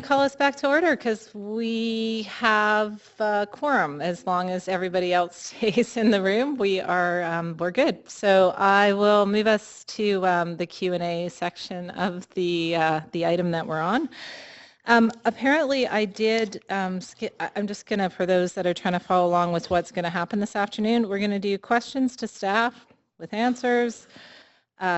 Call us back to order because we have quorum. As long as everybody else stays in the room, we're good. So I will move us to the Q&A section of the item that we're on. Apparently I did skip. I'm just going to, for those that are trying to follow along with what's going to happen this afternoon, we're going to do questions to staff with answers,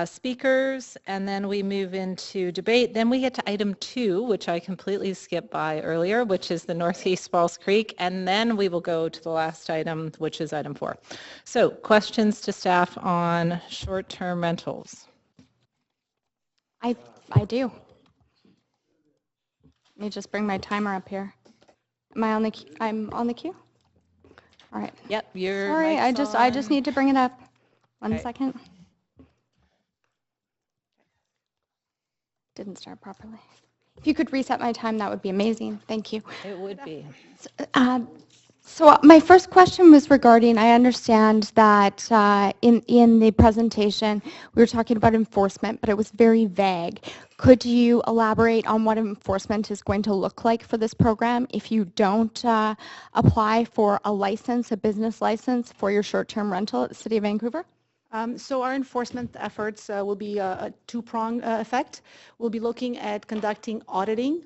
speakers, and then we move into debate. Then we get to item 2, which I completely skipped by earlier, which is the Northeast Falls Creek, and then we will go to the last item, which is item 4. So questions to staff on short-term rentals. I do. Let me just bring my timer up here. Am I on the queue? I'm on the queue? All right. Yep, you're. Sorry, I just need to bring it up. One second. Didn't start properly. If you could reset my time, that would be amazing. Thank you. It would be. So my first question was regarding, I understand that in the presentation, we were talking about enforcement, but it was very vague. Could you elaborate on what enforcement is going to look like for this program if you don't apply for a license, a business license for your short-term rental at the City of Vancouver? So our enforcement efforts will be a two-prong effect. We'll be looking at conducting auditing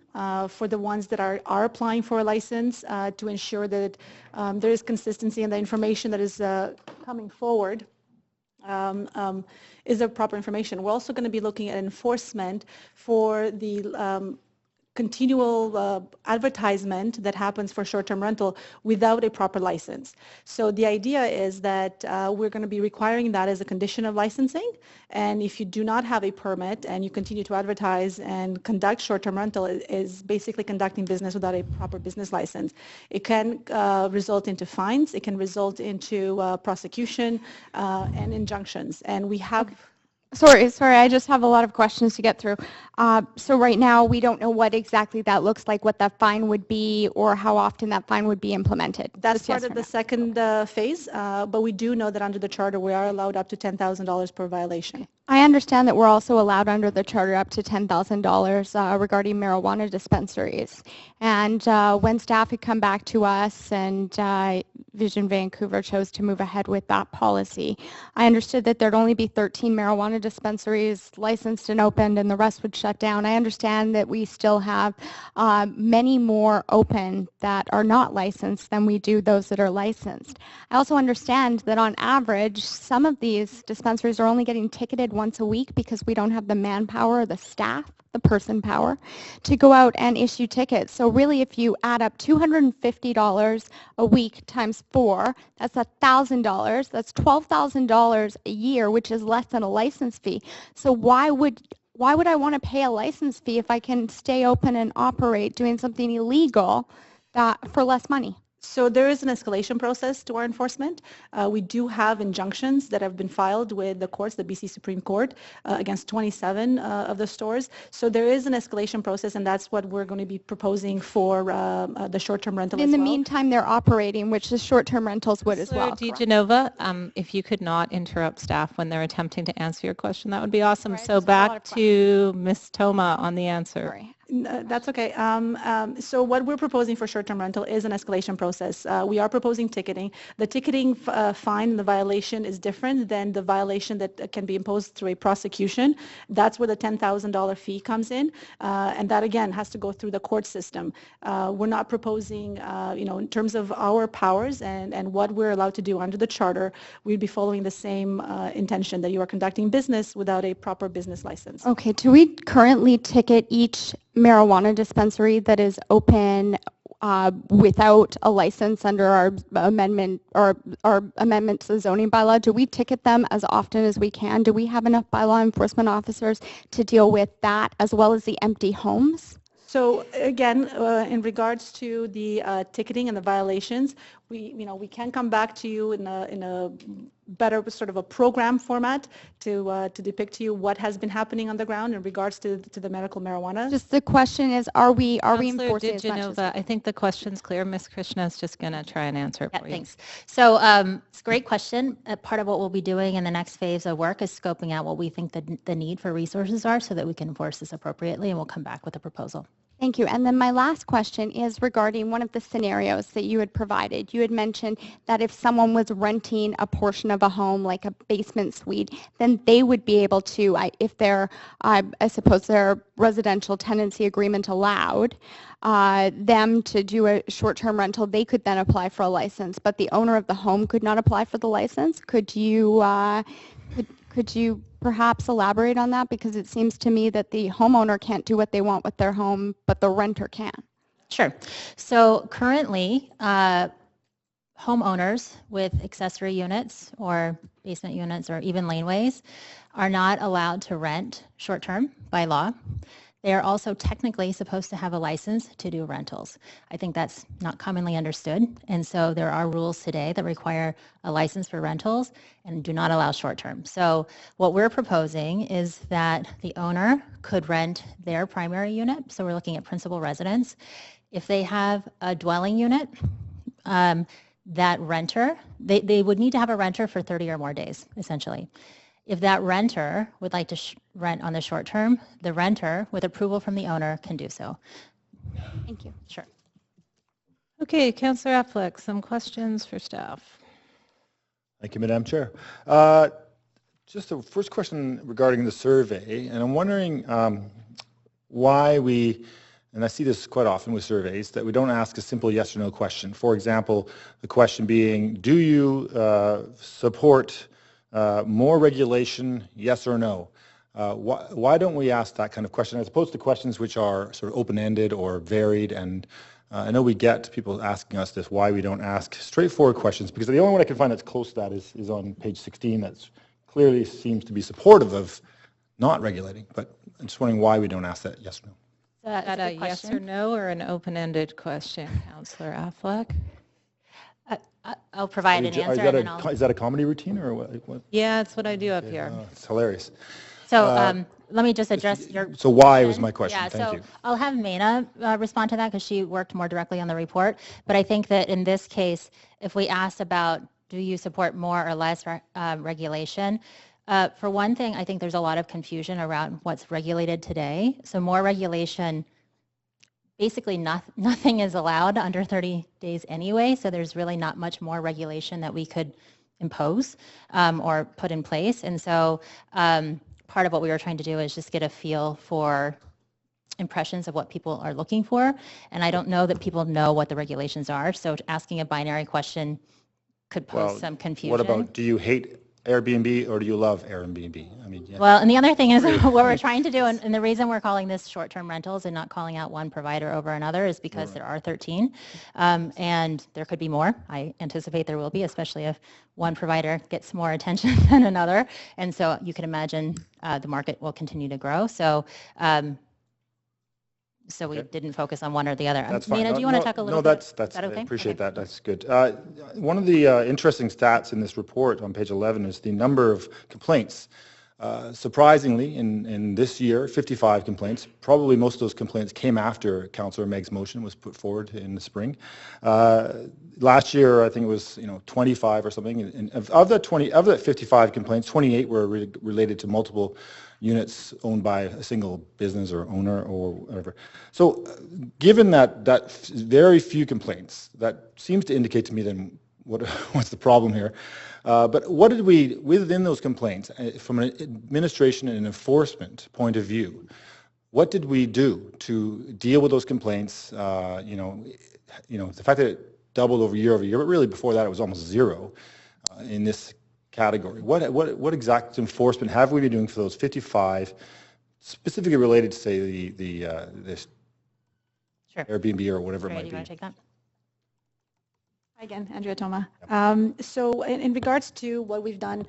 for the ones that are applying for a license to ensure that there is consistency in the information that is coming forward is the proper information. We're also going to be looking at enforcement for the continual advertisement that happens for short-term rental without a proper license. So the idea is that we're going to be requiring that as a condition of licensing, and if you do not have a permit and you continue to advertise and conduct short-term rental, it is basically conducting business without a proper business license. It can result into fines, it can result into prosecution and injunctions, and we have... Okay. Sorry, I just have a lot of questions to get through. So right now, we don't know what exactly that looks like, what that fine would be, or how often that fine would be implemented. That's part of the second phase, but we do know that under the charter, we are allowed up to $10,000 per violation. I understand that we're also allowed under the charter up to $10,000 regarding marijuana dispensaries. And when staff had come back to us and Vision Vancouver chose to move ahead with that policy, I understood that there'd only be 13 marijuana dispensaries licensed and opened and the rest would shut down. I understand that we still have many more open that are not licensed than we do those that are licensed. I also understand that on average, some of these dispensaries are only getting ticketed once a week because we don't have the manpower, the staff, the person power to go out and issue tickets. So really, if you add up $250 a week times 4, that's $1,000. That's $12,000 a year, which is less than a license fee. So why would I want to pay a license fee if I can stay open and operate doing something illegal for less money? So there is an escalation process to our enforcement. We do have injunctions that have been filed with the courts, the BC Supreme Court, against 27 of the stores. So there is an escalation process, and that's what we're going to be proposing for the short-term rental as well. In the meantime, they're operating, which the short-term rentals would as well. DeGenova, if you could not interrupt staff when they're attempting to answer your question, that would be awesome. Sorry, so back to Ms. Toma on the answer. Sorry. That's okay. So what we're proposing for short-term rental is an escalation process. We are proposing ticketing. The ticketing fine and the violation is different than the violation that can be imposed through a prosecution. That's where the $10,000 fee comes in, and that again has to go through the court system. We're not proposing, in terms of our powers and what we're allowed to do under the charter, we'd be following the same intention that you are conducting business without a proper business license. Okay. Do we currently ticket each marijuana dispensary that is open without a license under our amendment or our amendment to the zoning bylaw? Do we ticket them as often as we can? Do we have enough bylaw enforcement officers to deal with that as well as the empty homes? So again, in regards to the ticketing and the violations, we can come back to you in a better sort of a program format to depict to you what has been happening on the ground in regards to the medical marijuana. Just the question is, are we enforcing as much as I think the question's clear. Ms. Krishna is just going to try and answer it for you. Thanks. So it's a great question. Part of what we'll be doing in the next phase of work is scoping out what we think the need for resources are so that we can enforce this appropriately, and we'll come back with a proposal. Thank you. And then my last question is regarding one of the scenarios that you had provided. You had mentioned that if someone was renting a portion of a home, like a basement suite, then they would be able to, if their, I suppose their residential tenancy agreement allowed them to do a short-term rental, they could then apply for a license, but the owner of the home could not apply for the license. Could you perhaps elaborate on that? Because it seems to me that the homeowner can't do what they want with their home, but the renter can. Sure. So currently, homeowners with accessory units or basement units or even laneways are not allowed to rent short-term by law. They are also technically supposed to have a license to do rentals. I think that's not commonly understood. And so there are rules today that require a license for rentals and do not allow short-term. So what we're proposing is that the owner could rent their primary unit. So we're looking at principal residence. If they have a dwelling unit, that renter, they would need to have a renter for 30 or more days, essentially. If that renter would like to rent on the short term, the renter, with approval from the owner, can do so. Thank you. Sure. Okay, Councillor Affleck, some questions for staff. Thank you, Madam Chair. Just the first question regarding the survey, and I'm wondering why we, and I see this quite often with surveys, that we don't ask a simple yes or no question. For example, the question being, do you support more regulation, yes or no? Why don't we ask that kind of question as opposed to questions which are sort of open-ended or varied? And I know we get people asking us this, why we don't ask straightforward questions, because the only one I can find that's close to that is on page 16. That clearly seems to be supportive of not regulating, but I'm just wondering why we don't ask that yes or no. Is that a yes or no or an open-ended question, Councillor Affleck? I'll provide an answer. And then I'll... Is that a comedy routine or what? Yeah, that's what I do up here. It's hilarious. So let me just address your So why was my question? Yeah, Thank so you. I'll have Mena respond to that because she worked more directly on the report. But I think that in this case, if we asked about do you support more or less regulation, for one thing, I think there's a lot of confusion around what's regulated today. So more regulation, basically nothing is allowed under 30 days anyway, so there's really not much more regulation that we could impose or put in place. And so part of what we were trying to do is just get a feel for impressions of what people are looking for. And I don't know that people know what the regulations are, so asking a binary question could pose some confusion. What about, do you hate Airbnb or do you love Airbnb? I mean, yeah. Well, and the other thing is what we're trying to do, and the reason we're calling this short-term rentals and not calling out one provider over another is because there are 13, and there could be more. I anticipate there will be, especially if one provider gets more attention than another. And so you can imagine the market will continue to grow. So we didn't focus on one or the other. That's fine. Nina, do you want to talk a little bit? No, that's Is that okay? I appreciate Okay. that. That's good. One of the interesting stats in this report on page 11 is the number of complaints. Surprisingly, in this year, 55 complaints. Probably most of those complaints came after Councillor Meg's motion was put forward in the spring. Last year, I think it was 25 or something. And of that 55 complaints, 28 were related to multiple units owned by a single business or owner or whatever. So given that very few complaints, that seems to indicate to me then what's the problem here. But what did we, within those complaints, from an administration and enforcement point of view, what did we do to deal with those complaints? The fact that it doubled over year, but really before that it was almost zero in this category. What exact enforcement have we been doing for those 55, specifically related to, say, this Sure. Airbnb or whatever Great, it might you be? want to take that? Again, Andrea Toma. So in regards to what we've done,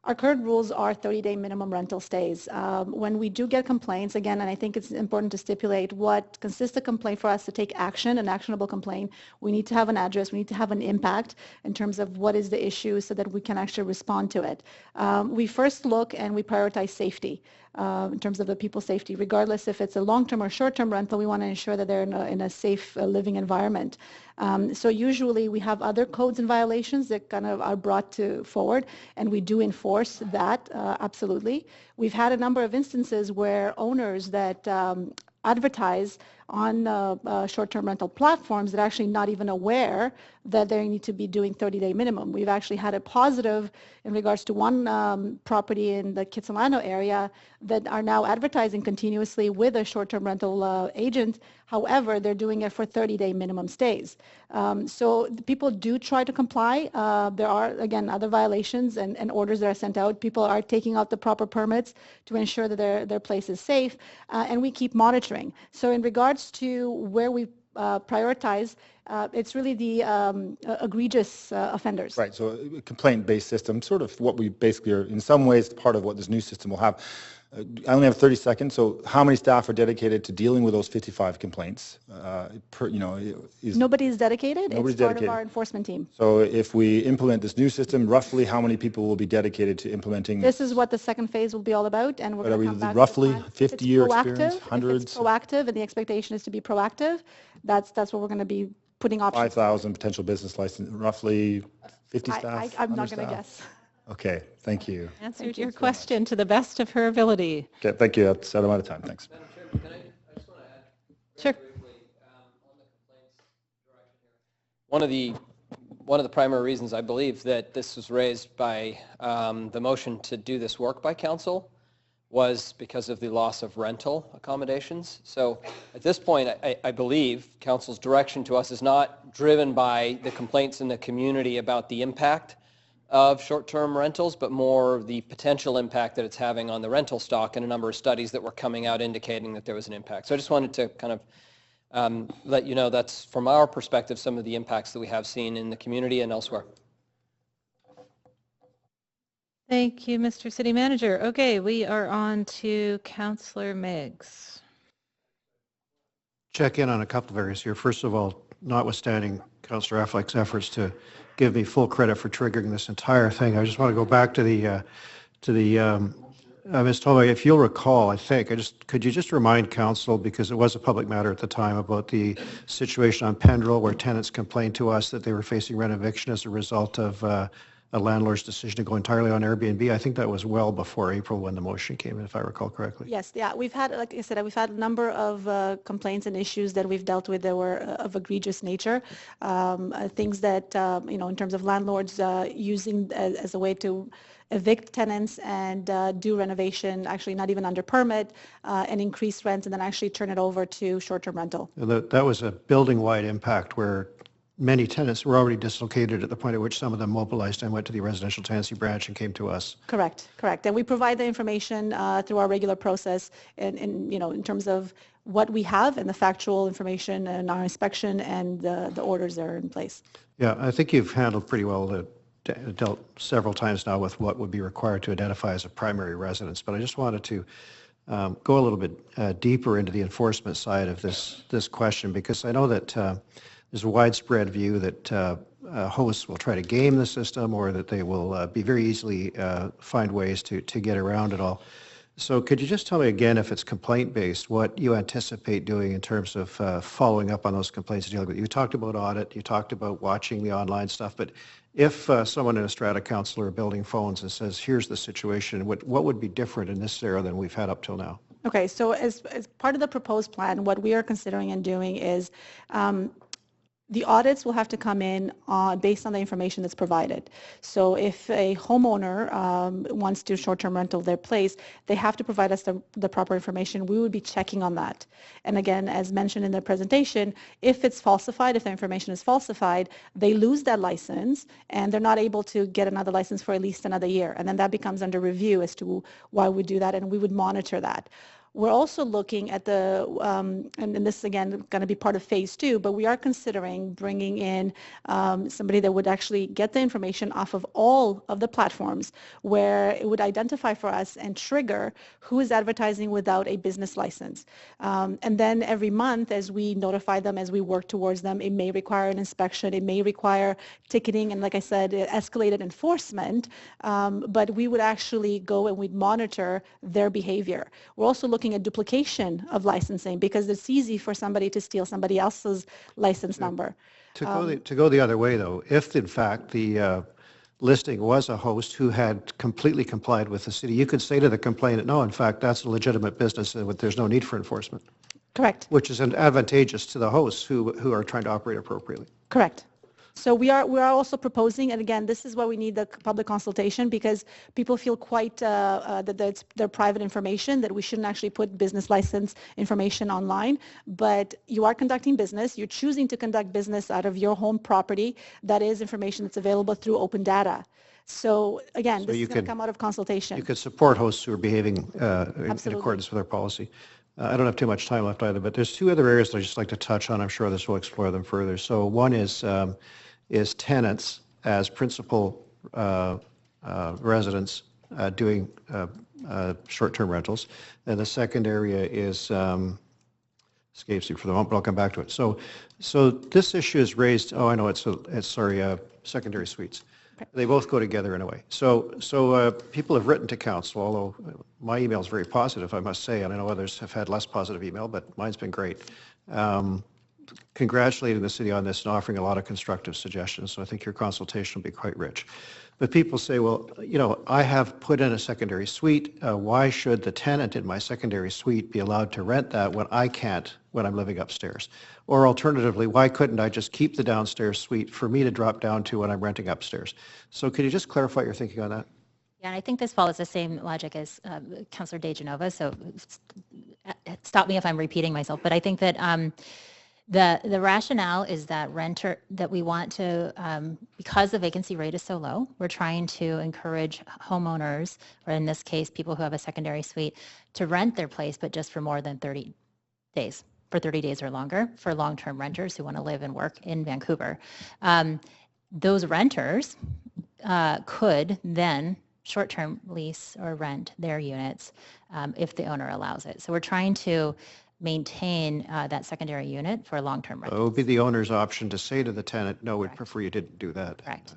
our current rules are 30-day minimum rental stays. When we do get complaints, again, and I think it's important to stipulate what consists a complaint for us to take action, an actionable complaint, we need to have an address, we need to have an impact in terms of what is the issue so that we can actually respond to it. We first look and we prioritize safety. In terms of the people's safety, regardless if it's a long-term or short-term rental, we want to ensure that they're in a safe living environment. So usually we have other codes and violations that kind of are brought forward, and we do enforce that, absolutely. We've had a number of instances where owners that advertise on short-term rental platforms that are actually not even aware that they need to be doing 30-day minimum. We've actually had a positive in regards to one property in the Kitsilano area that are now advertising continuously with a short-term rental agent. However, they're doing it for 30-day minimum stays. So people do try to comply. There are, again, other violations and orders that are sent out. People are taking out the proper permits to ensure that their place is safe, and we keep monitoring. So in regards to where we prioritize, it's really the egregious offenders. Right, so a complaint-based system, sort of what we basically are, in some ways, part of what this new system will have. I only have 30 seconds, so how many staff are dedicated to dealing with those 55 complaints? Nobody is dedicated. Nobody's it's part dedicated. of our enforcement team. So if we implement this new system, roughly how many people will be dedicated to implementing? This is what the second phase will be all about, and we're going to come back roughly with 50-year experience, hundreds? If it's proactive, and the expectation is to be proactive, that's what we're going to be putting options. 5,000 potential business license, roughly 50 staff? I'm not going to guess. Okay, thank you. Answered your question to the best of her ability. Okay, thank you. That's out of time. Thanks. Madam Chairman, I just want to add Sure. briefly on the complaints direction here. One of the primary reasons I believe that this was raised by the motion to do this work by council was because of the loss of rental accommodations. So at this point, I believe council's direction to us is not driven by the complaints in the community about the impact of short-term rentals, but more the potential impact that it's having on the rental stock, and a number of studies that were coming out indicating that there was an impact. So I just wanted to kind of let you know that's, from our perspective, some of the impacts that we have seen in the community and elsewhere. Thank you, Mr. City Manager. Okay, we are on to Councillor Meigs. Check in on a couple of areas here. First of all, notwithstanding Councillor Affleck's efforts to give me full credit for triggering this entire thing, I just want to go back to the Ms. Tolmay, if you'll recall, could you just remind council, because it was a public matter at the time, about the situation on Pendrell where tenants complained to us that they were facing rent eviction as a result of a landlord's decision to go entirely on Airbnb. I think that was well before April when the motion came in, if I recall correctly. Yes, yeah, we've had, like I said, we've had a number of complaints and issues that we've dealt with that were of egregious nature. Things that, in terms of landlords using as a way to evict tenants and do renovation, actually not even under permit, and increase rents, and then actually turn it over to short-term rental. That was a building-wide impact where many tenants were already dislocated at the point at which some of them mobilized and went to the residential tenancy branch and came to us. Correct. And we provide the information through our regular process in terms of what we have and the factual information and our inspection and the orders that are in place. Yeah, I think you've handled pretty well dealt several times now with what would be required to identify as a primary residence, but I just wanted to go a little bit deeper into the enforcement side of this question, because I know that there's a widespread view that hosts will try to game the system, or that they will be very easily find ways to get around it all. So could you just tell me again, if it's complaint-based, what you anticipate doing in terms of following up on those complaints and dealing with it? You talked about audit, you talked about watching the online stuff, but if someone in a strata council or building phones and says, here's the situation, what would be different in this era than we've had up till now? Okay, so as part of the proposed plan, what we are considering and doing is the audits will have to come in based on the information that's provided. So if a homeowner wants to short-term rental their place, they have to provide us the proper information. We would be checking on that. And again, as mentioned in the presentation, if it's falsified, if the information is falsified, they lose that license and they're not able to get another license for at least another year. And then that becomes under review as to why we do that, and we would monitor that. We're also looking at and this is again going to be part of phase 2, but we are considering bringing in somebody that would actually get the information off of all of the platforms, where it would identify for us and trigger who is advertising without a business license. And then every month, as we notify them, as we work towards them, it may require an inspection, it may require ticketing, and like I said, escalated enforcement, but we would actually go and we'd monitor their behavior. We're also looking at duplication of licensing, because it's easy for somebody to steal somebody else's license number. To go the other way, though, if in fact the listing was a host who had completely complied with the city, you could say to the complainant, no, in fact, that's a legitimate business and there's no need for enforcement. Correct. which is advantageous to the hosts who are trying to operate appropriately. Correct. So we are also proposing, and again, this is why we need the public consultation, because people feel quite that it's their private information, that we shouldn't actually put business license information online. But you are conducting business, you're choosing to conduct business out of your home property. That is information that's available through open data. So again, this is going to come out of consultation. You could support hosts who are behaving in Absolutely. accordance with our policy. I don't have too much time left either, but there's two other areas that I'd just like to touch on. I'm sure this will explore them further. So one is tenants as principal residents doing short-term rentals. And the second area is, escapes me for the moment, but I'll come back to it. So this issue is raised, oh, I know, it's secondary suites. They both go together in a way. So people have written to council, although my email is very positive, I must say, and I know others have had less positive email, but mine's been great. Congratulating the city on this and offering a lot of constructive suggestions. So I think your consultation will be quite rich. But people say, well, you know, I have put in a secondary suite. Why should the tenant in my secondary suite be allowed to rent that when I can't, when I'm living upstairs? Or alternatively, why couldn't I just keep the downstairs suite for me to drop down to when I'm renting upstairs? So could you just clarify your thinking on that? Yeah, and I think this follows the same logic as Councillor DeGenova, so stop me if I'm repeating myself, but I think that the rationale is that we want to, because the vacancy rate is so low, we're trying to encourage homeowners, or in this case, people who have a secondary suite, to rent their place, but just for more than 30 days, for 30 days or longer, for long-term renters who want to live and work in Vancouver. Those renters could then short-term lease or rent their units if the owner allows it. So we're trying to maintain that secondary unit for long-term rentals. It would be the owner's option to say to the tenant, no, we'd prefer you didn't do that. Correct.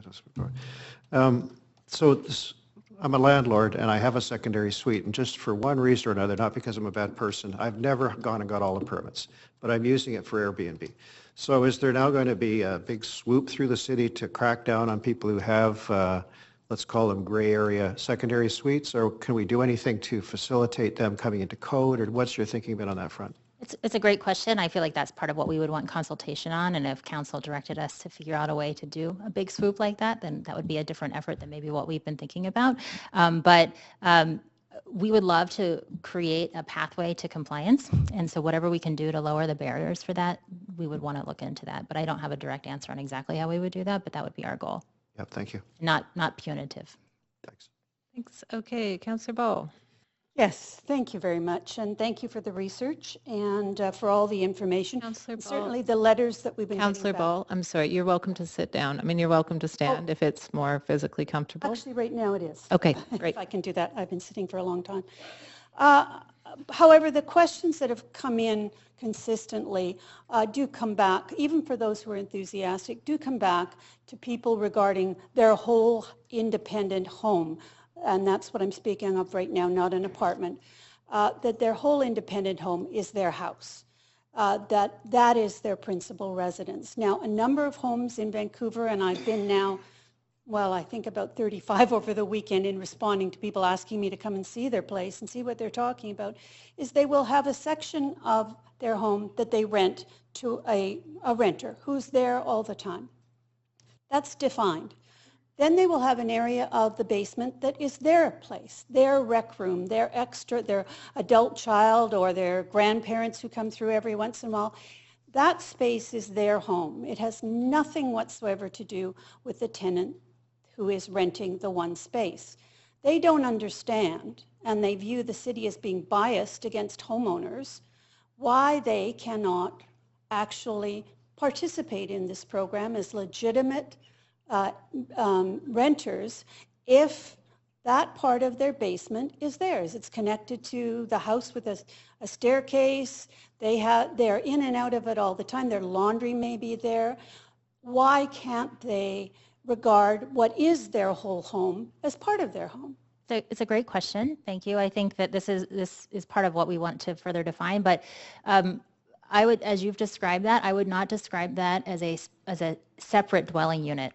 I'm a landlord and I have a secondary suite, and just for one reason or another, not because I'm a bad person, I've never gone and got all the permits, but I'm using it for Airbnb. So is there now going to be a big swoop through the city to crack down on people who have, let's call them gray area secondary suites, or can we do anything to facilitate them coming into code, or what's your thinking been on that front? It's a great question. I feel like that's part of what we would want consultation on, and if council directed us to figure out a way to do a big swoop like that, then that would be a different effort than maybe what we've been thinking about. But we would love to create a pathway to compliance, and so whatever we can do to lower the barriers for that, we would want to look into that. But I don't have a direct answer on exactly how we would do that, but that would be our goal. Yep, thank you. Not punitive. Thanks. Thanks. Okay, Councillor Ball. Yes, thank you very much, and thank you for the research and for all the information. Councillor Ball. Certainly the letters that we've been Councillor getting back. Ball, I'm sorry, you're welcome to sit down. I mean, you're welcome to stand if it's more physically comfortable. Actually, right now it is. Okay, great. If I can do that. I've been sitting for a long time. However, the questions that have come in consistently do come back, even for those who are enthusiastic, do come back to people regarding their whole independent home. And that's what I'm speaking of right now, not an apartment, that their whole independent home is their house, that is their principal residence. Now, a number of homes in Vancouver, and I've been now, well, I think about 35 over the weekend in responding to people asking me to come and see their place and see what they're talking about, is they will have a section of their home that they rent to a renter who's there all the time. That's defined. Then they will have an area of the basement that is their place, their rec room, their adult child or their grandparents who come through every once in a while. That space is their home. It has nothing whatsoever to do with the tenant who is renting the one space. They don't understand, and they view the city as being biased against homeowners, why they cannot actually participate in this program as legitimate renters if that part of their basement is theirs. It's connected to the house with a staircase. They're in and out of it all the time. Their laundry may be there. Why can't they regard what is their whole home as part of their home? So it's a great question. Thank you. I think that this is part of what we want to further define, but I would, as you've described that, I would not describe that as a separate dwelling unit.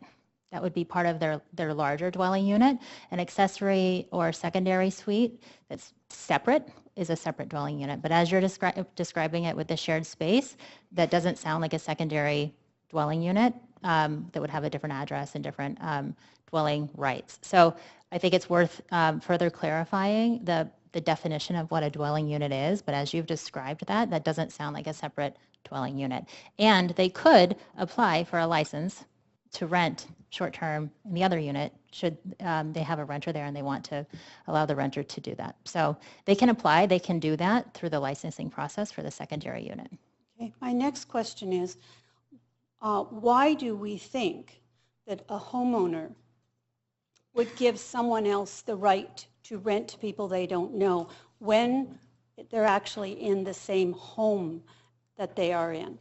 That would be part of their larger dwelling unit. An accessory or secondary suite that's separate is a separate dwelling unit. But as you're describing it with the shared space, that doesn't sound like a secondary dwelling unit that would have a different address and different dwelling rights. So I think it's worth further clarifying the definition of what a dwelling unit is. But as you've described that doesn't sound like a separate dwelling unit. And they could apply for a license to rent short-term in the other unit should they have a renter there and they want to allow the renter to do that. So they can apply, they can do that through the licensing process for the secondary unit. Okay. My next question is, why do we think that a homeowner would give someone else the right to rent to people they don't know when they're actually in the same home that they are in?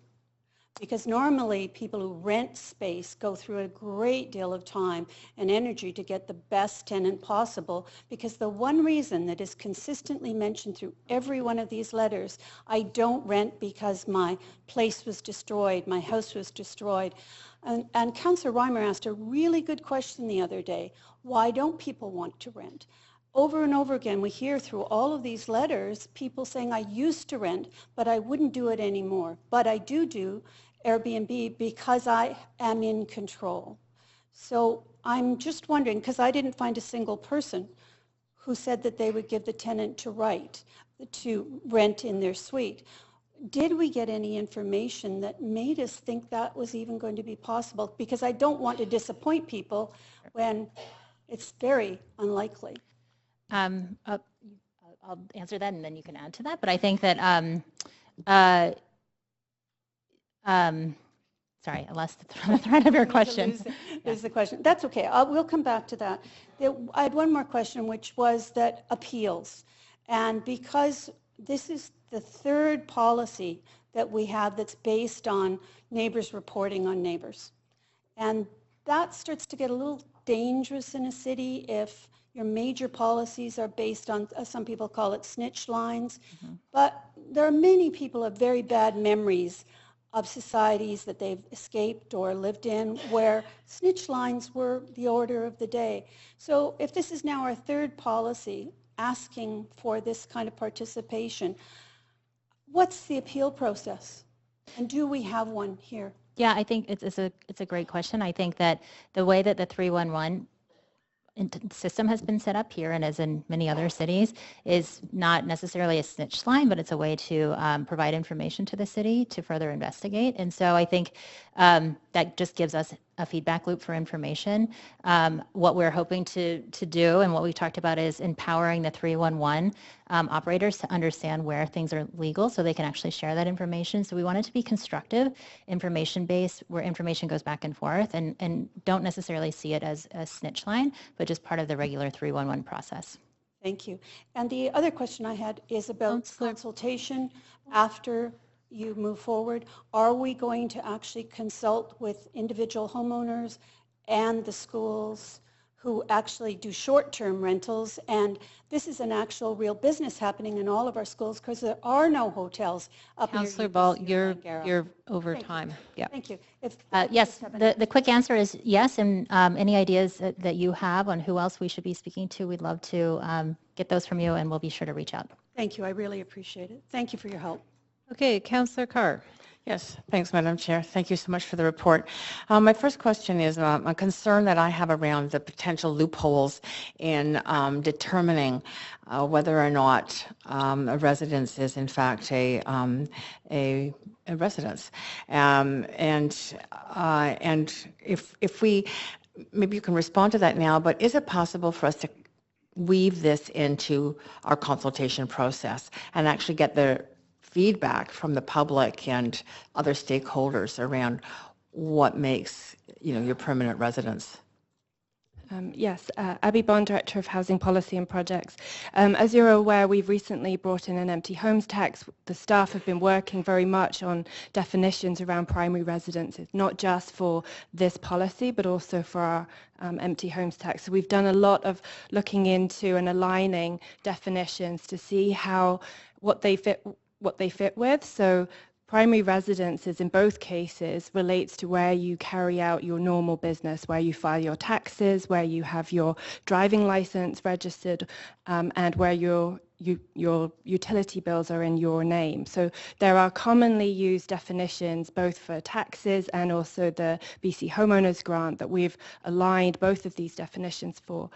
Because normally people who rent space go through a great deal of time and energy to get the best tenant possible, because the one reason that is consistently mentioned through every one of these letters, I don't rent because my place was destroyed, my house was destroyed. And Councillor Reimer asked a really good question the other day. Why don't people want to rent? Over and over again, we hear through all of these letters, people saying, I used to rent, but I wouldn't do it anymore. But I do Airbnb because I am in control. So I'm just wondering, because I didn't find a single person who said that they would give the tenant to rent in their suite. Did we get any information that made us think that was even going to be possible? Because I don't want to disappoint people when it's very unlikely. I'll answer that and then you can add to that. But I think that, sorry, I lost the thread of your question. Lose the question. That's okay. We'll come back to that. I had one more question, which was that appeals. And because this is the third policy that we have that's based on neighbors reporting on neighbors. And that starts to get a little dangerous in a city if your major policies are based on, some people call it snitch lines. Mm-hmm. But there are many people who have very bad memories of societies that they've escaped or lived in where snitch lines were the order of the day. So if this is now our third policy asking for this kind of participation, what's the appeal process? And do we have one here? Yeah, I think it's a great question. I think that the way that the 311 system has been set up here and as in many other cities is not necessarily a snitch line, but it's a way to provide information to the city to further investigate. And so I think that just gives us a feedback loop for information. What we're hoping to do and what we talked about is empowering the 311 operators to understand where things are legal so they can actually share that information. So we want it to be constructive, information-based, where information goes back and forth and don't necessarily see it as a snitch line, but just part of the regular 311 process. Thank you. And the other question I had is about consultation after you move forward. Are we going to actually consult with individual homeowners and the schools who actually do short-term rentals? And this is an actual real business happening in all of our schools because there are no hotels up near Councillor Ball, you're over time. Yeah. Thank you. Yes, the quick answer is yes, and any ideas that you have on who else we should be speaking to, we'd love to get those from you and we'll be sure to reach out. Thank you. I really appreciate it. Thank you for your help. Okay, Councillor Carr. Yes, thanks, Madam Chair. Thank you so much for the report. My first question is a concern that I have around the potential loopholes in determining whether or not a residence is in fact a residence. And if we, maybe you can respond to that now, but is it possible for us to weave this into our consultation process and actually get the feedback from the public and other stakeholders around what makes, your permanent residence? Yes, Abby Bond, Director of Housing Policy and Projects. As you're aware, we've recently brought in an empty homes tax. The staff have been working very much on definitions around primary residences, not just for this policy, but also for our empty homes tax. So we've done a lot of looking into and aligning definitions to see what they fit with. So primary residences in both cases relates to where you carry out your normal business, where you file your taxes, where you have your driving license registered, and where your your utility bills are in your name. So there are commonly used definitions both for taxes and also the BC Homeowners Grant that we've aligned both of these definitions for.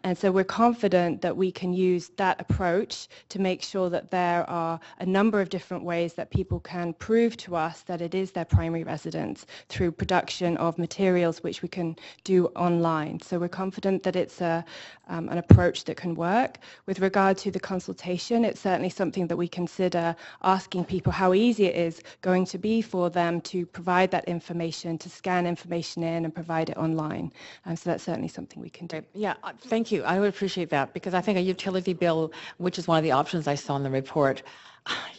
And so we're confident that we can use that approach to make sure that there are a number of different ways that people can prove to us that it is their primary residence through production of materials which we can do online. So we're confident that it's an approach that can work. With regard to the consultation, it's certainly something that we consider asking people how easy it is going to be for them to provide that information, to scan information in and provide it online. So that's certainly something we can do. Yeah, thank you. I would appreciate that because I think a utility bill, which is one of the options I saw in the report,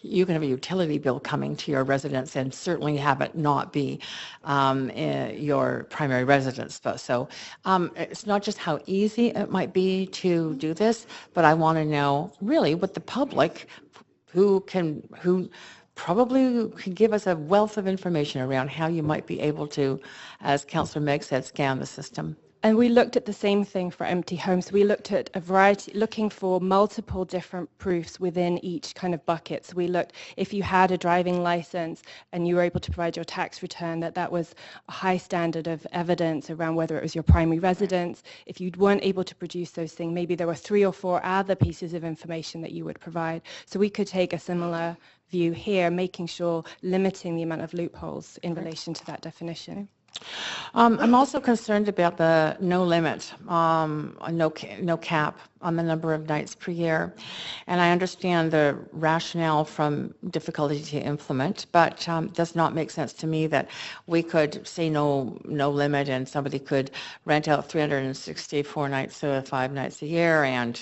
you can have a utility bill coming to your residence and certainly have it not be your primary residence. So it's not just how easy it might be to do this, but I want to know really what the public who probably could give us a wealth of information around how you might be able to, as Councillor Meg said, scan the system. And we looked at the same thing for empty homes. We looked at a variety, looking for multiple different proofs within each kind of bucket. So we looked, if you had a driving license and you were able to provide your tax return, that was a high standard of evidence around whether it was your primary residence. If you weren't able to produce those things, maybe there were 3 or 4 other pieces of information that you would provide. So we could take a similar view here, making sure limiting the amount of loopholes in relation to that definition. I'm also concerned about the no limit, no cap on the number of nights per year. And I understand the rationale from difficulty to implement, but does not make sense to me that we could say no limit and somebody could rent out 364 nights, 5 nights a year, and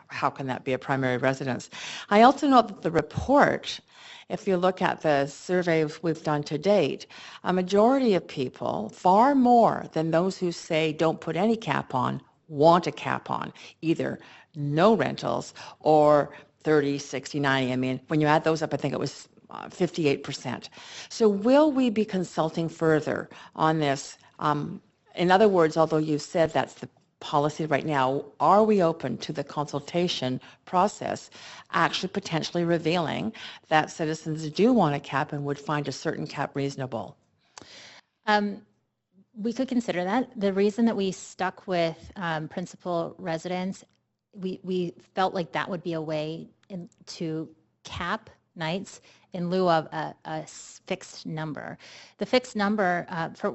how can that be a primary residence? I also note that the report, if you look at the surveys we've done to date, a majority of people, far more than those who say don't put any cap on, want a cap on, either no rentals or 30, 60, 90. I mean, when you add those up, I think it was 58%. So will we be consulting further on this? In other words, although you said that's the policy right now, are we open to the consultation process actually potentially revealing that citizens do want a cap and would find a certain cap reasonable? We could consider that. The reason that we stuck with principal residence, we felt like that would be a way to cap nights in lieu of a fixed number. The fixed number,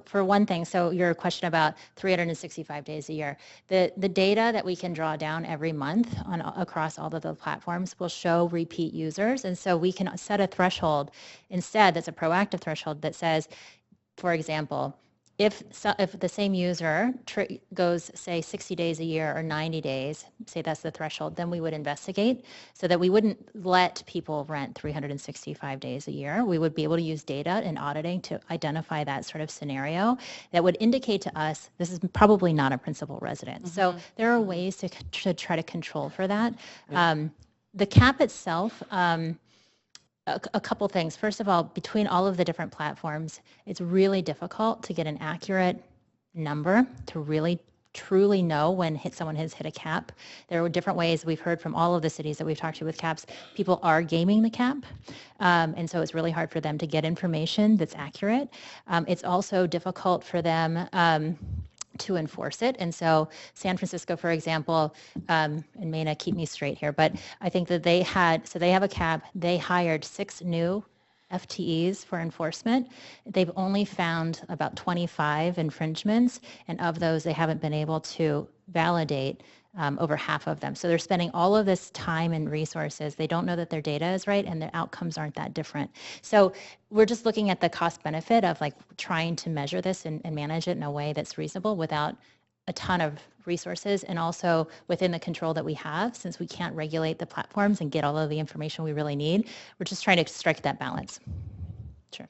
for one thing, so your question about 365 days a year, the data that we can draw down every month across all of the platforms will show repeat users. And so we can set a threshold instead that's a proactive threshold that says, for example, if the same user goes, say, 60 days a year or 90 days, say that's the threshold, then we would investigate so that we wouldn't let people rent 365 days a year. We would be able to use data and auditing to identify that sort of scenario that would indicate to us this is probably not a principal residence. Mm-hmm. So there are ways to try to control for that. Yeah. The cap itself, a couple things. First of all, between all of the different platforms, it's really difficult to get an accurate number to really truly know when someone has hit a cap. There are different ways. We've heard from all of the cities that we've talked to with caps, people are gaming the cap. And so it's really hard for them to get information that's accurate. It's also difficult for them to enforce it. And so San Francisco, for example, and Mayna, keep me straight here, but I think that they have a cap, they hired 6 new FTEs for enforcement. They've only found about 25 infringements, and of those, they haven't been able to validate over half of them. So they're spending all of this time and resources. They don't know that their data is right, and their outcomes aren't that different. So we're just looking at the cost benefit of like trying to measure this and manage it in a way that's reasonable without a ton of resources, and also within the control that we have, since we can't regulate the platforms and get all of the information we really need. We're just trying to strike that balance. Sure.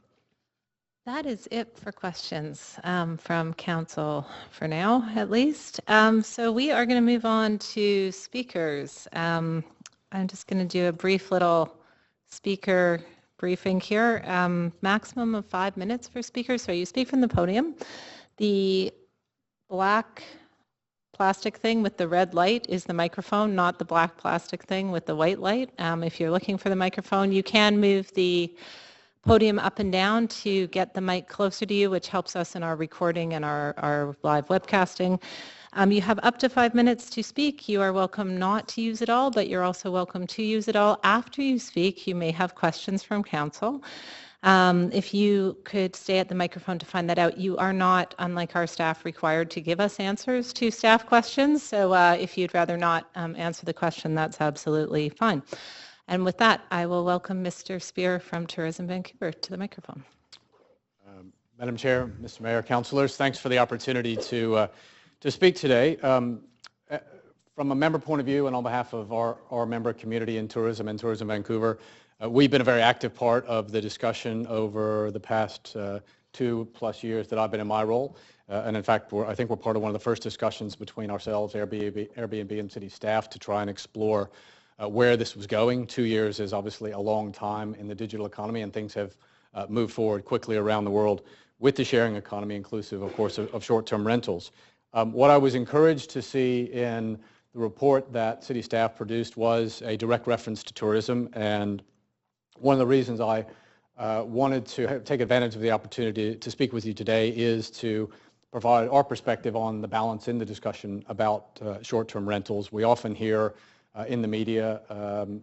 That is it for questions from council for now, at least. So we are going to move on to speakers. I'm just going to do a brief little speaker briefing here. Maximum of 5 minutes for speakers. So you speak from the podium. The black plastic thing with the red light is the microphone, not the black plastic thing with the white light. If you're looking for the microphone, you can move the podium up and down to get the mic closer to you, which helps us in our recording and our live webcasting. You have up to 5 minutes to speak. You are welcome not to use it all, but you're also welcome to use it all. After you speak, you may have questions from council. If you could stay at the microphone to find that out. You are not, unlike our staff, required to give us answers to staff questions. So if you'd rather not answer the question, that's absolutely fine. And with that, I will welcome Mr. Spear from Tourism Vancouver to the microphone. Madam Chair, Mr. Mayor, councillors, thanks for the opportunity to speak today. From a member point of view and on behalf of our member community in tourism and Tourism Vancouver, we've been a very active part of the discussion over the past 2+ years that I've been in my role. And in fact, I think we're part of one of the first discussions between ourselves, Airbnb and city staff to try and explore where this was going. 2 years is obviously a long time in the digital economy, and things have moved forward quickly around the world with the sharing economy, inclusive, of course, of short-term rentals. What I was encouraged to see in the report that city staff produced was a direct reference to tourism, and one of the reasons I wanted to take advantage of the opportunity to speak with you today is to provide our perspective on the balance in the discussion about short-term rentals. We often hear in the media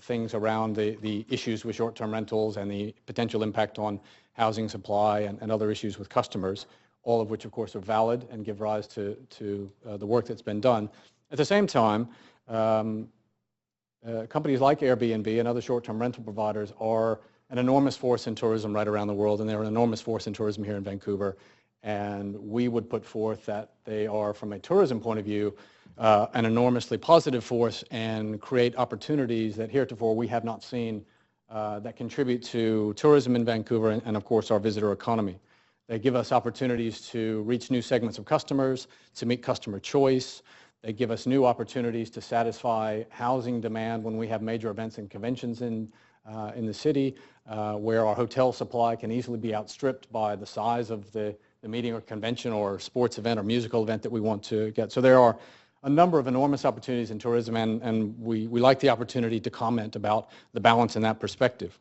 things around the issues with short-term rentals and the potential impact on housing supply and other issues with customers, all of which of course are valid and give rise to the work that's been done. At the same time, companies like Airbnb and other short-term rental providers are an enormous force in tourism right around the world, and they're an enormous force in tourism here in Vancouver. And we would put forth that they are, from a tourism point of view, an enormously positive force and create opportunities that heretofore we have not seen that contribute to tourism in Vancouver and of course our visitor economy. They give us opportunities to reach new segments of customers, to meet customer choice. They give us new opportunities to satisfy housing demand when we have major events and conventions in the city, where our hotel supply can easily be outstripped by the size of the meeting or convention or sports event or musical event that we want to get. So there are a number of enormous opportunities in tourism, and we like the opportunity to comment about the balance in that perspective.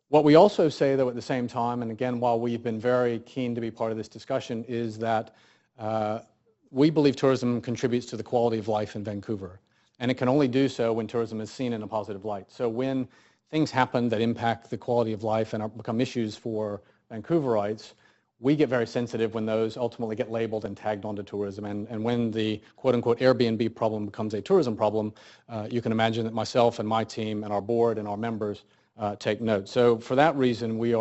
What we also say, though, at the same time, and again, while we've been very keen to be part of this discussion, is that we believe tourism contributes to the quality of life in Vancouver, and it can only do so when tourism is seen in a positive light. So when things happen that impact the quality of life and become issues for Vancouverites, we get very sensitive when those ultimately get labeled and tagged onto tourism. And when the quote-unquote Airbnb problem becomes a tourism problem, you can imagine that myself and my team and our board and our members take note. So for that reason, we've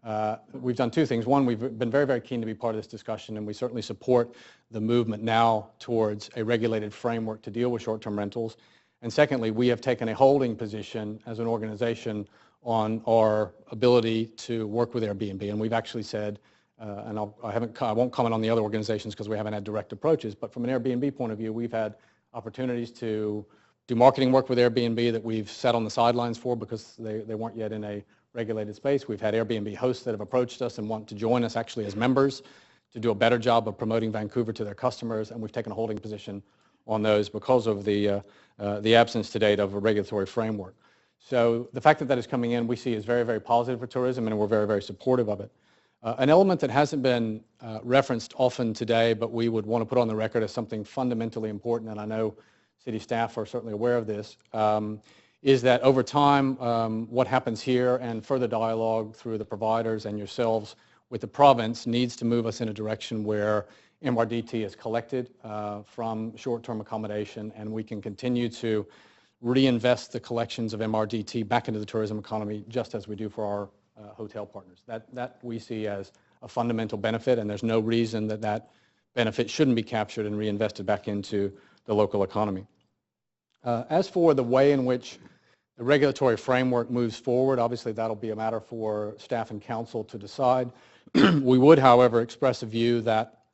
done two things. One, we've been very, very keen to be part of this discussion, and we certainly support the movement now towards a regulated framework to deal with short-term rentals. And secondly, we have taken a holding position as an organization on our ability to work with Airbnb. And we've actually said, and I won't comment on the other organizations because we haven't had direct approaches, but from an Airbnb point of view, we've had opportunities to do marketing work with Airbnb that we've sat on the sidelines for because they weren't yet in a regulated space. We've had Airbnb hosts that have approached us and want to join us actually as members to do a better job of promoting Vancouver to their customers, and we've taken a holding position on those because of the absence to date of a regulatory framework. So the fact that that is coming in, we see as very, very positive for tourism, and we're very, very supportive of it. An element that hasn't been referenced often today, but we would want to put on the record as something fundamentally important, and I know city staff are certainly aware of this, is that over time, what happens here and further dialogue through the providers and yourselves with the province needs to move us in a direction where MRDT is collected from short-term accommodation, and we can continue to reinvest the collections of MRDT back into the tourism economy just as we do for our hotel partners. That we see as a fundamental benefit, and there's no reason that that benefit shouldn't be captured and reinvested back into the local economy. As for the way in which the regulatory framework moves forward, obviously that'll be a matter for staff and council to decide. We would, however, express a view that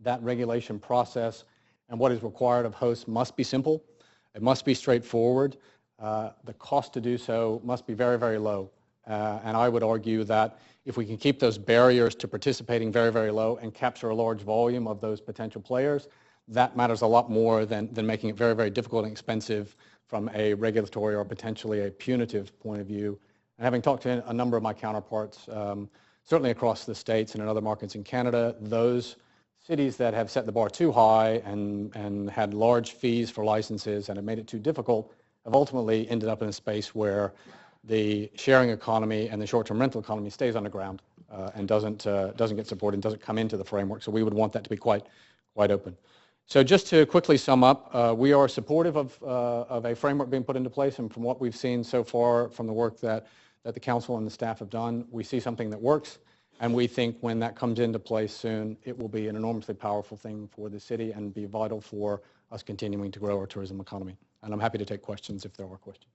that regulation process and what is required of hosts must be simple. It must be straightforward. The cost to do so must be very, very low. And I would argue that if we can keep those barriers to participating very, very low and capture a large volume of those potential players, that matters a lot more than making it very, very difficult and expensive from a regulatory or potentially a punitive point of view. And having talked to a number of my counterparts, certainly across the States and in other markets in Canada, those cities that have set the bar too high and had large fees for licenses and have made it too difficult have ultimately ended up in a space where the sharing economy and the short-term rental economy stays underground and doesn't get supported and doesn't come into the framework. So we would want that to be quite open. So just to quickly sum up, we are supportive of a framework being put into place, and from what we've seen so far from the work that the council and the staff have done, we see something that works, and we think when that comes into place soon, it will be an enormously powerful thing for the city and be vital for us continuing to grow our tourism economy. And I'm happy to take questions if there are questions.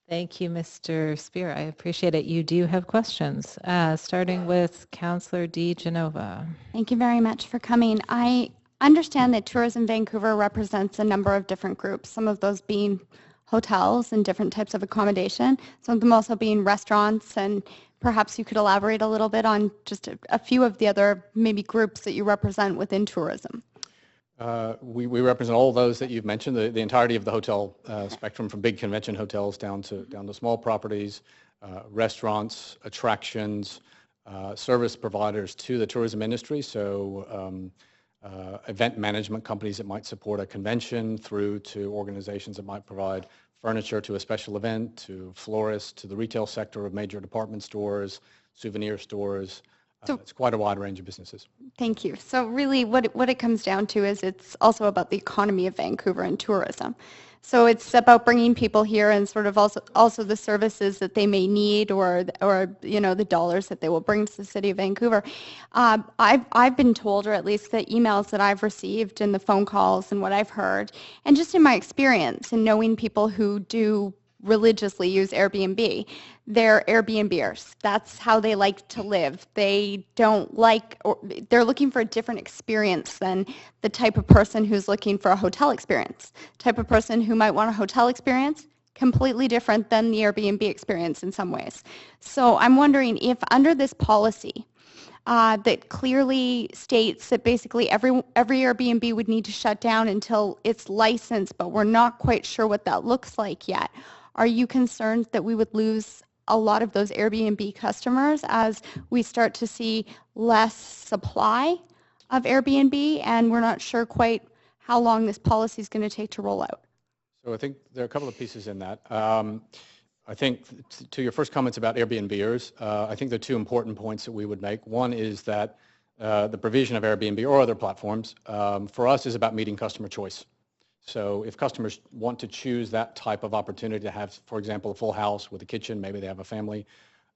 Thank you, Mr. Spear. I appreciate it. You do have questions, starting with Councillor Di Genova. Thank you very much for coming. I understand that Tourism Vancouver represents a number of different groups, some of those being hotels and different types of accommodation, some of them also being restaurants, and perhaps you could elaborate a little bit on just a few of the other maybe groups that you represent within tourism. We represent all those that you've mentioned, the entirety of the hotel spectrum, from big convention hotels down to small properties, restaurants, attractions, service providers to the tourism industry. So event management companies that might support a convention, through to organizations that might provide furniture to a special event, to florists, to the retail sector of major department stores, souvenir stores. So it's quite a wide range of businesses. Thank you. So really what it comes down to is it's also about the economy of Vancouver and tourism. So it's about bringing people here and sort of also the services that they may need, or you know, the dollars that they will bring to the city of Vancouver. I've been told, or at least the emails that I've received and the phone calls and what I've heard, and just in my experience and knowing people who do religiously use Airbnb, they're Airbnbers. That's how they like to live. They don't like, or they're looking for a different experience than the type of person who's looking for a hotel experience. Type of person who might want a hotel experience, completely different than the Airbnb experience in some ways. So I'm wondering if under this policy that clearly states that basically every Airbnb would need to shut down until it's licensed, but we're not quite sure what that looks like yet. Are you concerned that we would lose a lot of those Airbnb customers as we start to see less supply of Airbnb, and we're not sure quite how long this policy is going to take to roll out? So I think there are a couple of pieces in that. I think to your first comments about Airbnbers, I think there are two important points that we would make. One is that the provision of Airbnb or other platforms for us is about meeting customer choice. So if customers want to choose that type of opportunity to have, for example, a full house with a kitchen, maybe they have a family,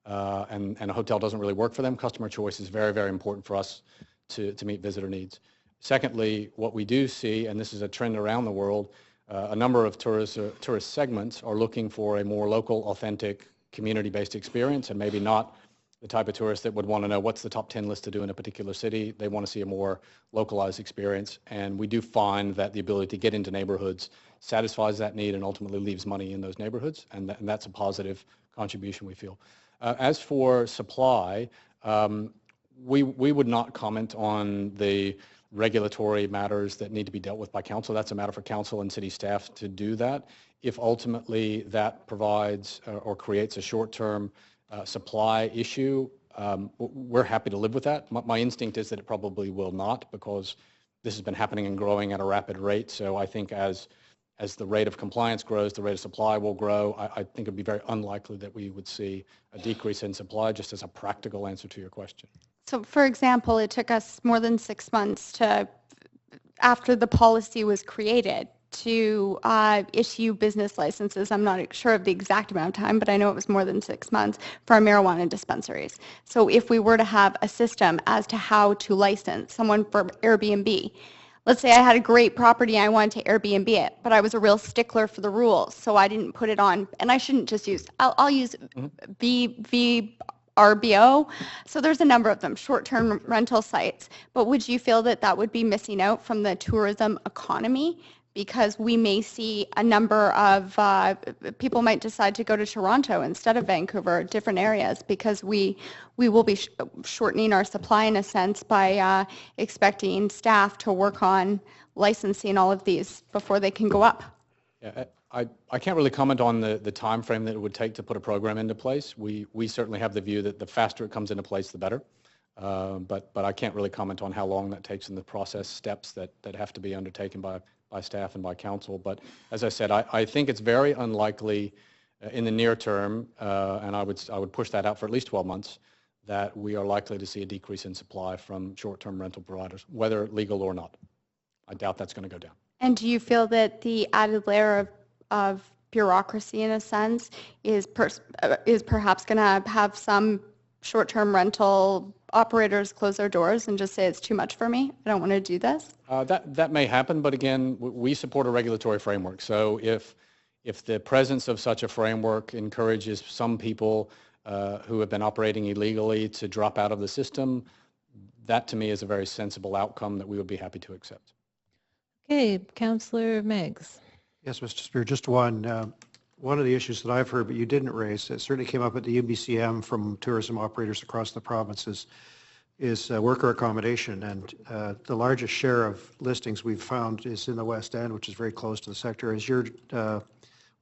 and a hotel doesn't really work for them, customer choice is very, very important for us to meet visitor needs. Secondly, what we do see, and this is a trend around the world, a number of tourist segments are looking for a more local, authentic, community-based experience, and maybe not the type of tourist that would want to know what's the top 10 list to do in a particular city. They want to see a more localized experience, and we do find that the ability to get into neighborhoods satisfies that need and ultimately leaves money in those neighborhoods, and that's a positive contribution we feel. As for supply, we would not comment on the regulatory matters that need to be dealt with by council. That's a matter for council and city staff to do that. If ultimately that provides or creates a short-term supply issue, we're happy to live with that. My instinct is that it probably will not, because this has been happening and growing at a rapid rate. So I think as the rate of compliance grows, the rate of supply will grow. I think it would be very unlikely that we would see a decrease in supply, just as a practical answer to your question. So for example, it took us more than 6 months after the policy was created, to issue business licenses. I'm not sure of the exact amount of time, but I know it was more than 6 months for our marijuana dispensaries. So if we were to have a system as to how to license someone for Airbnb, let's say I had a great property, I wanted to Airbnb it, but I was a real stickler for the rules, so I didn't put it on, and I shouldn't just use, I'll use VRBO. So there's a number of them, short-term rental sites. But would you feel that that would be missing out from the tourism economy because we may see a number of people might decide to go to Toronto instead of Vancouver, different areas, because we will be shortening our supply in a sense by expecting staff to work on licensing all of these before they can go up. Yeah, I can't really comment on the time frame that it would take to put a program into place. We certainly have the view that the faster it comes into place, the better. But I can't really comment on how long that takes in the process steps that have to be undertaken by staff and by council. But as I said, I think it's very unlikely in the near term, and I would push that out for at least 12 months, that we are likely to see a decrease in supply from short-term rental providers, whether legal or not. I doubt that's going to go down. And do you feel that the added layer of bureaucracy, in a sense, is perhaps going to have some short-term rental operators close their doors and just say it's too much for me, I don't want to do this? That may happen, but again, we support a regulatory framework. So if the presence of such a framework encourages some people who have been operating illegally to drop out of the system, that to me is a very sensible outcome that we would be happy to accept. Okay, Councillor Meigs. Yes, Mr. Spear, just one of the issues that I've heard, but you didn't raise, it certainly came up at the UBCM from tourism operators across the provinces, is worker accommodation. And the largest share of listings we've found is in the West End, which is very close to the sector. Is your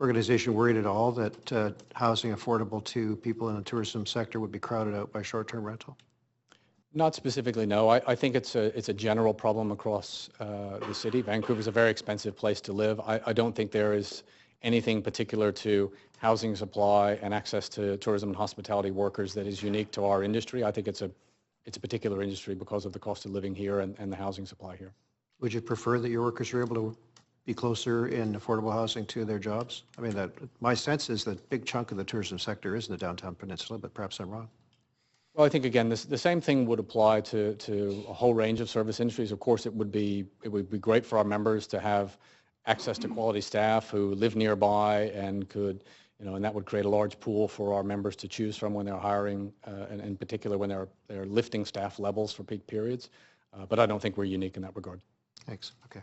organization worried at all that housing affordable to people in the tourism sector would be crowded out by short-term rental? Not specifically, no. I think it's a general problem across the city. Vancouver's a very expensive place to live. I don't think there is anything particular to housing supply and access to tourism and hospitality workers that is unique to our industry. I think it's a particular industry because of the cost of living here and the housing supply here. Would you prefer that your workers are able to be closer in affordable housing to their jobs? I mean, my sense is that a big chunk of the tourism sector is in the downtown peninsula, but perhaps I'm wrong. Well, I think, again, the same thing would apply to a whole range of service industries. Of course, it would be great for our members to have access to quality staff who live nearby and could, and that would create a large pool for our members to choose from when they're hiring, and in particular when they're lifting staff levels for peak periods. But I don't think we're unique in that regard. Thanks. Okay.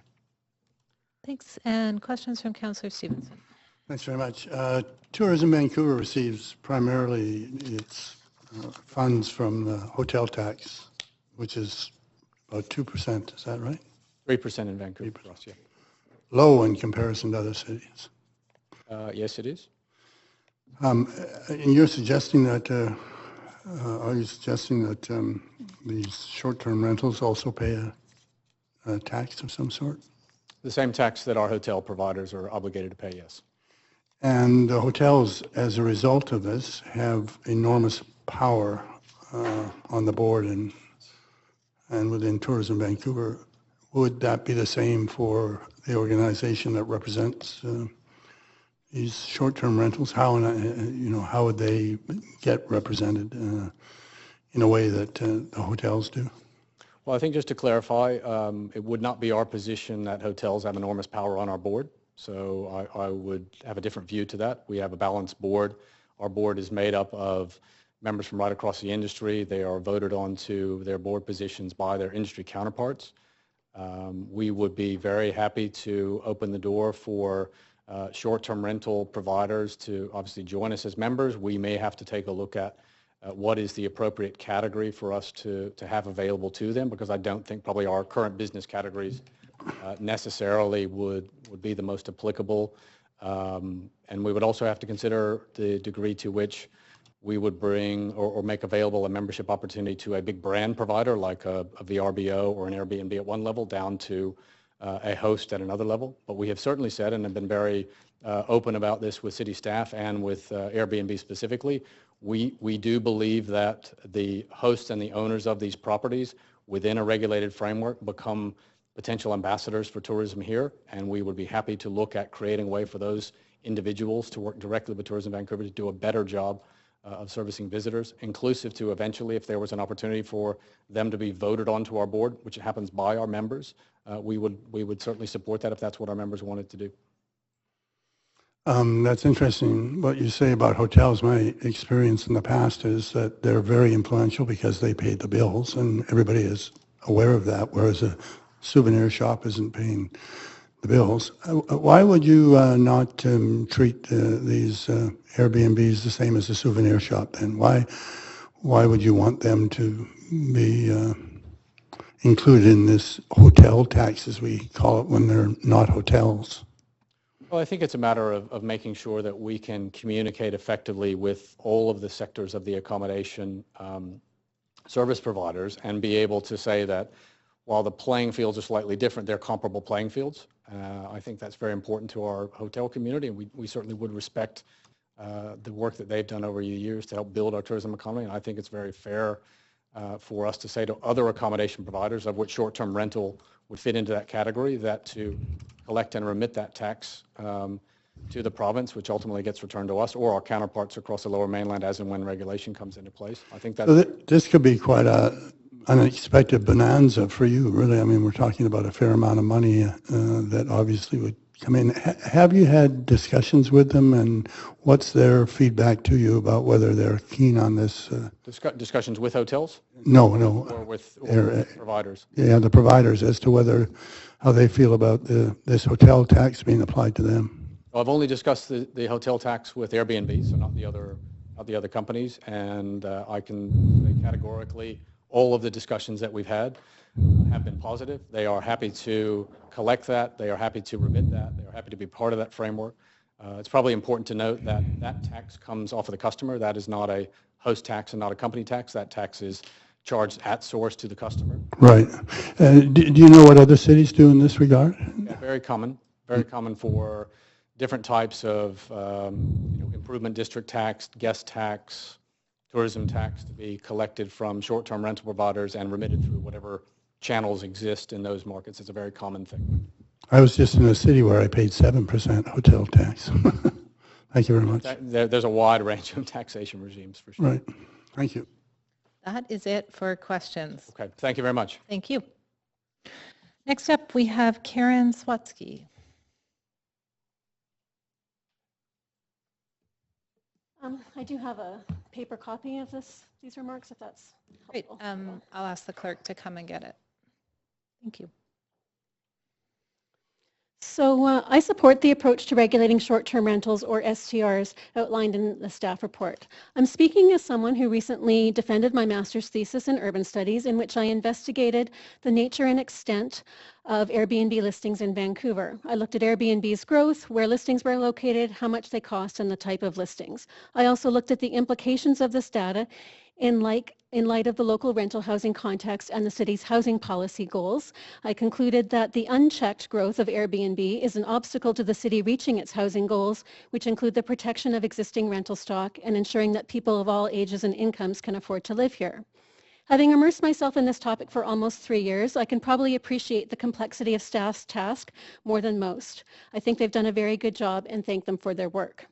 Thanks. And questions from Councillor Stevenson. Thanks very much. Tourism Vancouver receives primarily its funds from the hotel tax, which is about 2%. Is that right? 3% in Vancouver. 3%. Yeah. Low in comparison to other cities. Yes, it is. And you're suggesting that, are you suggesting that these short-term rentals also pay a tax of some sort? The same tax that our hotel providers are obligated to pay, yes. And the hotels, as a result of this, have enormous power on the board and within Tourism Vancouver. Would that be the same for the organization that represents these short-term rentals? How would they get represented in a way that the hotels do? Well, I think just to clarify, it would not be our position that hotels have enormous power on our board. So I would have a different view to that. We have a balanced board. Our board is made up of members from right across the industry. They are voted onto their board positions by their industry counterparts. We would be very happy to open the door for short-term rental providers to obviously join us as members. We may have to take a look at what is the appropriate category for us to have available to them, because I don't think probably our current business categories necessarily would be the most applicable. And we would also have to consider the degree to which we would bring or make available a membership opportunity to a big brand provider like a VRBO or an Airbnb at one level down to a host at another level. But we have certainly said and have been very open about this with city staff and with Airbnb specifically. We do believe that the hosts and the owners of these properties within a regulated framework become potential ambassadors for tourism here, and we would be happy to look at creating a way for those individuals to work directly with Tourism Vancouver to do a better job of servicing visitors, inclusive to eventually, if there was an opportunity for them to be voted onto our board, which happens by our members, we would certainly support that if that's what our members wanted to do. That's interesting what you say about hotels. My experience in the past is that they're very influential because they paid the bills and everybody is aware of that, whereas a souvenir shop isn't paying the bills. Why would you not treat these Airbnbs the same as a souvenir shop then? Why would you want them to be included in this hotel tax, as we call it, when they're not hotels? Well, I think it's a matter of making sure that we can communicate effectively with all of the sectors of the accommodation service providers and be able to say that while the playing fields are slightly different, they're comparable playing fields. I think that's very important to our hotel community, and we certainly would respect the work that they've done over the years to help build our tourism economy. And I think it's very fair for us to say to other accommodation providers, of which short-term rental would fit into that category, that to collect and remit that tax to the province, which ultimately gets returned to us or our counterparts across the Lower Mainland as and when regulation comes into place. I think that's... So this could be quite a unexpected bonanza for you, really. I mean, we're talking about a fair amount of money that obviously would come in. Have you had discussions with them, and what's their feedback to you about whether they're keen on this? Discussions with hotels? No. Or with providers? Yeah, the providers, as to how they feel about this hotel tax being applied to them. Well, I've only discussed the hotel tax with Airbnb, so not the other companies, and I can say categorically all of the discussions that we've had have been positive. They are happy to collect that. They are happy to remit that. They are happy to be part of that framework. It's probably important to note that that tax comes off of the customer. That is not a host tax and not a company tax. That tax is charged at source to the customer. Right. Do you know what other cities do in this regard? Yeah, very common for different types of improvement district tax, guest tax, tourism tax to be collected from short-term rental providers and remitted through whatever channels exist in those markets. It's a very common thing. I was just in a city where I paid 7% hotel tax. Thank you very much. There's a wide range of taxation regimes for sure. Right. Thank you. That is it for questions. Okay. Thank you very much. Thank you. Next up, we have Karen Swatsky. I do have a paper copy of these remarks, if that's helpful. Great. I'll ask the clerk to come and get it. Thank you. So I support the approach to regulating short-term rentals, or STRs, outlined in the staff report. I'm speaking as someone who recently defended my master's thesis in urban studies, in which I investigated the nature and extent of Airbnb listings in Vancouver. I looked at Airbnb's growth, where listings were located, how much they cost, and the type of listings. I also looked at the implications of this data in light of the local rental housing context and the city's housing policy goals. I concluded that the unchecked growth of Airbnb is an obstacle to the city reaching its housing goals, which include the protection of existing rental stock and ensuring that people of all ages and incomes can afford to live here. Having immersed myself in this topic for almost 3 years, I can probably appreciate the complexity of staff's task more than most. I think they've done a very good job and thank them for their work.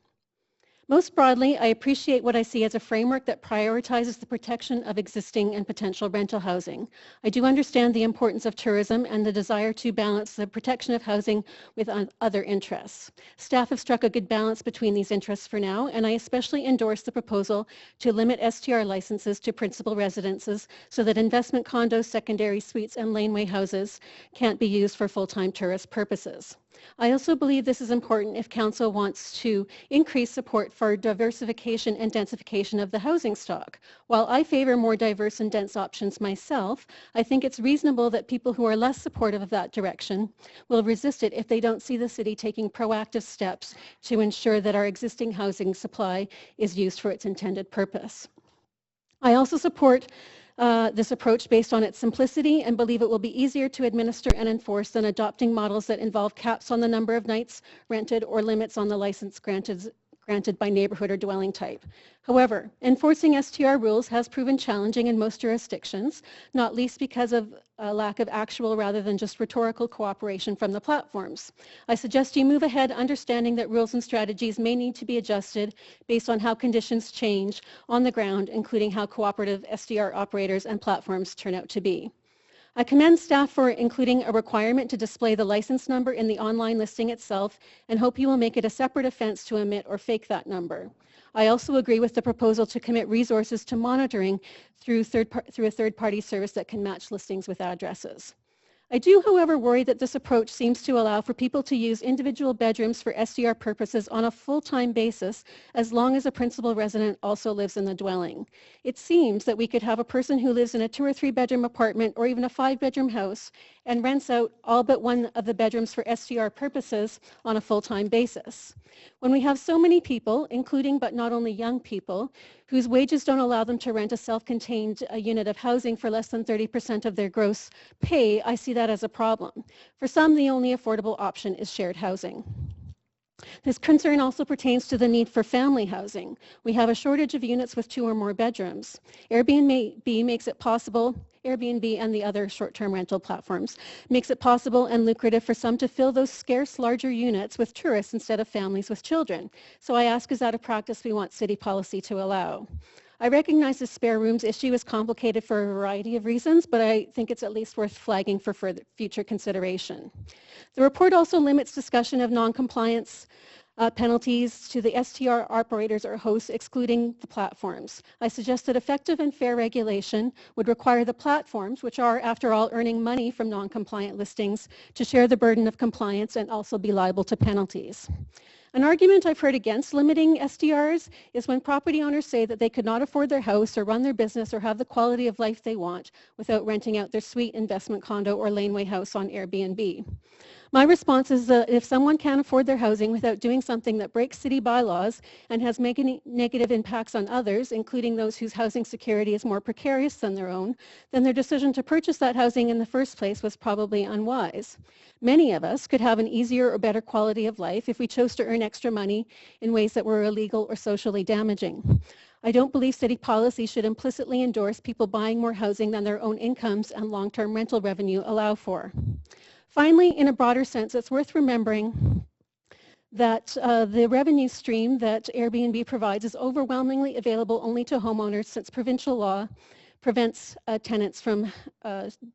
Most broadly, I appreciate what I see as a framework that prioritizes the protection of existing and potential rental housing. I do understand the importance of tourism and the desire to balance the protection of housing with other interests. Staff have struck a good balance between these interests for now, and I especially endorse the proposal to limit STR licenses to principal residences so that investment condos, secondary suites, and laneway houses can't be used for full-time tourist purposes. I also believe this is important if Council wants to increase support for diversification and densification of the housing stock. While I favor more diverse and dense options myself, I think it's reasonable that people who are less supportive of that direction will resist it if they don't see the city taking proactive steps to ensure that our existing housing supply is used for its intended purpose. I also support this approach based on its simplicity and believe it will be easier to administer and enforce than adopting models that involve caps on the number of nights rented or limits on the license granted by neighborhood or dwelling type. However, enforcing STR rules has proven challenging in most jurisdictions, not least because of a lack of actual rather than just rhetorical cooperation from the platforms. I suggest you move ahead understanding that rules and strategies may need to be adjusted based on how conditions change on the ground, including how cooperative STR operators and platforms turn out to be. I commend staff for including a requirement to display the license number in the online listing itself and hope you will make it a separate offense to omit or fake that number. I also agree with the proposal to commit resources to monitoring through a third-party service that can match listings with addresses. I do, however, worry that this approach seems to allow for people to use individual bedrooms for STR purposes on a full-time basis, as long as a principal resident also lives in the dwelling. It seems that we could have a person who lives in a 2 or 3 bedroom apartment or even a 5-bedroom house and rents out all but one of the bedrooms for STR purposes on a full-time basis. When we have so many people, including but not only young people, whose wages don't allow them to rent a self-contained unit of housing for less than 30% of their gross pay, I see that as a problem. For some, the only affordable option is shared housing. This concern also pertains to the need for family housing. We have a shortage of units with 2 or more bedrooms. Airbnb makes it possible, Airbnb and the other short-term rental platforms, makes it possible and lucrative for some to fill those scarce larger units with tourists instead of families with children. So I ask, is that a practice we want city policy to allow? I recognize the spare rooms issue is complicated for a variety of reasons, but I think it's at least worth flagging for further future consideration. The report also limits discussion of non-compliance penalties to the STR operators or hosts, excluding the platforms. I suggest that effective and fair regulation would require the platforms, which are, after all, earning money from non-compliant listings, to share the burden of compliance and also be liable to penalties. An argument I've heard against limiting STRs is when property owners say that they could not afford their house or run their business or have the quality of life they want without renting out their sweet investment condo or laneway house on Airbnb. My response is that if someone can't afford their housing without doing something that breaks city bylaws and has negative impacts on others, including those whose housing security is more precarious than their own, then their decision to purchase that housing in the first place was probably unwise. Many of us could have an easier or better quality of life if we chose to earn extra money in ways that were illegal or socially damaging. I don't believe city policy should implicitly endorse people buying more housing than their own incomes and long-term rental revenue allow for. Finally, in a broader sense, it's worth remembering that the revenue stream that Airbnb provides is overwhelmingly available only to homeowners, since provincial law prevents tenants from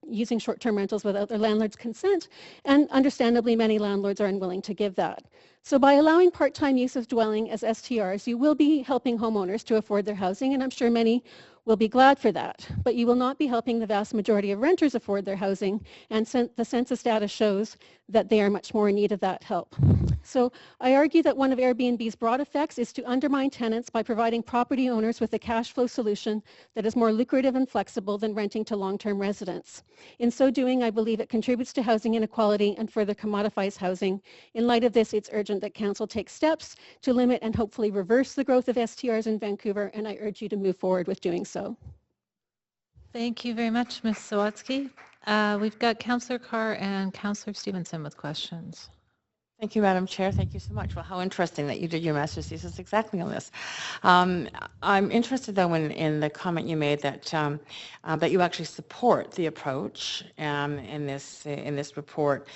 using short-term rentals without their landlord's consent, and understandably many landlords are unwilling to give that. So by allowing part-time use of dwelling as STRs, you will be helping homeowners to afford their housing, and I'm sure many will be glad for that. But you will not be helping the vast majority of renters afford their housing, and the census data shows that they are much more in need of that help. So I argue that one of Airbnb's broad effects is to undermine tenants by providing property owners with a cash flow solution that is more lucrative and flexible than renting to long-term residents. In so doing, I believe it contributes to housing inequality and further commodifies housing. In light of this, it's urgent that Council take steps to limit and hopefully reverse the growth of STRs in Vancouver, and I urge you to move forward with doing so. Thank you very much, Ms. Sawatsky. We've got Councillor Carr and Councillor Stevenson with questions. Thank you, Madam Chair. Thank you so much. Well, how interesting that you did your master's thesis exactly on this. I'm interested, though, in the comment you made that that you actually support the approach in this report,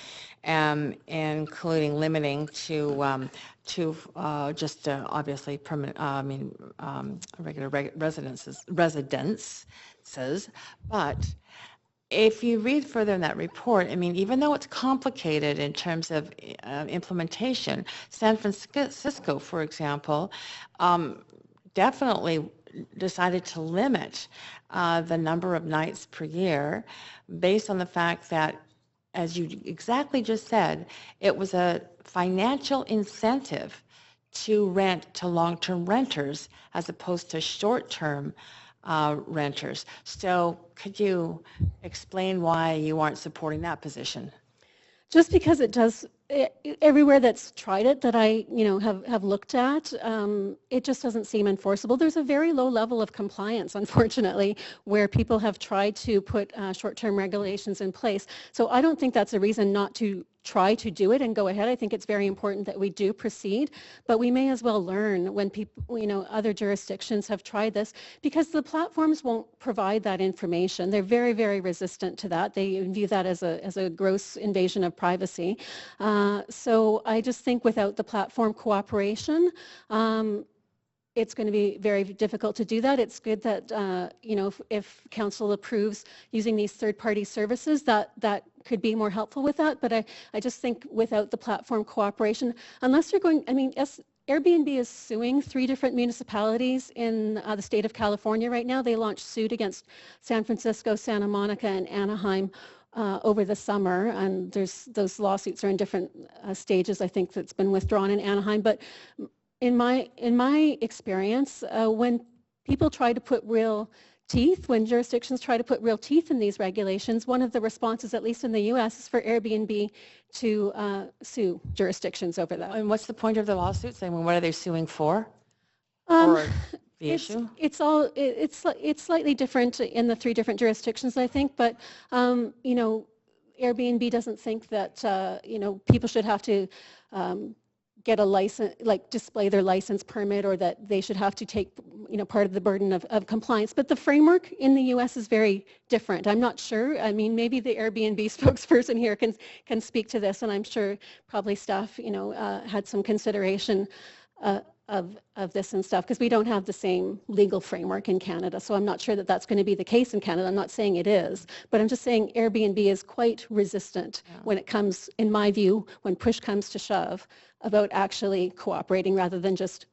including limiting to just obviously permanent, regular residences, but if you read further in that report, I mean, even though it's complicated in terms of implementation, San Francisco, for example, definitely decided to limit the number of nights per year based on the fact that, as you exactly just said, it was a financial incentive to rent to long-term renters as opposed to short-term renters. So could you explain why you aren't supporting that position? Just because it does, everywhere that's tried it that I have looked at, it just doesn't seem enforceable. There's a very low level of compliance, unfortunately, where people have tried to put short-term regulations in place. So I don't think that's a reason not to try to do it and go ahead. I think it's very important that we do proceed, but we may as well learn when people, other jurisdictions have tried this, because the platforms won't provide that information. They're very, very resistant to that. They view that as a gross invasion of privacy. So I just think without the platform cooperation, it's going to be very difficult to do that. It's good that, if council approves using these third-party services, that could be more helpful with that. But I just think without the platform cooperation, unless you're going, Airbnb is suing 3 different municipalities in the state of California right now. They launched suit against San Francisco, Santa Monica, and Anaheim over the summer, and those lawsuits are in different stages. I think that's been withdrawn in Anaheim, but in my experience, when people try to put real teeth, when jurisdictions try to put real teeth in these regulations, one of the responses, at least in the U.S., is for Airbnb to sue jurisdictions over that. And what's the point of the lawsuits? I mean, what are they suing for? Or the issue? It's slightly different in the 3 different jurisdictions, I think, but you know, Airbnb doesn't think that you know, people should have to get a license, like display their license permit, or that they should have to take, you know, part of the burden of compliance. But the framework in the U.S. is very different. I'm not sure. I mean, maybe the Airbnb spokesperson here can speak to this, and I'm sure probably staff, you know, had some consideration of this and stuff, because we don't have the same legal framework in Canada. So I'm not sure that that's going to be the case in Canada. I'm not saying it is, but I'm just saying Airbnb is quite resistant when it comes, in my view, when push comes to shove, about actually cooperating rather than just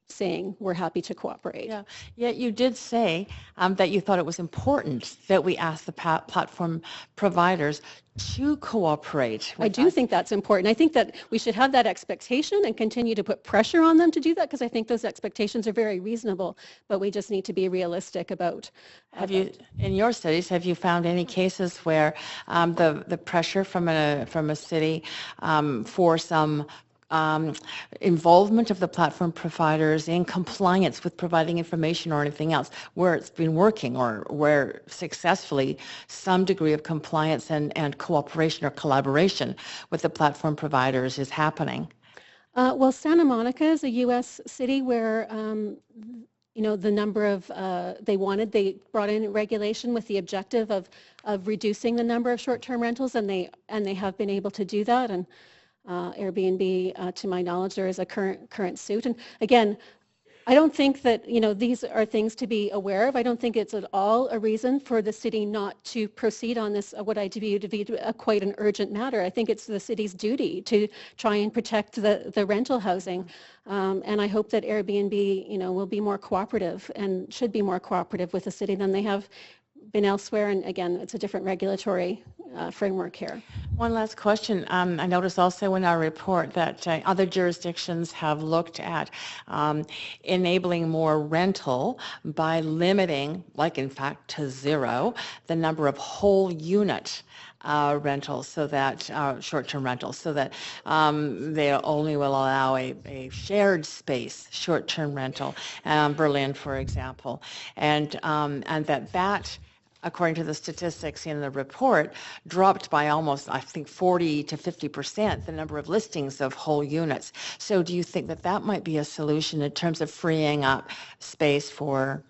saying we're happy to cooperate. Yeah, yet you did say that you thought it was important that we ask the platform providers to cooperate. I do think that's important. I think that we should have that expectation and continue to put pressure on them to do that, because I think those expectations are very reasonable, but we just need to be realistic about. Have you, in your studies, have you found any cases where the pressure from a city for some involvement of the platform providers in compliance with providing information or anything else, where it's been working, or where successfully some degree of compliance and cooperation or collaboration with the platform providers is happening? Well, Santa Monica is a U.S. city where you know, the number of, they brought in regulation with the objective of reducing the number of short-term rentals, and they have been able to do that. And Airbnb, to my knowledge, there is a current suit. And again, I don't think that, you know, these are things to be aware of. I don't think it's at all a reason for the city not to proceed on this, what I view to be quite an urgent matter. I think it's the city's duty to try and protect the rental housing. And I hope that Airbnb, you know, will be more cooperative and should be more cooperative with the city than they have been elsewhere. And again, it's a different regulatory framework here. One last question. I noticed also in our report that other jurisdictions have looked at enabling more rental by limiting, like in fact to 0, the number of whole unit rentals, so that short-term rentals, so that they only will allow a shared space short-term rental, Berlin, for example, and that according to the statistics in the report, dropped by almost, I think, 40 to 50% the number of listings of whole units. So do you think that that might be a solution in terms of freeing up space for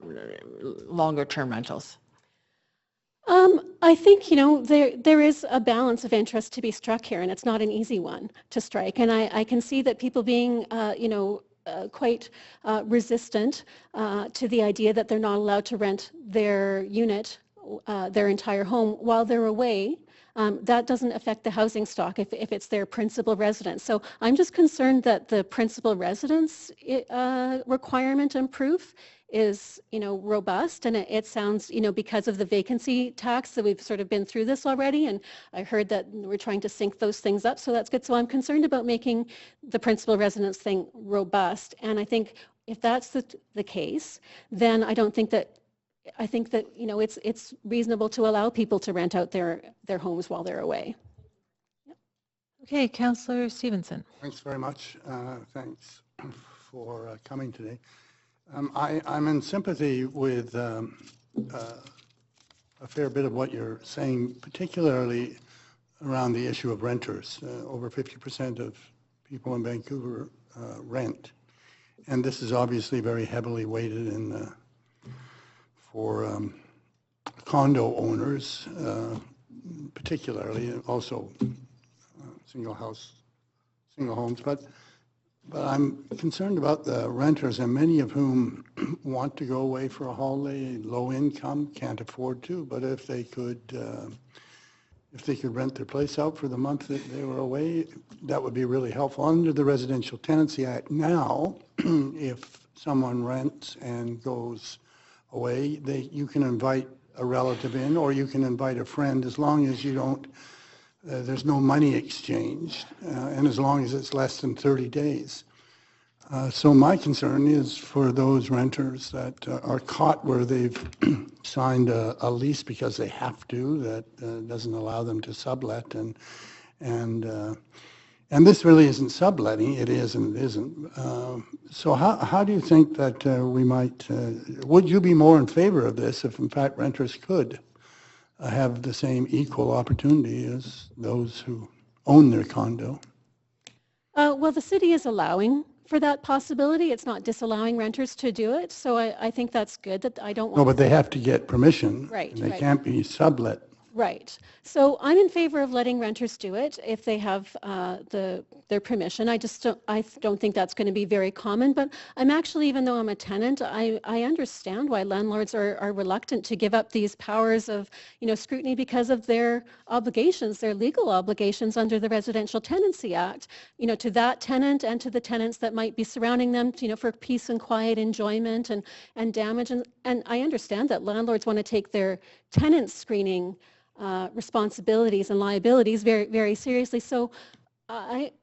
longer-term rentals? I think, you know, there is a balance of interest to be struck here, and it's not an easy one to strike. And I can see that people being, you know, quite resistant to the idea that they're not allowed to rent their unit, their entire home, while they're away. That doesn't affect the housing stock if it's their principal residence. So I'm just concerned that the principal residence requirement and proof is, you know, robust, and it sounds, you know, because of the vacancy tax that we've sort of been through this already, and I heard that we're trying to sync those things up, so that's good. So I'm concerned about making the principal residence thing robust, and I think if that's the case, then I think that, you know, it's reasonable to allow people to rent out their homes while they're away. Okay, Councillor Stevenson. Thanks very much. Thanks for coming today. I'm in sympathy with a fair bit of what you're saying, particularly around the issue of renters. Over 50% of people in Vancouver rent, and this is obviously very heavily weighted for condo owners, particularly, also single homes, but I'm concerned about the renters, and many of whom want to go away for a holiday, low income, can't afford to, but if they could rent their place out for the month that they were away, that would be really helpful. Under the Residential Tenancy Act now, if someone rents and goes away, you can invite a relative in, or you can invite a friend, as long as you don't, there's no money exchanged, and as long as it's less than 30 days. So my concern is for those renters that are caught where they've signed a lease because they have to, that doesn't allow them to sublet, and this really isn't subletting, it is and it isn't. So how do you think that we might, would you be more in favor of this if in fact renters could have the same equal opportunity as those who own their condo? Well, the city is allowing for that possibility. It's not disallowing renters to do it. So I think that's good. That I don't want. No, but they have to get permission. Right, And they right. can't be sublet. Right. So I'm in favor of letting renters do it if they have their permission. I don't think that's going to be very common, but I'm actually, even though I'm a tenant, I understand why landlords are reluctant to give up these powers of, scrutiny because of their obligations, their legal obligations under the Residential Tenancy Act, to that tenant and to the tenants that might be surrounding them, for peace and quiet enjoyment and damage. And I understand that landlords want to take their tenant screening responsibilities and liabilities very, very seriously. So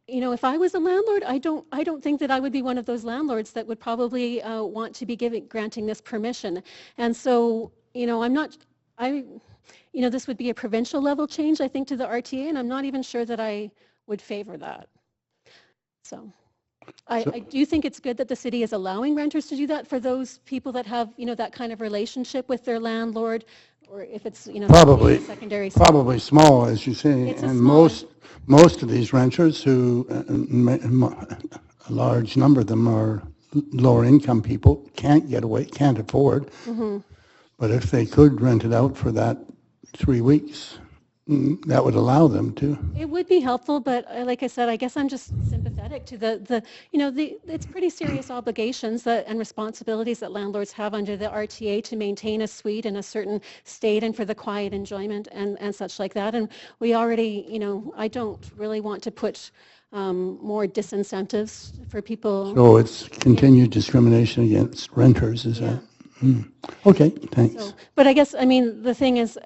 if I was a landlord, I don't think that I would be one of those landlords that would probably want to be granting this permission. And so, this would be a provincial level change, I think, to the RTA, and I'm not even sure that I would favor that. So I do think it's good that the city is allowing renters to do that for those people that have, that kind of relationship with their landlord, or if it's, Probably secondary. Probably small, as you say, It's a and small- most of these renters who, a large number of them are lower income people, can't get away, can't afford. Mm-hmm. But if they could rent it out for that 3 weeks, that would allow them to. It would be helpful, but like I said, I guess I'm just sympathetic to it's pretty serious obligations and responsibilities that landlords have under the RTA to maintain a suite in a certain state and for the quiet enjoyment and such like that. And we already, I don't really want to put more disincentives for people. So it's continued discrimination against renters, is that? Okay, thanks. So, but I guess, the thing is,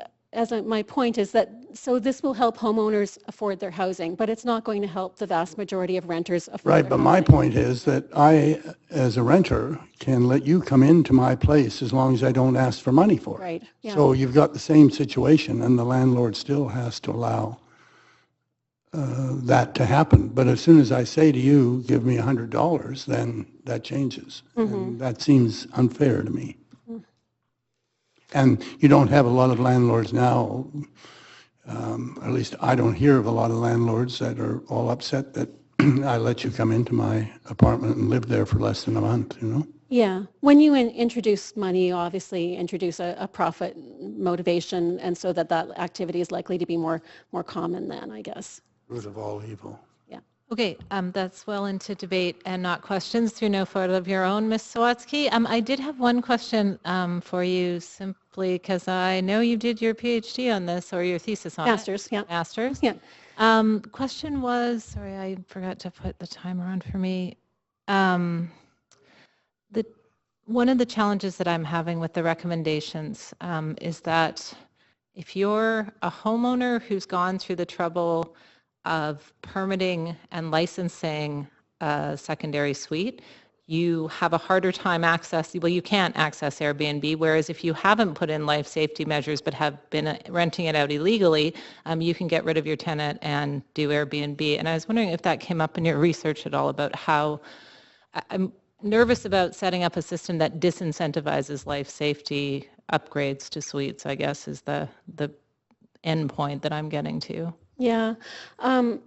my point is that, so this will help homeowners afford their housing, but it's not going to help the vast majority of renters afford Right, their but my housing. point is that I, as a renter, can let you come into my place as long as I don't ask for money for it. Right, yeah. So you've got the same situation, and the landlord still has to allow that to happen. But as soon as I say to you, give me $100, then that changes. And that seems unfair to me. And you don't have a lot of landlords now, at least I don't hear of a lot of landlords that are all upset that I let you come into my apartment and live there for less than a month, Yeah, when you introduce money, you obviously introduce a profit motivation, and so that activity is likely to be more common then, I guess. Root of all evil. Yeah. Okay, that's well into debate and not questions through no fault of your own, Ms. Sawatsky. I did have one question for you, simply because I know you did your PhD on this, or your thesis on Masters, yeah. Masters. Yeah. Question was, sorry, I forgot to put the timer on for me. One of the challenges that I'm having with the recommendations is that if you're a homeowner who's gone through the trouble of permitting and licensing a secondary suite, you have a harder time you can't access Airbnb, whereas if you haven't put in life safety measures but have been renting it out illegally, you can get rid of your tenant and do Airbnb. And I was wondering if that came up in your research at all about how, I'm nervous about setting up a system that disincentivizes life safety upgrades to suites, I guess, is the end point that I'm getting to. Yeah, and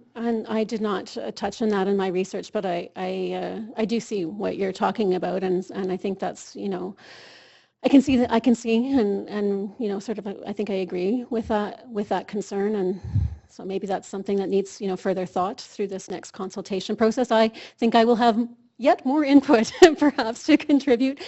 I did not touch on that in my research, but I do see what you're talking about, and I think that's, I can see and sort of I think I agree with that concern, and so maybe that's something that needs further thought through this next consultation process. I think I will have yet more input perhaps to contribute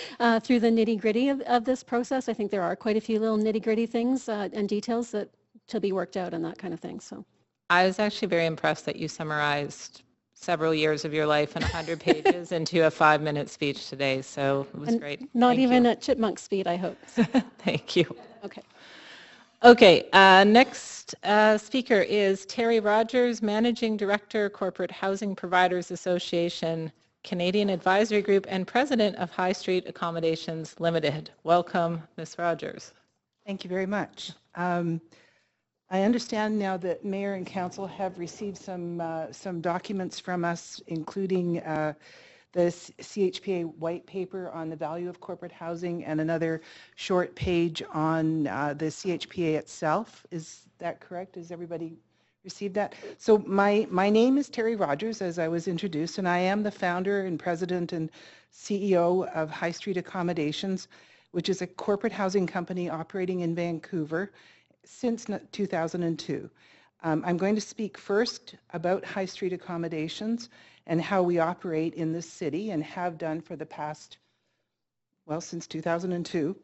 through the nitty-gritty of this process. I think there are quite a few little nitty-gritty things and details that to be worked out and that kind of thing. So I was actually very impressed that you summarized several years of your life and 100 pages into a 5-minute speach today. So it was And great. not Thank even you. at chipmunk speed, I hope. Thank you. Okay. Okay, next speaker is Terry Rogers, Managing Director, Corporate Housing Providers Association, Canadian Advisory Group, and President of High Street Accommodations Limited. Welcome, Ms. Rogers. Thank you very much. I understand now that Mayor and Council have received some documents from us, including the CHPA white paper on the value of corporate housing and another short page on the CHPA itself. Is that correct? Has everybody received that? So my name is Terry Rogers, as I was introduced, and I am the founder and president and CEO of High Street Accommodations, which is a corporate housing company operating in Vancouver since 2002. I'm going to speak first about High Street Accommodations and how we operate in this city and have done for the past, well, since 2002.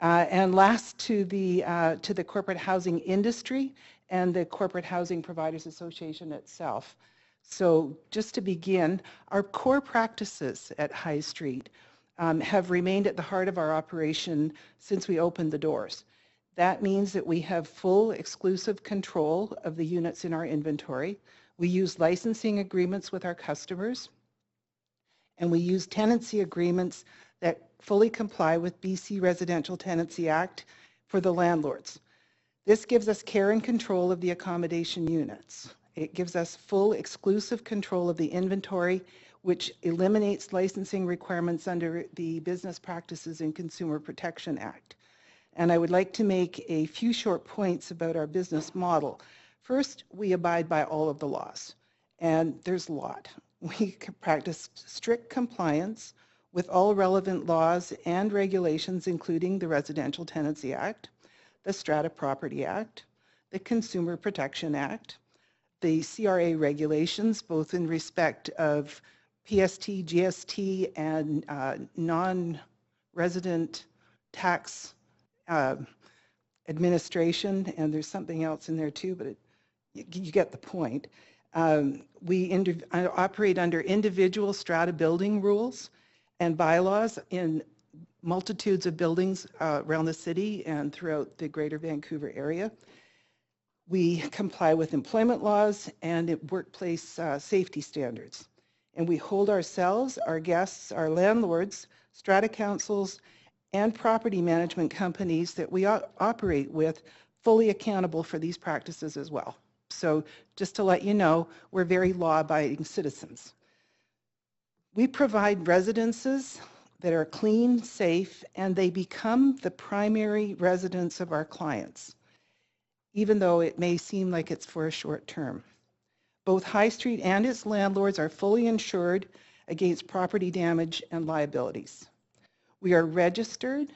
And last to the corporate housing industry and the Corporate Housing Providers Association itself. So just to begin, our core practices at High Street have remained at the heart of our operation since we opened the doors. That means that we have full exclusive control of the units in our inventory. We use licensing agreements with our customers, and we use tenancy agreements that fully comply with BC Residential Tenancy Act for the landlords. This gives us care and control of the accommodation units. It gives us full exclusive control of the inventory, which eliminates licensing requirements under the Business Practices and Consumer Protection Act. And I would like to make a few short points about our business model. First, we abide by all of the laws, and there's a lot. We practice strict compliance with all relevant laws and regulations, including the Residential Tenancy Act, the Strata Property Act, the Consumer Protection Act, the CRA regulations, both in respect of PST, GST, and non-resident tax administration, and there's something else in there too, but you get the point. We operate under individual strata building rules and bylaws in multitudes of buildings around the city and throughout the greater Vancouver area. We comply with employment laws and workplace safety standards. And we hold ourselves, our guests, our landlords, strata councils, and property management companies that we operate with fully accountable for these practices as well. So just to let you know, we're very law-abiding citizens. We provide residences that are clean, safe, and they become the primary residence of our clients, even though it may seem like it's for a short term. Both High Street and its landlords are fully insured against property damage and liabilities. We are registered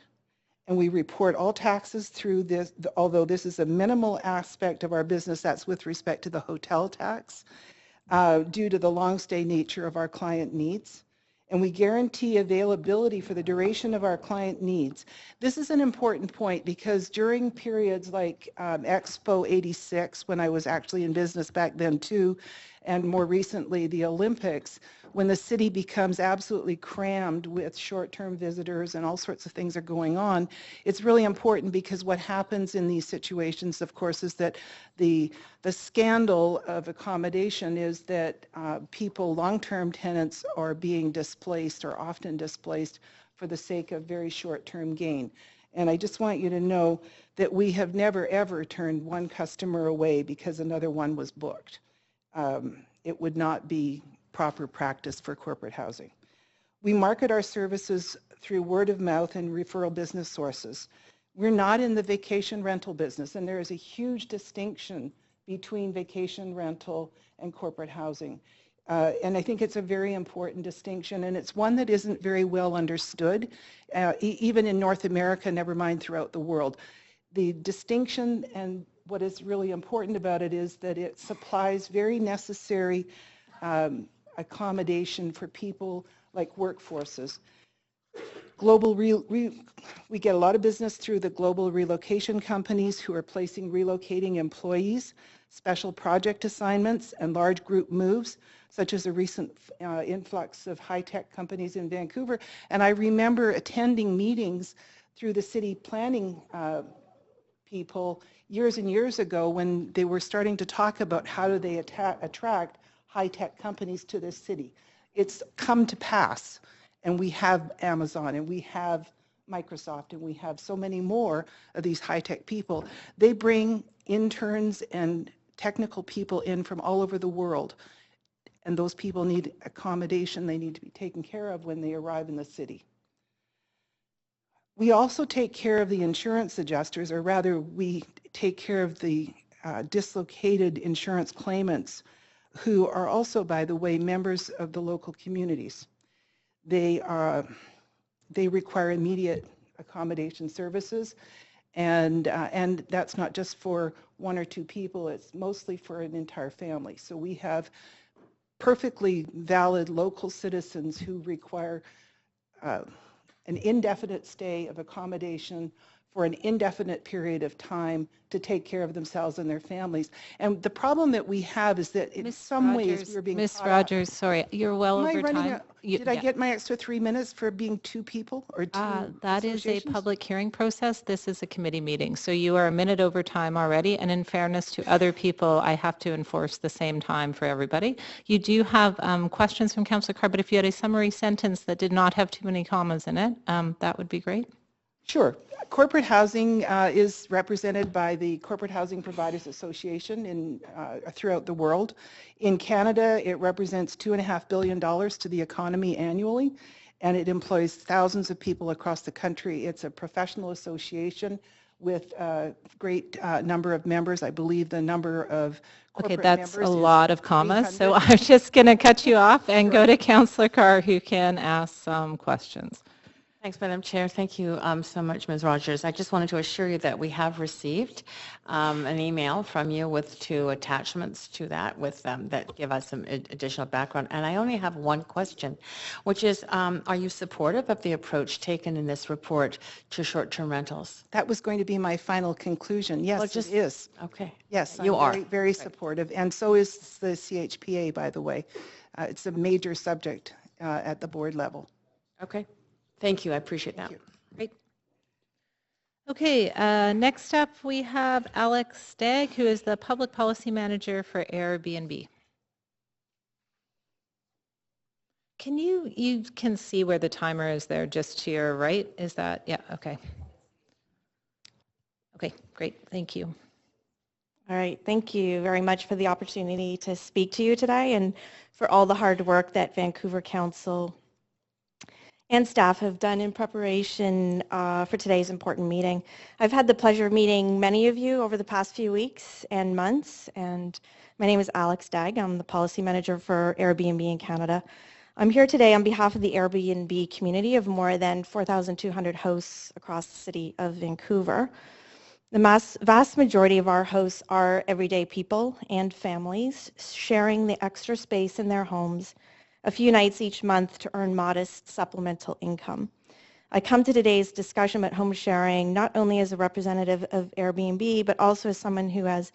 and we report all taxes through this, although this is a minimal aspect of our business, that's with respect to the hotel tax, due to the long stay nature of our client needs. And we guarantee availability for the duration of our client needs. This is an important point because during periods like Expo 86, when I was actually in business back then too, and more recently the Olympics, when the city becomes absolutely crammed with short-term visitors and all sorts of things are going on, it's really important because what happens in these situations, of course, is that the scandal of accommodation is that people, long-term tenants, are being displaced or often displaced for the sake of very short-term gain. And I just want you to know that we have never, ever turned one customer away because another one was booked. It would not be proper practice for corporate housing. We market our services through word of mouth and referral business sources. We're not in the vacation rental business, and there is a huge distinction between vacation rental and corporate housing. And I think it's a very important distinction, and it's one that isn't very well understood, even in North America, never mind throughout the world. The distinction and what is really important about it is that it supplies very necessary accommodation for people like workforces. We get a lot of business through the global relocation companies who are placing relocating employees, special project assignments, and large group moves, such as a recent influx of high-tech companies in Vancouver. And I remember attending meetings through the city planning people years and years ago when they were starting to talk about how do they attract high-tech companies to this city. It's come to pass, and we have Amazon, and we have Microsoft, and we have so many more of these high-tech people. They bring interns and technical people in from all over the world, and those people need accommodation. They need to be taken care of when they arrive in the city. We also take care of the insurance adjusters, or rather we take care of the dislocated insurance claimants who are also, by the way, members of the local communities. They require immediate accommodation services, and that's not just for one or two people, it's mostly for an entire family. So we have perfectly valid local citizens who require an indefinite stay of accommodation for an indefinite period of time to take care of themselves and their families. And the problem that we have is that in some ways we're being Miss caught Rogers, up. sorry, you're well Am I over running time. out? Did I get my extra 3 minutes for being two people or two That is a associations? public hearing process. This is a committee meeting. So you are a minute over time already. And in fairness to other people, I have to enforce the same time for everybody. You do have questions from Councillor Carr, but if you had a summary sentence that did not have too many commas in it, that would be great. Sure. Corporate housing is represented by the Corporate Housing Providers Association throughout the world. In Canada, it represents $2.5 billion to the economy annually, and it employs thousands of people across the country. It's a professional association with a great number of members. I believe the number of corporate that's members a is lot of commas. So 300. I'm just going to cut you off and go to Councillor Carr, who can ask some questions. Thanks, Madam Chair. Thank you so much, Ms. Rogers. I just wanted to assure you that we have received an email from you with 2 attachments to that that give us some additional background. And I only have one question, which is, are you supportive of the approach taken in this report to short-term rentals? That was going to be my final conclusion. Yes, it is. Okay. Yes, You I'm are. very, very supportive, and so is the CHPA, by the way. It's a major subject at the board level. Okay. Thank you. I appreciate that. Great. Okay, next up we have Alex Stagg, who is the Public Policy Manager for Airbnb. Can you can see where the timer is there, just to your right? Is that, yeah, okay. Okay, great, thank you. All right, thank you very much for the opportunity to speak to you today and for all the hard work that Vancouver Council and staff have done in preparation for today's important meeting. I've had the pleasure of meeting many of you over the past few weeks and months, and my name is Alex Stagg. I'm the Policy Manager for Airbnb in Canada. I'm here today on behalf of the Airbnb community of more than 4,200 hosts across the city of Vancouver. The vast majority of our hosts are everyday people and families sharing the extra space in their homes a few nights each month to earn modest supplemental income. I come to today's discussion about home sharing not only as a representative of Airbnb, but also as someone who has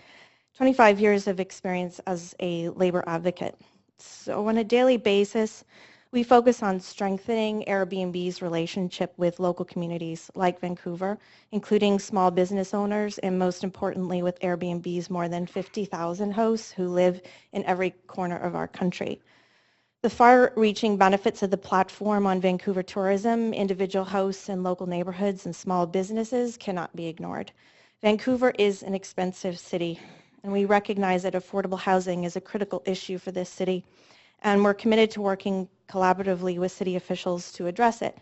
25 years of experience as a labor advocate. So on a daily basis, we focus on strengthening Airbnb's relationship with local communities like Vancouver, including small business owners, and most importantly with Airbnb's more than 50,000 hosts who live in every corner of our country. The far-reaching benefits of the platform on Vancouver tourism, individual hosts and local neighborhoods and small businesses cannot be ignored. Vancouver is an expensive city, and we recognize that affordable housing is a critical issue for this city, and we're committed to working collaboratively with city officials to address it.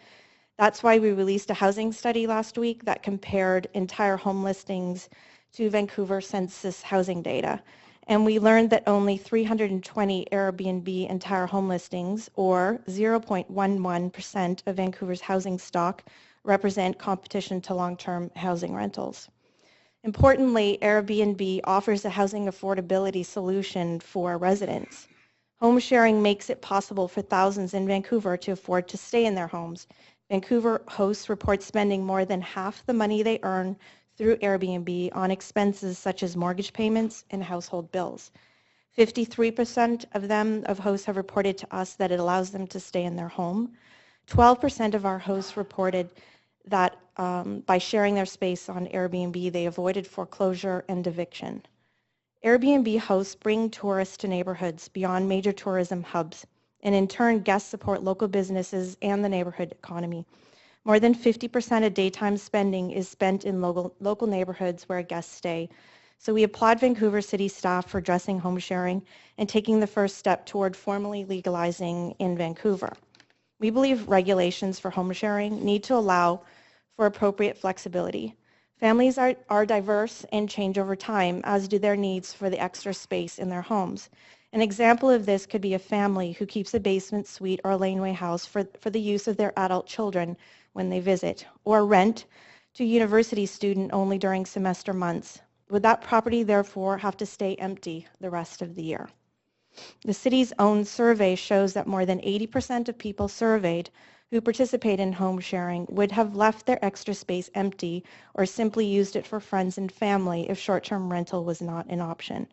That's why we released a housing study last week that compared entire home listings to Vancouver census housing data. And we learned that only 320 Airbnb entire home listings, or 0.11% of Vancouver's housing stock, represent competition to long-term housing rentals. Importantly, Airbnb offers a housing affordability solution for residents. Home sharing makes it possible for thousands in Vancouver to afford to stay in their homes, Vancouver hosts report spending more than half the money they earn through Airbnb on expenses such as mortgage payments and household bills. 53% of hosts have reported to us that it allows them to stay in their home. 12% of our hosts reported that by sharing their space on Airbnb, they avoided foreclosure and eviction. Airbnb hosts bring tourists to neighborhoods beyond major tourism hubs, and in turn, guests support local businesses and the neighborhood economy. More than 50% of daytime spending is spent in local neighborhoods where guests stay. So we applaud Vancouver City staff for addressing home sharing and taking the first step toward formally legalizing in Vancouver. We believe regulations for home sharing need to allow for appropriate flexibility. Families are diverse and change over time, as do their needs for the extra space in their homes. An example of this could be a family who keeps a basement suite or a laneway house for the use of their adult children when they visit, or rent to a university student only during semester months. Would that property therefore have to stay empty the rest of the year? The city's own survey shows that more than 80% of people surveyed who participate in home sharing would have left their extra space empty or simply used it for friends and family if short-term rental was not an option.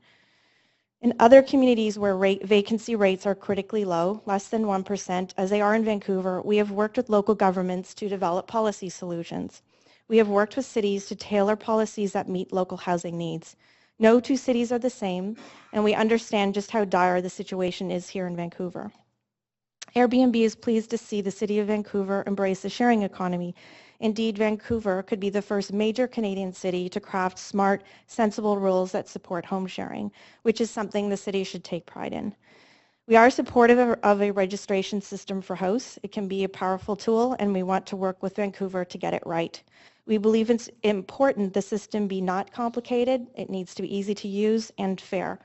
In other communities where vacancy rates are critically low, less than 1%, as they are in Vancouver, we have worked with local governments to develop policy solutions. We have worked with cities to tailor policies that meet local housing needs. No two cities are the same, and we understand just how dire the situation is here in Vancouver. Airbnb is pleased to see the City of Vancouver embrace the sharing economy. Indeed, Vancouver could be the first major Canadian city to craft smart, sensible rules that support home sharing, which is something the city should take pride in. We are supportive of a registration system for hosts. It can be a powerful tool, and we want to work with Vancouver to get it right. We believe it's important the system be not complicated. It needs to be easy to use and fair,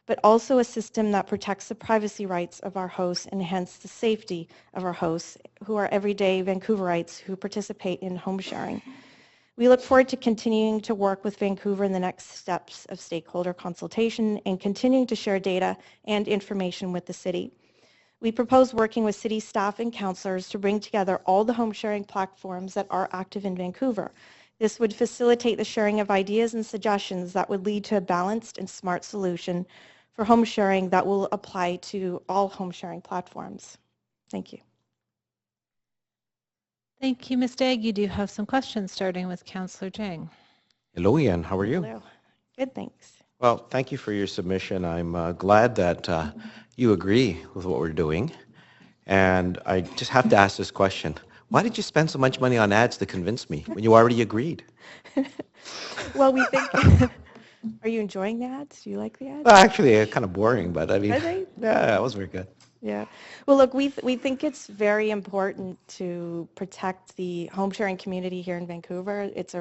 but also a system that protects the privacy rights of our hosts and hence the safety of our hosts, who are everyday Vancouverites who participate in home sharing. We look forward to continuing to work with Vancouver in the next steps of stakeholder consultation and continuing to share data and information with the city. We propose working with city staff and councillors to bring together all the home sharing platforms that are active in Vancouver. This would facilitate the sharing of ideas and suggestions that would lead to a balanced and smart solution for home sharing that will apply to all home sharing platforms. Thank you. Thank you, Ms. Dagg. You do have some questions, starting with Councillor Jang. Hello, Ian. How are you? Hello. Good, thanks. Well, thank you for your submission. I'm glad that you agree with what we're doing. And I just have to ask this question. Why did you spend so much money on ads to convince me when you already agreed? Well, we think... Are you enjoying the ads? Do you like the ads? Well, actually, it's kind of boring, but I mean... Are they? Yeah, it was very good. Yeah. Well, look, we think it's very important to protect the home sharing community here in Vancouver. It's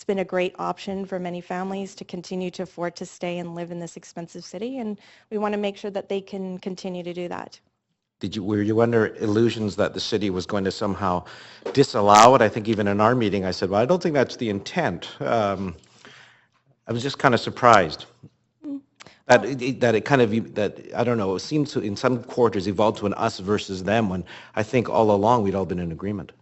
been a great option for many families to continue to afford to stay and live in this expensive city, and we want to make sure that they can continue to do that. Were you under illusions that the city was going to somehow disallow it? I think even in our meeting, I said, well, I don't think that's the intent. I was just kind of surprised. That it kind of, that, I don't know, it seems to, in some quarters, evolve to an us versus them, when I think all along we'd all been in agreement.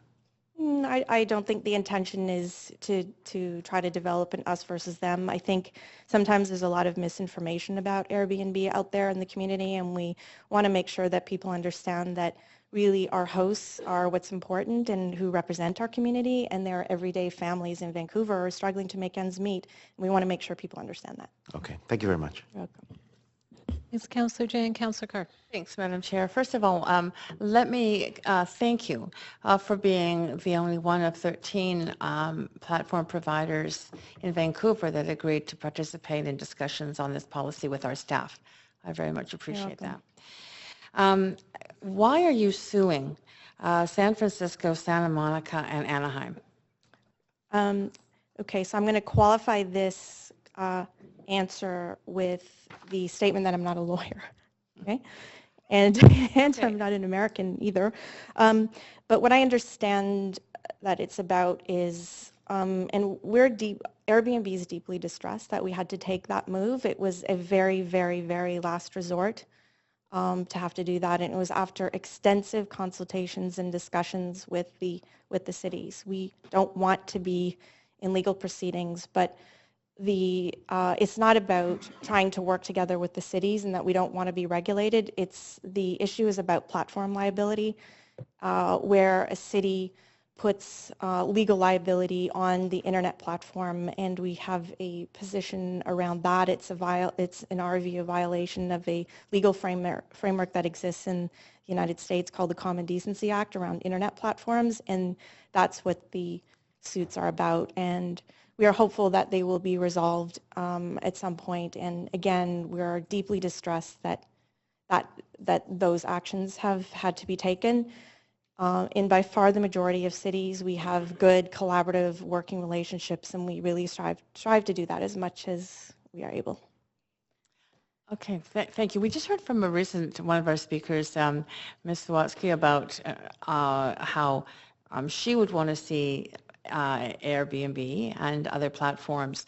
I don't think the intention is to try to develop an us versus them. I think sometimes there's a lot of misinformation about Airbnb out there in the community, and we want to make sure that people understand that really our hosts are what's important and who represent our community, and their everyday families in Vancouver are struggling to make ends meet. And we want to make sure people understand that. Okay, thank you very much. You're welcome. Thanks, Councillor Jane. Councillor Carr. Thanks, Madam Chair. First of all, let me thank you for being the only one of 13 platform providers in Vancouver that agreed to participate in discussions on this policy with our staff. I very much appreciate that. Why are you suing San Francisco, Santa Monica, and Anaheim? Okay, so I'm going to qualify this answer with the statement that I'm not a lawyer, okay? And I'm not an American either. But what I understand that it's about is, and Airbnb is deeply distressed that we had to take that move. It was a very, very, very last resort. to have to do that, and it was after extensive consultations and discussions with the cities. We don't want to be in legal proceedings, but it's not about trying to work together with the cities and that we don't want to be regulated. The issue is about platform liability, where a city puts legal liability on the internet platform, and we have a position around that. It's in our view a violation of a legal framework that exists in the United States called the Common Decency Act around internet platforms, and that's what the suits are about. And we are hopeful that they will be resolved at some point. And again, we are deeply distressed that those actions have had to be taken. In by far the majority of cities, we have good collaborative working relationships, and we really strive to do that as much as we are able. Okay, thank you. We just heard from one of our speakers, Ms. Sawatsky, about how she would want to see Airbnb and other platforms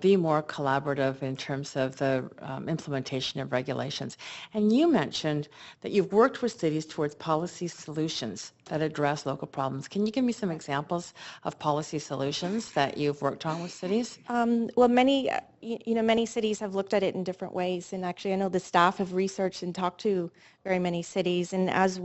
be more collaborative in terms of the implementation of regulations. And you mentioned that you've worked with cities towards policy solutions that address local problems. Can you give me some examples of policy solutions that you've worked on with cities? Well, many cities have looked at it in different ways, and actually I know the staff have researched and talked to very many cities, and as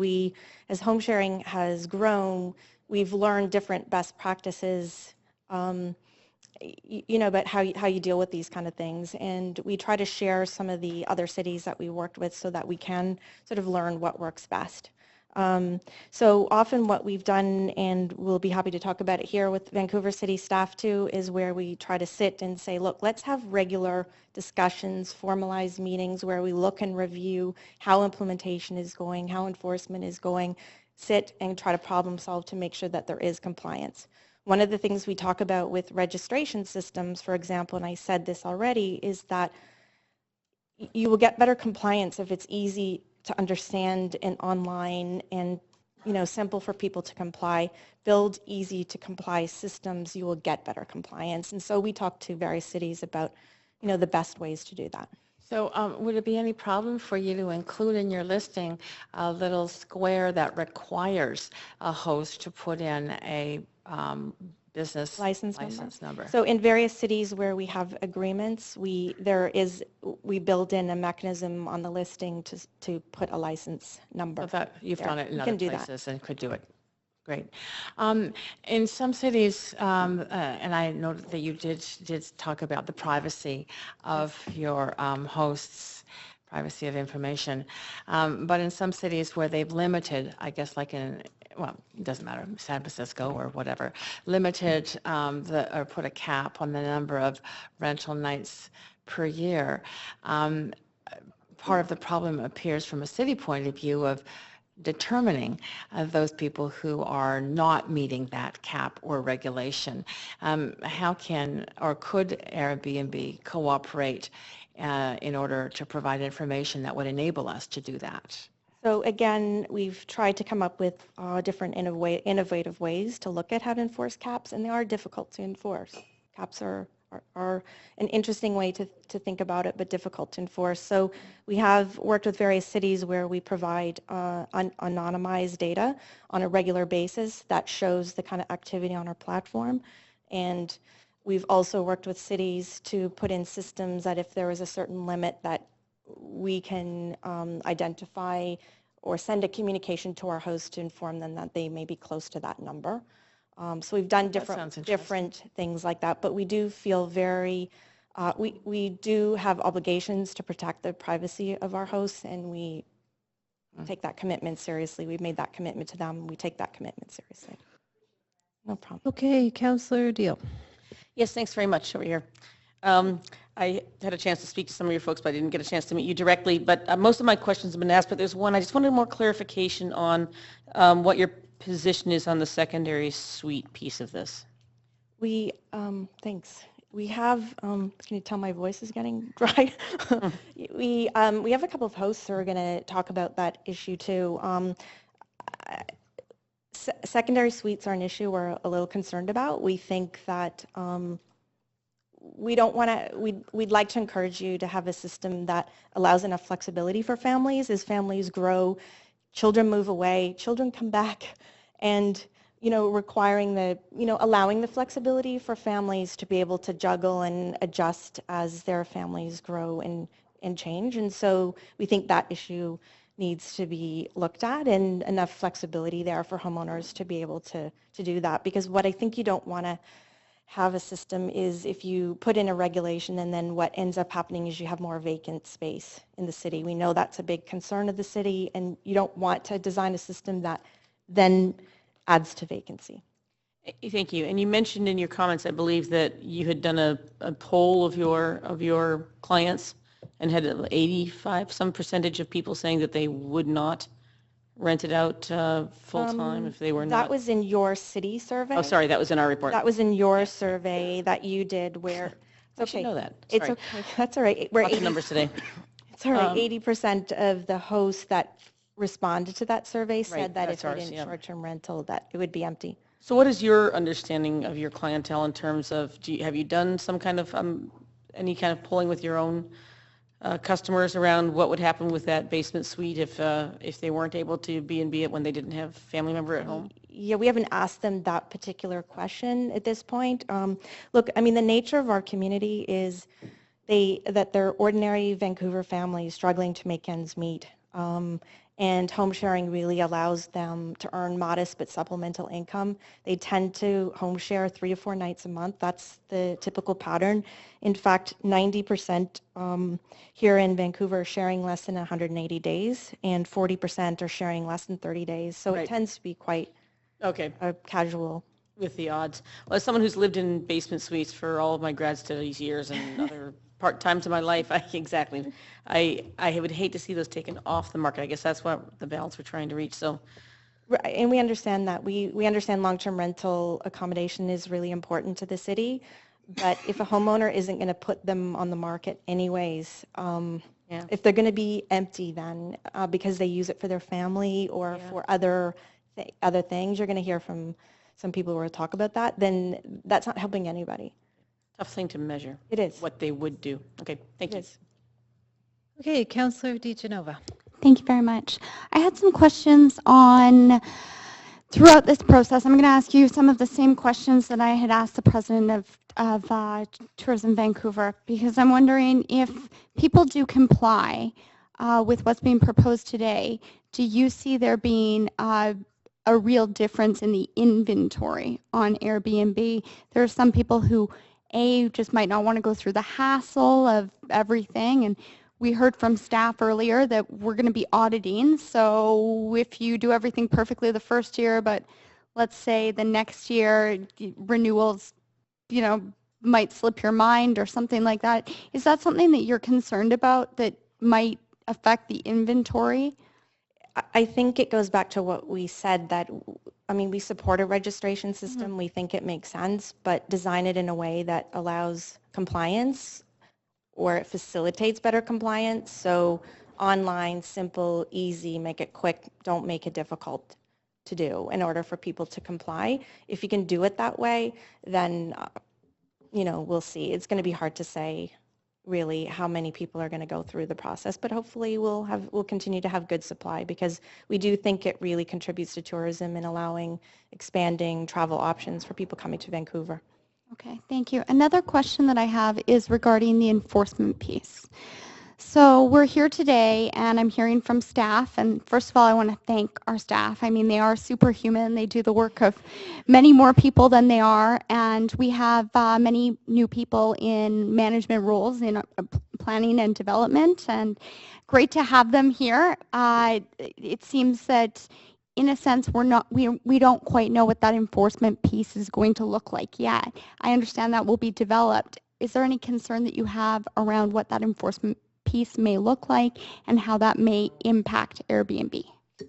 home sharing has grown, we've learned different best practices about how you deal with these kind of things. And we try to share some of the other cities that we worked with so that we can sort of learn what works best. So often what we've done, and we'll be happy to talk about it here with Vancouver City staff too, is where we try to sit and say, look, let's have regular discussions, formalized meetings where we look and review how implementation is going, how enforcement is going, sit and try to problem solve to make sure that there is compliance. One of the things we talk about with registration systems, for example, and I said this already, is that you will get better compliance if it's easy to understand and online and simple for people to comply. Build easy to comply systems, you will get better compliance. And so we talk to various cities about the best ways to do that. So would it be any problem for you to include in your listing a little square that requires a host to put in a business license number? So in various cities where we have agreements, we build in a mechanism on the listing to put a license number. You've done it in other places and could do it. Great. In some cities, and I noted that you did talk about the privacy of your hosts, privacy of information, but in some cities where they've limited, I guess like it doesn't matter, San Francisco or whatever, limited or put a cap on the number of rental nights per year. Part of the problem appears from a city point of view of determining those people who are not meeting that cap or regulation. How can or could Airbnb cooperate in order to provide information that would enable us to do that? So again, we've tried to come up with different innovative ways to look at how to enforce caps, and they are difficult to enforce. Caps are an interesting way to think about it, but difficult to enforce. So we have worked with various cities where we provide anonymized data on a regular basis that shows the kind of activity on our platform. And we've also worked with cities to put in systems that if there is a certain limit that we can identify or send a communication to our host to inform them that they may be close to that number. So we've done different things like that, but we do feel we do have obligations to protect the privacy of our hosts, and we take that commitment seriously. We've made that commitment to them. We take that commitment seriously. No problem. Okay, Councillor Deal. Yes, thanks very much over here. I had a chance to speak to some of your folks, but I didn't get a chance to meet you directly. But most of my questions have been asked, but there's one. I just wanted more clarification on what your position is on the secondary suite piece of this. Thanks. We have, can you tell my voice is getting dry? We have a couple of hosts who are going to talk about that issue too. Secondary suites are an issue we're a little concerned about. We think that we don't want to, we'd like to encourage you to have a system that allows enough flexibility for families. As families grow, children move away, children come back, and requiring allowing the flexibility for families to be able to juggle and adjust as their families grow and change. And so we think that issue needs to be looked at, and enough flexibility there for homeowners to be able to do that. Because what I think you don't want to have a system is if you put in a regulation and then what ends up happening is you have more vacant space in the city. We know that's a big concern of the city, and you don't want to design a system that then adds to vacancy. Thank you. And you mentioned in your comments, I believe, that you had done a poll of your clients and had 85 some percentage of people saying that they would not rent it out full-time if they were not. That was in your city survey. Oh, sorry, that was in our report. That was in your survey that you did where, I should know that. It's Sorry. okay. That's all right. We're Lots of numbers today. It's all right. 80% of the hosts that responded to that survey said Right, that if that's they ours, didn't yeah. short-term rental, that it would be empty. So what is your understanding of your clientele in terms of, have you done some kind of, any kind of polling with your own customers around what would happen with that basement suite if they weren't able to B&B it when they didn't have family member at home? Yeah, we haven't asked them that particular question at this point. Look, I mean, the nature of our community is that they're ordinary Vancouver families struggling to make ends meet. And home sharing really allows them to earn modest but supplemental income. They tend to home share 3 to 4 nights a month. That's the typical pattern. In fact, 90% here in Vancouver are sharing less than 180 days, and 40% are sharing less than 30 days. So Right. it tends to be quite casual. With the odds. Well, as someone who's lived in basement suites for all of my grad studies years and other part-times of my life, I would hate to see those taken off the market. I guess that's what the balance we're trying to reach. So, Right, and we understand that. We understand long-term rental accommodation is really important to the city, but if a homeowner isn't going to put them on the market anyways, if they're going to be empty then because they use it for their family or for other things, you're going to hear from some people who will talk about that, then that's not helping anybody. tough thing to measure. It is. What they would do. Okay, thank you. Okay, Councillor DiGenova. Thank you very much. I had some questions on throughout this process. I'm going to ask you some of the same questions that I had asked the president of Tourism Vancouver, because I'm wondering if people do comply with what's being proposed today, do you see there being a real difference in the inventory on Airbnb? There are some people who, just might not want to go through the hassle of everything, and we heard from staff earlier that we're going to be auditing, so if you do everything perfectly the first year, but let's say the next year renewals, might slip your mind or something like that. Is that something that you're concerned about that might affect the inventory? I think it goes back to what we said, that, we support a registration system. We think it makes sense, but design it in a way that allows compliance or it facilitates better compliance. So online, simple, easy, make it quick, don't make it difficult to do in order for people to comply. If you can do it that way, then, we'll see. It's going to be hard to say really how many people are going to go through the process, but hopefully we'll continue to have good supply, because we do think it really contributes to tourism and allowing expanding travel options for people coming to Vancouver. Okay, thank you. Another question that I have is regarding the enforcement piece. So we're here today and I'm hearing from staff, and first of all I want to thank our staff. They are superhuman. They do the work of many more people than they are, and we have many new people in management roles in planning and development, and great to have them here. It seems that in a sense we don't quite know what that enforcement piece is going to look like yet. I understand that will be developed. Is there any concern that you have around what that enforcement piece may look like and how that may impact Airbnb?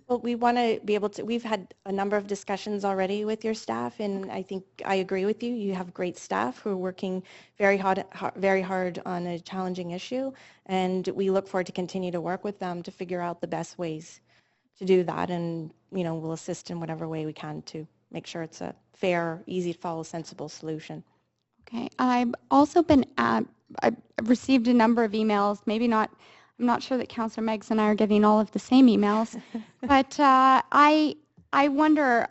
Well, we want to be able to, we've had a number of discussions already with your staff, and I think I agree with you. You have great staff who are working very hard on a challenging issue, and we look forward to continue to work with them to figure out the best ways to do that, and we'll assist in whatever way we can to make sure it's a fair, easy to follow, sensible solution. Okay, I've also been I've received a number of emails, maybe not, I'm not sure that Councillor Meggs and I are getting all of the same emails, but I wonder,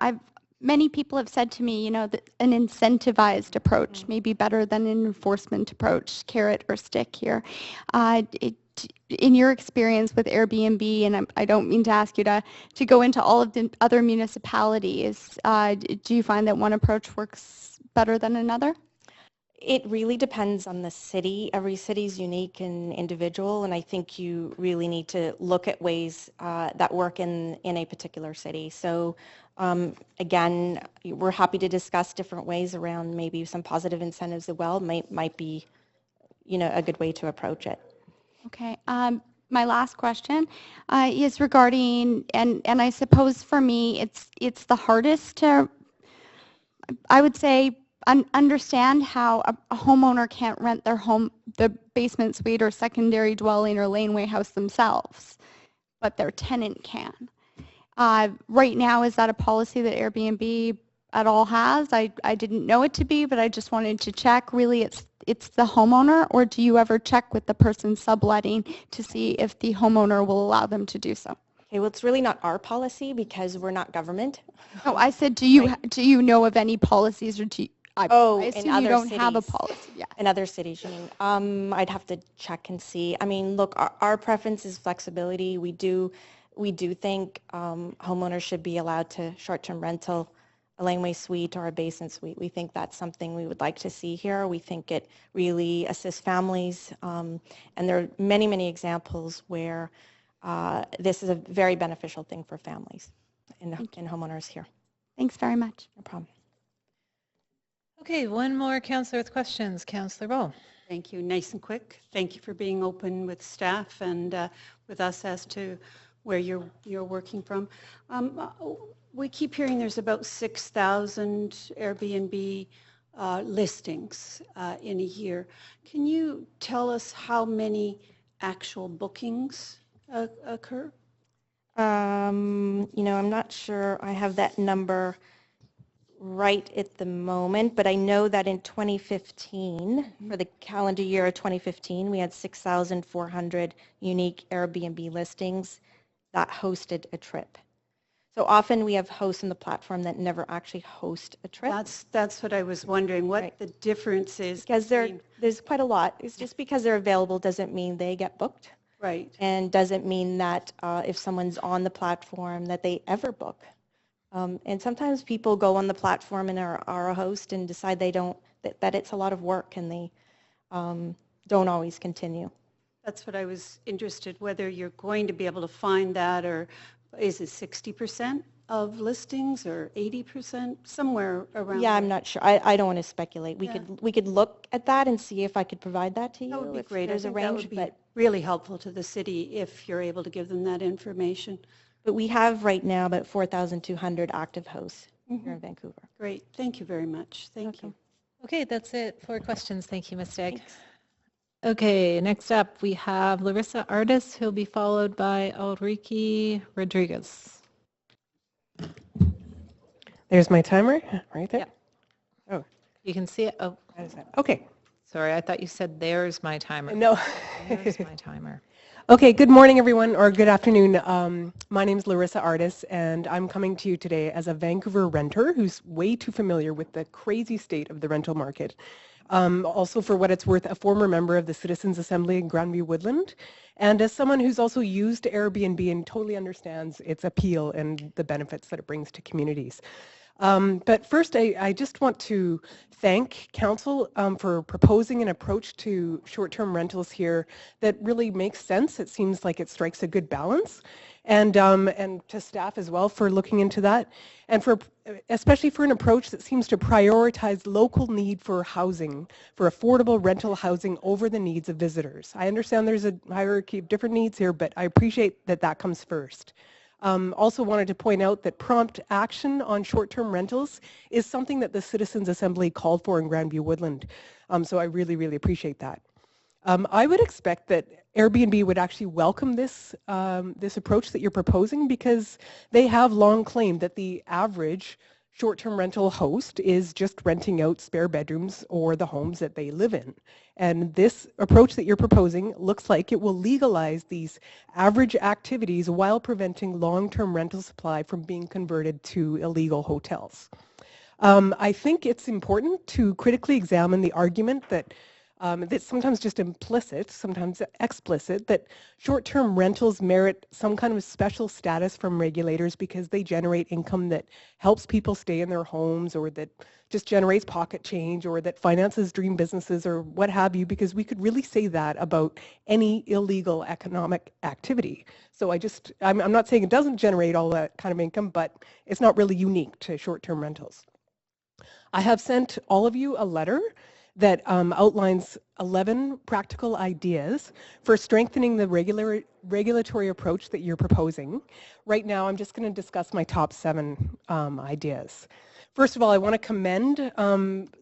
many people have said to me, you know, that an incentivized approach may be better than an enforcement approach, carrot or stick here. In your experience with Airbnb, and I don't mean to ask you to go into all of the other municipalities, do you find that one approach works better than another? It really depends on the city. Every city is unique and individual, and I think you really need to look at ways that work in a particular city. So again, we're happy to discuss different ways around maybe some positive incentives as well. Might be, you know, a good way to approach it. Okay. My last question is regarding, and I suppose for me, it's the hardest to, I would say, understand how a homeowner can't rent their home, the basement suite or secondary dwelling or laneway house themselves, but their tenant can. Right now, is that a policy that Airbnb at all has? I didn't know it to be, but I just wanted to check. Really, it's the homeowner, or do you ever check with the person subletting to see if the homeowner will allow them to do so? Okay, well, it's really not our policy because we're not government. Oh, I said, do you know of any policies, or do you, I assume in other you don't cities. have a policy. Yeah. In other cities, you mean? I'd have to check and see. I mean, look, our preference is flexibility. We do think homeowners should be allowed to short-term rental a laneway suite or a basement suite. We think that's something we would like to see here. We think it really assists families, and there are many, many examples where this is a very beneficial thing for families and homeowners here. Thanks very much. No problem. Okay, one more councillor with questions. Councillor Ball. Thank you. Nice and quick. Thank you for being open with staff and with us as to where you're working from. We keep hearing there's about 6,000 Airbnb listings in a year. Can you tell us how many actual bookings occur? You know, I'm not sure I have that number right at the moment, but I know that in 2015, for the calendar year of 2015, we had 6,400 unique Airbnb listings that hosted a trip. So often we have hosts on the platform that never actually host a trip. That's what I was wondering, what the difference is. Because there's quite a lot. It's just because they're available doesn't mean they get booked. Right. And doesn't mean that if someone's on the platform that they ever book. And sometimes people go on the platform and are a host and decide they don't, that it's a lot of work, and they don't always continue. That's what I was interested, whether you're going to be able to find that, or is it 60% of listings or 80%, somewhere around Yeah, there? I'm not sure. I don't want to speculate. We could look at that and see if I could provide that to you. That would be if great. There's I a think range, that would be but really helpful to the city if you're able to give them that information. But we have right now about 4,200 active hosts here in Vancouver. Great. Thank you very much. Thank you. Okay, that's it for questions. Thank you, Ms. Degg. Okay, next up we have Larissa Artis, who'll be followed by Ulrike Rodriguez. There's my timer right there. Yeah. Oh, you can see it. Oh, okay. Sorry, I thought you said there's my timer. No. There's my timer. Okay, good morning, everyone, or good afternoon. My name is Larissa Artis, and I'm coming to you today as a Vancouver renter who's way too familiar with the crazy state of the rental market. Also, for what it's worth, a former member of the Citizens Assembly in Grandview Woodland, and as someone who's also used Airbnb and totally understands its appeal and the benefits that it brings to communities. But first, I just want to thank Council for proposing an approach to short-term rentals here that really makes sense. It seems like it strikes a good balance. And to staff as well for looking into that, and especially for an approach that seems to prioritize local need for housing, for affordable rental housing over the needs of visitors. I understand there's a hierarchy of different needs here, but I appreciate that that comes first. Also wanted to point out that prompt action on short-term rentals is something that the Citizens Assembly called for in Grandview Woodland. So I really, really appreciate that. I would expect that Airbnb would actually welcome this, this approach that you're proposing, because they have long claimed that the average short-term rental host is just renting out spare bedrooms or the homes that they live in. And this approach that you're proposing looks like it will legalize these average activities while preventing long-term rental supply from being converted to illegal hotels. I think it's important to critically examine the argument that that's sometimes just implicit, sometimes explicit, that short-term rentals merit some kind of special status from regulators because they generate income that helps people stay in their homes, or that just generates pocket change, or that finances dream businesses, or what have you, because we could really say that about any illegal economic activity. So I'm not saying it doesn't generate all that kind of income, but it's not really unique to short-term rentals. I have sent all of you a letter that outlines 11 practical ideas for strengthening the regulatory approach that you're proposing. Right now, I'm just going to discuss my top 7 ideas. First of all, I want to commend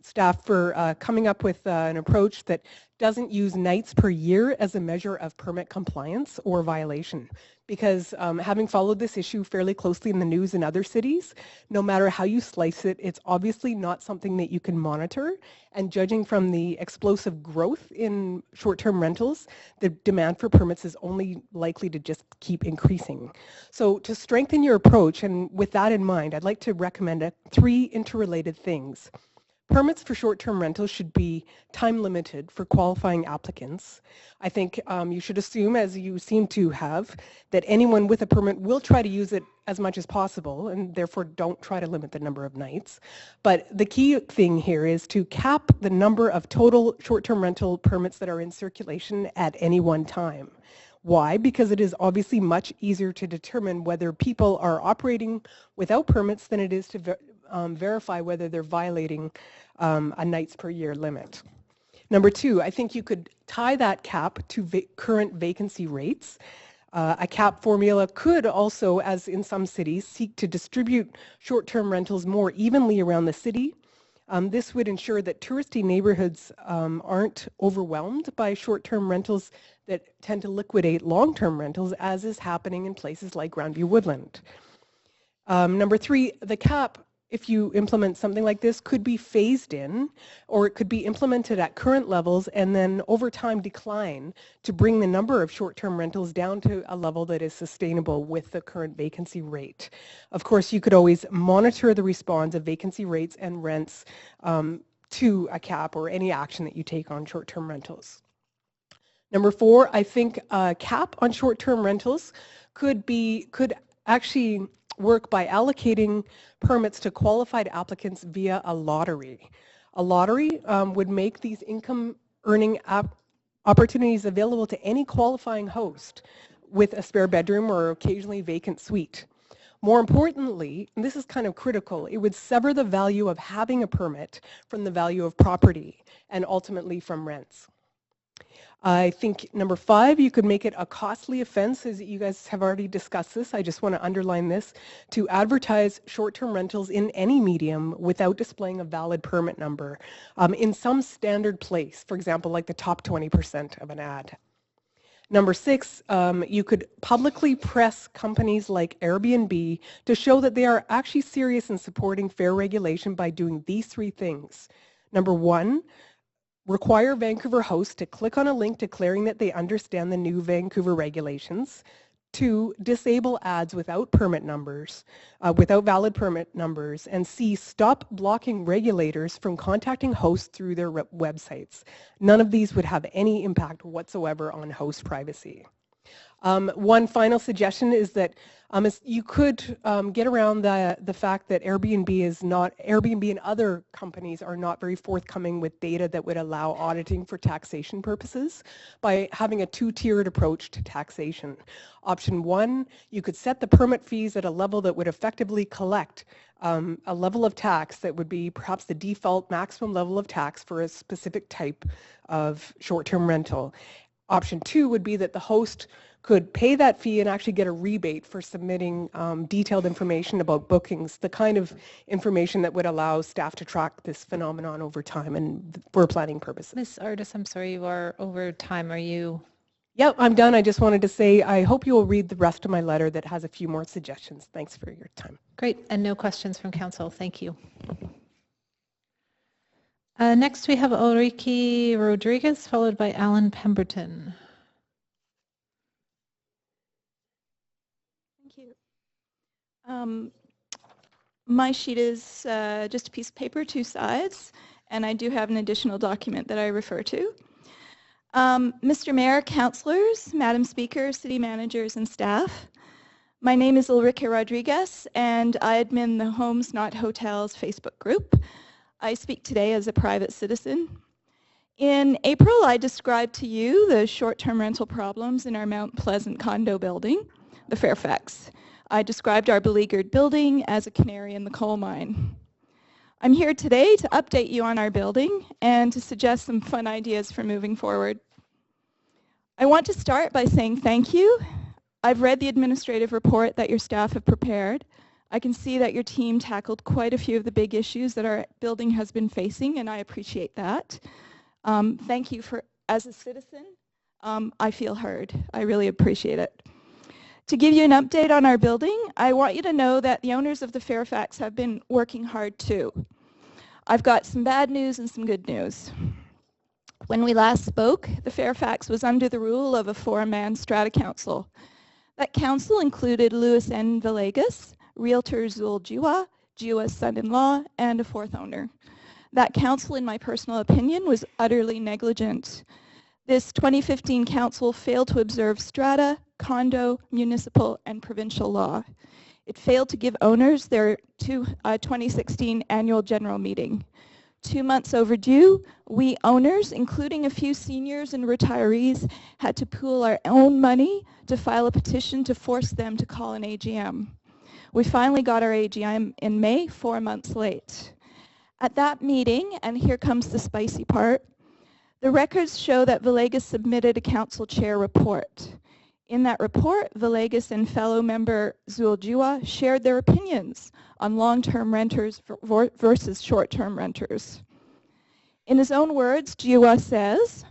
staff for coming up with an approach that doesn't use nights per year as a measure of permit compliance or violation. Because having followed this issue fairly closely in the news in other cities, no matter how you slice it, it's obviously not something that you can monitor. And judging from the explosive growth in short-term rentals, the demand for permits is only likely to just keep increasing. So to strengthen your approach, and with that in mind, I'd like to recommend 3 interrelated things. Permits for short-term rentals should be time-limited for qualifying applicants. I think you should assume, as you seem to have, that anyone with a permit will try to use it as much as possible, and therefore don't try to limit the number of nights. But the key thing here is to cap the number of total short-term rental permits that are in circulation at any one time. Why? Because it is obviously much easier to determine whether people are operating without permits than it is to verify whether they're violating a nights per year limit. Number 2, I think you could tie that cap to current vacancy rates. A cap formula could also, as in some cities, seek to distribute short-term rentals more evenly around the city. This would ensure that touristy neighborhoods aren't overwhelmed by short-term rentals that tend to liquidate long-term rentals, as is happening in places like Grandview Woodland. Number 3, the cap, if you implement something like this, could be phased in, or it could be implemented at current levels and then over time decline to bring the number of short-term rentals down to a level that is sustainable with the current vacancy rate. Of course, you could always monitor the response of vacancy rates and rents to a cap or any action that you take on short-term rentals. Number 4, I think a cap on short-term rentals could actually work by allocating permits to qualified applicants via a lottery. A lottery would make these income-earning opportunities available to any qualifying host with a spare bedroom or occasionally vacant suite. More importantly, and this is kind of critical, it would sever the value of having a permit from the value of property and ultimately from rents. I think number 5, you could make it a costly offense, as you guys have already discussed this. I just want to underline this, to advertise short-term rentals in any medium without displaying a valid permit number in some standard place, for example, like the top 20% of an ad. Number 6, you could publicly press companies like Airbnb to show that they are actually serious in supporting fair regulation by doing these 3 things. Number 1, require Vancouver hosts to click on a link declaring that they understand the new Vancouver regulations. 2, disable ads without permit numbers, without valid permit numbers. And C, stop blocking regulators from contacting hosts through their websites. None of these would have any impact whatsoever on host privacy. One final suggestion is that you could get around the fact that Airbnb and other companies are not very forthcoming with data that would allow auditing for taxation purposes by having a 2-tiered approach to taxation. Option 1, you could set the permit fees at a level that would effectively collect a level of tax that would be perhaps the default maximum level of tax for a specific type of short-term rental. Option 2 would be that the host could pay that fee and actually get a rebate for submitting detailed information about bookings, the kind of information that would allow staff to track this phenomenon over time and for planning purposes. Ms. Artis, I'm sorry, you are over time. Are you? Yep, I'm done. I just wanted to say I hope you will read the rest of my letter that has a few more suggestions. Thanks for your time. Great, and no questions from council. Thank you. Next, we have Ulrike Rodriguez, followed by Alan Pemberton. Thank you. My sheet is just a piece of paper, 2 sides, and I do have an additional document that I refer to. Mr. Mayor, councillors, Madam Speaker, city managers, and staff, my name is Ulrike Rodriguez, and I admin the Homes Not Hotels Facebook group. I speak today as a private citizen. In April, I described to you the short-term rental problems in our Mount Pleasant condo building, the Fairfax. I described our beleaguered building as a canary in the coal mine. I'm here today to update you on our building and to suggest some fun ideas for moving forward. I want to start by saying thank you. I've read the administrative report that your staff have prepared. I can see that your team tackled quite a few of the big issues that our building has been facing, and I appreciate that. Thank you for, as a citizen, I feel heard. I really appreciate it. To give you an update on our building, I want you to know that the owners of the Fairfax have been working hard too. I've got some bad news and some good news. When we last spoke, the Fairfax was under the rule of a 4-man strata council. That council included Louis N. Villegas, realtor Zul Jiwa, Jiwa's son-in-law, and a 4th owner. That council, in my personal opinion, was utterly negligent. This 2015 council failed to observe strata, condo, municipal, and provincial law. It failed to give owners their 2016 annual general meeting. 2 months overdue, we owners, including a few seniors and retirees, had to pool our own money to file a petition to force them to call an AGM. We finally got our AGM in May, 4 months late. At that meeting, and here comes the spicy part, the records show that Villegas submitted a council chair report. In that report, Villegas and fellow member Zul Jiwa shared their opinions on long-term renters versus short-term renters. In his own words, Jiwa says,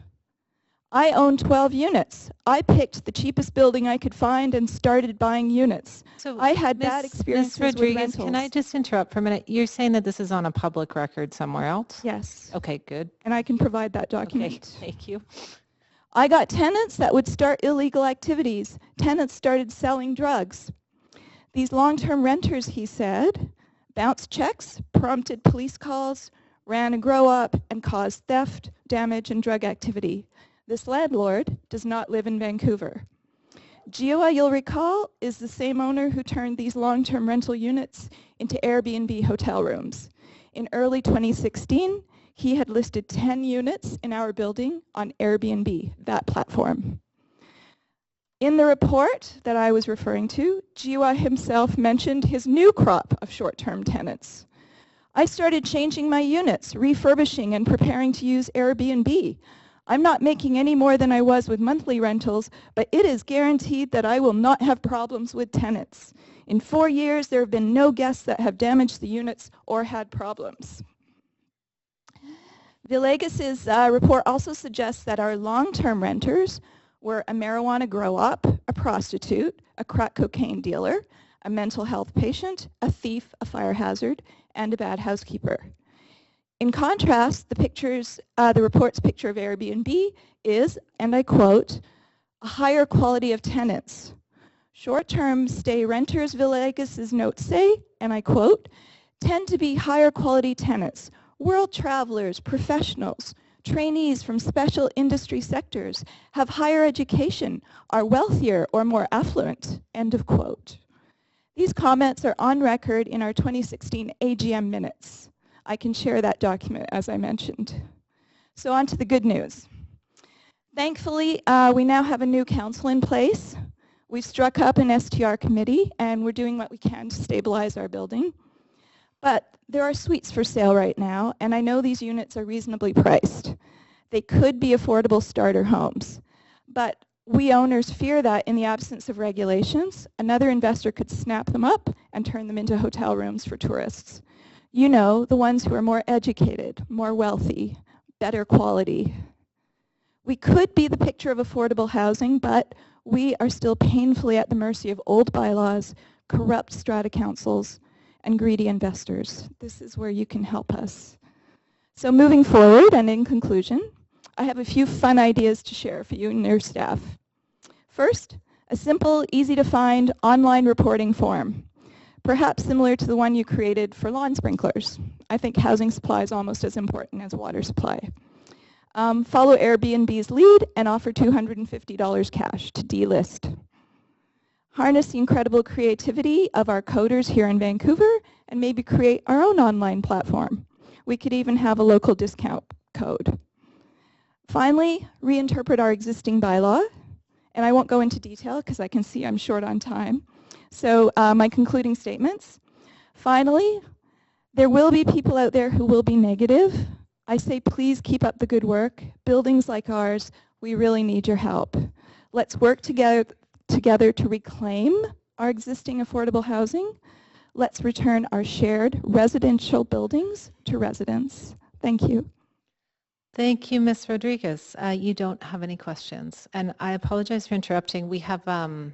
I own 12 units. I picked the cheapest building I could find and started buying units. So I had bad experiences Ms. Rodriguez, with rentals. can I just interrupt for a minute? You're saying that this is on a public record somewhere else? Yes. Okay, good. And I can provide that document. Okay, thank you. I got tenants that would start illegal activities. Tenants started selling drugs. These long-term renters, he said, bounced checks, prompted police calls, ran a grow-up, and caused theft, damage, and drug activity. This landlord does not live in Vancouver. Jiwa, you'll recall, is the same owner who turned these long-term rental units into Airbnb hotel rooms. In early 2016, he had listed 10 units in our building on Airbnb, that platform. In the report that I was referring to, Jiwa himself mentioned his new crop of short-term tenants. I started changing my units, refurbishing and preparing to use Airbnb. I'm not making any more than I was with monthly rentals, but it is guaranteed that I will not have problems with tenants. In 4 years, there have been no guests that have damaged the units or had problems. Villegas' report also suggests that our long-term renters were a marijuana grow-op, a prostitute, a crack cocaine dealer, a mental health patient, a thief, a fire hazard, and a bad housekeeper. In contrast, the report's picture of Airbnb is, and I quote, a higher quality of tenants. Short-term stay renters, Villegas' notes say, and I quote, tend to be higher quality tenants, world travelers, professionals, trainees from special industry sectors, have higher education, are wealthier or more affluent, end of quote. These comments are on record in our 2016 AGM minutes. I can share that document, as I mentioned. So on to the good news. Thankfully, we now have a new council in place. We've struck up an STR committee, and we're doing what we can to stabilize our building. But there are suites for sale right now, and I know these units are reasonably priced. They could be affordable starter homes. But we owners fear that in the absence of regulations, another investor could snap them up and turn them into hotel rooms for tourists. You know, the ones who are more educated, more wealthy, better quality. We could be the picture of affordable housing, but we are still painfully at the mercy of old bylaws, corrupt strata councils, and greedy investors. This is where you can help us. So moving forward, and in conclusion, I have a few fun ideas to share for you and your staff. First, a simple, easy-to-find online reporting form, perhaps similar to the one you created for lawn sprinklers. I think housing supply is almost as important as water supply. Follow Airbnb's lead and offer $250 cash to delist. Harness the incredible creativity of our coders here in Vancouver and maybe create our own online platform. We could even have a local discount code. Finally, reinterpret our existing bylaw. And I won't go into detail because I can see I'm short on time. So my concluding statements. Finally, there will be people out there who will be negative. I say please keep up the good work. Buildings like ours, we really need your help. Let's work together to reclaim our existing affordable housing. Let's return our shared residential buildings to residents. Thank you. Thank you, Ms. Rodriguez. You don't have any questions. And I apologize for interrupting. We have a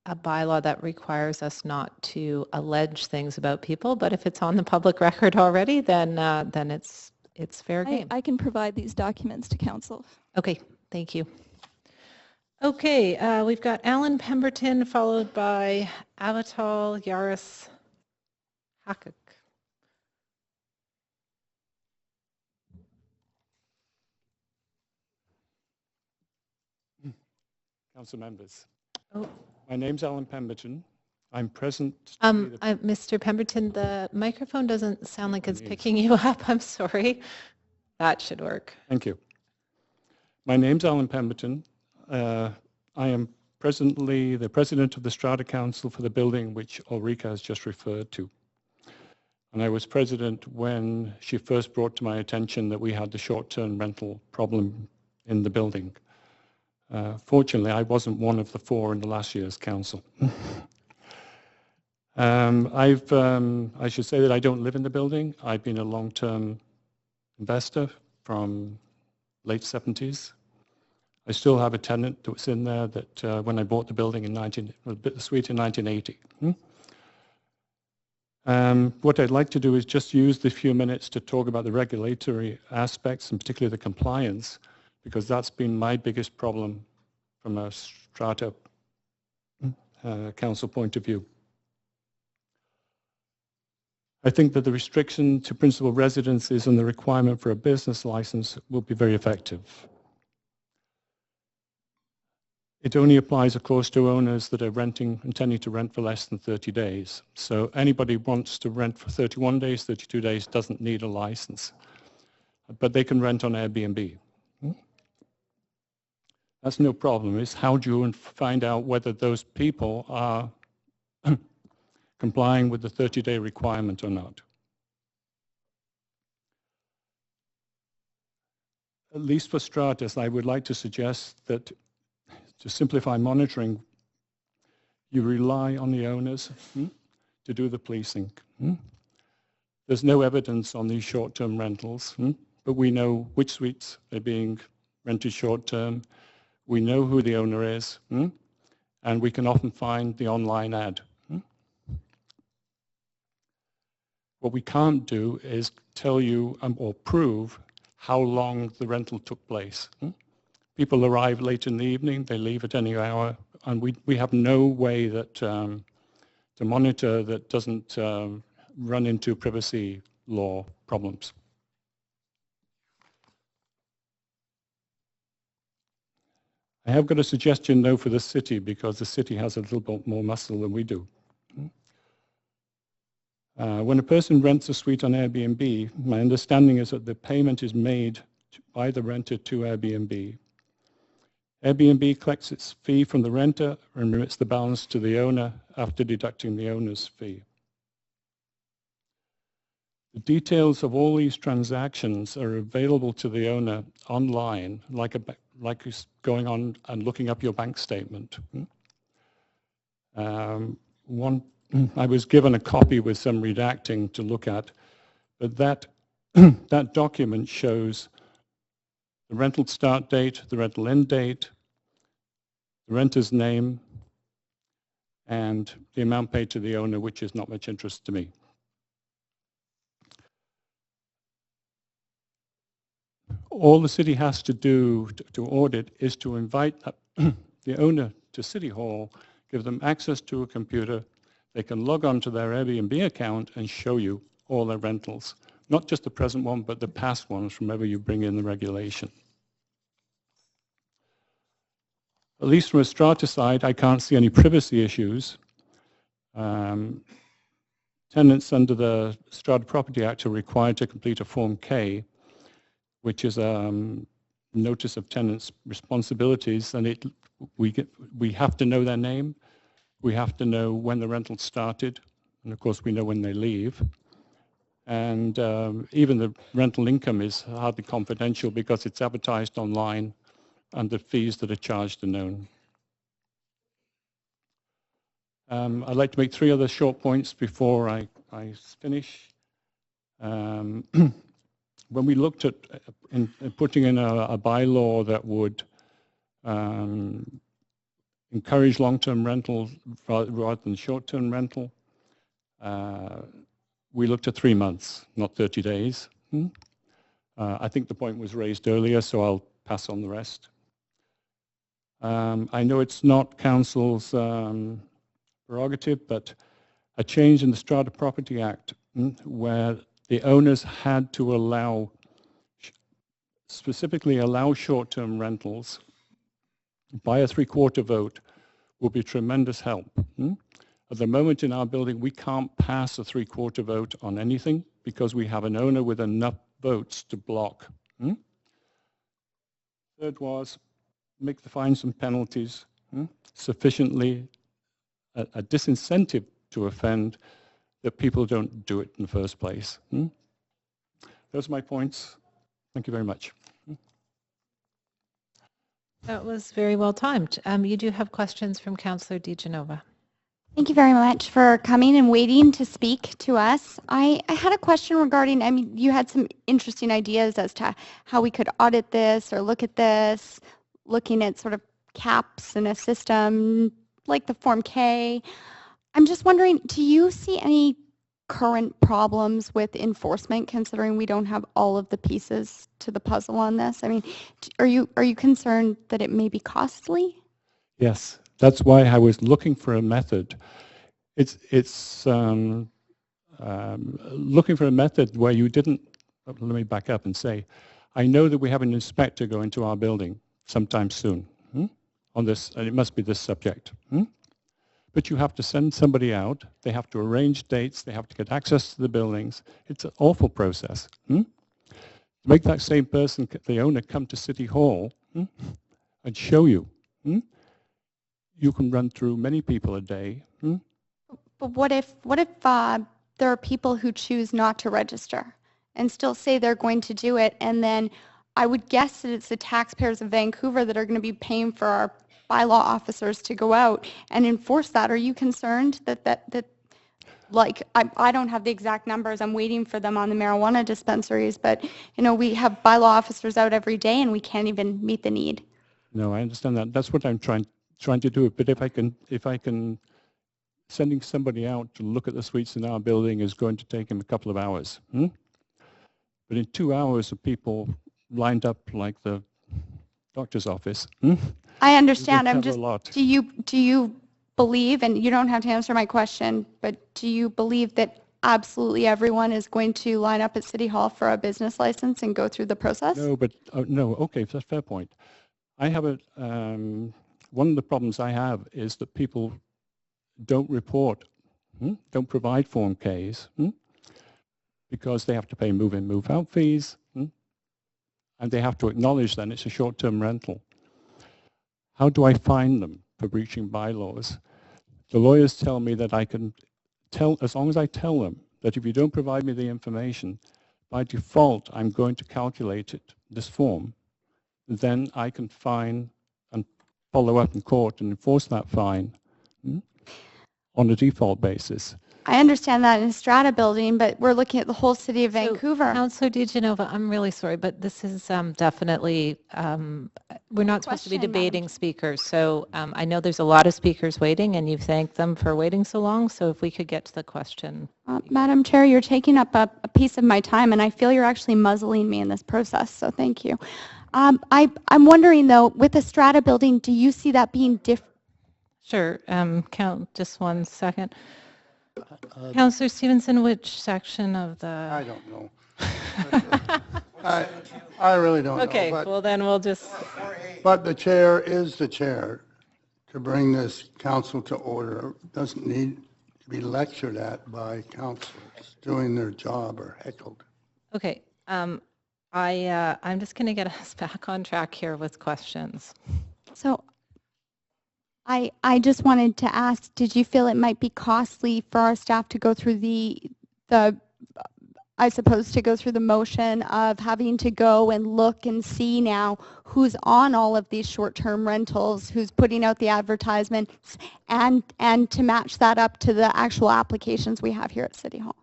bylaw that requires us not to allege things about people, but if it's on the public record already, then it's fair game. I can provide these documents to council. Okay, thank you. Okay, we've got Alan Pemberton followed by Avital Yaris Hakuk. Council members. Oh. My name's Alan Pemberton. I'm present. Mr. Pemberton, the microphone doesn't sound like it's picking you up. I'm sorry. That should work. Thank you. My name's Alan Pemberton. I am presently the president of the Strata Council for the building which Ulrika has just referred to. And I was president when she first brought to my attention that we had the short-term rental problem in the building. Fortunately, I wasn't one of the 4 in the last year's council. I should say that I don't live in the building. I've been a long-term investor from late 70s. I still have a tenant that was in there that when I bought the building in bittersweet in 1980. What I'd like to do is just use the few minutes to talk about the regulatory aspects and particularly the compliance, because that's been my biggest problem from a strata council point of view. I think that the restriction to principal residences and the requirement for a business license will be very effective. It only applies, of course, to owners that are intending to rent for less than 30 days. So anybody who wants to rent for 31 days, 32 days doesn't need a license, but they can rent on Airbnb. That's no problem. It's how do you find out whether those people are complying with the 30-day requirement or not. At least for stratas, I would like to suggest that to simplify monitoring, you rely on the owners to do the policing. There's no evidence on these short-term rentals, but we know which suites are being rented short-term. We know who the owner is, and we can often find the online ad. What we can't do is tell you or prove how long the rental took place. People arrive late in the evening, they leave at any hour, and we have no way that to monitor that doesn't run into privacy law problems. I have got a suggestion though for the city, because the city has a little bit more muscle than we do. When a person rents a suite on Airbnb, my understanding is that the payment is made by the renter to Airbnb. Airbnb collects its fee from the renter and remits the balance to the owner after deducting the owner's fee. The details of all these transactions are available to the owner online, like going on and looking up your bank statement. I was given a copy with some redacting to look at, but that document shows the rental start date, the rental end date, the renter's name, and the amount paid to the owner, which is not much interest to me. All the city has to do to audit is to invite the owner to City Hall, give them access to a computer. They can log on to their Airbnb account and show you all their rentals, not just the present one, but the past ones from whenever you bring in the regulation. At least from a strata side, I can't see any privacy issues. Tenants under the Strata Property Act are required to complete a Form K, which is a notice of tenants' responsibilities, and we have to know their name, we have to know when the rental started, and of course we know when they leave. And even the rental income is hardly confidential because it's advertised online and the fees that are charged are known. I'd like to make 3 other short points before I finish. When we looked at putting in a bylaw that would encourage long-term rental rather than short-term rental, we looked at 3 months, not 30 days. I think the point was raised earlier, so I'll pass on the rest. I know it's not council's prerogative, but a change in the Strata Property Act where the owners had to specifically allow short-term rentals by a 3/4 vote will be tremendous help. At the moment in our building, we can't pass a 3/4 vote on anything because we have an owner with enough votes to block. Third was find some penalties sufficiently a disincentive to offend that people don't do it in the first place. Those are my points. Thank you very much. That was very well timed. You do have questions from Councillor DiGenova. Thank you very much for coming and waiting to speak to us. I had a question regarding, I mean, you had some interesting ideas as to how we could audit this or look at this, looking at sort of caps in a system like the Form K. I'm just wondering, do you see any current problems with enforcement, considering we don't have all of the pieces to the puzzle on this? I mean, are you concerned that it may be costly? Yes, that's why I was looking for a method. It's looking for a method where you didn't. Let me back up and say, I know that we have an inspector going to our building sometime soon on this, and it must be this subject. But you have to send somebody out, they have to arrange dates, they have to get access to the buildings. It's an awful process. To make that same person, the owner, come to City Hall and show you, you can run through many people a day. But what if there are people who choose not to register and still say they're going to do it, and then I would guess that it's the taxpayers of Vancouver that are going to be paying for our bylaw officers to go out and enforce that? Are you concerned that like, I don't have the exact numbers, I'm waiting for them on the marijuana dispensaries, but you know, we have bylaw officers out every day and we can't even meet the need. No, I understand that. That's what I'm trying to do. But if I can, sending somebody out to look at the suites in our building is going to take him a couple of hours. But in 2 hours of people lined up like the doctor's office. I understand. I'm just, do you believe, and you don't have to answer my question, but do you believe that absolutely everyone is going to line up at City Hall for a business license and go through the process? No, but no, okay, that's a fair point. I have one of the problems I have is that people don't report, don't provide Form Ks, because they have to pay move-in, move-out fees, and they have to acknowledge then it's a short-term rental. How do I fine them for breaching bylaws? The lawyers tell me that I can tell, as long as I tell them that if you don't provide me the information, by default, I'm going to calculate it, this form, then I can fine and follow up in court and enforce that fine on a default basis. I understand that in a strata building, but we're looking at the whole city of Vancouver. Councillor DeGenova, I'm really sorry, but this is definitely, we're not supposed to be Question, Madam debating speakers. So I know there's a lot of speakers waiting and you've thanked them for waiting so long. So if we could get to the question. Madam Chair, you're taking up a piece of my time, and I feel you're actually muzzling me in this process, so thank you. I'm wondering, though, with the strata building, do you see that being different? Sure. Count just 1 second. Councillor Stevenson, which section of the? I don't know. I really don't know. Okay, well then we'll just. But the chair is the chair to bring this council to order. Doesn't need to be lectured at by councilors doing their job or heckled. Okay. I'm just going to get us back on track here with questions. So I just wanted to ask, did you feel it might be costly for our staff to go through the I suppose, to go through the motion of having to go and look and see now who's on all of these short-term rentals, who's putting out the advertisements, and to match that up to the actual applications we have here at City Hall?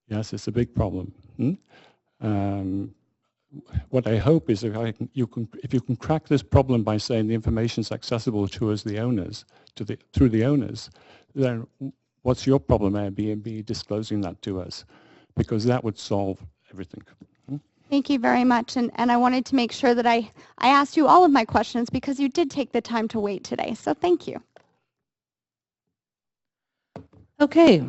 Yes, it's a big problem. What I hope is if you can crack this problem by saying the information is accessible to us, the owners, through the owners, then what's your problem, Airbnb, disclosing that to us? Because that would solve everything. Thank you very much. And I wanted to make sure that I asked you all of my questions because you did take the time to wait today. So thank you. Okay,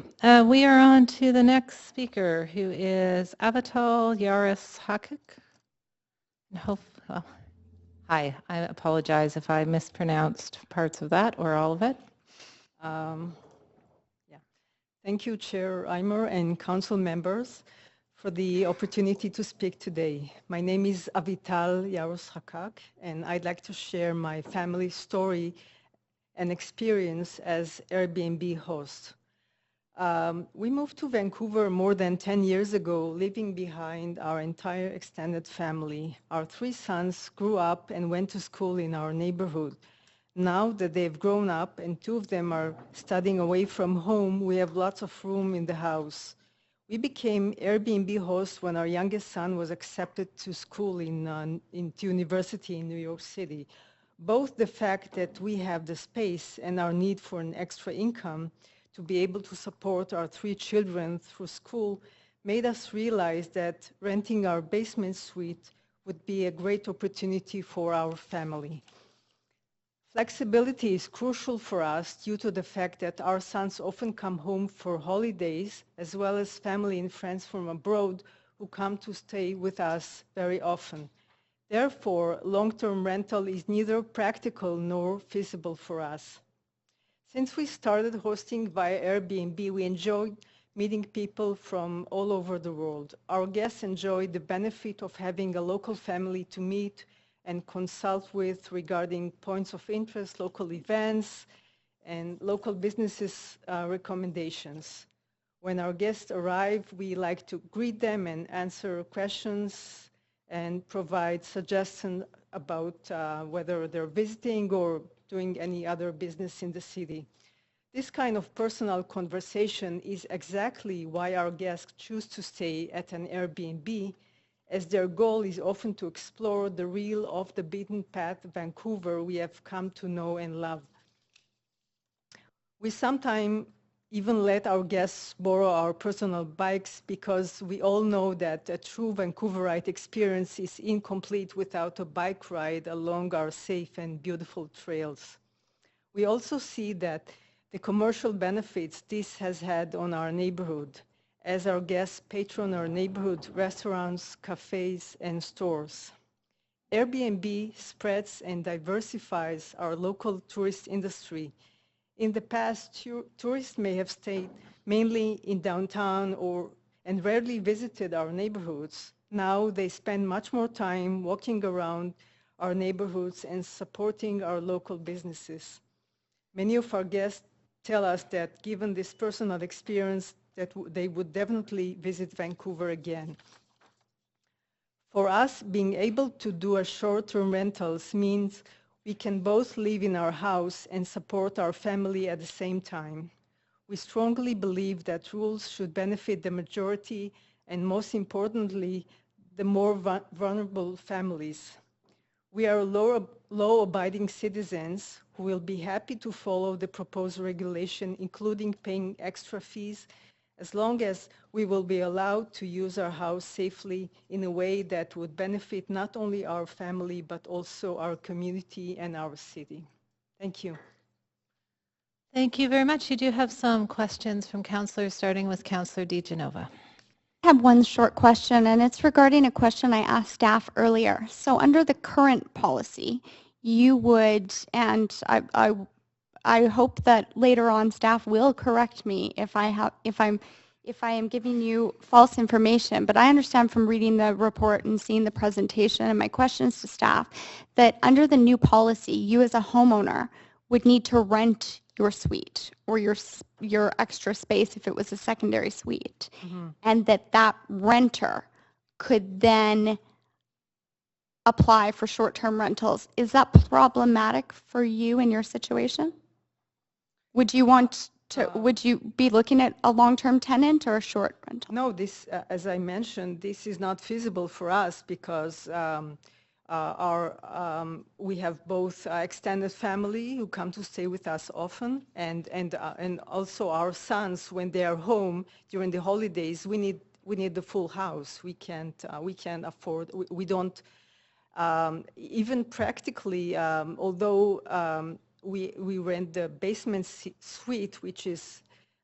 we are on to the next speaker, who is Avital Yaris-Hakik. Well, hi, I apologize if I mispronounced parts of that or all of it. Thank you, Chair Eimer and council members, for the opportunity to speak today. My name is Avital Yaros-Hakak, and I'd like to share my family story and experience as Airbnb host. We moved to Vancouver more than 10 years ago, leaving behind our entire extended family. Our 3 sons grew up and went to school in our neighborhood. Now that they've grown up and 2 of them are studying away from home, we have lots of room in the house. We became Airbnb hosts when our youngest son was accepted to school into university in New York City. Both the fact that we have the space and our need for an extra income to be able to support our 3 children through school made us realize that renting our basement suite would be a great opportunity for our family. Flexibility is crucial for us due to the fact that our sons often come home for holidays, as well as family and friends from abroad who come to stay with us very often. Therefore, long-term rental is neither practical nor feasible for us. Since we started hosting via Airbnb, we enjoyed meeting people from all over the world. Our guests enjoyed the benefit of having a local family to meet and consult with regarding points of interest, local events, and local businesses' recommendations. When our guests arrive, we like to greet them and answer questions and provide suggestions about whether they're visiting or doing any other business in the city. This kind of personal conversation is exactly why our guests choose to stay at an Airbnb, as their goal is often to explore the real off-the-beaten-path Vancouver we have come to know and love. We sometimes even let our guests borrow our personal bikes because we all know that a true Vancouverite experience is incomplete without a bike ride along our safe and beautiful trails. We also see that the commercial benefits this has had on our neighborhood, as our guests patron our neighborhood restaurants, cafes, and stores. Airbnb spreads and diversifies our local tourist industry. In the past, tourists may have stayed mainly in downtown and rarely visited our neighborhoods. Now they spend much more time walking around our neighborhoods and supporting our local businesses. Many of our guests tell us that given this personal experience, that they would definitely visit Vancouver again. For us, being able to do a short-term rentals means we can both live in our house and support our family at the same time. We strongly believe that rules should benefit the majority and, most importantly, the more vulnerable families. We are law-abiding citizens who will be happy to follow the proposed regulation, including paying extra fees, as long as we will be allowed to use our house safely in a way that would benefit not only our family, but also our community and our city. Thank you. Thank you very much. You do have some questions from counselors, starting with Counselor DeGenova. I have one short question, and it's regarding a question I asked staff earlier. So under the current policy, you would, and I hope that later on staff will correct me if I am giving you false information, but I understand from reading the report and seeing the presentation and my questions to staff that under the new policy, you as a homeowner would need to rent your suite or your extra space if it was a secondary suite, and that renter could then apply for short-term rentals. Is that problematic for you in your situation? Would you want to, would you be looking at a long-term tenant or a short rental? No, this, as I mentioned, this is not feasible for us because we have both extended family who come to stay with us often, and also our sons when they are home during the holidays. We need the full house. We can't afford. We don't even practically, although. We rent the basement suite, which is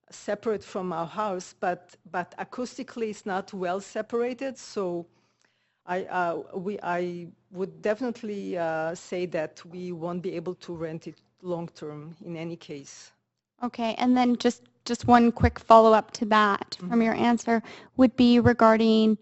separate from our house, but acoustically it's not well separated. So I would definitely say that we won't be able to rent it long term in any case. Okay, and then just one quick follow-up to that from your answer would be regarding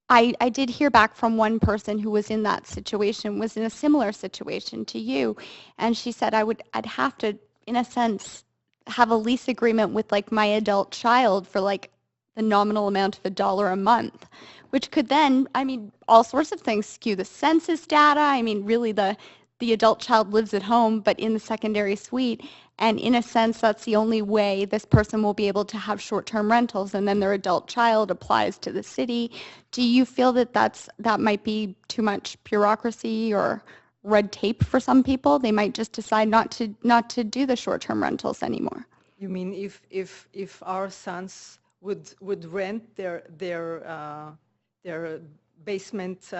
I did hear back from one person who was in that situation, was in a similar situation to you, and she said I'd have to, in a sense, have a lease agreement with like my adult child for like the nominal amount of $1 a month, which could then, I mean, all sorts of things skew the census data. I mean, really the adult child lives at home, but in the secondary suite. And in a sense, that's the only way this person will be able to have short-term rentals, and then their adult child applies to the city. Do you feel that that might be too much bureaucracy or red tape for some people? They might just decide not to do the short-term rentals anymore. You mean if our sons would rent their basement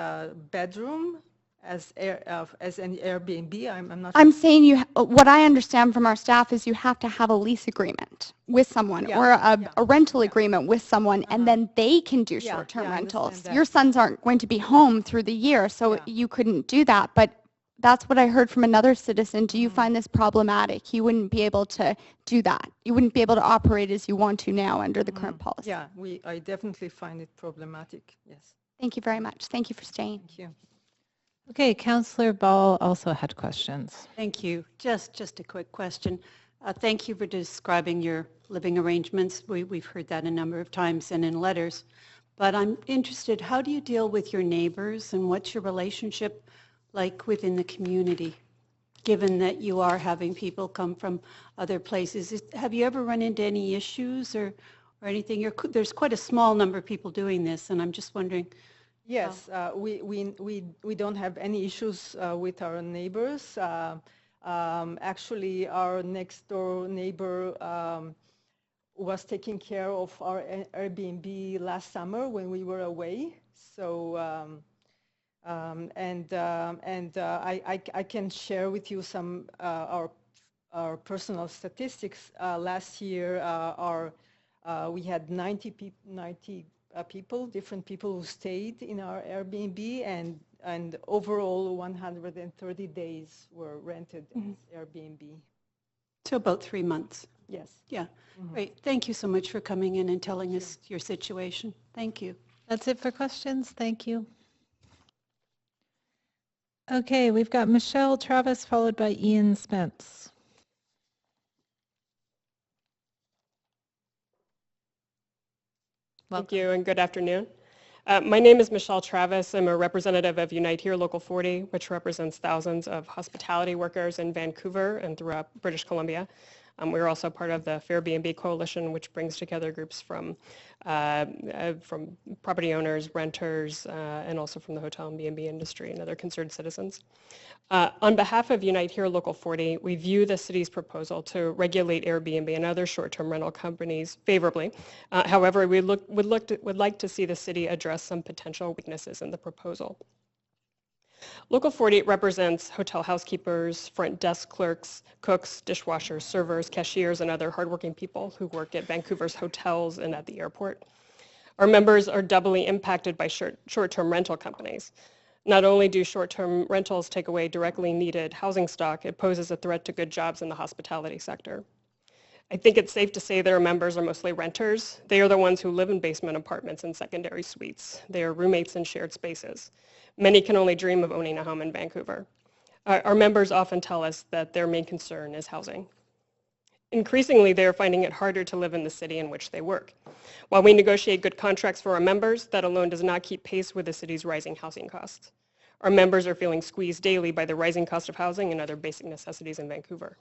bedroom as an Airbnb? I'm not. I'm saying what I understand from our staff is you have to have a lease agreement with someone or a rental agreement with someone, and then they can do short-term rentals. Your sons aren't going to be home through the year, so you couldn't do that. But that's what I heard from another citizen. Do you find this problematic? You wouldn't be able to do that. You wouldn't be able to operate as you want to now under the current policy. Yeah, I definitely find it problematic. Yes. Thank you very much. Thank you for staying. Thank you. Okay, Councillor Ball also had questions. Thank you. Just a quick question. Thank you for describing your living arrangements. We've heard that a number of times and in letters. But I'm interested, how do you deal with your neighbors, and what's your relationship like within the community, given that you are having people come from other places? Have you ever run into any issues or anything? There's quite a small number of people doing this, and I'm just wondering. Yes, we don't have any issues with our neighbors. Actually, our next door neighbor was taking care of our Airbnb last summer when we were away. So, I can share with you some our personal statistics. Last year, we had 90 people, different people who stayed in our Airbnb, and overall 130 days were rented as Airbnb. So about 3 months. Yes. Yeah. Great. Thank you so much for coming in and telling us your situation. Thank you. That's it for questions. Thank you. Okay, we've got Michelle Travis followed by Ian Spence. Thank you and good afternoon. My name is Michelle Travis. I'm a representative of Unite Here Local 40, which represents thousands of hospitality workers in Vancouver and throughout British Columbia. We're also part of the Fair B&B Coalition, which brings together groups from property owners, renters, and also from the hotel and B&B industry and other concerned citizens. On behalf of Unite Here Local 40, we view the city's proposal to regulate Airbnb and other short-term rental companies favorably. However, we would like to see the city address some potential weaknesses in the proposal. Local 40 represents hotel housekeepers, front desk clerks, cooks, dishwashers, servers, cashiers, and other hardworking people who work at Vancouver's hotels and at the airport. Our members are doubly impacted by short-term rental companies. Not only do short-term rentals take away directly needed housing stock, it poses a threat to good jobs in the hospitality sector. I think it's safe to say that our members are mostly renters. They are the ones who live in basement apartments and secondary suites. They are roommates in shared spaces. Many can only dream of owning a home in Vancouver. Our members often tell us that their main concern is housing. Increasingly, they are finding it harder to live in the city in which they work. While we negotiate good contracts for our members, that alone does not keep pace with the city's rising housing costs. Our members are feeling squeezed daily by the rising cost of housing and other basic necessities in Vancouver.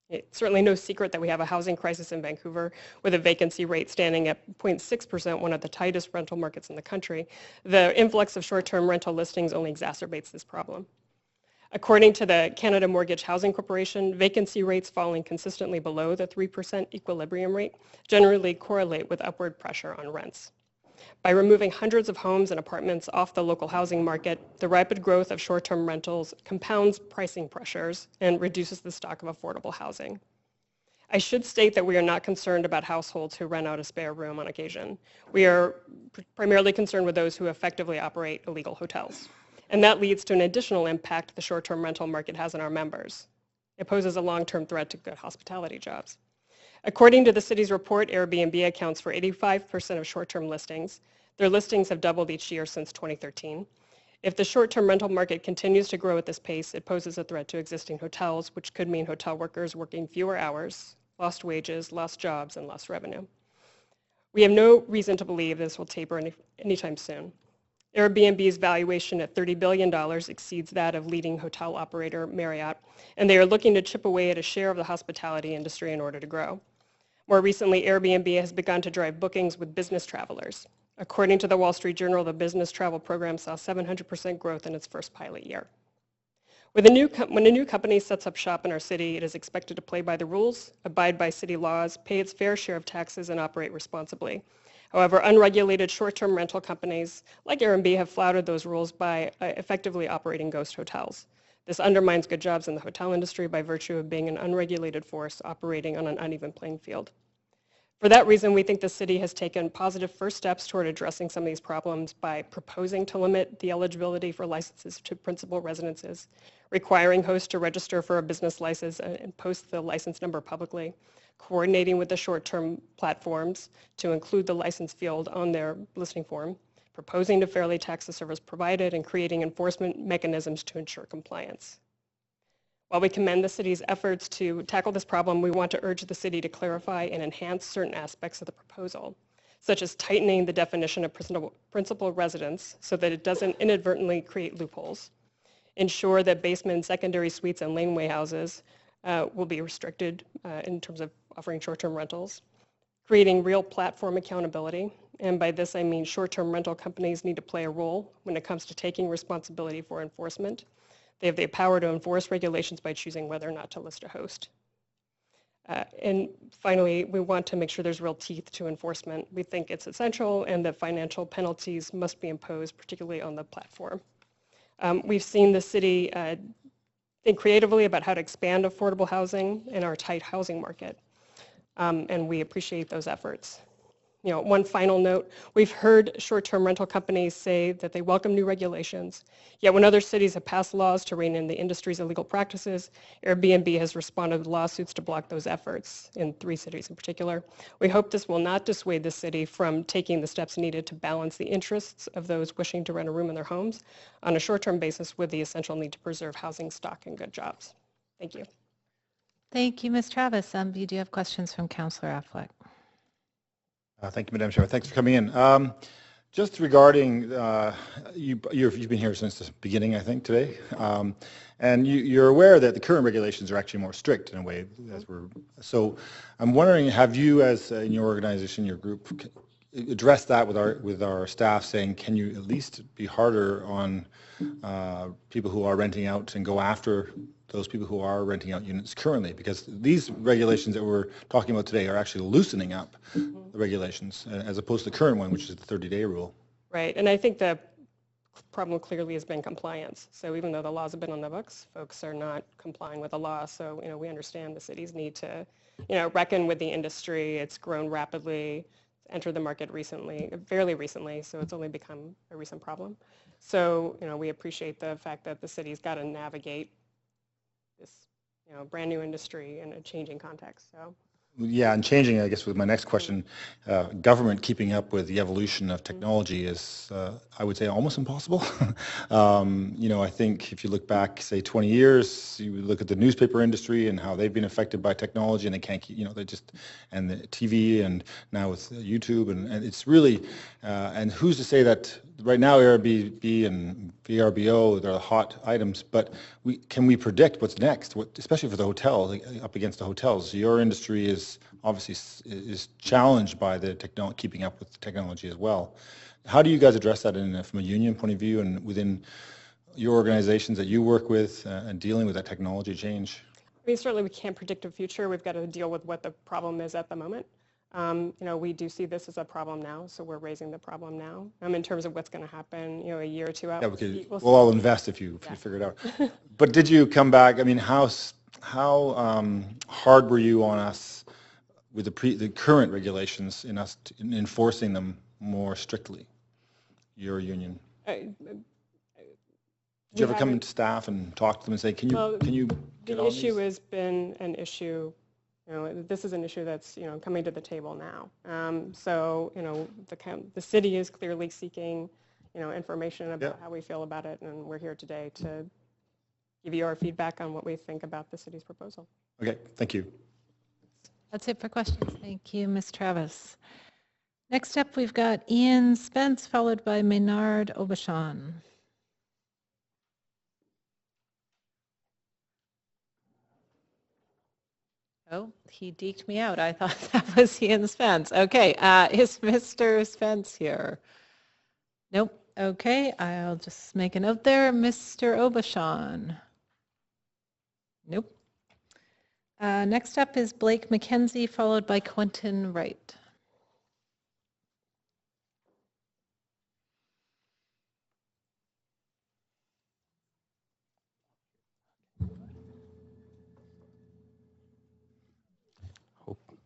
It's certainly no secret that we have a housing crisis in Vancouver with a vacancy rate standing at 0.6%, one of the tightest rental markets in the country. The influx of short-term rental listings only exacerbates this problem. According to the Canada Mortgage Housing Corporation, vacancy rates falling consistently below the 3% equilibrium rate generally correlate with upward pressure on rents. By removing hundreds of homes and apartments off the local housing market, the rapid growth of short-term rentals compounds pricing pressures and reduces the stock of affordable housing. I should state that we are not concerned about households who rent out a spare room on occasion. We are primarily concerned with those who effectively operate illegal hotels. And that leads to an additional impact the short-term rental market has on our members. It poses a long-term threat to good hospitality jobs. According to the city's report, Airbnb accounts for 85% of short-term listings. Their listings have doubled each year since 2013. If the short-term rental market continues to grow at this pace, it poses a threat to existing hotels, which could mean hotel workers working fewer hours, lost wages, lost jobs, and lost revenue. We have no reason to believe this will taper anytime soon. Airbnb's valuation at $30 billion exceeds that of leading hotel operator Marriott, and they are looking to chip away at a share of the hospitality industry in order to grow. More recently, Airbnb has begun to drive bookings with business travelers. According to the Wall Street Journal, the business travel program saw 700% growth in its first pilot year. When a new company sets up shop in our city, it is expected to play by the rules, abide by city laws, pay its fair share of taxes, and operate responsibly. However, unregulated short-term rental companies like Airbnb have flouted those rules by effectively operating ghost hotels. This undermines good jobs in the hotel industry by virtue of being an unregulated force operating on an uneven playing field. For that reason, we think the city has taken positive first steps toward addressing some of these problems by proposing to limit the eligibility for licenses to principal residences, requiring hosts to register for a business license and post the license number publicly, coordinating with the short-term platforms to include the license field on their listing form, proposing to fairly tax the service provided, and creating enforcement mechanisms to ensure compliance. While we commend the city's efforts to tackle this problem, we want to urge the city to clarify and enhance certain aspects of the proposal, such as tightening the definition of principal residence so that it doesn't inadvertently create loopholes, ensure that basement and secondary suites and laneway houses will be restricted in terms of offering short-term rentals, creating real platform accountability, and by this I mean short-term rental companies need to play a role when it comes to taking responsibility for enforcement. They have the power to enforce regulations by choosing whether or not to list a host. And finally, we want to make sure there's real teeth to enforcement. We think it's essential and that financial penalties must be imposed, particularly on the platform. We've seen the city think creatively about how to expand affordable housing in our tight housing market, and we appreciate those efforts. One final note, we've heard short-term rental companies say that they welcome new regulations, yet when other cities have passed laws to rein in the industry's illegal practices, Airbnb has responded with lawsuits to block those efforts, in 3 cities in particular. We hope this will not dissuade the city from taking the steps needed to balance the interests of those wishing to rent a room in their homes on a short-term basis with the essential need to preserve housing stock and good jobs. Thank you. Thank you, Ms. Travis. You do have questions from Councillor Affleck. Thank you, Madam Chair. Thanks for coming in. Just regarding, you've been here since the beginning, I think, today, and you're aware that the current regulations are actually more strict in a way. So I'm wondering, have you, as in your organization, your group, addressed that with our staff, saying, can you at least be harder on people who are renting out and go after those people who are renting out units currently? Because these regulations that we're talking about today are actually loosening up the regulations as opposed to the current one, which is the 30-day rule. Right, and I think the problem clearly has been compliance. So even though the laws have been on the books, folks are not complying with the law. So, we understand the cities need to, reckon with the industry. It's grown rapidly, entered the market recently, fairly recently, so it's only become a recent problem. So, we appreciate the fact that the city's got to navigate this, brand new industry in a changing context. So. Yeah, and changing, I guess, with my next question, government keeping up with the evolution of technology is, I would say, almost impossible. I think if you look back, say, 20 years, you look at the newspaper industry and how they've been affected by technology, and they can't keep, they just, and the TV, and now with YouTube, and it's really, and who's to say that right now Airbnb and VRBO, they're the hot items, but can we predict what's next, especially for the hotels, up against the hotels? Your industry is obviously is challenged by the keeping up with the technology as well. How do you guys address that from a union point of view and within your organizations that you work with and dealing with that technology change? I mean, certainly we can't predict the future. We've got to deal with what the problem is at the moment. We do see this as a problem now, so we're raising the problem now. In terms of what's going to happen, a year or two out. Yeah, we'll all invest if you figure it out. But did you come back? I mean, how hard were you on us with the current regulations in enforcing them more strictly? Your union. Did you ever come to staff and talk to them and say, can you get on these? The issue has been an issue. This is an issue that's coming to the table now. So the city is clearly seeking information about how we feel about it, and we're here today to give you our feedback on what we think about the city's proposal. Okay, thank you. That's it for questions. Thank you, Ms. Travis. Next up, we've got Ian Spence, followed by Maynard Aubuchon. Oh, he deked me out. I thought that was Ian Spence. Okay, is Mr. Spence here? Nope. Okay, I'll just make a note there. Mr. Aubuchon. Nope. Next up is Blake McKenzie, followed by Quentin Wright.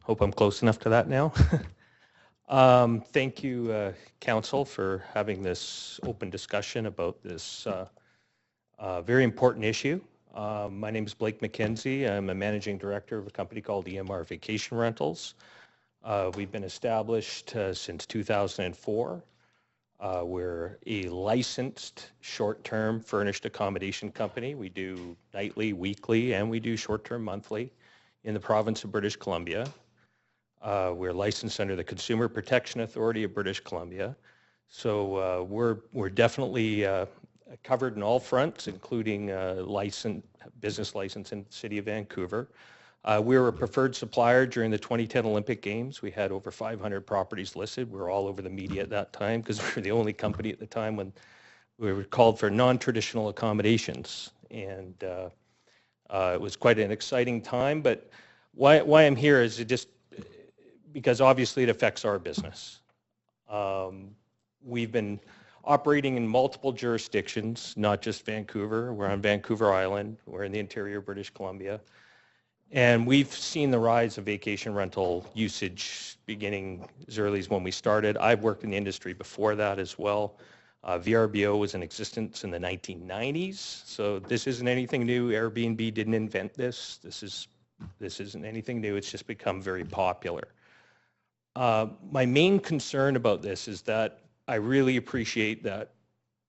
Hope I'm close enough to that now. Thank you, Council, for having this open discussion about this very important issue. My name is Blake McKenzie. I'm a managing director of a company called EMR Vacation Rentals. We've been established since 2004. We're a licensed short-term furnished accommodation company. We do nightly, weekly, and we do short-term monthly in the province of British Columbia. We're licensed under the Consumer Protection Authority of British Columbia. So we're definitely covered in all fronts, including business license in the city of Vancouver. We were a preferred supplier during the 2010 Olympic Games. We had over 500 properties listed. We were all over the media at that time because we were the only company at the time when we were called for non-traditional accommodations. And it was quite an exciting time. But why I'm here is because obviously it affects our business. We've been operating in multiple jurisdictions, not just Vancouver. We're on Vancouver Island. We're in the interior of British Columbia. And we've seen the rise of vacation rental usage beginning as early as when we started. I've worked in the industry before that as well. VRBO was in existence in the 1990s, so this isn't anything new. Airbnb didn't invent this. This isn't anything new. It's just become very popular. My main concern about this is that I really appreciate that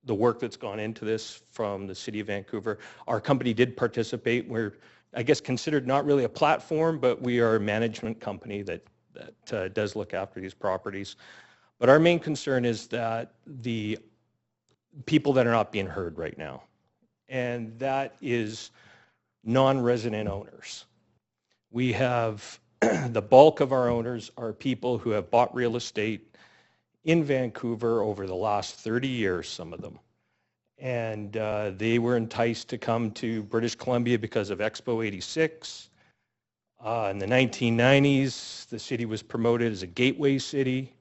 the work that's gone into this from the City of Vancouver. Our company did participate. We're, I guess, considered not really a platform, but we are a management company that does look after these properties. But our main concern is that the people that are not being heard right now, and that is non-resident owners. We have the bulk of our owners are people who have bought real estate in Vancouver over the last 30 years, some of them. And they were enticed to come to British Columbia because of Expo 86. In the 1990s, the city was promoted as a gateway city.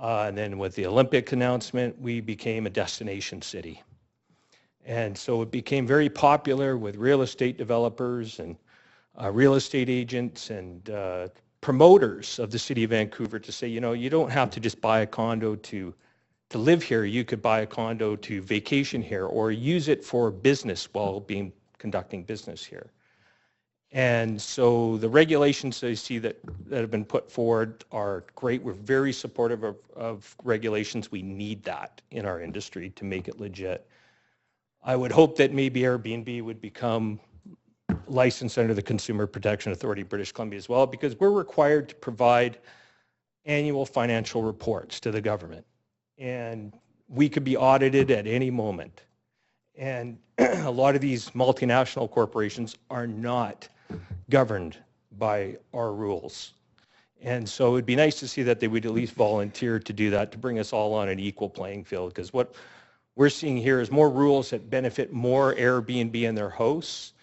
And then with the Olympic announcement, we became a destination city. And so it became very popular with real estate developers and real estate agents and promoters of the city of Vancouver to say, you know, you don't have to just buy a condo to live here. You could buy a condo to vacation here or use it for business while conducting business here. And so the regulations that I see that have been put forward are great. We're very supportive of regulations. We need that in our industry to make it legit. I would hope that maybe Airbnb would become licensed under the Consumer Protection Authority of British Columbia as well, because we're required to provide annual financial reports to the government. And we could be audited at any moment. And a lot of these multinational corporations are not governed by our rules. And so it'd be nice to see that they would at least volunteer to do that, to bring us all on an equal playing field, because what we're seeing here is more rules that benefit more Airbnb and their hosts,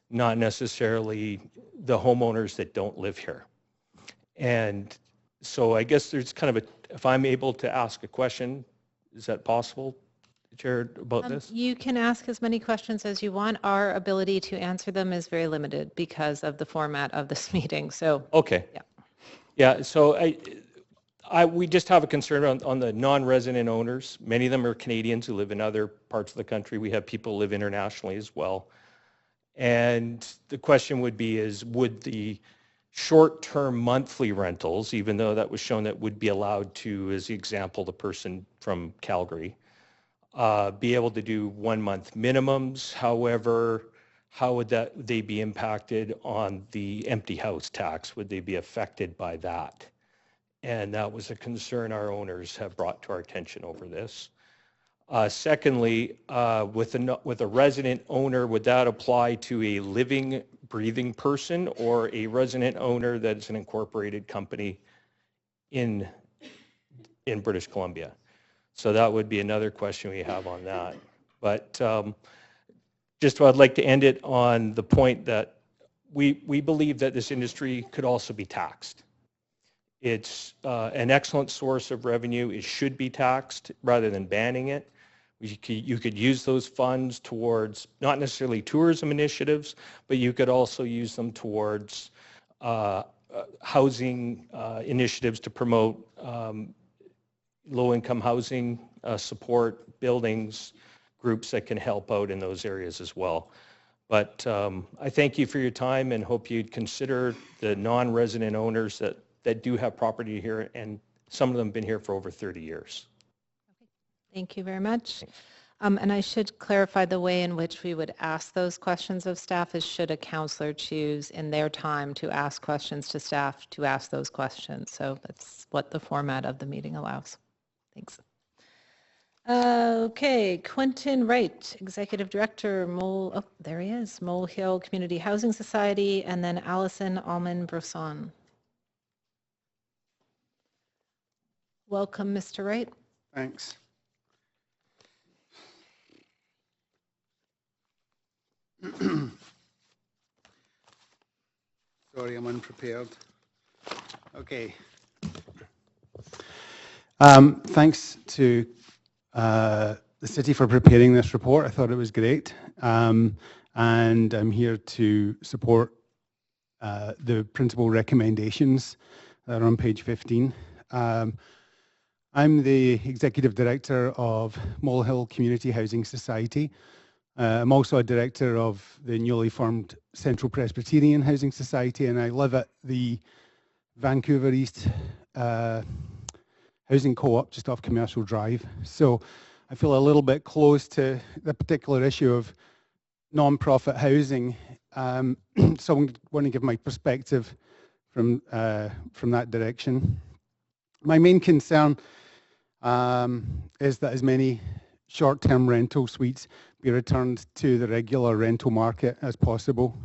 not necessarily the homeowners that don't live here. And so I guess there's kind of if I'm able to ask a question, is that possible, Chair, about this? You can ask as many questions as you want. Our ability to answer them is very limited because of the format of this meeting. So okay. Yeah. So we just have a concern on the non-resident owners. Many of them are Canadians who live in other parts of the country. We have people who live internationally as well. And the question would be would the short-term monthly rentals, even though that was shown that would be allowed to, as the example, the person from Calgary, be able to do 1 month minimums. However, how would they be impacted on the empty house tax? Would they be affected by that? And that was a concern our owners have brought to our attention over this. Secondly, with a resident owner, would that apply to a living, breathing person or a resident owner that is an incorporated company in British Columbia? So that would be another question we have on that. But just I'd like to end it on the point that we believe that this industry could also be taxed. It's an excellent source of revenue. It should be taxed rather than banning it. You could use those funds towards not necessarily tourism initiatives, but you could also use them towards housing initiatives to promote low-income housing support, buildings, groups that can help out in those areas as well. But I thank you for your time and hope you'd consider the non-resident owners that do have property here, and some of them have been here for over 30 years. Thank you very much. And I should clarify the way in which we would ask those questions of staff is should a counselor choose in their time to ask questions to staff to ask those questions. So that's what the format of the meeting allows. Thanks. Okay, Quentin Wright, Executive Director, there he is, Mole Hill Community Housing Society, and then Allison Allman-Brosson. Welcome, Mr. Wright. Thanks. Sorry, I'm unprepared. Okay. Thanks to the city for preparing this report. I thought it was great. And I'm here to support the principal recommendations that are on page 15. I'm the Executive Director of Mole Hill Community Housing Society. I'm also a director of the newly formed Central Presbyterian Housing Society, and I live at the Vancouver East Housing Co-op just off Commercial Drive. So I feel a little bit close to the particular issue of non-profit housing. So I want to give my perspective from that direction. My main concern is that as many short-term rental suites be returned to the regular rental market as possible.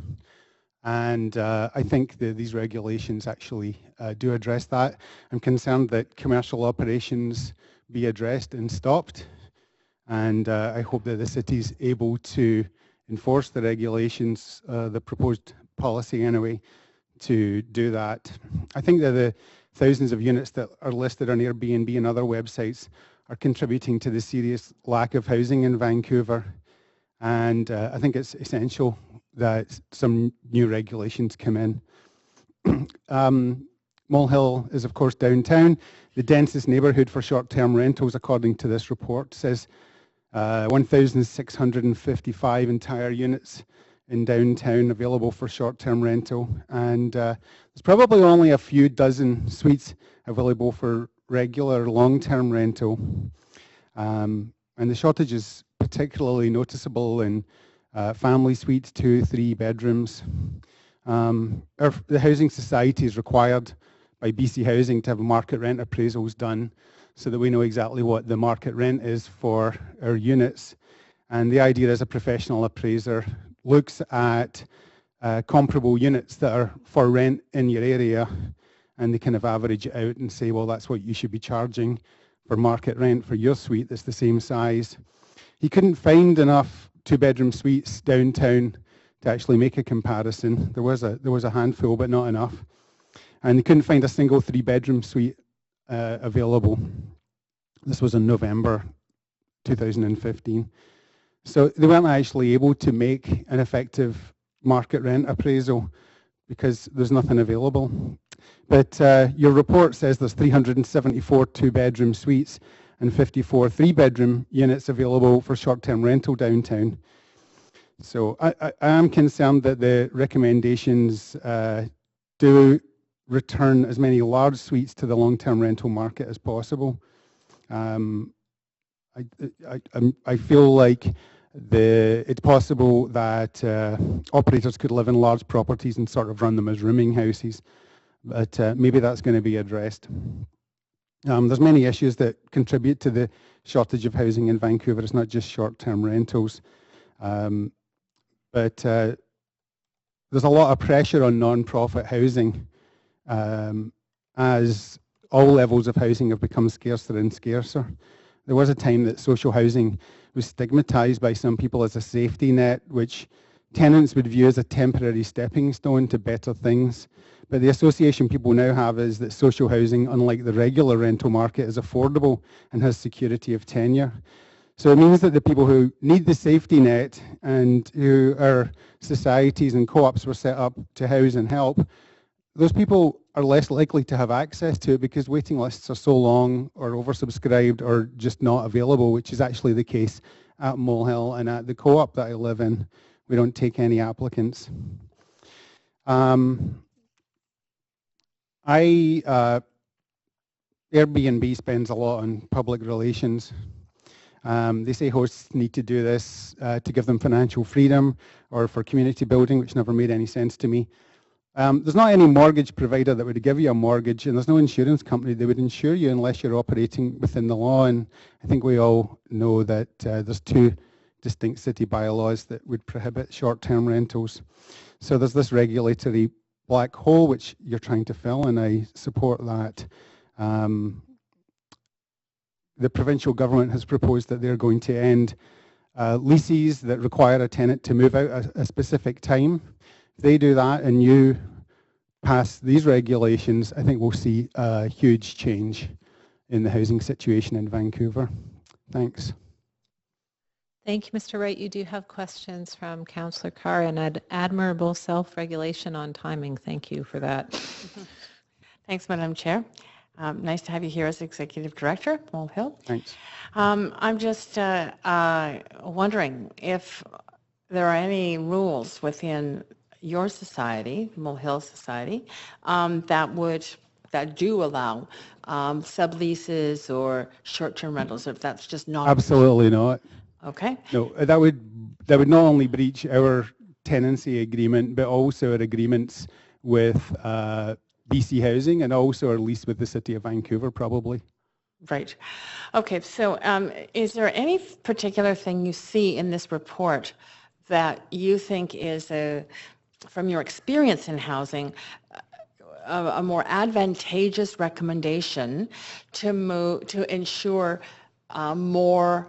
And I think these regulations actually do address that. I'm concerned that commercial operations be addressed and stopped. And I hope that the city is able to enforce the regulations, the proposed policy anyway, to do that. I think that the thousands of units that are listed on Airbnb and other websites are contributing to the serious lack of housing in Vancouver. And I think it's essential that some new regulations come in. Molehill is, of course, downtown. The densest neighbourhood for short-term rentals, according to this report, says 1,655 entire units in downtown available for short-term rental. And there's probably only a few dozen suites available for regular long-term rental. And the shortage is particularly noticeable in family suites, 2-3 bedrooms. The Housing Society is required by BC Housing to have market rent appraisals done so that we know exactly what the market rent is for our units. And the idea is a professional appraiser looks at comparable units that are for rent in your area, and they kind of average it out and say, well, that's what you should be charging for market rent for your suite that's the same size. He couldn't find enough 2-bedroom suites downtown to actually make a comparison. There was a handful, but not enough. And he couldn't find a single 3-bedroom suite available. This was in November 2015. So they weren't actually able to make an effective market rent appraisal because there's nothing available. But your report says there's 374 2-bedroom suites and 54 3-bedroom units available for short-term rental downtown. So I am concerned that the recommendations do return as many large suites to the long-term rental market as possible. I feel like it's possible that operators could live in large properties and sort of run them as rooming houses, but maybe that's going to be addressed. There's many issues that contribute to the shortage of housing in Vancouver. It's not just short-term rentals, but there's a lot of pressure on non-profit housing as all levels of housing have become scarcer and scarcer. There was a time that social housing was stigmatized by some people as a safety net, which tenants would view as a temporary stepping stone to better things. But the association people now have is that social housing, unlike the regular rental market, is affordable and has security of tenure. So it means that the people who need the safety net and who our societies and co-ops were set up to house and help, those people are less likely to have access to it because waiting lists are so long or oversubscribed or just not available, which is actually the case at Molehill and at the co-op that I live in. We don't take any applicants. Airbnb spends a lot on public relations. They say hosts need to do this to give them financial freedom or for community building, which never made any sense to me. There's not any mortgage provider that would give you a mortgage, and there's no insurance company that would insure you unless you're operating within the law. And I think we all know that there's 2 distinct city bylaws that would prohibit short-term rentals. So there's this regulatory black hole which you're trying to fill, and I support that. The provincial government has proposed that they're going to end leases that require a tenant to move out at a specific time. If they do that and you pass these regulations, I think we'll see a huge change in the housing situation in Vancouver. Thanks. Thank you, Mr. Wright. You do have questions from Councillor Carr and admirable self-regulation on timing. Thank you for that. Thanks, Madam Chair. Nice to have you here as Executive Director, Molehill. Thanks. I'm just wondering if there are any rules within your society, Molehill Society, that do allow subleases or short-term rentals, if that's just not Absolutely not. Okay. No, that would not only breach our tenancy agreement, but also our agreements with BC Housing and also our lease with the City of Vancouver, probably. Right. Okay, so is there any particular thing you see in this report that you think is, from your experience in housing, a more advantageous recommendation to ensure more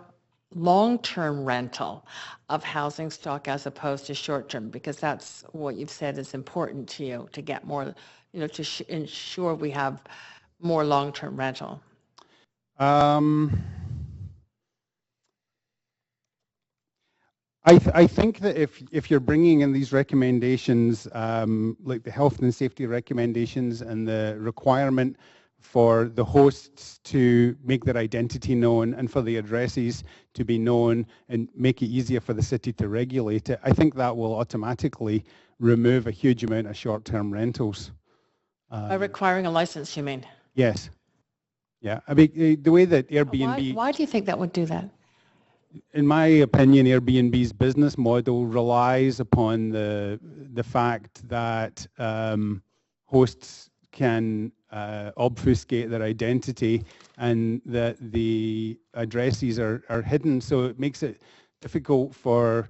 long-term rental of housing stock as opposed to short-term? Because that's what you've said is important to you, to get more, to ensure we have more long-term rental. I think that if you're bringing in these recommendations, like the health and safety recommendations and the requirement for the hosts to make their identity known and for the addresses to be known and make it easier for the city to regulate it, I think that will automatically remove a huge amount of short-term rentals. By requiring a license, you mean? Yes. Yeah. I mean, the way that Airbnb... Why do you think that would do that? In my opinion, Airbnb's business model relies upon the fact that hosts can obfuscate their identity and that the addresses are hidden. So it makes it difficult for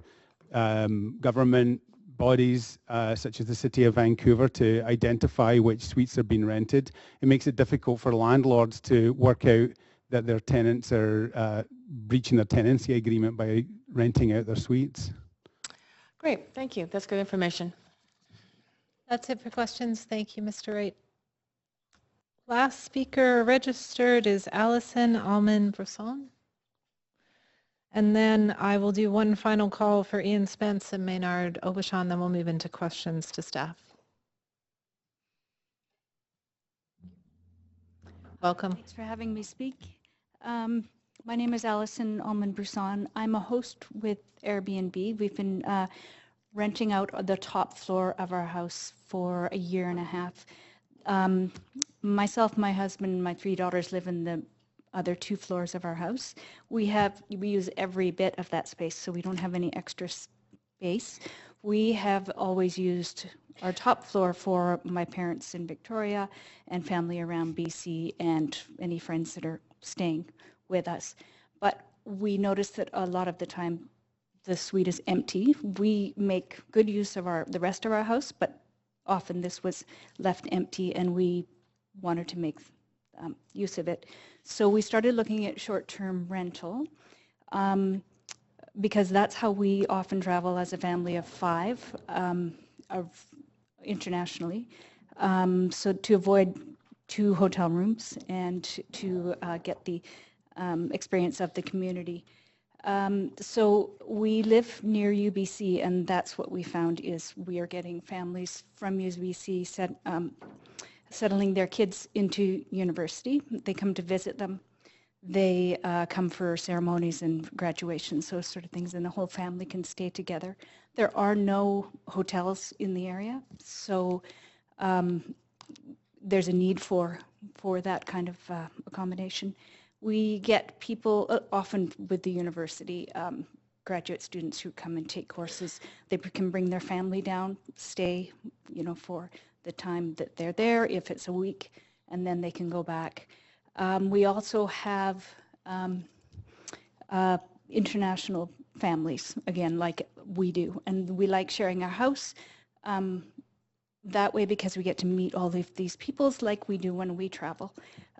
government bodies such as the City of Vancouver to identify which suites are being rented. It makes it difficult for landlords to work out that their tenants are breaching their tenancy agreement by renting out their suites. Great, thank you. That's good information. That's it for questions. Thank you, Mr. Wright. Last speaker registered is Allison Alman-Brisson. And then I will do one final call for Ian Spence and Maynard Obashan, then we'll move into questions to staff. Welcome. Thanks for having me speak. My name is Allison Alman-Brisson. I'm a host with Airbnb. We've been renting out the top floor of our house for a year and a half. Myself, my husband, and my 3 daughters live in the other 2 floors of our house. We use every bit of that space, so we don't have any extra space. We have always used our top floor for my parents in Victoria and family around BC and any friends that are staying with us. But we noticed that a lot of the time the suite is empty. We make good use of the rest of our house, but often this was left empty and we wanted to make use of it. So we started looking at short-term rental because that's how we often travel as a family of 5 internationally. So to avoid 2 hotel rooms and to get the experience of the community. So we live near UBC, and that's what we found is we are getting families from UBC settling their kids into university. They come to visit them. They come for ceremonies and graduations, those sort of things, and the whole family can stay together. There are no hotels in the area, so there's a need for that kind of accommodation. We get people, often with the university, graduate students who come and take courses. They can bring their family down, stay, for the time that they're there, if it's a week, and then they can go back. We also have international families, again, like we do, and we like sharing our house that way because we get to meet all of these peoples like we do when we travel.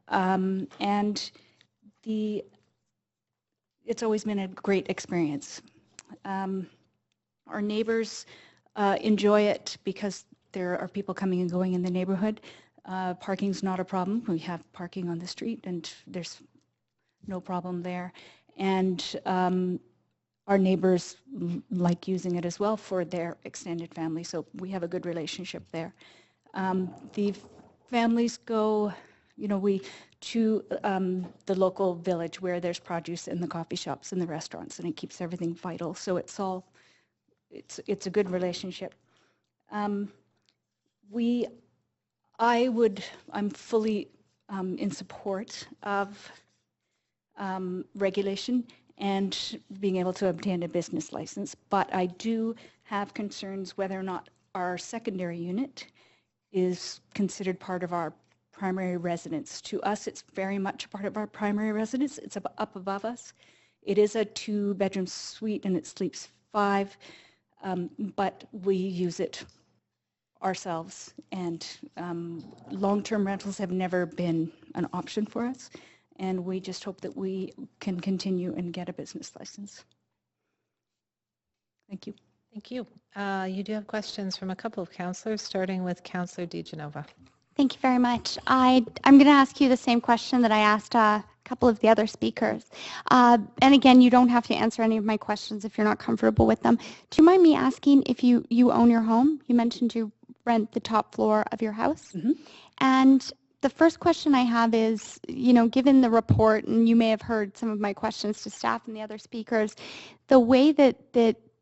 And it's always been a great experience. Our neighbors enjoy it because there are people coming and going in the neighborhood. Parking's not a problem. We have parking on the street and there's no problem there. And our neighbors like using it as well for their extended family, so we have a good relationship there. The families go, to the local village where there's produce in the coffee shops and the restaurants, and it keeps everything vital. So it's a good relationship. I'm fully in support of regulation and being able to obtain a business license, but I do have concerns whether or not our secondary unit is considered part of our primary residence. To us, it's very much a part of our primary residence. It's up above us. It is a 2-bedroom suite and it sleeps 5, but we use it ourselves, and long-term rentals have never been an option for us, and we just hope that we can continue and get a business license. Thank you. Thank you. You do have questions from a couple of councillors, starting with Councillor DiGenova. Thank you very much. I'm going to ask you the same question that I asked a couple of the other speakers. And again, you don't have to answer any of my questions if you're not comfortable with them. Do you mind me asking if you own your home? You mentioned you rent the top floor of your house. Mm-hmm. And the first question I have is, given the report, and you may have heard some of my questions to staff and the other speakers, the way that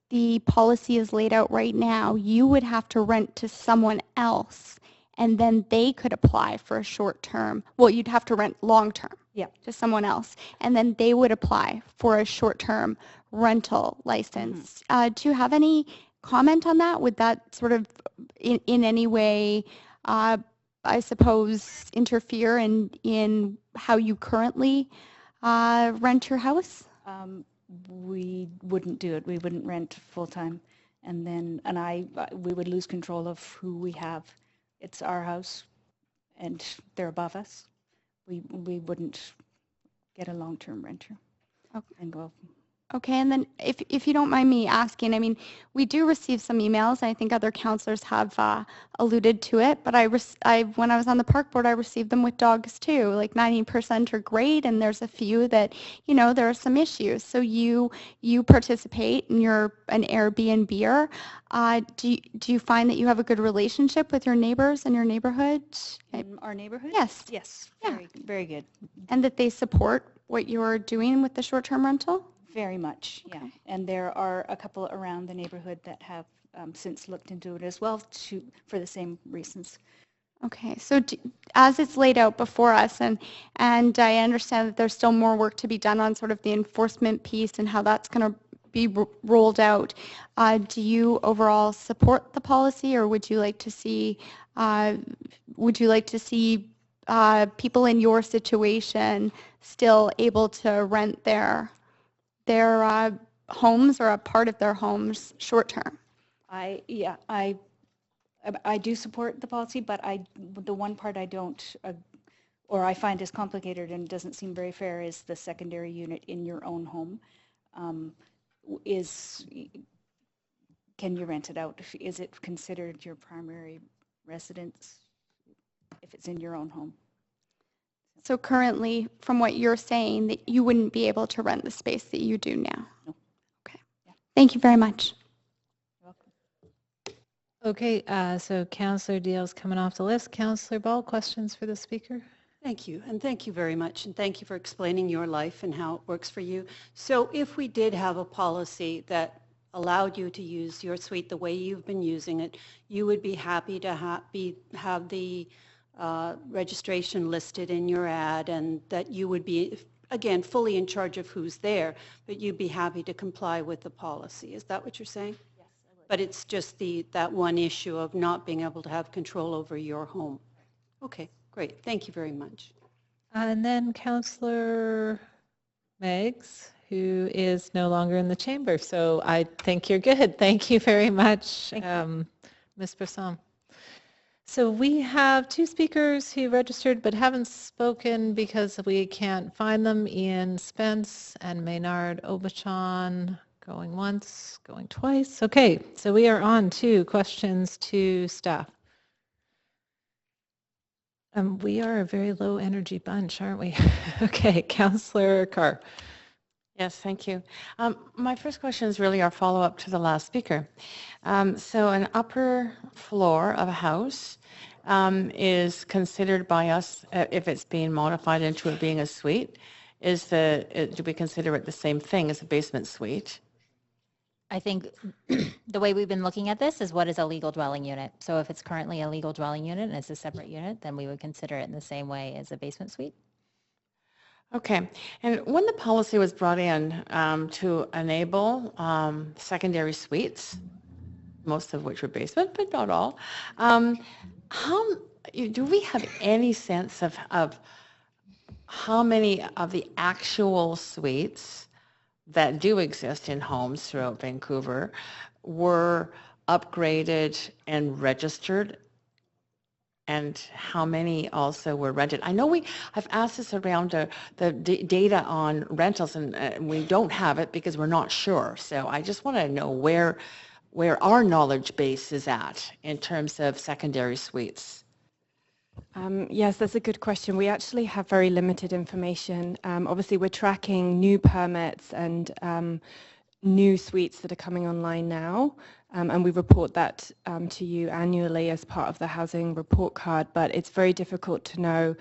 the policy is laid out right now, you would have to rent to someone else, and then they could apply for a short-term. Well, you'd have to rent long-term to someone else, and then they would apply for a short-term rental license. Mm-hmm. Do you have any comment on that? Would that sort of in any way, I suppose, interfere in how you currently rent your house? We wouldn't do it. We wouldn't rent full-time, and we would lose control of who we have. It's our house, and they're above us. We wouldn't get a long-term renter. Okay. And go. Okay, and then if you don't mind me asking, I mean, we do receive some emails. I think other councillors have alluded to it, but when I was on the park board, I received them with dogs too. Like 90% are great, and there's a few that, there are some issues. So you participate, and you're an Airbnb-er. Do you find that you have a good relationship with your neighbors in your neighborhood? In our neighborhood? Yes. Yes. Yeah. Very good. And that they support what you're doing with the short-term rental? Very much, yeah. Okay. And there are a couple around the neighborhood that have since looked into it as well for the same reasons. Okay, so as it's laid out before us, and I understand that there's still more work to be done on sort of the enforcement piece and how that's going to be rolled out. Do you overall support the policy, or would you like to see people in your situation still able to rent their homes or a part of their homes short term? I do support the policy, but the one part I don't, or I find is complicated and doesn't seem very fair, is the secondary unit in your own home. Can you rent it out? Is it considered your primary residence if it's in your own home? So currently, from what you're saying, that you wouldn't be able to rent the space that you do now? No. Okay. Yeah. Thank you very much. You're welcome. Okay, so Councillor Deal's coming off the list. Councillor Ball, questions for the speaker? Thank you, and thank you very much, and thank you for explaining your life and how it works for you. So if we did have a policy that allowed you to use your suite the way you've been using it, you would be happy to have the registration listed in your ad, and that you would be, again, fully in charge of who's there, but you'd be happy to comply with the policy. Is that what you're saying? Yes, I would. But it's just that one issue of not being able to have control over your home. Okay, great. Thank you very much. And then Councillor Meggs, who is no longer in the chamber. So I think you're good. Thank you very much, Ms. Brisson. So we have two speakers who registered but haven't spoken because we can't find them. Ian Spence and Maynard Obachon, going once, going twice. Okay, so we are on to questions to staff. We are a very low energy bunch, aren't we? Okay, Councillor Carr. Yes, thank you. My first question is really our follow-up to the last speaker. So an upper floor of a house is considered by us, if it's being modified into it being a suite, do we consider it the same thing as a basement suite? I think the way we've been looking at this is what is a legal dwelling unit. So if it's currently a legal dwelling unit and it's a separate unit, then we would consider it in the same way as a basement suite. Okay, and when the policy was brought in to enable secondary suites, most of which were basement, but not all, do we have any sense of how many of the actual suites that do exist in homes throughout Vancouver were upgraded and registered, and how many also were rented? I know I've asked this around the data on rentals, and we don't have it because we're not sure. So I just want to know where our knowledge base is at in terms of secondary suites. Yes, that's a good question. We actually have very limited information. Obviously, we're tracking new permits and new suites that are coming online now, and we report that to you annually as part of the housing report card, but it's very difficult to know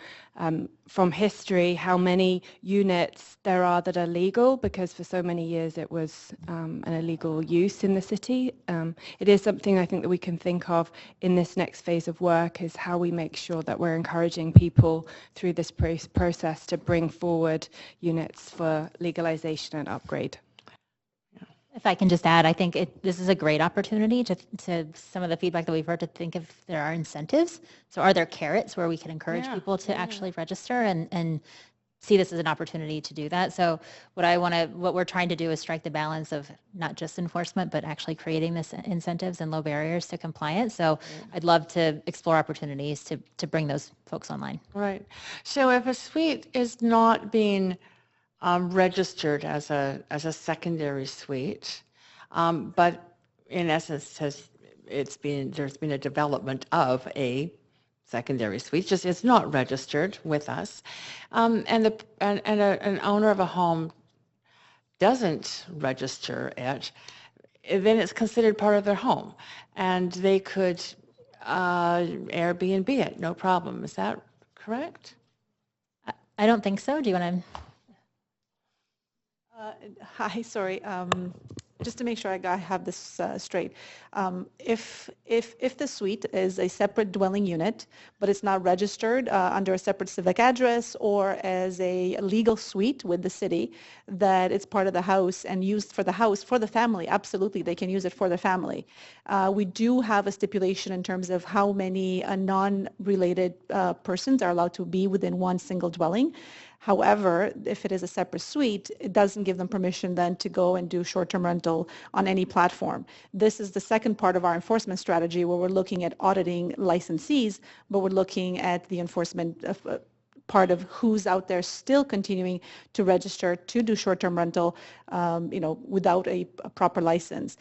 from history how many units there are that are legal, because for so many years it was an illegal use in the city. It is something I think that we can think of in this next phase of work, is how we make sure that we're encouraging people through this process to bring forward units for legalization and upgrade. If I can just add, I think this is a great opportunity to some of the feedback that we've heard, to think if there are incentives. So are there carrots where we can encourage people to actually register and see this as an opportunity to do that? So what we're trying to do is strike the balance of not just enforcement, but actually creating this incentives and low barriers to compliance. So I'd love to explore opportunities to bring those folks online. Right. So if a suite is not being registered as a secondary suite, but in essence there's been a development of a secondary suite, just it's not registered with us, and an owner of a home doesn't register it, then it's considered part of their home, and they could Airbnb it, no problem. Is that correct? I don't think so. Do you want to? Hi, sorry. Just to make sure I have this straight, if the suite is a separate dwelling unit, but it's not registered under a separate civic address or as a legal suite with the city, that it's part of the house and used for the house, for the family, absolutely, they can use it for the family. We do have a stipulation in terms of how many non-related persons are allowed to be within one single dwelling. However, if it is a separate suite, it doesn't give them permission then to go and do short-term rental on any platform. This is the second part of our enforcement strategy, where we're looking at auditing licensees, but we're looking at the enforcement of, part of who's out there still continuing to register to do short-term rental, without a proper license.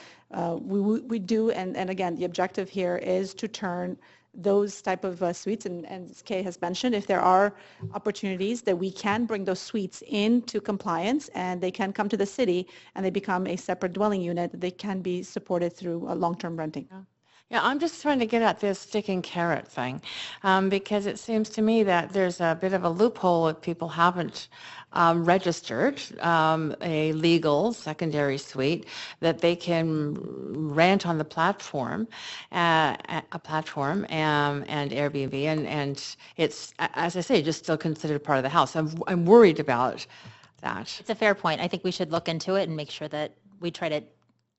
We do, and again, the objective here is to turn those type of suites, and as Kay has mentioned, if there are opportunities that we can bring those suites into compliance and they can come to the city and they become a separate dwelling unit, they can be supported through long-term renting. Yeah, I'm just trying to get at this stick and carrot thing, because it seems to me that there's a bit of a loophole if people haven't registered a legal secondary suite, that they can rent on the platform, and Airbnb, and it's, as I say, just still considered part of the house. I'm worried about that. It's a fair point. I think we should look into it and make sure that we try to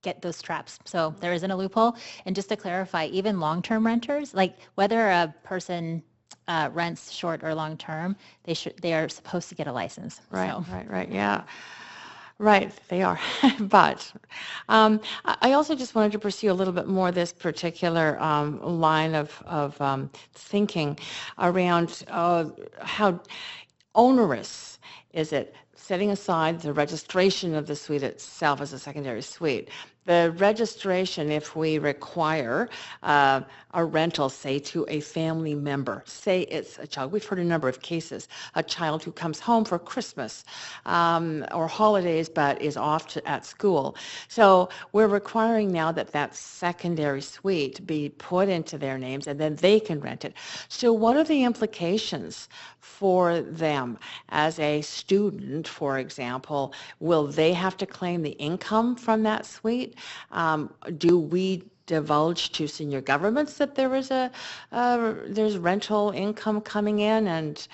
get those traps. So there isn't a loophole. And just to clarify, even long-term renters, like whether a person rents short or long-term, they are supposed to get a license. Right, So. right, yeah. Right, they are. But I also just wanted to pursue a little bit more this particular line of thinking around how onerous is it, setting aside the registration of the suite itself as a secondary suite. The registration, if we require a rental, say, to a family member, say it's a child, we've heard a number of cases, a child who comes home for Christmas or holidays but is off at school. So we're requiring now that that secondary suite be put into their names and then they can rent it. So what are the implications for them as a student, for example? Will they have to claim the income from that suite? Do we divulge to senior governments that there is there's rental income coming in? And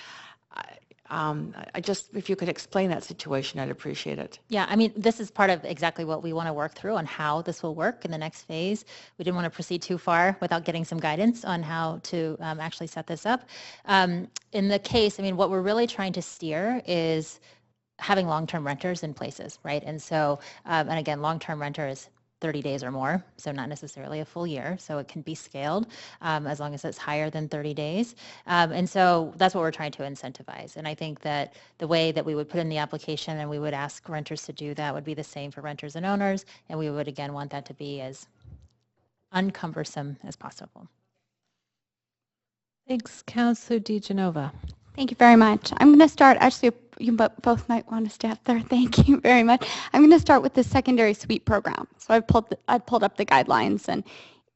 I just, if you could explain that situation, I'd appreciate it. Yeah, I mean, this is part of exactly what we want to work through on how this will work in the next phase. We didn't want to proceed too far without getting some guidance on how to actually set this up. In the case, I mean, what we're really trying to steer is having long-term renters in places, right? And so, and again, long-term renter is 30 days or more, so not necessarily a full year. So it can be scaled as long as it's higher than 30 days. And so that's what we're trying to incentivize. And I think that the way that we would put in the application and we would ask renters to do that would be the same for renters and owners. And we would, again, want that to be as uncumbersome as possible. Thanks, Councillor DeGenova. Thank you very much. I'm going to start, actually, you both might want to stay up there. Thank you very much. I'm going to start with the secondary suite program. So I've pulled up the guidelines, and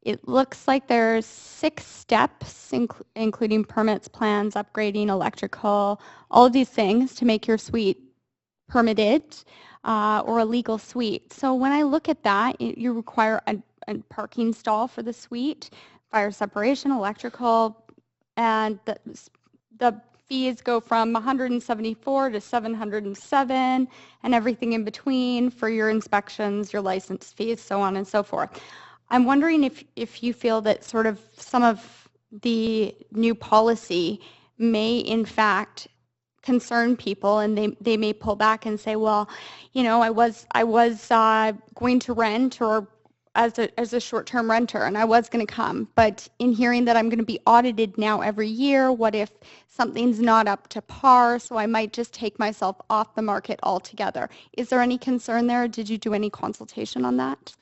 it looks like there's 6 steps, including permits, plans, upgrading, electrical, all of these things to make your suite permitted or a legal suite. So when I look at that, you require a parking stall for the suite, fire separation, electrical, and the fees go from 174 to 707 and everything in between for your inspections, your license fees, so on and so forth. I'm wondering if you feel that sort of some of the new policy may in fact concern people, and they may pull back and say, well, you know, I was going to rent or as a short-term renter, and I was going to come, but in hearing that I'm going to be audited now every year, what if something's not up to par, so I might just take myself off the market altogether. Is there any concern there? Did you do any consultation on that?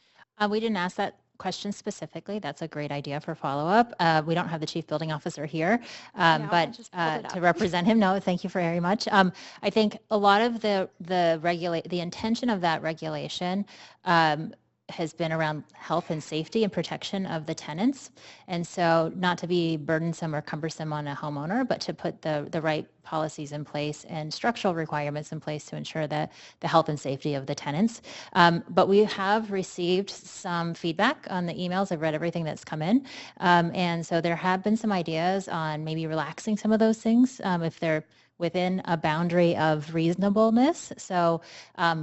We didn't ask that question specifically. That's a great idea for follow-up. We don't have the chief building officer here, but to represent him, no, thank you very much. I think a lot of the intention of that regulation has been around health and safety and protection of the tenants. And so not to be burdensome or cumbersome on a homeowner, but to put the right policies in place and structural requirements in place to ensure that the health and safety of the tenants. But we have received some feedback on the emails. I've read everything that's come in. And so there have been some ideas on maybe relaxing some of those things if they're within a boundary of reasonableness. So,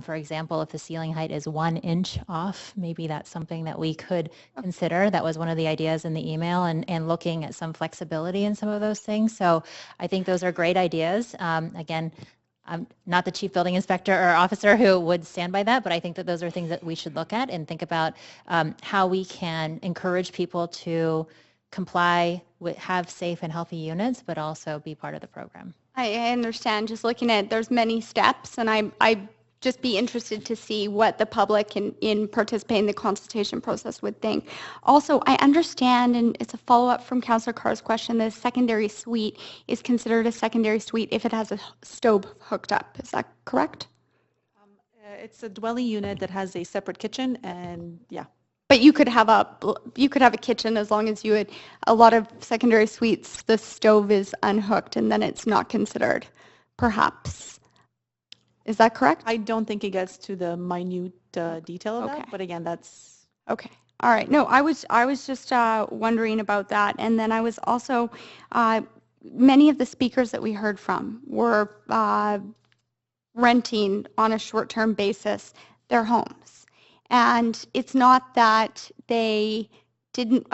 for example, if the ceiling height is 1 inch off, maybe that's something that we could consider. That was one of the ideas in the email, and looking at some flexibility in some of those things. So I think those are great ideas. Again, I'm not the chief building inspector or officer who would stand by that, but I think that those are things that we should look at and think about how we can encourage people to comply with, have safe and healthy units, but also be part of the program. I understand, just looking at, there's many steps, and I just be interested to see what the public in participating in the consultation process would think. Also, I understand, and it's a follow-up from Councillor Carr's question, the secondary suite is considered a secondary suite if it has a stove hooked up. Is that correct? It's a dwelling unit that has a separate kitchen, and yeah. But you could have a kitchen as long as you had, a lot of secondary suites, the stove is unhooked and then it's not considered, perhaps. Is that correct? I don't think it gets to the minute detail of that, but again, that's... Okay. All right. No, I was just wondering about that. And then I was also, many of the speakers that we heard from were renting on a short-term basis their homes. And it's not that they didn't,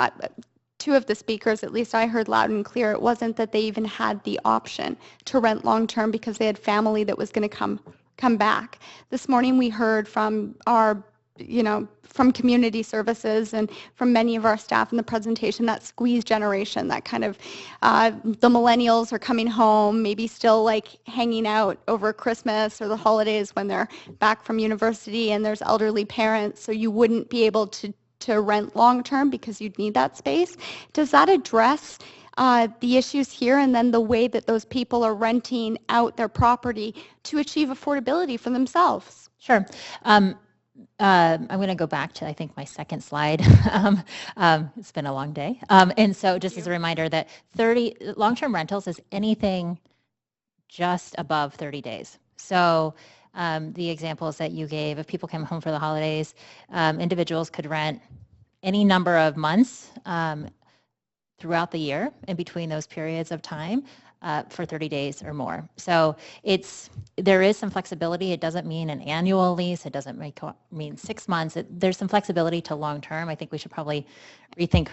2 of the speakers, at least I heard loud and clear, it wasn't that they even had the option to rent long-term because they had family that was going to come back. This morning we heard from our, from community services and from many of our staff in the presentation, that squeeze generation, that kind of, the millennials are coming home, maybe still like hanging out over Christmas or the holidays when they're back from university, and there's elderly parents, so you wouldn't be able to rent long-term because you'd need that space. Does that address the issues here, and then the way that those people are renting out their property to achieve affordability for themselves? Sure. I'm going to go back to, I think, my second slide. It's been a long day. And so just as a reminder that long-term rentals is anything just above 30 days. So the examples that you gave, if people came home for the holidays, individuals could rent any number of months throughout the year in between those periods of time. for 30 days or more. So there is some flexibility. It doesn't mean an annual lease. It doesn't mean 6 months. There's some flexibility to long-term. I think we should probably rethink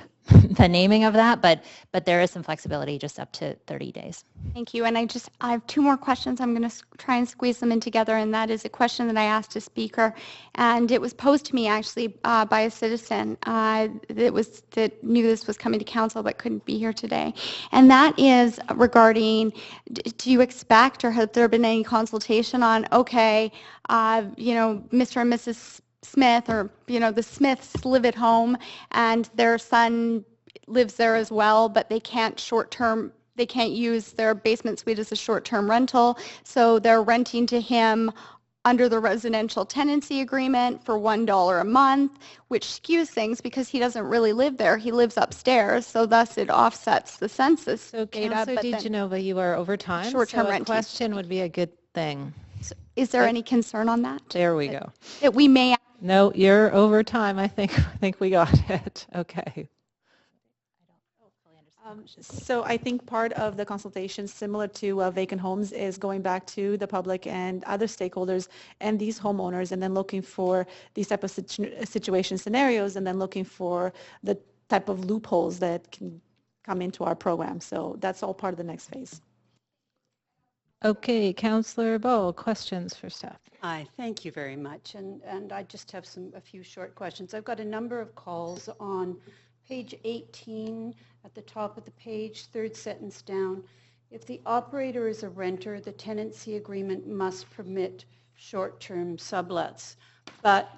the naming of that, but there is some flexibility just up to 30 days. Thank you. And I have two more questions. I'm going to try and squeeze them in together. And that is a question that I asked a speaker, and it was posed to me actually by a citizen that knew this was coming to council but couldn't be here today. And that is regarding, do you expect or have there been any consultation on, okay, Mr. and Mrs. Smith, or the Smiths live at home and their son lives there as well, but they can't use their basement suite as a short-term rental, so they're renting to him under the residential tenancy agreement for $1 a month, which skews things because he doesn't really live there. He lives upstairs, so thus it offsets the census So data. Councillor DiGenova, you are over time, Short-term so a renting. question would be a good thing. So is there any concern on that? There we go. That we may... No, you're over time. I think we got it. Okay. So I think part of the consultation, similar to vacant homes, is going back to the public and other stakeholders and these homeowners, and then looking for these type of situation scenarios, and then looking for the type of loopholes that can come into our program. So that's all part of the next phase. Okay, Councillor Bowe, questions for staff? Hi, thank you very much. And I just have a few short questions. I've got a number of calls on page 18 at the top of the page, third sentence down. If the operator is a renter, the tenancy agreement must permit short-term sublets. But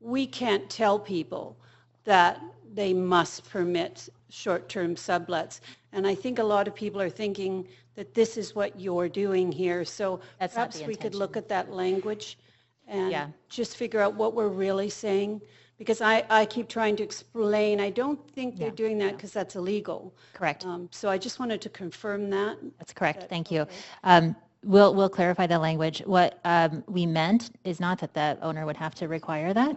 we can't tell people that they must permit short-term sublets. And I think a lot of people are thinking that this is what you're doing here. So perhaps we could look at that language and just figure out what we're really saying. Because I keep trying to explain, I don't think they're doing that because that's illegal. Correct. So I just wanted to confirm that. That's correct. Thank you. We'll clarify the language. What we meant is not that the owner would have to require that,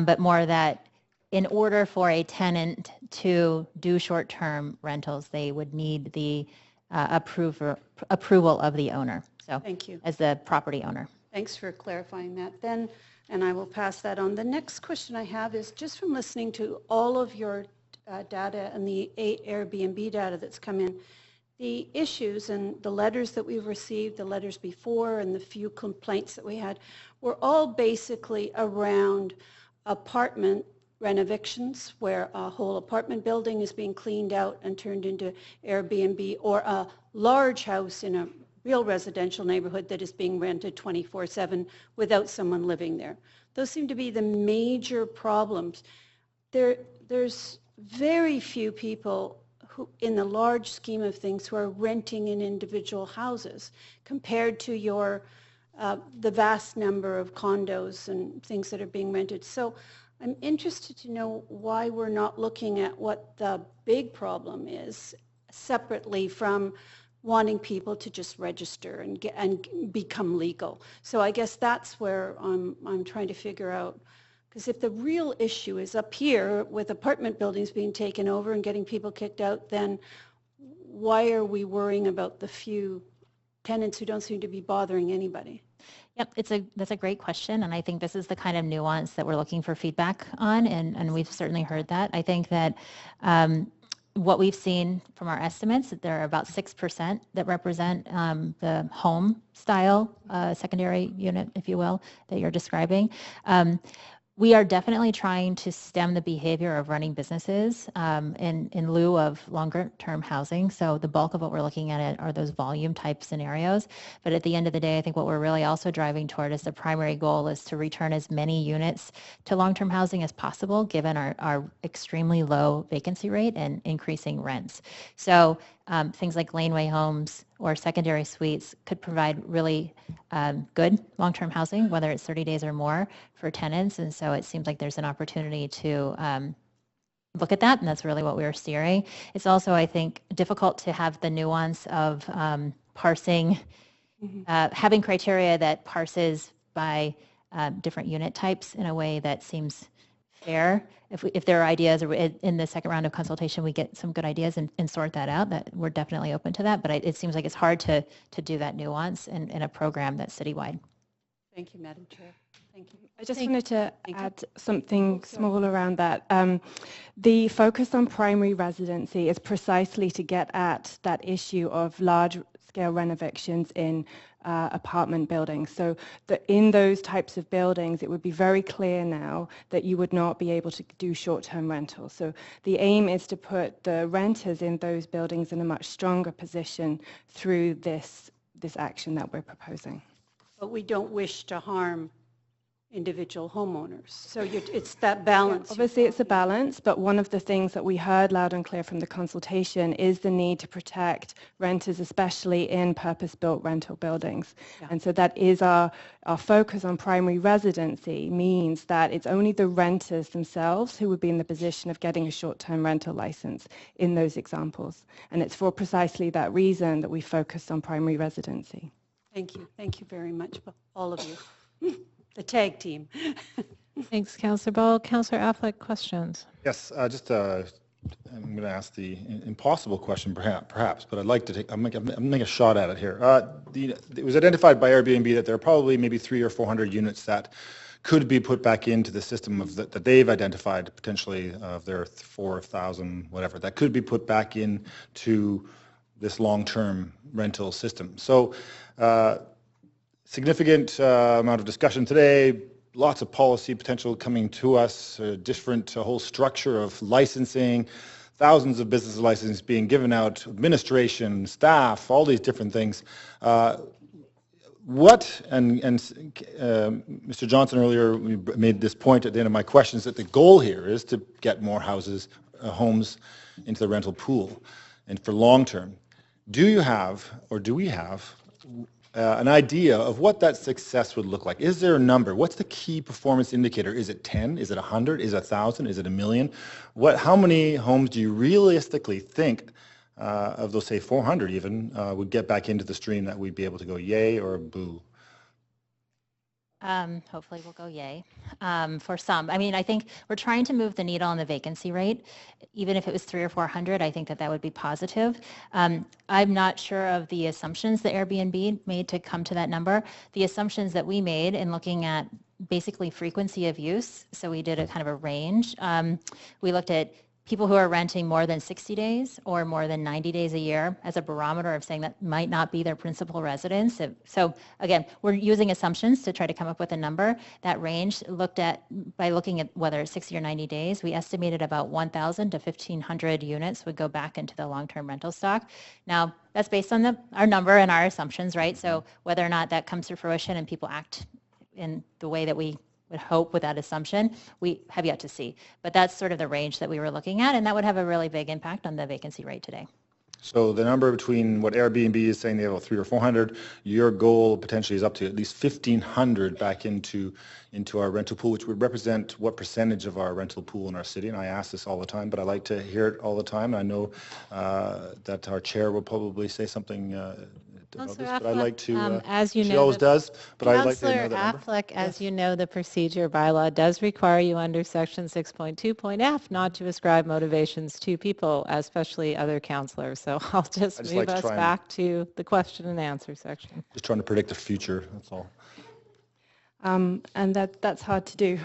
but more that in order for a tenant to do short-term rentals, they would need the approval of the owner. So thank you. As the property owner. Thanks for clarifying that then, and I will pass that on. The next question I have is just from listening to all of your data and the Airbnb data that's come in, the issues and the letters that we've received, the letters before and the few complaints that we had, were all basically around apartment renovictions where a whole apartment building is being cleaned out and turned into Airbnb, or a large house in a real residential neighborhood that is being rented 24/7 without someone living there. Those seem to be the major problems. There's very few people who, in the large scheme of things, who are renting in individual houses compared to the vast number of condos and things that are being rented. So I'm interested to know why we're not looking at what the big problem is separately from wanting people to just register and become legal. So I guess that's where I'm trying to figure out, because if the real issue is up here with apartment buildings being taken over and getting people kicked out, then why are we worrying about the few tenants who don't seem to be bothering anybody? Yep, that's a great question, and I think this is the kind of nuance that we're looking for feedback on, and we've certainly heard that. I think that what we've seen from our estimates, that there are about 6% that represent the home style secondary unit, if you will, that you're describing. We are definitely trying to stem the behavior of running businesses in lieu of longer term housing. So the bulk of what we're looking at are those volume type scenarios. But at the end of the day, I think what we're really also driving toward is the primary goal is to return as many units to long-term housing as possible, given our extremely low vacancy rate and increasing rents. So things like laneway homes or secondary suites could provide really good long-term housing, whether it's 30 days or more for tenants. And so it seems like there's an opportunity to look at that, and that's really what we're steering. It's also, I think, difficult to have the nuance of parsing, having criteria that parses by different unit types in a way that seems fair, if there are ideas, or in the second round of consultation, we get some good ideas and sort that out, that we're definitely open to that. But it seems like it's hard to do that nuance in a program that's citywide. Thank you, Madam Chair. Thank you. I just wanted to add something small around that. The focus on primary residency is precisely to get at that issue of large-scale renovictions in apartment buildings. So in those types of buildings, it would be very clear now that you would not be able to do short-term rentals. So the aim is to put the renters in those buildings in a much stronger position through this action that we're proposing. But we don't wish to harm individual homeowners. So it's that balance. Yeah, obviously, it's a balance, but one of the things that we heard loud and clear from the consultation is the need to protect renters, especially in purpose-built rental buildings. Yeah. And so that is our focus on primary residency means that it's only the renters themselves who would be in the position of getting a short-term rental license in those examples. And it's for precisely that reason that we focus on primary residency. Thank you. Thank you very much, all of you. The tag team. Thanks, Councillor Ball. Councillor Affleck, questions? Yes, I'm going to ask the impossible question, perhaps, but I'd like to make a shot at it here. It was identified by Airbnb that there are probably maybe 300 or 400 units that could be put back into the system that they've identified, potentially of their 4,000, whatever, that could be put back into this long-term rental system. So significant amount of discussion today, lots of policy potential coming to us, different whole structure of licensing, thousands of business licenses being given out, administration, staff, all these different things. Mr. Johnson earlier made this point at the end of my questions that the goal here is to get more homes into the rental pool and for long term. Do you have, or do we have, an idea of what that success would look like? Is there a number? What's the key performance indicator? Is it 10? Is it 100? Is it 1,000? Is it 1,000,000? How many homes do you realistically think of those, say 400 even, would get back into the stream that we'd be able to go yay or boo? Hopefully we'll go yay for some. I mean, I think we're trying to move the needle on the vacancy rate. Even if it was 300 or 400, I think that would be positive. I'm not sure of the assumptions that Airbnb made to come to that number. The assumptions that we made in looking at basically frequency of use, so we did a kind of a range. We looked at people who are renting more than 60 days or more than 90 days a year as a barometer of saying that might not be their principal residence. So again, we're using assumptions to try to come up with a number. That range by looking at whether it's 60 or 90 days, we estimated about 1,000 to 1,500 units would go back into the long-term rental stock. Now, that's based on our number and our assumptions, right? So whether or not that comes to fruition and people act in the way that we would hope with that assumption, we have yet to see. But that's sort of the range that we were looking at, and that would have a really big impact on the vacancy rate today. So the number between what Airbnb is saying they have 300 or 400, your goal potentially is up to at least 1,500 back into our rental pool, which would represent what percentage of our rental pool in our city? And I ask this all the time, but I like to hear it all the time. I know that our chair will probably say something about this, but I'd like to, as you she know, always does, but I'd like to know Councillor that number. Affleck, as you know, the procedure bylaw does require you under section 6.2.f not to ascribe motivations to people, especially other councillors. So I'll just move us back to the question and answer section. Just trying to predict the future, that's all. And that's hard to do.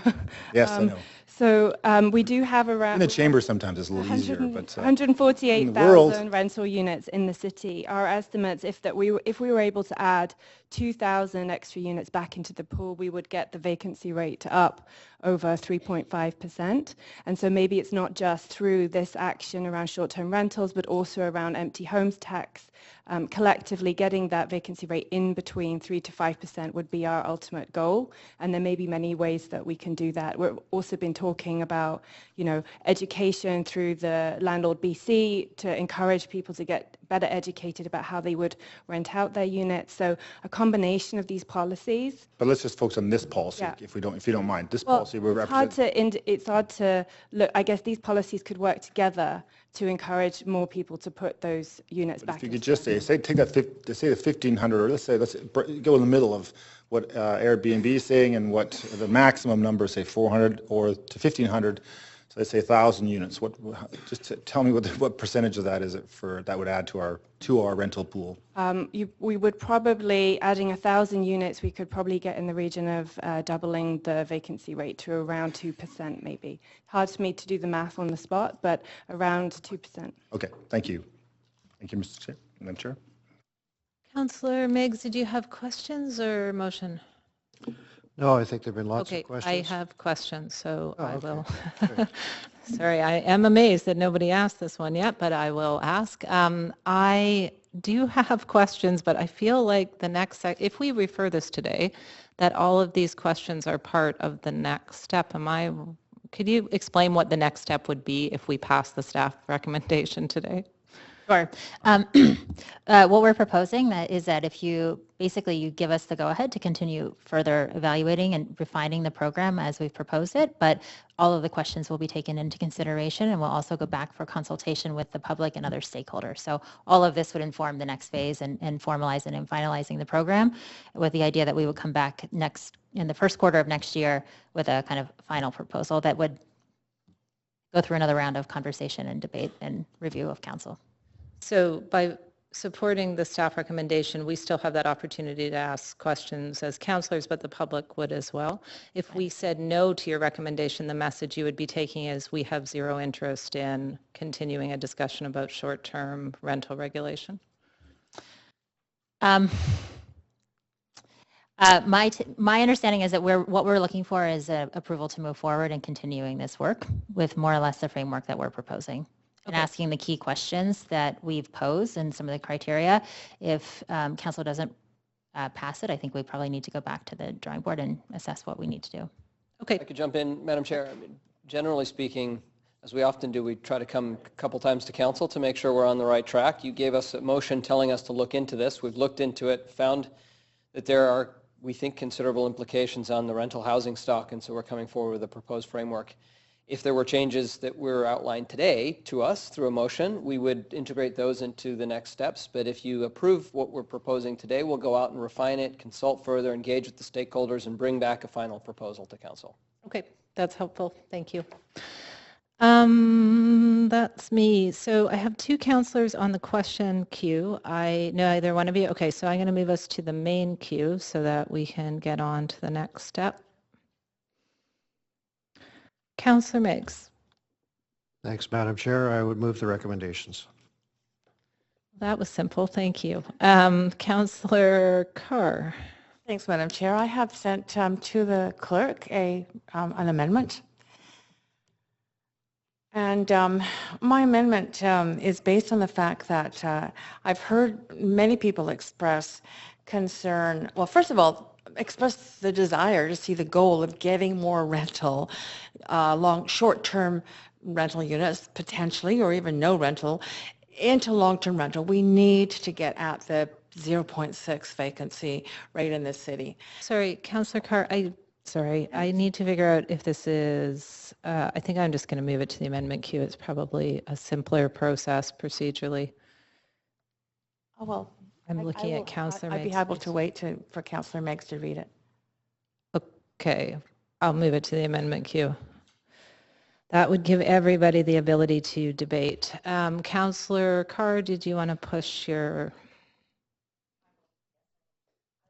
Yes, I know. So we do have around... In the chamber sometimes it's a little easier, but... 148,000 rental units in the city. Our estimates, if we were able to add 2,000 extra units back into the pool, we would get the vacancy rate up over 3.5%. And so maybe it's not just through this action around short-term rentals, but also around empty homes tax. Collectively getting that vacancy rate in between 3 to 5% would be our ultimate goal. And there may be many ways that we can do that. We've also been talking about, education through the Landlord BC to encourage people to get better educated about how they would rent out their units. So a combination of these policies. But let's just focus on this policy, Yeah. if you don't mind. This Well, policy we're it's hard representing. it's hard to look. I guess these policies could work together to encourage more people to put those units back. If you could just say take that, say the 1,500, or let's go in the middle of what Airbnb is saying and what the maximum number, say 400 or to 1,500. So let's say 1,000 units. Tell me what percentage of that is it that would add to our rental pool? We would probably, adding 1,000 units, we could probably get in the region of doubling the vacancy rate to around 2% maybe. Hard for me to do the math on the spot, but around 2%. Okay, thank you. Thank you, Mr. Chair. Madam Chair. Councillor Meigs, did you have questions or motion? No, I think there have been lots Okay, of questions. I have questions, so I okay. will. Sure. Sorry, I am amazed that nobody asked this one yet, but I will ask. I do have questions, but I feel like the next, if we refer this today, that all of these questions are part of the next step. Could you explain what the next step would be if we pass the staff recommendation today? Sure. What we're proposing is that if you give us the go-ahead to continue further evaluating and refining the program as we've proposed it, but all of the questions will be taken into consideration, and we'll also go back for consultation with the public and other stakeholders. So all of this would inform the next phase and formalizing and finalizing the program, with the idea that we would come back in the first quarter of next year with a kind of final proposal that would go through another round of conversation and debate and review of council. So by supporting the staff recommendation, we still have that opportunity to ask questions as councillors, but the public would as well. If we said no to your recommendation, the message you would be taking is we have zero interest in continuing a discussion about short-term rental regulation. My understanding is that what we're looking for is approval to move forward and continuing this work with more or less the framework that we're proposing. And asking the key questions that we've posed and some of the criteria. If council doesn't pass it, I think we probably need to go back to the drawing board and assess what we need to do. Okay. I could jump in, Madam Chair. I mean, generally speaking, as we often do, we try to come a couple times to council to make sure we're on the right track. You gave us a motion telling us to look into this. We've looked into it, found that there are, we think, considerable implications on the rental housing stock, and so we're coming forward with a proposed framework. If there were changes that were outlined today to us through a motion, we would integrate those into the next steps. But if you approve what we're proposing today, we'll go out and refine it, consult further, engage with the stakeholders, and bring back a final proposal to council. Okay, that's helpful. Thank you. That's me. So I have two councillors on the question queue. I know either one of you. Okay, so I'm going to move us to the main queue so that we can get on to the next step. Councillor Meigs. Thanks, Madam Chair. I would move the recommendations. That was simple. Thank you. Councillor Carr. Thanks, Madam Chair. I have sent to the clerk an amendment. And my amendment is based on the fact that I've heard many people express concern. Well, first of all, express the desire to see the goal of getting more rental, short-term rental units, potentially, or even no rental, into long-term rental. We need to get at the 0.6 vacancy rate in this city. Sorry, Councillor Carr, I need to figure out if this is, I think I'm just going to move it to the amendment queue. It's probably a simpler process procedurally. Oh, well. I'm looking at Councillor Meigs. I'd be able to wait for Councillor Meigs to read it. Okay, I'll move it to the amendment queue. That would give everybody the ability to debate. Councillor Carr, did you want to push your...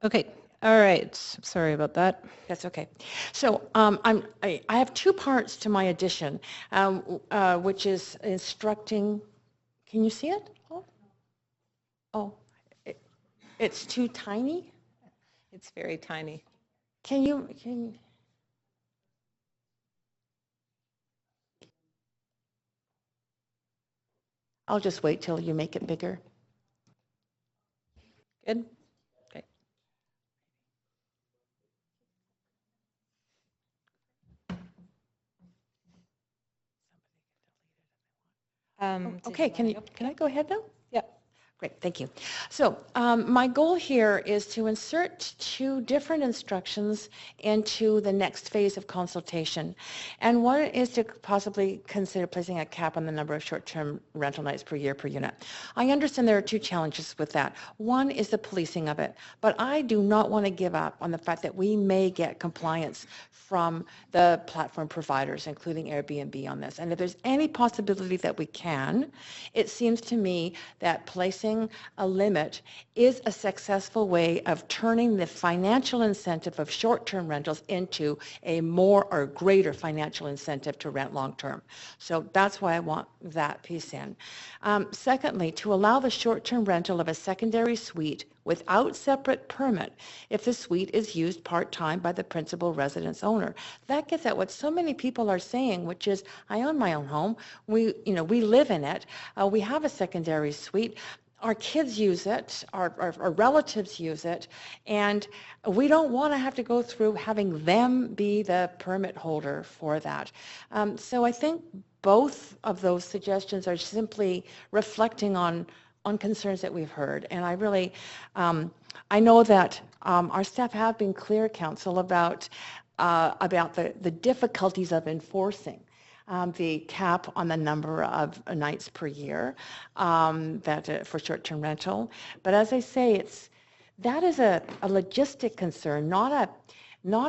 Okay, all right. Sorry about that. That's okay. So I have two parts to my addition, which is instructing... Can you see it? Oh. It's too tiny? It's very tiny. Can you... I'll just wait till you make it bigger. Good. Okay. Okay, can I go ahead now? Yeah. Great, thank you. So my goal here is to insert 2 different instructions into the next phase of consultation. And one is to possibly consider placing a cap on the number of short-term rental nights per year per unit. I understand there are 2 challenges with that. One is the policing of it, but I do not want to give up on the fact that we may get compliance from the platform providers, including Airbnb, on this. And if there's any possibility that we can, it seems to me that placing a limit is a successful way of turning the financial incentive of short-term rentals into a more or greater financial incentive to rent long-term. So that's why I want that piece in. Secondly, to allow the short-term rental of a secondary suite without separate permit if the suite is used part-time by the principal residence owner. That gets at what so many people are saying, which is, I own my own home, we live in it, we have a secondary suite, our kids use it, our relatives use it, and we don't want to have to go through having them be the permit holder for that. So I think both of those suggestions are simply reflecting on concerns that we've heard. And I really, I know that our staff have been clear, Council, about the difficulties of enforcing the cap on the number of nights per year for short-term rental. But as I say, that is a logistic concern, not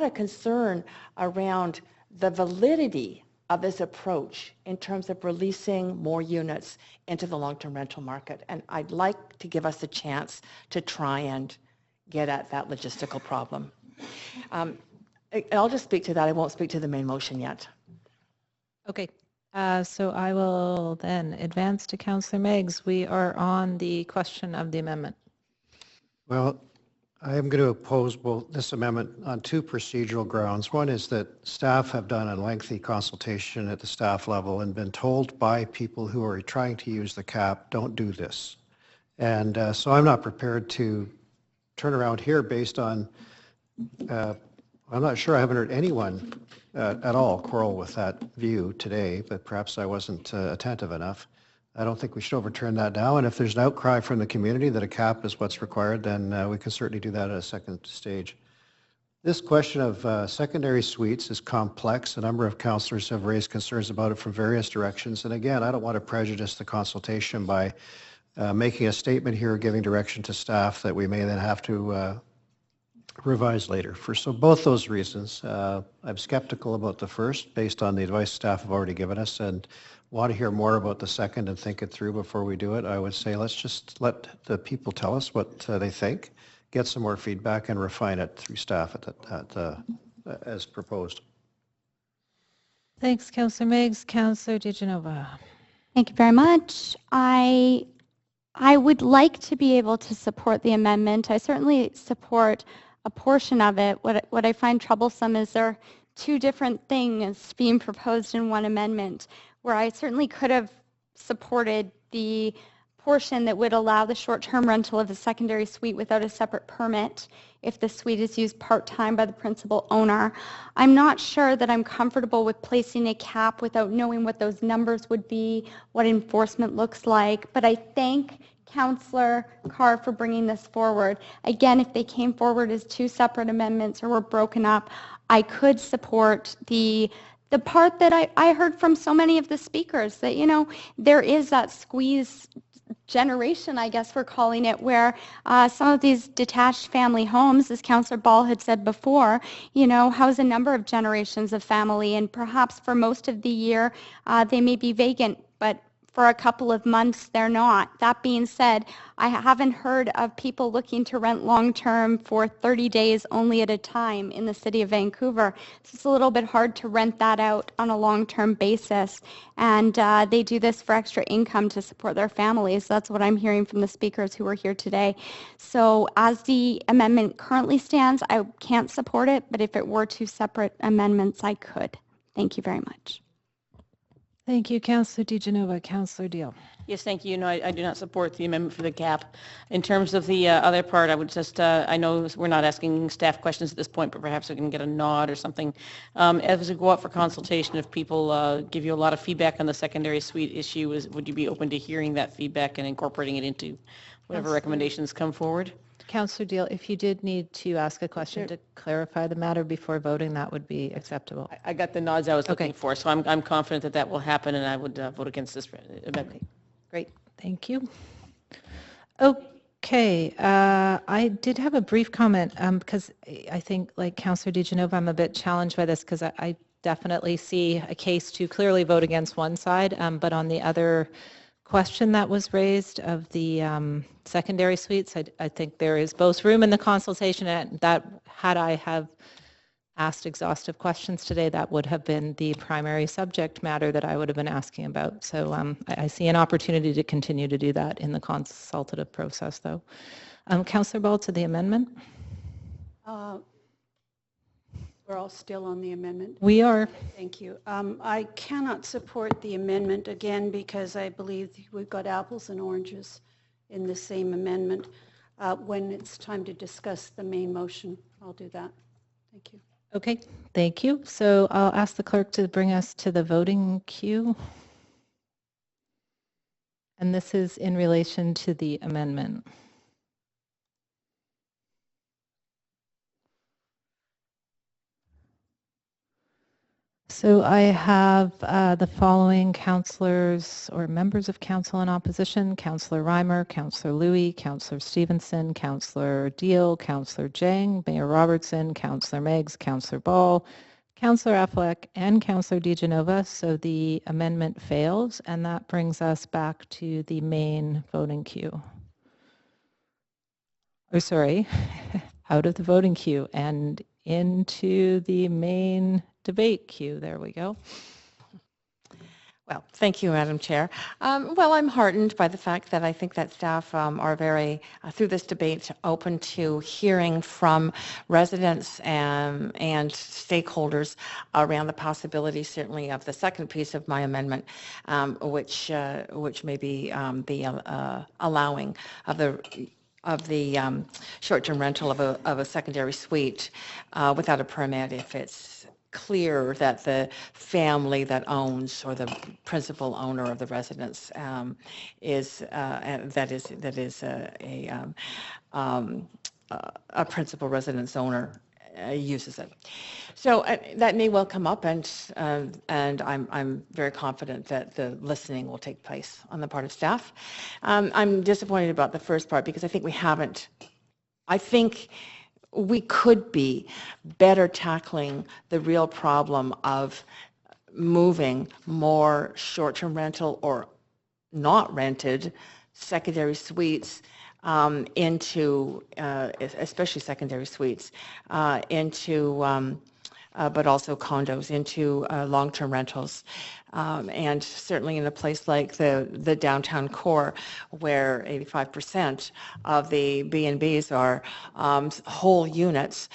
a concern around the validity of this approach in terms of releasing more units into the long-term rental market. And I'd like to give us a chance to try and get at that logistical problem. I'll just speak to that. I won't speak to the main motion yet. Okay, so I will then advance to Councillor Meigs. We are on the question of the amendment. Well, I am going to oppose this amendment on 2 procedural grounds. One is that staff have done a lengthy consultation at the staff level and been told by people who are trying to use the cap, don't do this. And so I'm not prepared to turn around here based on, I'm not sure, I haven't heard anyone at all quarrel with that view today, but perhaps I wasn't attentive enough. I don't think we should overturn that now, and if there's an outcry from the community that a cap is what's required, then we can certainly do that at a second stage. This question of secondary suites is complex. A number of councillors have raised concerns about it from various directions, and again, I don't want to prejudice the consultation by making a statement here, giving direction to staff that we may then have to revise later. So both those reasons, I'm skeptical about the first based on the advice staff have already given us, and want to hear more about the second and think it through before we do it. I would say let's just let the people tell us what they think, get some more feedback, and refine it through staff as proposed. Thanks, Councillor Meigs. Councillor DiGenova. Thank you very much. I would like to be able to support the amendment. I certainly support a portion of it. What I find troublesome is there are 2 different things being proposed in one amendment, where I certainly could have supported the portion that would allow the short-term rental of a secondary suite without a separate permit if the suite is used part-time by the principal owner. I'm not sure that I'm comfortable with placing a cap without knowing what those numbers would be, what enforcement looks like, but I thank Councillor Carr for bringing this forward. Again, if they came forward as 2 separate amendments or were broken up, I could support the part that I heard from so many of the speakers, that, there is that squeeze generation, I guess we're calling it, where some of these detached family homes, as Councillor Ball had said before, house a number of generations of family, and perhaps for most of the year they may be vacant, but for a couple of months they're not. That being said, I haven't heard of people looking to rent long-term for 30 days only at a time in the city of Vancouver. So it's a little bit hard to rent that out on a long-term basis, and they do this for extra income to support their families. That's what I'm hearing from the speakers who are here today. So as the amendment currently stands, I can't support it, but if it were 2 separate amendments, I could. Thank you very much. Thank you, Councillor DiGenova. Councillor Deal. Yes, thank you. No, I do not support the amendment for the cap. In terms of the other part, I would just, I know we're not asking staff questions at this point, but perhaps we can get a nod or something. As we go out for consultation, if people give you a lot of feedback on the secondary suite issue, would you be open to hearing that feedback and incorporating it into whatever recommendations come forward. Councillor Deal, if you did need to ask a question Sure. to clarify the matter before voting, that would be acceptable. I got the nods I was looking Okay. for, so I'm confident that that will happen, and I would vote against this amendment. Great, thank you. Okay, I did have a brief comment because I think, like Councillor DeGenova, I'm a bit challenged by this because I definitely see a case to clearly vote against one side, but on the other question that was raised of the secondary suites, I think there is both room in the consultation, and that had I have asked exhaustive questions today, that would have been the primary subject matter that I would have been asking about. So I see an opportunity to continue to do that in the consultative process, though. Councillor Ball, to the amendment? We're all still on the amendment. We are. Thank you. I cannot support the amendment, again, because I believe we've got apples and oranges in the same amendment. When it's time to discuss the main motion, I'll do that. Thank you. Okay, thank you. So I'll ask the clerk to bring us to the voting queue. And this is in relation to the amendment. So I have the following councillors or members of council in opposition: Councillor Reimer, Councillor Louie, Councillor Stevenson, Councillor Deal, Councillor Jang, Mayor Robertson, Councillor Meggs, Councillor Ball, Councillor Affleck, and Councillor DeGenova. So the amendment fails, and that brings us back to the main voting queue. Or sorry, out of the voting queue and into the main debate queue. There we go. Well, thank you, Madam Chair. Well, I'm heartened by the fact that I think that staff are very, through this debate, open to hearing from residents and stakeholders around the possibility, certainly, of the second piece of my amendment, which may be the allowing of the short-term rental of a secondary suite without a permit if it's clear that the family that owns or the principal owner of the residence is a principal residence owner uses it. So that may well come up, and I'm very confident that the listening will take place on the part of staff. I'm disappointed about the first part because I think I think we could be better tackling the real problem of moving more short-term rental or not rented secondary suites into, especially secondary suites, into, but also condos, into long-term rentals. And certainly in a place like the downtown core, where 85% of the B&Bs are whole units,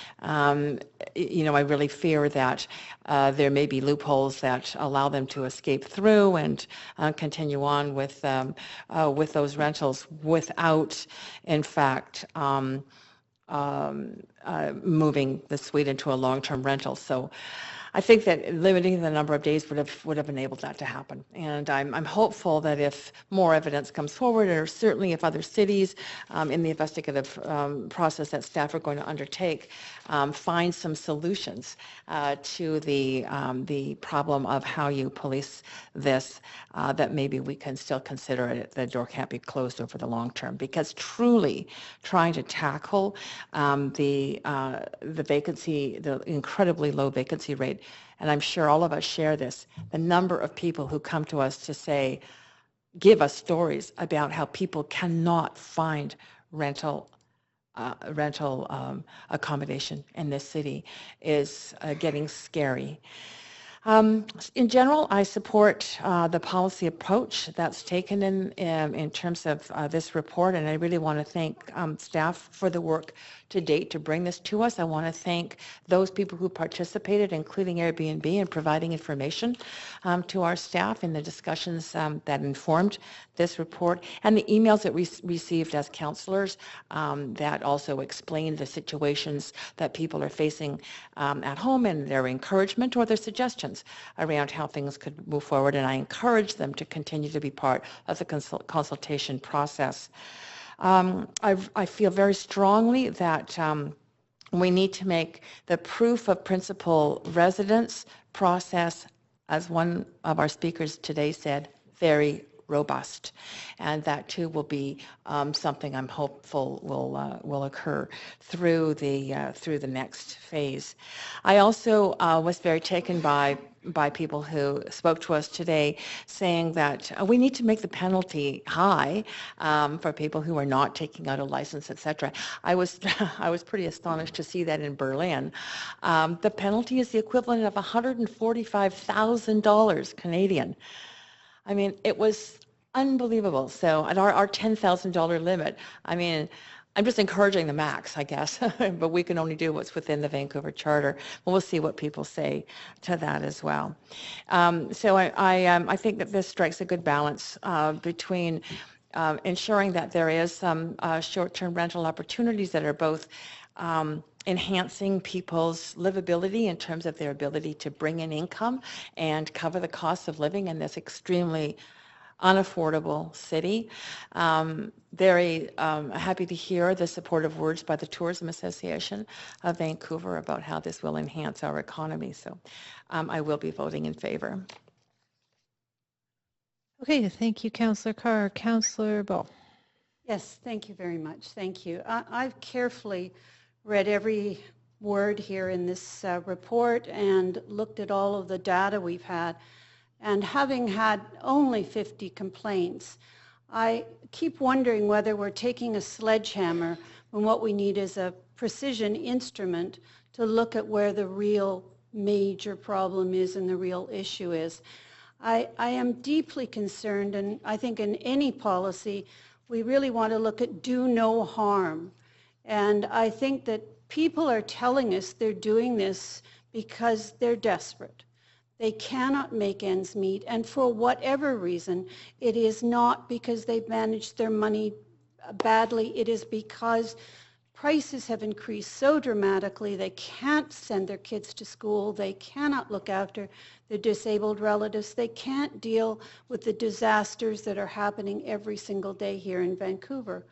you know, I really fear that there may be loopholes that allow them to escape through and continue on with those rentals without, in fact, moving the suite into a long-term rental. So I think that limiting the number of days would have enabled that to happen. And I'm hopeful that if more evidence comes forward, or certainly if other cities in the investigative process that staff are going to undertake find some solutions to the problem of how you police this, that maybe we can still consider it, the door can't be closed over the long term. Because truly trying to tackle the vacancy, the incredibly low vacancy rate, and I'm sure all of us share this, the number of people who come to us to say, give us stories about how people cannot find rental accommodation in this city is getting scary. In general, I support the policy approach that's taken in terms of this report, and I really want to thank staff for the work to date to bring this to us. I want to thank those people who participated, including Airbnb, in providing information to our staff in the discussions that informed this report, and the emails that we received as councillors that also explained the situations that people are facing at home, and their encouragement or their suggestions around how things could move forward. And I encourage them to continue to be part of the consultation process. I feel very strongly that we need to make the proof of principal residence process, as one of our speakers today said, very robust. And that too will be something I'm hopeful will occur through the next phase. I also was very taken by people who spoke to us today saying that we need to make the penalty high for people who are not taking out a license, etc. I was pretty astonished to see that in Berlin. The penalty is the equivalent of $145,000 Canadian. I mean, it was unbelievable. So at our $10,000 limit, I mean, I'm just encouraging the max, I guess, but we can only do what's within the Vancouver Charter. But we'll see what people say to that as well. So I think that this strikes a good balance between ensuring that there is some short-term rental opportunities that are both enhancing people's livability in terms of their ability to bring in income and cover the cost of living in this extremely unaffordable city. Very happy to hear the supportive words by the Tourism Association of Vancouver about how this will enhance our economy. So I will be voting in favor. Okay, thank you, Councillor Carr. Councillor Ball. Yes, thank you very much. Thank you. I've carefully read every word here in this report and looked at all of the data we've had. And having had only 50 complaints, I keep wondering whether we're taking a sledgehammer when what we need is a precision instrument to look at where the real major problem is and the real issue is. I am deeply concerned, and I think in any policy, we really want to look at do no harm. And I think that people are telling us they're doing this because they're desperate. They cannot make ends meet, and for whatever reason, it is not because they've managed their money badly. It is because prices have increased so dramatically they can't send their kids to school, they cannot look after their disabled relatives, they can't deal with the disasters that are happening every single day here in Vancouver.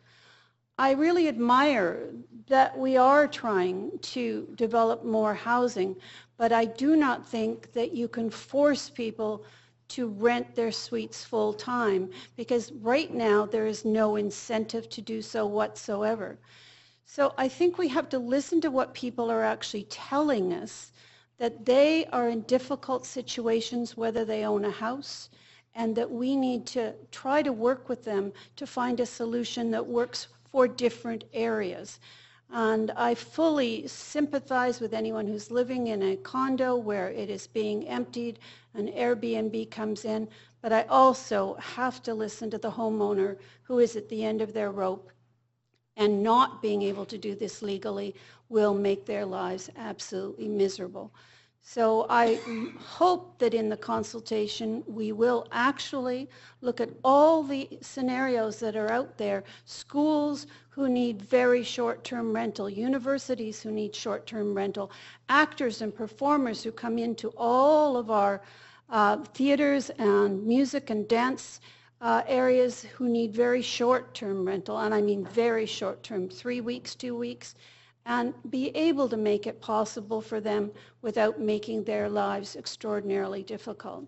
I really admire that we are trying to develop more housing, but I do not think that you can force people to rent their suites full time, because right now there is no incentive to do so whatsoever. So I think we have to listen to what people are actually telling us, that they are in difficult situations whether they own a house, and that we need to try to work with them to find a solution that works for different areas. And I fully sympathize with anyone who's living in a condo where it is being emptied, an Airbnb comes in, but I also have to listen to the homeowner who is at the end of their rope, and not being able to do this legally will make their lives absolutely miserable. So I hope that in the consultation we will actually look at all the scenarios that are out there, schools who need very short-term rental, universities who need short-term rental, actors and performers who come into all of our theaters and music and dance areas who need very short-term rental, and I mean very short-term, 3 weeks, 2 weeks, and be able to make it possible for them without making their lives extraordinarily difficult.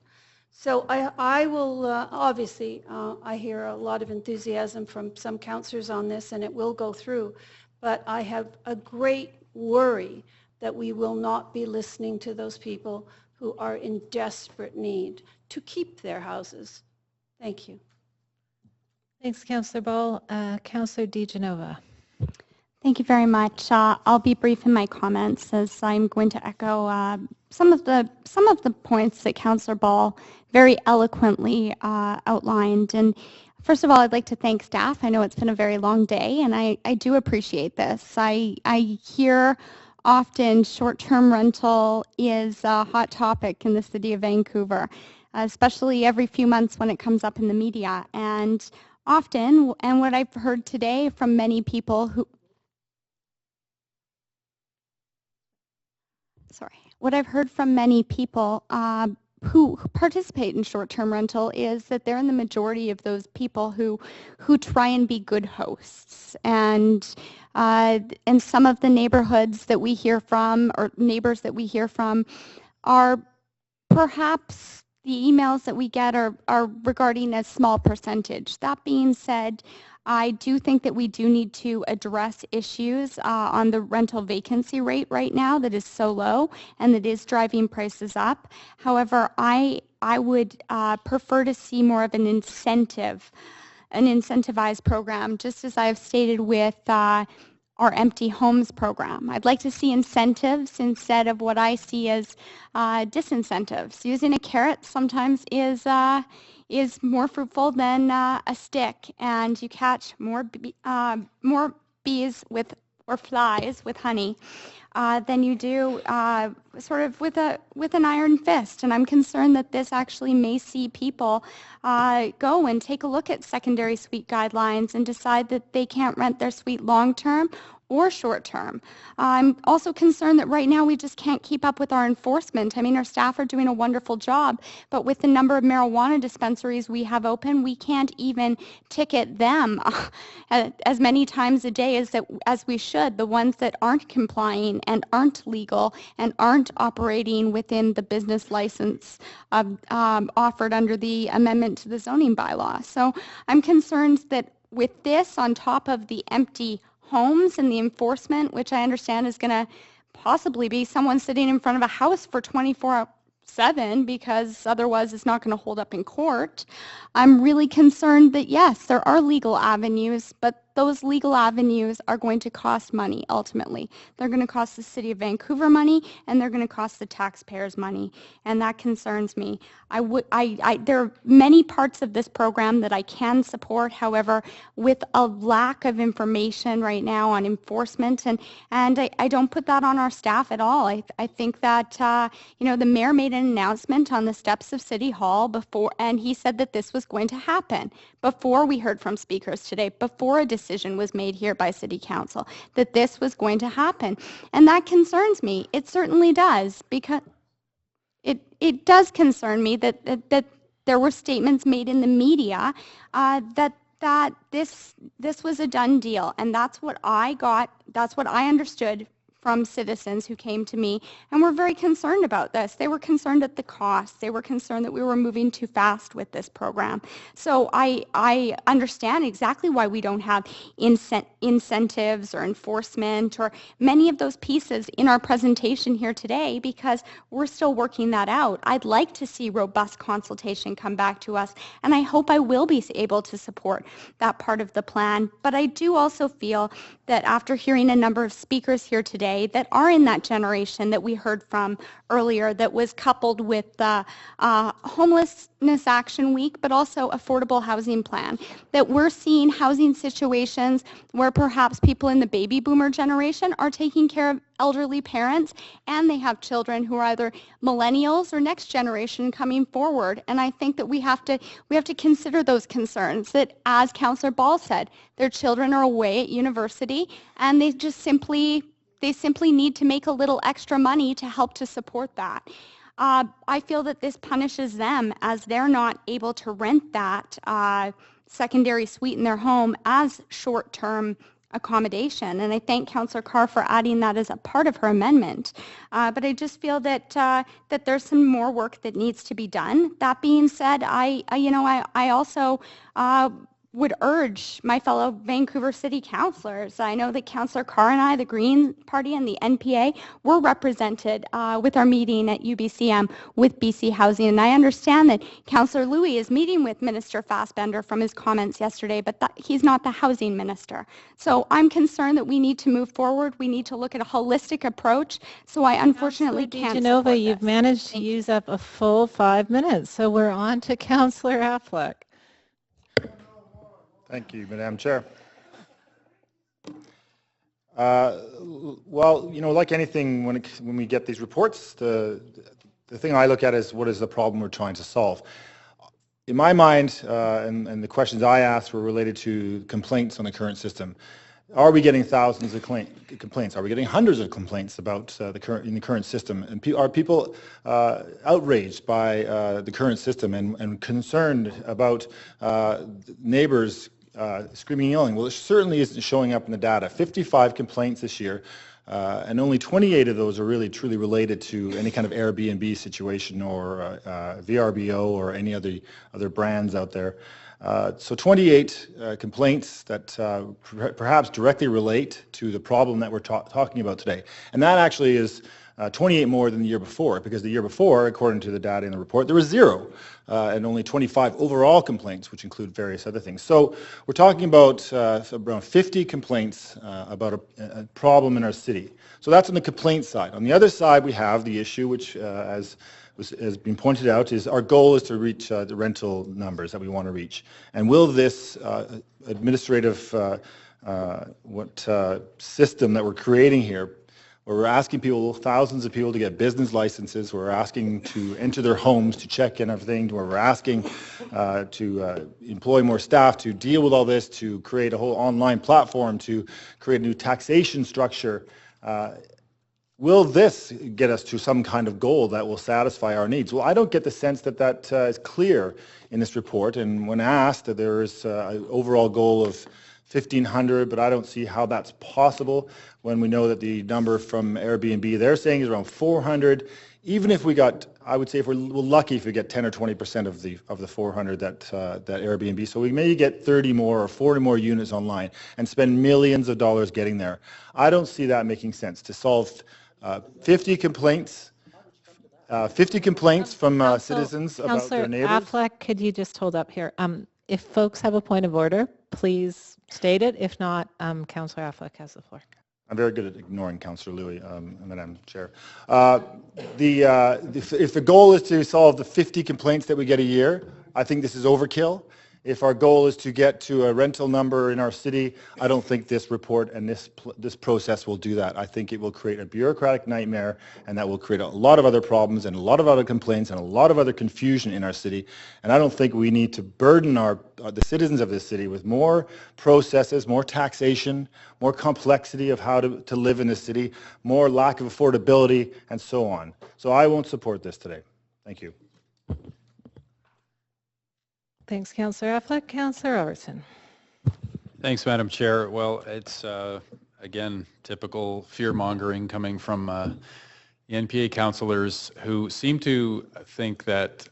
So I will, obviously, I hear a lot of enthusiasm from some councillors on this, and it will go through, but I have a great worry that we will not be listening to those people who are in desperate need to keep their houses. Thank you. Thanks, Councillor Ball. Councillor DiGenova. Thank you very much. I'll be brief in my comments, as I'm going to echo some of the points that Councillor Ball very eloquently outlined. And first of all, I'd like to thank staff. I know it's been a very long day, and I do appreciate this. I hear often short-term rental is a hot topic in the city of Vancouver, especially every few months when it comes up in the media. And often, and what I've heard today from many people who what I've heard from many people, who participate in short-term rental is that they're in the majority of those people who try and be good hosts. And some of the neighborhoods that we hear from, or neighbors that we hear from, are perhaps the emails that we get are regarding a small percentage. That being said, I do think that we do need to address issues on the rental vacancy rate right now that is so low and that is driving prices up. However, I would prefer to see more of an incentivized program, just as I've stated with our empty homes program. I'd like to see incentives instead of what I see as disincentives. Using a carrot sometimes is more fruitful than a stick, and you catch more bees or flies with honey than you do sort of with an iron fist. And I'm concerned that this actually may see people go and take a look at secondary suite guidelines and decide that they can't rent their suite long-term or short-term. I'm also concerned that right now we just can't keep up with our enforcement. I mean, our staff are doing a wonderful job, but with the number of marijuana dispensaries we have open, we can't even ticket them as many times a day as we should, the ones that aren't complying and aren't legal and aren't operating within the business license offered under the amendment to the zoning bylaw. So I'm concerned that with this on top of the empty homes and the enforcement, which I understand is going to possibly be someone sitting in front of a house for 24/7 because otherwise it's not going to hold up in court. I'm really concerned that yes, there are legal avenues, but those legal avenues are going to cost money ultimately. They're going to cost the City of Vancouver money, and they're going to cost the taxpayers money, and that concerns me. There are many parts of this program that I can support. However, with a lack of information right now on enforcement, and I don't put that on our staff at all. I think that the mayor made an announcement on the steps of City Hall before, and he said that this was going to happen before we heard from speakers today, before a decision was made here by City Council, that this was going to happen. And that concerns me. It certainly does, because it does concern me that there were statements made in the media that this was a done deal. And that's what I got, that's what I understood from citizens who came to me and were very concerned about this. They were concerned at the cost. They were concerned that we were moving too fast with this program. So I understand exactly why we don't have incentives or enforcement or many of those pieces in our presentation here today, because we're still working that out. I'd like to see robust consultation come back to us, and I hope I will be able to support that part of the plan. But I do also feel that after hearing a number of speakers here today that are in that generation that we heard from earlier, that was coupled with the Homelessness Action Week, but also Affordable Housing Plan, that we're seeing housing situations where perhaps people in the baby boomer generation are taking care of elderly parents, and they have children who are either millennials or next generation coming forward. And I think that we have to consider those concerns, that, as Councillor Ball said, their children are away at university, and they simply need to make a little extra money to help to support that. I feel that this punishes them, as they're not able to rent that secondary suite in their home as short-term accommodation. And I thank Councillor Carr for adding that as a part of her amendment. But I just feel that that there's some more work that needs to be done. That being said, I also would urge my fellow Vancouver City councillors. I know that Councillor Carr and I, the Green Party and the NPA, were represented with our meeting at UBCM with BC Housing. And I understand that Councillor Louis is meeting with Minister Fassbender from his comments yesterday, but he's not the housing minister. So I'm concerned that we need to move forward. We need to look at a holistic approach. So I unfortunately can't support this. You've managed to use up a full 5 minutes. So we're on to Councillor Affleck. Thank you, Madam Chair. Well, like anything, when we get these reports, the thing I look at is, what is the problem we're trying to solve? In my mind, and the questions I asked were related to complaints on the current system. Are we getting thousands of complaints? Are we getting hundreds of complaints about the current system? And are people outraged by the current system and concerned about neighbors screaming and yelling? Well, it certainly isn't showing up in the data. 55 complaints this year, and only 28 of those are really truly related to any kind of Airbnb situation or VRBO or any other brands out there. So 28 complaints that perhaps directly relate to the problem that we're talking about today. And that actually is 28 more than the year before, because the year before, according to the data in the report, there was 0 and only 25 overall complaints, which include various other things. So we're talking about around 50 complaints about a problem in our city. So that's on the complaint side. On the other side, we have the issue, which has been pointed out, is our goal is to reach the rental numbers that we want to reach. And will this administrative system that we're creating here, where we're asking people, thousands of people, to get business licenses, where we're asking to enter their homes to check in everything, where we're asking to employ more staff to deal with all this, to create a whole online platform, to create a new taxation structure, will this get us to some kind of goal that will satisfy our needs? Well, I don't get the sense that that is clear in this report. And when asked, there is an overall goal of 1,500, but I don't see how that's possible when we know that the number from Airbnb they're saying is around 400. Even if we got, I would say, if we're lucky, if we get 10 or 20% of the 400 that Airbnb, so we may get 30 more or 40 more units online and spend millions of dollars getting there. I don't see that making sense to solve 50 complaints from citizens about their neighbors. Councillor Affleck, could you just hold up here? If folks have a point of order, please state it. If not, Councillor Affleck has the floor. I'm very good at ignoring Councillor Louie, Madam Chair. If the goal is to solve the 50 complaints that we get a year, I think this is overkill. If our goal is to get to a rental number in our city, I don't think this report and this process will do that. I think it will create a bureaucratic nightmare, and that will create a lot of other problems and a lot of other complaints and a lot of other confusion in our city. And I don't think we need to burden the citizens of this city with more processes, more taxation, more complexity of how to live in this city, more lack of affordability, and so on. So I won't support this today. Thank you. Thanks, Councillor Affleck. Councillor Robertson. Thanks, Madam Chair. Well, it's, again, typical fear-mongering coming from the NPA councillors who seem to think that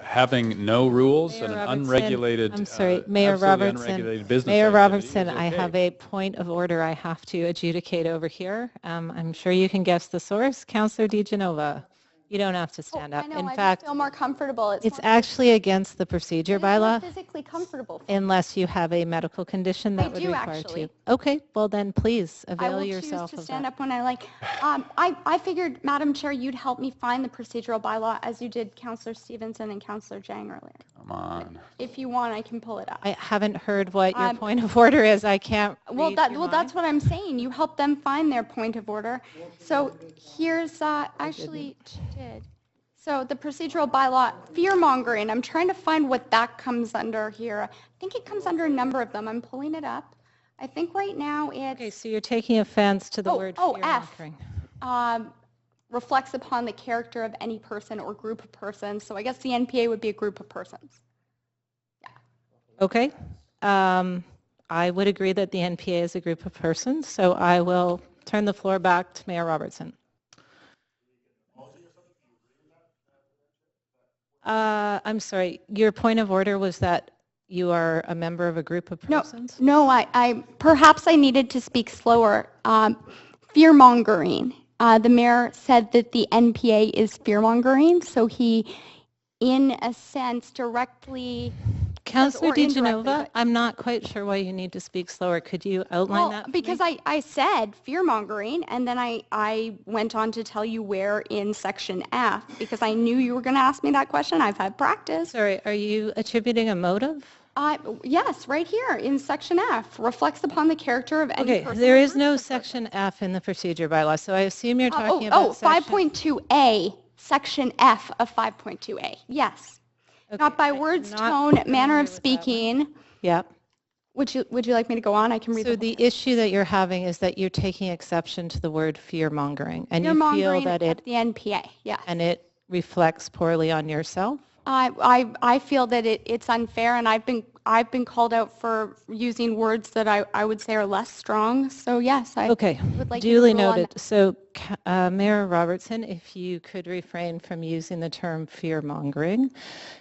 having no rules Mayor and an Robertson, unregulated, I'm sorry, Mayor Robertson. Mayor Robertson, I okay. have a point of order I have to adjudicate over here. I'm sure you can guess the source. Councillor DiGenova. You don't have to stand up. I know, In I fact, just feel more comfortable. it's actually against the procedure bylaw. Physically comfortable. Unless you have a medical condition that would require actually. you. Okay, well then please avail I will yourself choose to of stand that. up when I like. I figured, Madam Chair, you'd help me find the procedural bylaw as you did Councillor Stevenson and Councillor Jang earlier. Come on. If you want, I can pull it up. I haven't heard what your point of order is. I can't read your mind. That's what I'm saying. You help them find their point of order. So here's actually she did. So the procedural bylaw, fear-mongering, I'm trying to find what that comes under here. I think it comes under a number of them. I'm pulling it up. I think right now it's... Okay, so you're taking offense to the word fear-mongering. F. Reflects upon the character of any person or group of persons. So I guess the NPA would be a group of persons. Yeah. Okay. I would agree that the NPA is a group of persons, so I will turn the floor back to Mayor Robertson. I'm sorry, your point of order was that you are a member of a group of persons? No, perhaps I needed to speak slower. Fear-mongering. The mayor said that the NPA is fear-mongering, so he, in a sense, directly... Councillor DiGenova, I'm not quite sure why you need to speak slower. Could you outline that? Because I said fear-mongering, and then I went on to tell you where in section F, because I knew you were going to ask me that question. I've had practice. Sorry, are you attributing a motive? Yes, right here in section F, reflects upon the character of any person. Okay, there is no section F in the procedure bylaw, so I assume you're talking about section... 5.2A, section F of 5.2A, yes. Okay, not by words, tone, manner of speaking. Yep. Would you like me to go on? I can read. So the issue that you're having is that you're taking exception to the word fear-mongering, and you feel Fear-mongering that of the NPA, yes. and it reflects poorly on yourself? I feel that it's unfair, and I've been called out for using words that I would say are less strong. So yes, I would like you to duly rule on noted. that. So Mayor Robertson, if you could refrain from using the term fear-mongering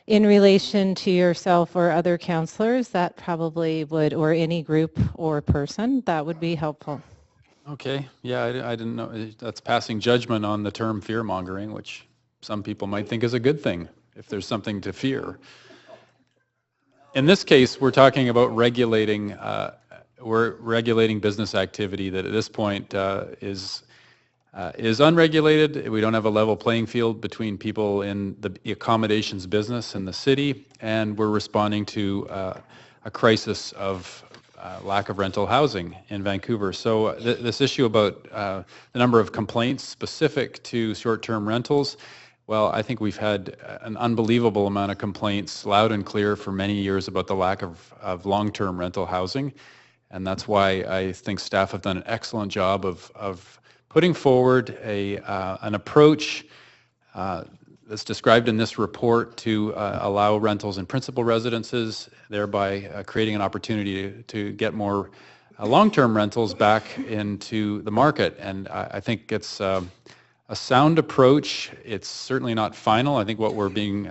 in relation to yourself or other councillors, that probably would, or any group or person, that would be helpful. Okay, yeah, I didn't know, that's passing judgment on the term fear-mongering, which some people might think is a good thing if there's something to fear. In this case, we're talking about regulating, business activity that at this point is unregulated. We don't have a level playing field between people in the accommodations business in the city, and we're responding to a crisis of lack of rental housing in Vancouver. So this issue about the number of complaints specific to short-term rentals, well, I think we've had an unbelievable amount of complaints, loud and clear, for many years about the lack of long-term rental housing. And that's why I think staff have done an excellent job of putting forward an approach that's described in this report to allow rentals in principal residences, thereby creating an opportunity to get more long-term rentals back into the market. And I think it's a sound approach. It's certainly not final. I think what we're being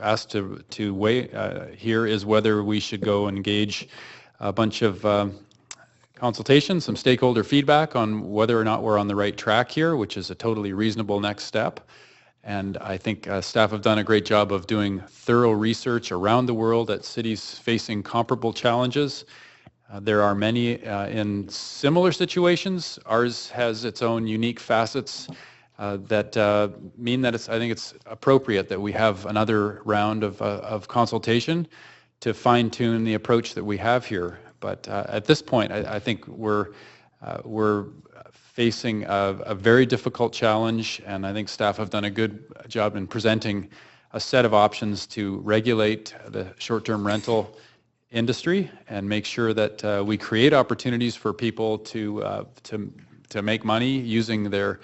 asked to weigh here is whether we should go engage a bunch of consultation, some stakeholder feedback on whether or not we're on the right track here, which is a totally reasonable next step. And I think staff have done a great job of doing thorough research around the world at cities facing comparable challenges. There are many in similar situations. Ours has its own unique facets that mean that I think it's appropriate that we have another round of consultation to fine-tune the approach that we have here. But at this point, I think we're facing a very difficult challenge, and I think staff have done a good job in presenting a set of options to regulate the short-term rental industry and make sure that we create opportunities for people to make money using their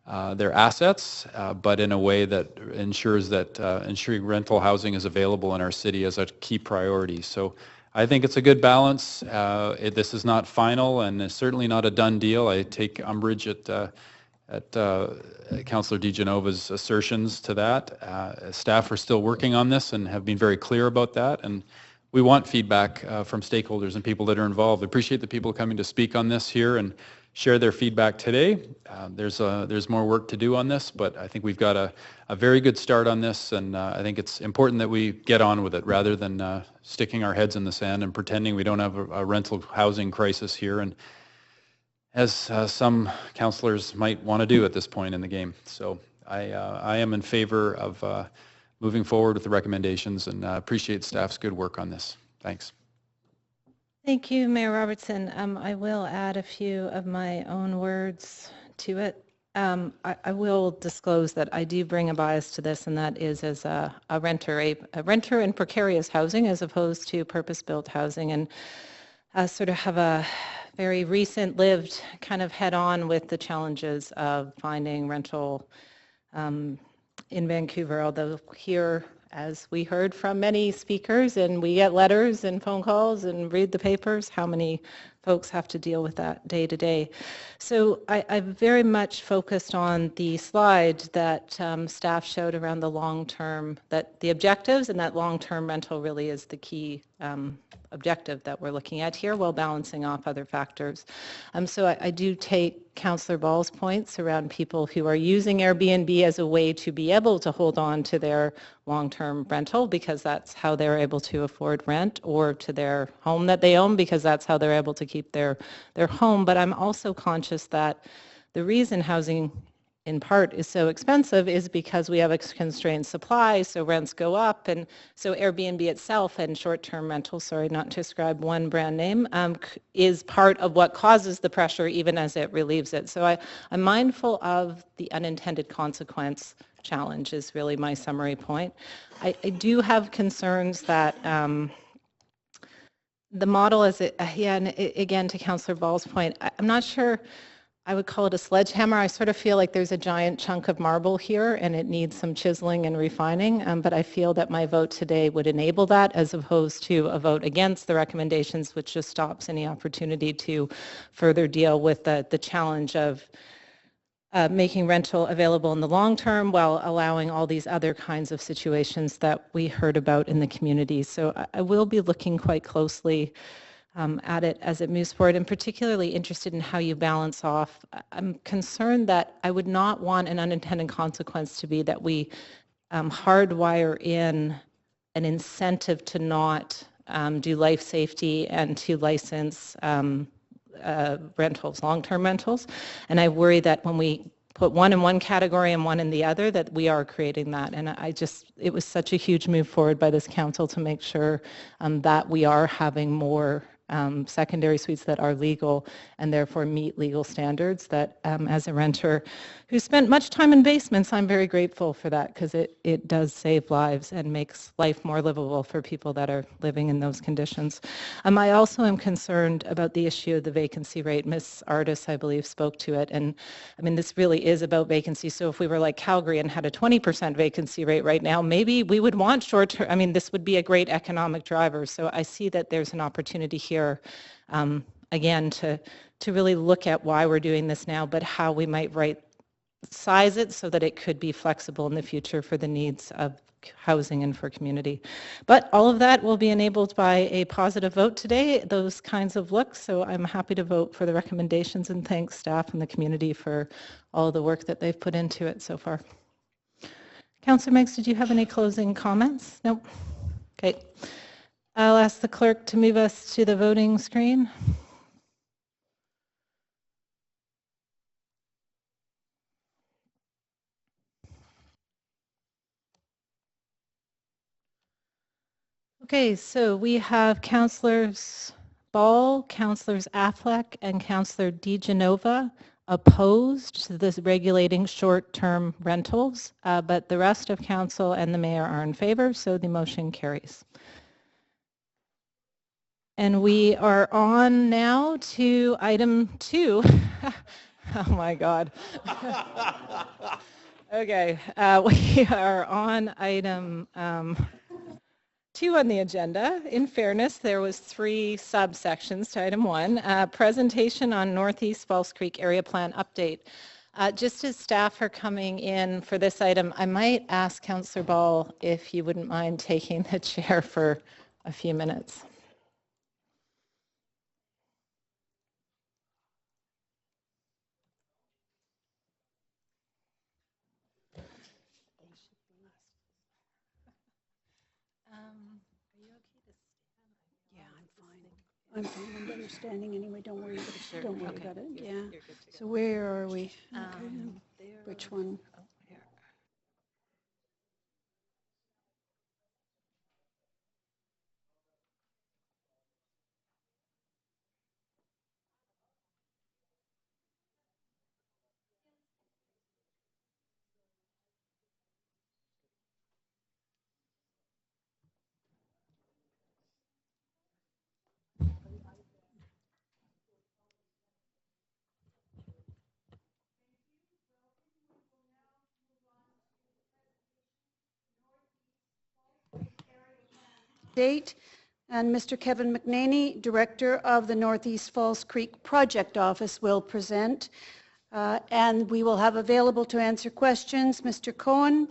assets, but in a way that ensures that ensuring rental housing is available in our city as a key priority. So I think it's a good balance. This is not final, and it's certainly not a done deal. I take umbrage at Councillor DiGenova's assertions to that. Staff are still working on this and have been very clear about that, and we want feedback from stakeholders and people that are involved. I appreciate the people coming to speak on this here and share their feedback today. There's more work to do on this, but I think we've got a very good start on this, and I think it's important that we get on with it rather than sticking our heads in the sand and pretending we don't have a rental housing crisis here, and as some councillors might want to do at this point in the game. So I am in favor of moving forward with the recommendations, and appreciate staff's good work on this. Thanks. Thank you, Mayor Robertson. I will add a few of my own words to it. I will disclose that I do bring a bias to this, and that is as a renter in precarious housing as opposed to purpose-built housing, and sort of have a very recent lived kind of head-on with the challenges of finding rental in Vancouver, although here, as we heard from many speakers, and we get letters and phone calls and read the papers, how many folks have to deal with that day to day. So I very much focused on the slide that staff showed around the long-term, that the objectives, and that long-term rental really is the key objective that we're looking at here while balancing off other factors. So I do take Councillor Ball's points around people who are using Airbnb as a way to be able to hold on to their long-term rental because that's how they're able to afford rent, or to their home that they own because that's how they're able to keep their home. But I'm also conscious that the reason housing in part is so expensive is because we have a constrained supply, so rents go up, and so Airbnb itself and short-term rental, sorry not to describe one brand name, is part of what causes the pressure even as it relieves it. So I'm mindful of the unintended consequence challenge is really my summary point. I do have concerns that the model is, yeah, and again, to Councillor Ball's point, I'm not sure I would call it a sledgehammer. I sort of feel like there's a giant chunk of marble here and it needs some chiseling and refining, but I feel that my vote today would enable that as opposed to a vote against the recommendations, which just stops any opportunity to further deal with the challenge of making rental available in the long term while allowing all these other kinds of situations that we heard about in the community. So I will be looking quite closely at it as it moves forward, and particularly interested in how you balance off. I'm concerned that I would not want an unintended consequence to be that we hardwire in an incentive to not do life safety and to license rentals, long-term rentals. And I worry that when we put one in one category and one in the other, that we are creating that. And it was such a huge move forward by this council to make sure that we are having more secondary suites that are legal and therefore meet legal standards, that as a renter who spent much time in basements, I'm very grateful for that, because it does save lives and makes life more livable for people that are living in those conditions. I also am concerned about the issue of the vacancy rate. Ms. Artis, I believe, spoke to it, and I mean, this really is about vacancy. So if we were like Calgary and had a 20% vacancy rate right now, maybe we would want short-term, I mean, this would be a great economic driver. So I see that there's an opportunity here again, to really look at why we're doing this now, but how we might size it so that it could be flexible in the future for the needs of housing and for community. But all of that will be enabled by a positive vote today, those kinds of looks. So I'm happy to vote for the recommendations and thank staff and the community for all the work that they've put into it so far. Councillor Meigs, did you have any closing comments? Nope. Okay. I'll ask the clerk to move us to the voting screen. Okay, so we have Councillors Ball, Councillors Affleck, and Councillor DeGenova opposed to this regulating short-term rentals, but the rest of council and the mayor are in favor, so the motion carries. And we are on now to item 2. Oh my God. Okay, we are on item 2 on the agenda. In fairness, there was 3 subsections to item 1. Presentation on Northeast False Creek Area Plan Update. Just as staff are coming in for this item, I might ask Councillor Ball if you wouldn't mind taking the chair for a few minutes. I'm fine. I'm understanding anyway. Don't worry about it. Yeah. So where are we? Okay. Which one? Date, and Mr. Kevin McNaney, Director of the Northeast Falls Creek Project Office, will present. And we will have available to answer questions Mr. Cohen,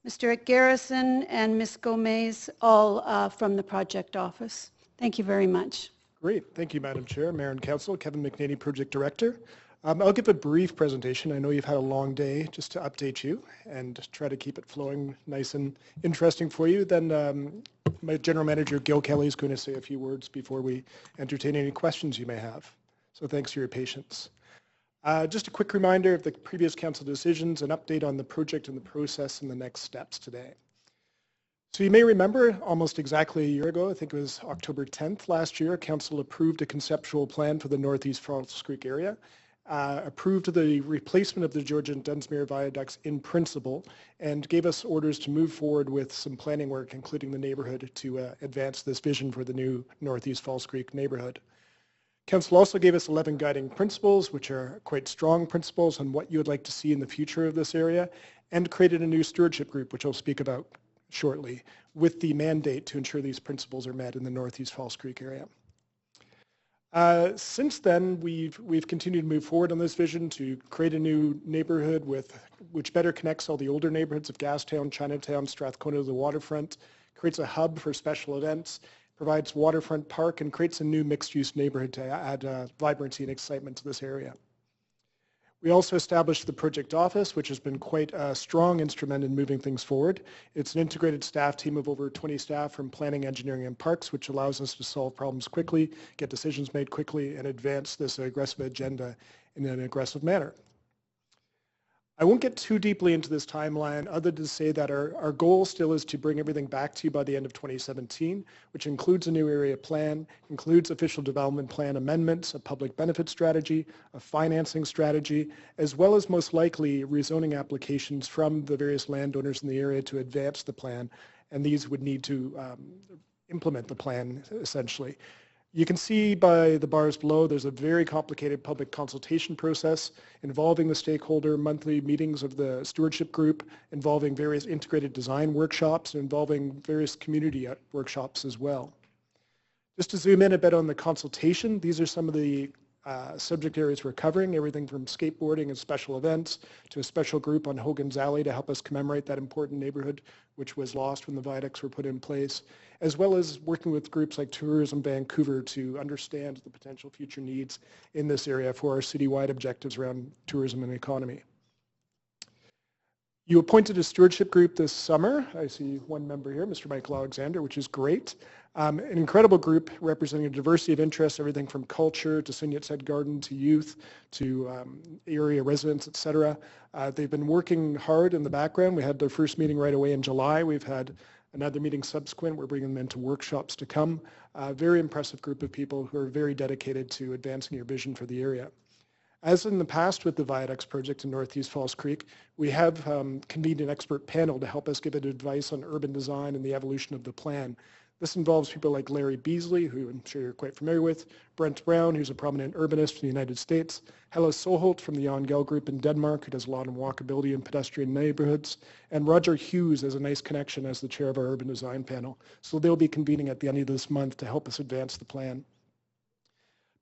Mr. Garrison, and Ms. Gomez, all from the Project Office. Thank you very much. Great. Thank you, Madam Chair, Mayor and Council. Kevin McNaney, Project Director. I'll give a brief presentation. I know you've had a long day, just to update you and try to keep it flowing nice and interesting for you. Then my General Manager, Gil Kelly, is going to say a few words before we entertain any questions you may have. So thanks for your patience. Just a quick reminder of the previous council decisions, an update on the project and the process and the next steps today. So you may remember almost exactly a year ago, I think it was October 10th last year, council approved a conceptual plan for the Northeast Falls Creek area. approved the replacement of the Georgia and Dunsmuir viaducts in principle and gave us orders to move forward with some planning work, including the neighborhood, to advance this vision for the new Northeast Falls Creek neighborhood. Council also gave us 11 guiding principles, which are quite strong principles on what you would like to see in the future of this area, and created a new stewardship group, which I'll speak about shortly, with the mandate to ensure these principles are met in the Northeast Falls Creek area. Since then, we've continued to move forward on this vision to create a new neighborhood which better connects all the older neighborhoods of Gastown, Chinatown, Strathcona to the waterfront, creates a hub for special events, provides waterfront park, and creates a new mixed-use neighborhood to add vibrancy and excitement to this area. We also established the project office, which has been quite a strong instrument in moving things forward. It's an integrated staff team of over 20 staff from planning, engineering, and parks, which allows us to solve problems quickly, get decisions made quickly, and advance this aggressive agenda in an aggressive manner. I won't get too deeply into this timeline other than to say that our goal still is to bring everything back to you by the end of 2017, which includes a new area plan, includes official development plan amendments, a public benefit strategy, a financing strategy, as well as most likely rezoning applications from the various landowners in the area to advance the plan, and these would need to implement the plan essentially. You can see by the bars below, there's a very complicated public consultation process involving the stakeholder, monthly meetings of the stewardship group, involving various integrated design workshops, and involving various community workshops as well. Just to zoom in a bit on the consultation, these are some of the subject areas we're covering, everything from skateboarding and special events to a special group on Hogan's Alley to help us commemorate that important neighborhood which was lost when the viaducts were put in place, as well as working with groups like Tourism Vancouver to understand the potential future needs in this area for our citywide objectives around tourism and economy. You appointed a stewardship group this summer. I see one member here, Mr. Michael Alexander, which is great. An incredible group representing a diversity of interests, everything from culture to Senior Head Garden to youth to area residents, etc. They've been working hard in the background. We had their first meeting right away in July. We've had another meeting subsequent. We're bringing them into workshops to come. A very impressive group of people who are very dedicated to advancing your vision for the area. As in the past with the Viaducts project in Northeast Falls Creek, we have convened an expert panel to help us give it advice on urban design and the evolution of the plan. This involves people like Larry Beasley, who I'm sure you're quite familiar with, Brent Brown, who's a prominent urbanist in the United States, Helle Soholt from the Jan Gell Group in Denmark, who does a lot on walkability and pedestrian neighborhoods, and Roger Hughes as a nice connection as the chair of our urban design panel. So they'll be convening at the end of this month to help us advance the plan.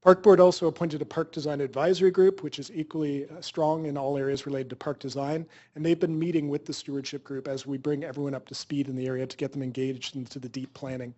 Park Board also appointed a Park Design Advisory Group, which is equally strong in all areas related to park design, and they've been meeting with the stewardship group as we bring everyone up to speed in the area to get them engaged into the deep planning.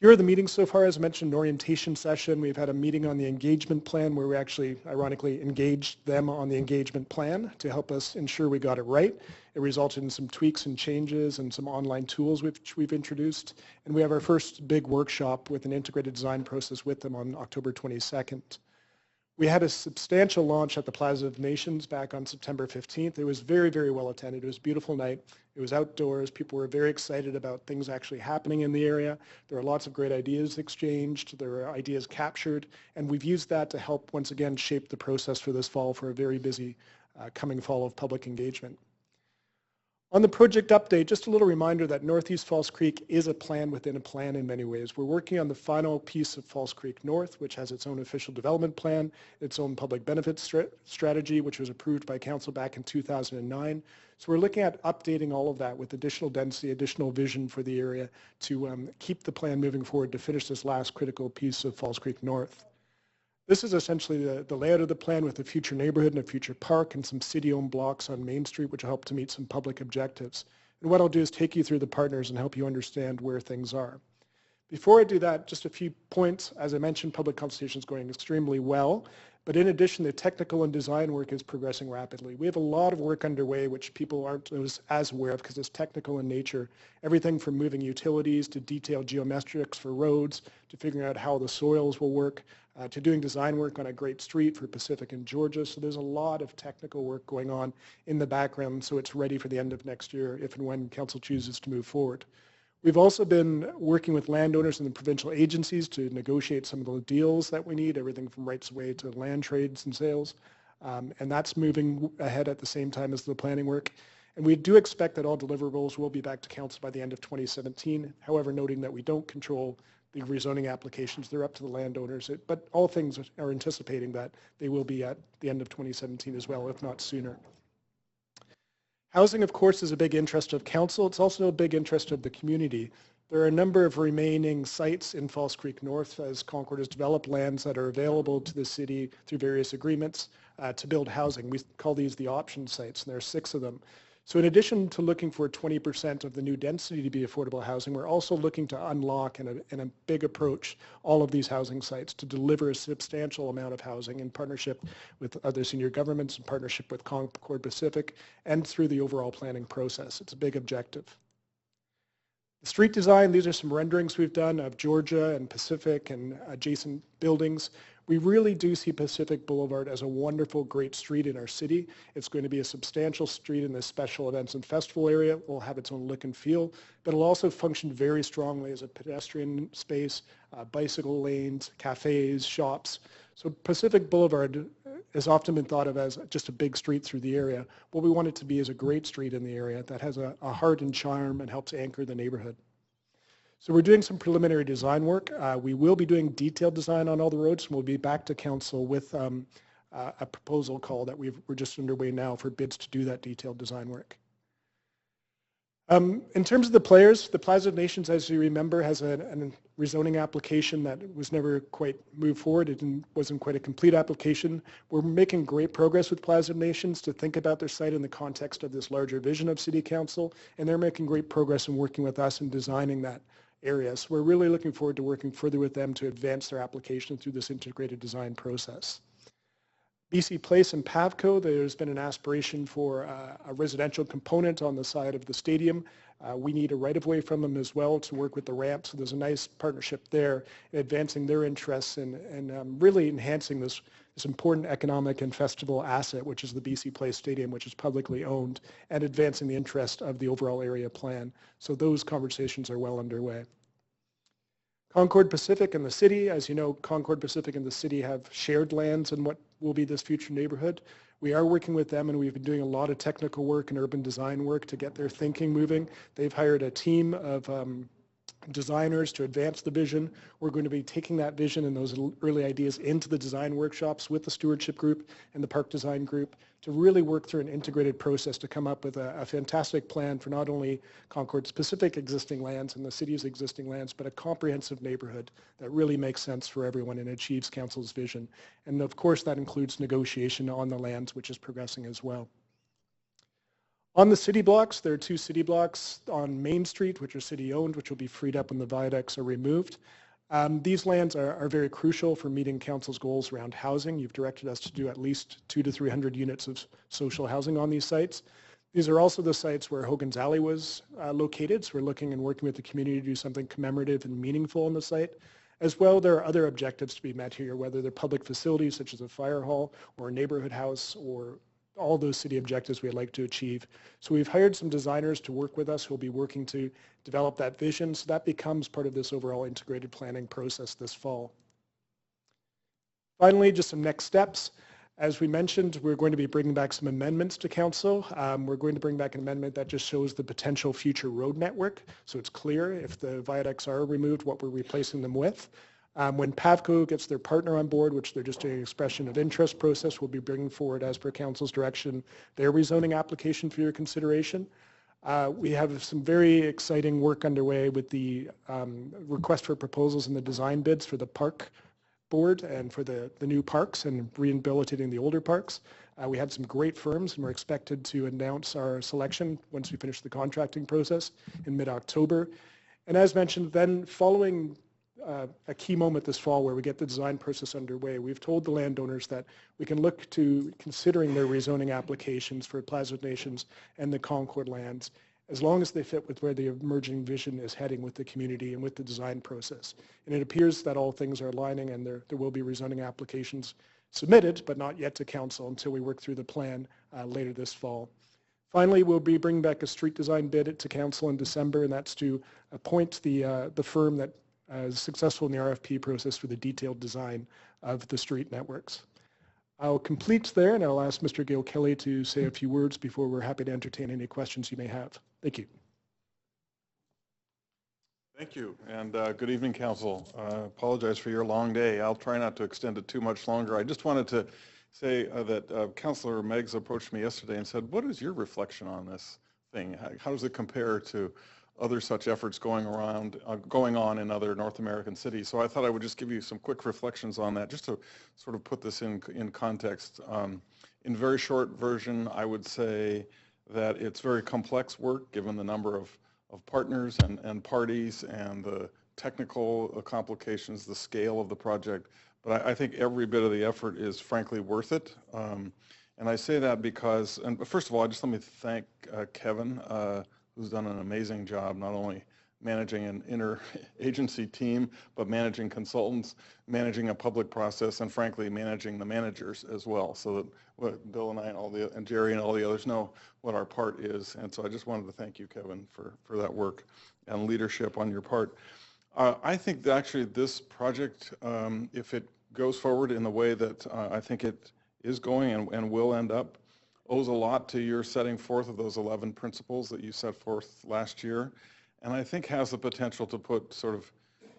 Here are the meetings so far. As I mentioned, an orientation session. We've had a meeting on the engagement plan where we actually, ironically, engaged them on the engagement plan to help us ensure we got it right. It resulted in some tweaks and changes and some online tools which we've introduced. And we have our first big workshop with an integrated design process with them on October 22nd. We had a substantial launch at the Plaza of Nations back on September 15th. It was very, very well attended. It was a beautiful night. It was outdoors. People were very excited about things actually happening in the area. There were lots of great ideas exchanged. There were ideas captured. And we've used that to help, once again, shape the process for this fall for a very busy coming fall of public engagement. On the project update, just a little reminder that Northeast Falls Creek is a plan within a plan in many ways. We're working on the final piece of Falls Creek North, which has its own official development plan, its own public benefits strategy, which was approved by council back in 2009. So we're looking at updating all of that with additional density, additional vision for the area to keep the plan moving forward to finish this last critical piece of Falls Creek North. This is essentially the layout of the plan with a future neighborhood and a future park and some city-owned blocks on Main Street, which will help to meet some public objectives. And what I'll do is take you through the partners and help you understand where things are. Before I do that, just a few points. As I mentioned, public consultation is going extremely well. But in addition, the technical and design work is progressing rapidly. We have a lot of work underway which people aren't as aware of because it's technical in nature. Everything from moving utilities to detailed geometrics for roads to figuring out how the soils will work to doing design work on a great street for Pacific and Georgia. So there's a lot of technical work going on in the background so it's ready for the end of next year if and when council chooses to move forward. We've also been working with landowners and the provincial agencies to negotiate some of the deals that we need, everything from rights of way to land trades and sales. And that's moving ahead at the same time as the planning work. And we do expect that all deliverables will be back to council by the end of 2017. However, noting that we don't control the rezoning applications, they're up to the landowners. But all things are anticipating that they will be at the end of 2017 as well, if not sooner. Housing, of course, is a big interest of council. It's also a big interest of the community. There are a number of remaining sites in False Creek North as Concord has developed lands that are available to the city through various agreements to build housing. We call these the option sites, and there are 6 of them. So in addition to looking for 20% of the new density to be affordable housing, we're also looking to unlock in a big approach all of these housing sites to deliver a substantial amount of housing in partnership with other senior governments, in partnership with Concord Pacific, and through the overall planning process. It's a big objective. The street design, these are some renderings we've done of Georgia and Pacific and adjacent buildings. We really do see Pacific Boulevard as a wonderful, great street in our city. It's going to be a substantial street in this special events and festival area. It will have its own look and feel, but it'll also function very strongly as a pedestrian space, bicycle lanes, cafes, shops. So Pacific Boulevard has often been thought of as just a big street through the area. What we want it to be is a great street in the area that has a heart and charm and helps anchor the neighborhood. So we're doing some preliminary design work. We will be doing detailed design on all the roads, and we'll be back to council with a proposal call that we're just underway now for bids to do that detailed design work. In terms of the players, the Plaza of Nations, as you remember, has a rezoning application that was never quite moved forward. It wasn't quite a complete application. We're making great progress with Plaza of Nations to think about their site in the context of this larger vision of City Council, and they're making great progress in working with us in designing that area. So we're really looking forward to working further with them to advance their application through this integrated design process. BC Place and Pavco, there's been an aspiration for a residential component on the side of the stadium. We need a right-of-way from them as well to work with the ramp, so there's a nice partnership there in advancing their interests and really enhancing this important economic and festival asset, which is the BC Place Stadium, which is publicly owned, and advancing the interest of the overall area plan. So those conversations are well underway. Concord Pacific and the city, as you know, Concord Pacific and the city have shared lands in what will be this future neighborhood. We are working with them, and we've been doing a lot of technical work and urban design work to get their thinking moving. They've hired a team of designers to advance the vision. We're going to be taking that vision and those early ideas into the design workshops with the stewardship group and the park design group to really work through an integrated process to come up with a fantastic plan for not only Concord's Pacific existing lands and the city's existing lands, but a comprehensive neighborhood that really makes sense for everyone and achieves council's vision. And of course, that includes negotiation on the lands, which is progressing as well. On the city blocks, there are 2 city blocks on Main Street, which are city-owned, which will be freed up when the viaducts are removed. These lands are very crucial for meeting council's goals around housing. You've directed us to do at least 200 to 300 units of social housing on these sites. These are also the sites where Hogan's Alley was located, so we're looking and working with the community to do something commemorative and meaningful on the site. As well, there are other objectives to be met here, whether they're public facilities such as a fire hall or a neighborhood house or all those city objectives we'd like to achieve. So we've hired some designers to work with us who will be working to develop that vision, so that becomes part of this overall integrated planning process this fall. Finally, just some next steps. As we mentioned, we're going to be bringing back some amendments to council. We're going to bring back an amendment that just shows the potential future road network, so it's clear if the viaducts are removed, what we're replacing them with. When Pavco gets their partner on board, which they're just doing an expression of interest process, we'll be bringing forward, as per council's direction, their rezoning application for your consideration. We have some very exciting work underway with the request for proposals and the design bids for the park board and for the new parks and rehabilitating the older parks. We had some great firms, and we're expected to announce our selection once we finish the contracting process in mid-October. And as mentioned, then following a key moment this fall where we get the design process underway, we've told the landowners that we can look to considering their rezoning applications for Plaza of Nations and the Concord lands as long as they fit with where the emerging vision is heading with the community and with the design process. And it appears that all things are aligning, and there will be rezoning applications submitted, but not yet to council until we work through the plan later this fall. Finally, we'll be bringing back a street design bid to council in December, and that's to appoint the firm that is successful in the RFP process for the detailed design of the street networks. I'll complete there, and I'll ask Mr. Gail Kelly to say a few words before we're happy to entertain any questions you may have. Thank you. Thank you, and good evening, Council. Apologize for your long day. I'll try not to extend it too much longer. I just wanted to say that Councillor Meggs approached me yesterday and said, what is your reflection on this thing? How does it compare to other such efforts going on in other North American cities? So I thought I would just give you some quick reflections on that, just to sort of put this in context. In very short version, I would say that it's very complex work, given the number of partners and parties and the technical complications, the scale of the project. But I think every bit of the effort is frankly worth it. And I say that because, and first of all, just let me thank Kevin, who's done an amazing job, not only managing an interagency team, but managing consultants, managing a public process, and frankly, managing the managers as well, so that what Bill and I and Jerry and all the others know what our part is. And so I just wanted to thank you, Kevin, for that work and leadership on your part. I think that actually this project, if it goes forward in the way that I think it is going and will end up, owes a lot to your setting forth of those 11 principles that you set forth last year, and I think has the potential to put sort of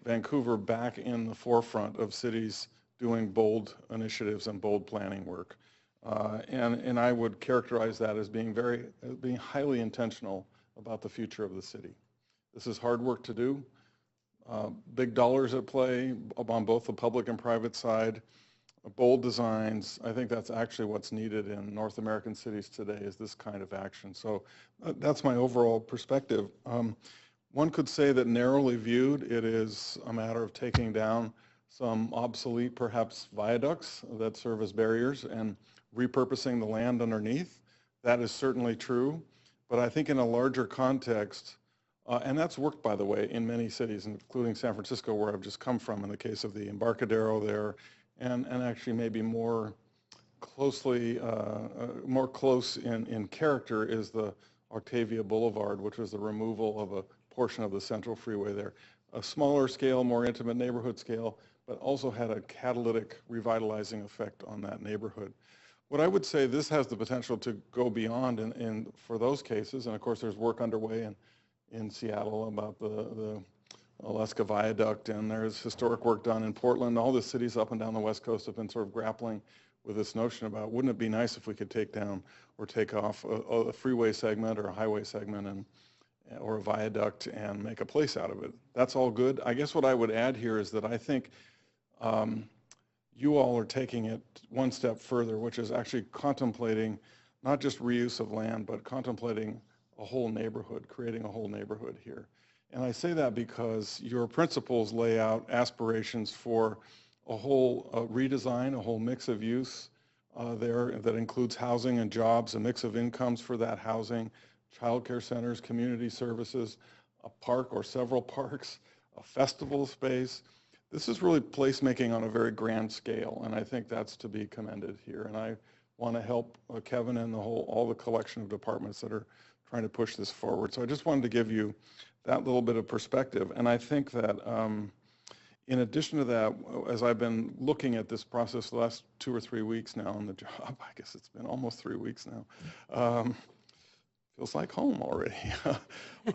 Vancouver back in the forefront of cities doing bold initiatives and bold planning work. And I would characterize that as being highly intentional about the future of the city. This is hard work to do. Big dollars at play on both the public and private side, bold designs. I think that's actually what's needed in North American cities today, is this kind of action. So that's my overall perspective. One could say that narrowly viewed, it is a matter of taking down some obsolete, perhaps, viaducts that serve as barriers and repurposing the land underneath. That is certainly true. But I think in a larger context, and that's worked, by the way, in many cities, including San Francisco, where I've just come from, in the case of the Embarcadero there, and actually maybe more closely, more close in character is the Octavia Boulevard, which was the removal of a portion of the Central Freeway there. A smaller scale, more intimate neighborhood scale, but also had a catalytic revitalizing effect on that neighborhood. What I would say, this has the potential to go beyond for those cases, and of course there's work underway in Seattle about the Alaska Viaduct, and there's historic work done in Portland. All the cities up and down the West Coast have been sort of grappling with this notion about, wouldn't it be nice if we could take down or take off a freeway segment or a highway segment or a viaduct and make a place out of it. That's all good. I guess what I would add here is that I think you all are taking it one step further, which is actually contemplating not just reuse of land, but contemplating a whole neighborhood, creating a whole neighborhood here. And I say that because your principles lay out aspirations for a whole redesign, a whole mix of use there that includes housing and jobs, a mix of incomes for that housing, childcare centers, community services, a park or several parks, a festival space. This is really placemaking on a very grand scale, and I think that's to be commended here. And I want to help Kevin and all the collection of departments that are trying to push this forward. So I just wanted to give you that little bit of perspective. And I think that in addition to that, as I've been looking at this process the last 2 or 3 weeks now on the job, I guess it's been almost 3 weeks now, feels like home already.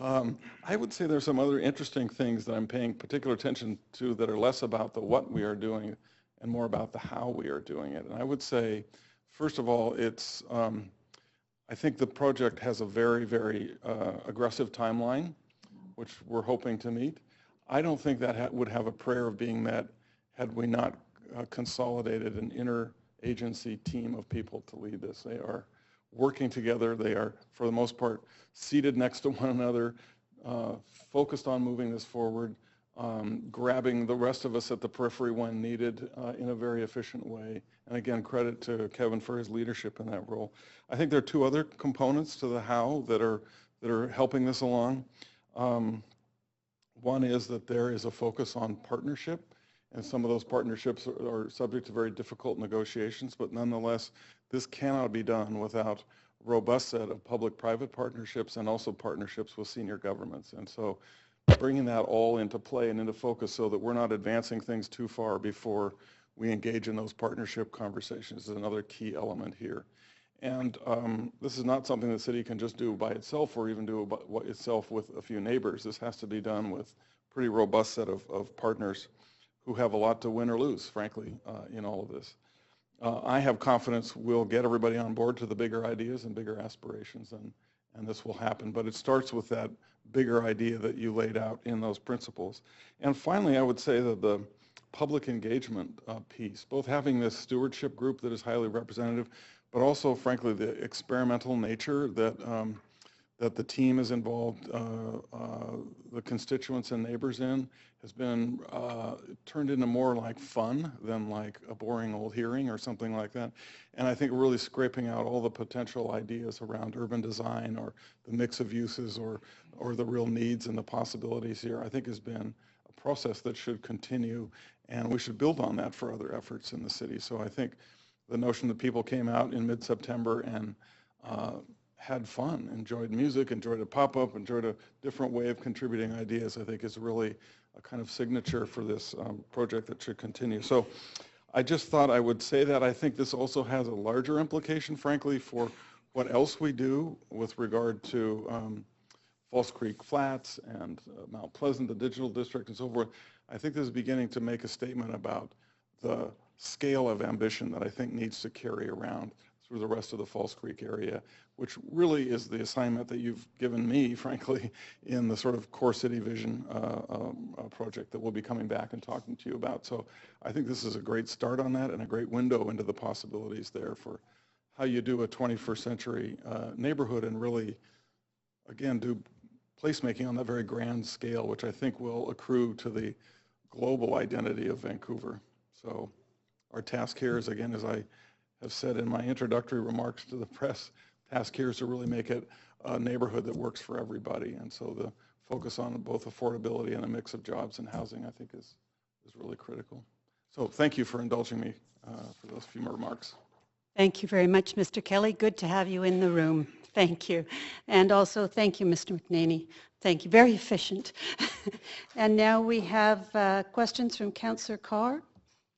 I would say there's some other interesting things that I'm paying particular attention to that are less about the what we are doing and more about the how we are doing it. And I would say, first of all, it's, I think the project has a very, very aggressive timeline, which we're hoping to meet. I don't think that would have a prayer of being met had we not consolidated an interagency team of people to lead this. They are working together. They are, for the most part, seated next to one another, focused on moving this forward, grabbing the rest of us at the periphery when needed in a very efficient way. And again, credit to Kevin for his leadership in that role. I think there are 2 other components to the how that are helping this along. One is that there is a focus on partnership, and some of those partnerships are subject to very difficult negotiations, but nonetheless, this cannot be done without robust set of public-private partnerships and also partnerships with senior governments. And so bringing that all into play and into focus so that we're not advancing things too far before we engage in those partnership conversations is another key element here. And this is not something the city can just do by itself or even do by itself with a few neighbors. This has to be done with a pretty robust set of partners who have a lot to win or lose, frankly, in all of this. I have confidence we'll get everybody on board to the bigger ideas and bigger aspirations, and this will happen. But it starts with that bigger idea that you laid out in those principles. And finally, I would say that the public engagement piece, both having this stewardship group that is highly representative, but also, frankly, the experimental nature that that the team is involved, the constituents and neighbors in, has been turned into more like fun than like a boring old hearing or something like that. And I think really scraping out all the potential ideas around urban design or the mix of uses or the real needs and the possibilities here, I think has been a process that should continue, and we should build on that for other efforts in the city. So I think the notion that people came out in mid-September and had fun, enjoyed music, enjoyed a pop-up, enjoyed a different way of contributing ideas, I think is really a kind of signature for this project that should continue. So I just thought I would say that. I think this also has a larger implication, frankly, for what else we do with regard to False Creek Flats and Mount Pleasant, the digital district and so forth. I think this is beginning to make a statement about the scale of ambition that I think needs to carry around through the rest of the False Creek area, which really is the assignment that you've given me, frankly, in the sort of core city vision project that we'll be coming back and talking to you about. So I think this is a great start on that and a great window into the possibilities there for how you do a 21st century neighborhood and really, again, do placemaking on that very grand scale, which I think will accrue to the global identity of Vancouver. So our task here is, again, as I have said in my introductory remarks to the press, task here is to really make it a neighborhood that works for everybody. And so the focus on both affordability and a mix of jobs and housing, I think, is really critical. So thank you for indulging me for those few more remarks. Thank you very much, Mr. Kelly. Good to have you in the room. Thank you. And also thank you, Mr. McNaney. Thank you. Very efficient. And now we have questions from Councillor Carr.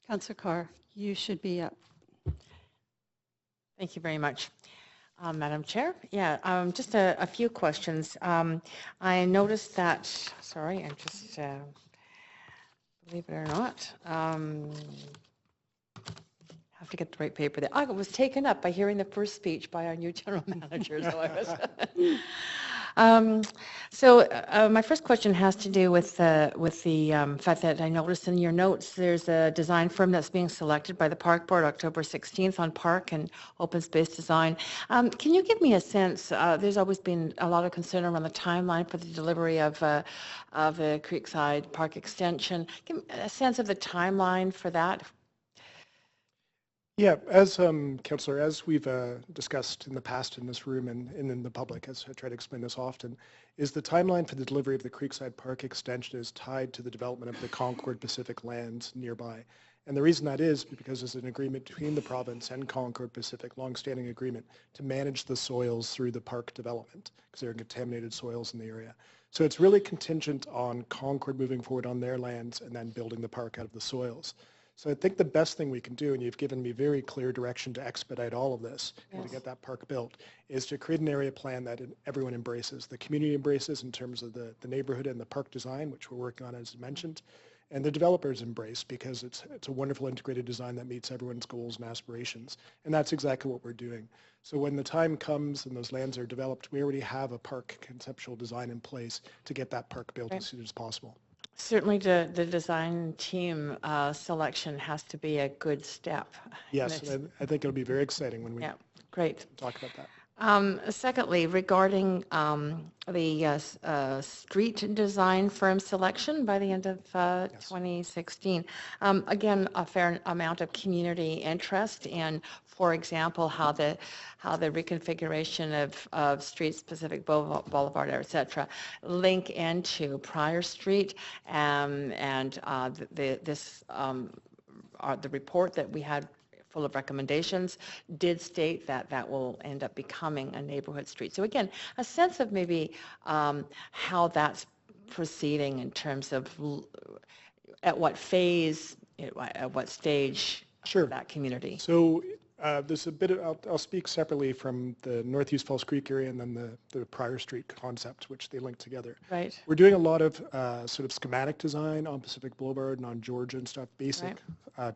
Councillor Carr, you should be up. Thank you very much, Madam Chair. Yeah, just a few questions. I noticed that, sorry, I just, believe it or not, have to get the right paper there. I was taken up by hearing the first speech by our new general manager. So my first question has to do with the fact that I noticed in your notes there's a design firm that's being selected by the Park Board October 16th on park and open space design. Can you give me a sense? There's always been a lot of concern around the timeline for the delivery of a Creekside Park extension. Give me a sense of the timeline for that. Yeah, as Councillor, as we've discussed in the past in this room and in the public, as I try to explain this often, is the timeline for the delivery of the Creekside Park extension is tied to the development of the Concord Pacific lands nearby. And the reason that is because there's an agreement between the province and Concord Pacific, long-standing agreement, to manage the soils through the park development, because there are contaminated soils in the area. So it's really contingent on Concord moving forward on their lands and then building the park out of the soils. So I think the best thing we can do, and you've given me very clear direction to expedite all of this and to get that park built, is to create an area plan that everyone embraces. The community embraces in terms of the neighborhood and the park design, which we're working on as mentioned, and the developers embrace because it's a wonderful integrated design that meets everyone's goals and aspirations. And that's exactly what we're doing. So when the time comes and those lands are developed, we already have a park conceptual design in place to get that park built as soon as possible. Certainly the design team selection has to be a good step. Yes, I think it'll be very exciting when we talk about that. Secondly, regarding the street design firm selection by the end of 2016, again, a fair amount of community interest in, for example, how the reconfiguration of street-specific boulevard, et cetera, link into Prior Street and the report that we had full of recommendations, did state that that will end up becoming a neighborhood street. So again, a sense of maybe how that's proceeding in terms of at what phase, at what stage of that community. So there's a bit of, I'll speak separately from the Northeast Falls Creek area and then the Prior Street concept, which they link together. Right. We're doing a lot of sort of schematic design on Pacific Boulevard and on Georgia and stuff, basic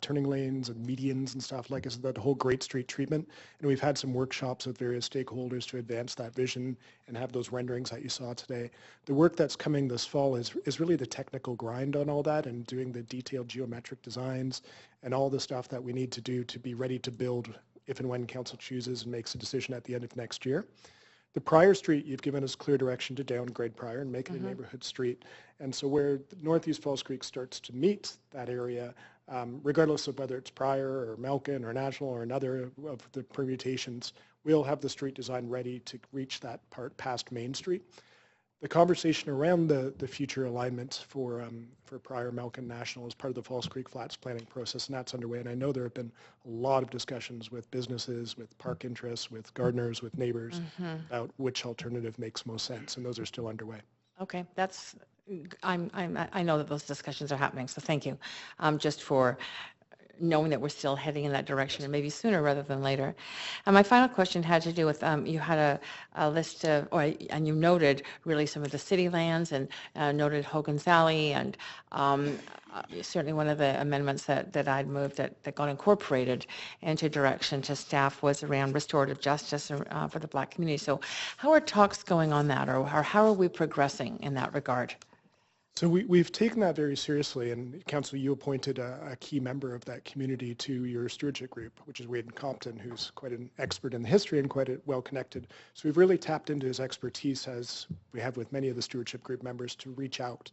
turning lanes and medians and stuff like that whole Great Street treatment. And we've had some workshops with various stakeholders to advance that vision and have those renderings that you saw today. The work that's coming this fall is really the technical grind on all that and doing the detailed geometric designs and all the stuff that we need to do to be ready to build if and when council chooses and makes a decision at the end of next year. The Prior Street, you've given us clear direction to downgrade Prior and make it a neighborhood street. And so where Northeast Falls Creek starts to meet that area, regardless of whether it's Prior or Malkin or National or another of the permutations, we'll have the street design ready to reach that part past Main Street. The conversation around the future alignment for Prior, Malkin, National is part of the Falls Creek Flats planning process, and that's underway. And I know there have been a lot of discussions with businesses, with park interests, with gardeners, with neighbors about which alternative makes most sense, and those are still underway. Okay, that's, I know that those discussions are happening, so thank you. Just for knowing that we're still heading in that direction and maybe sooner rather than later. And my final question had to do with, you had a list of, and you noted really some of the city lands and noted Hogan's Alley and certainly one of the amendments that I'd moved that got incorporated into direction to staff was around restorative justice for the Black community. So how are talks going on that, or how are we progressing in that regard? So we've taken that very seriously, and Council, you appointed a key member of that community to your stewardship group, which is Wade Compton, who's quite an expert in the history and quite well connected. So we've really tapped into his expertise, as we have with many of the stewardship group members, to reach out.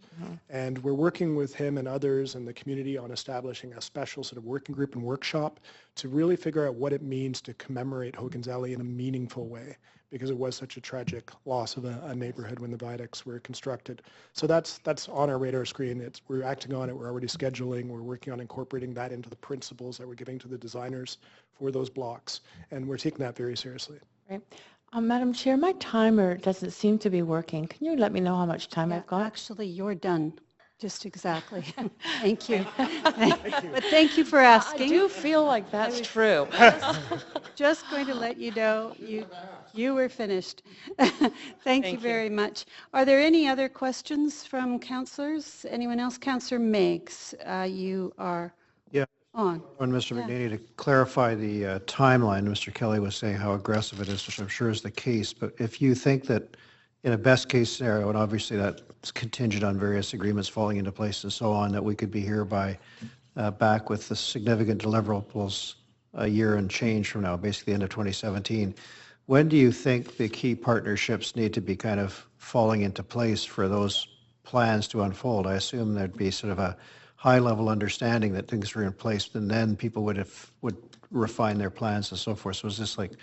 And we're working with him and others in the community on establishing a special sort of working group and workshop to really figure out what it means to commemorate Hogan's Alley in a meaningful way, because it was such a tragic loss of a neighborhood when the viaducts were constructed. So that's on our radar screen. We're acting on it. We're already scheduling. We're working on incorporating that into the principles that we're giving to the designers for those blocks. And we're taking that very seriously. Right. Madam Chair, my timer doesn't seem to be working. Can you let me know how much time I've got? Actually, you're done. Just exactly. Thank you. But thank you for asking. I do feel like that's true. Just going to let you know you were finished. Thank you very much. Are there any other questions from councillors? Anyone else? Councillor Meigs, you are on. And Mr. McNaney, to clarify the timeline, Mr. Kelly was saying how aggressive it is, which I'm sure is the case. But if you think that in a best case scenario, and obviously that's contingent on various agreements falling into place and so on, that we could be here by back with the significant deliverables a year and change from now, basically the end of 2017. When do you think the key partnerships need to be kind of falling into place for those plans to unfold? I assume there'd be sort of a high-level understanding that things are in place, and then people would refine their plans and so forth. So is this like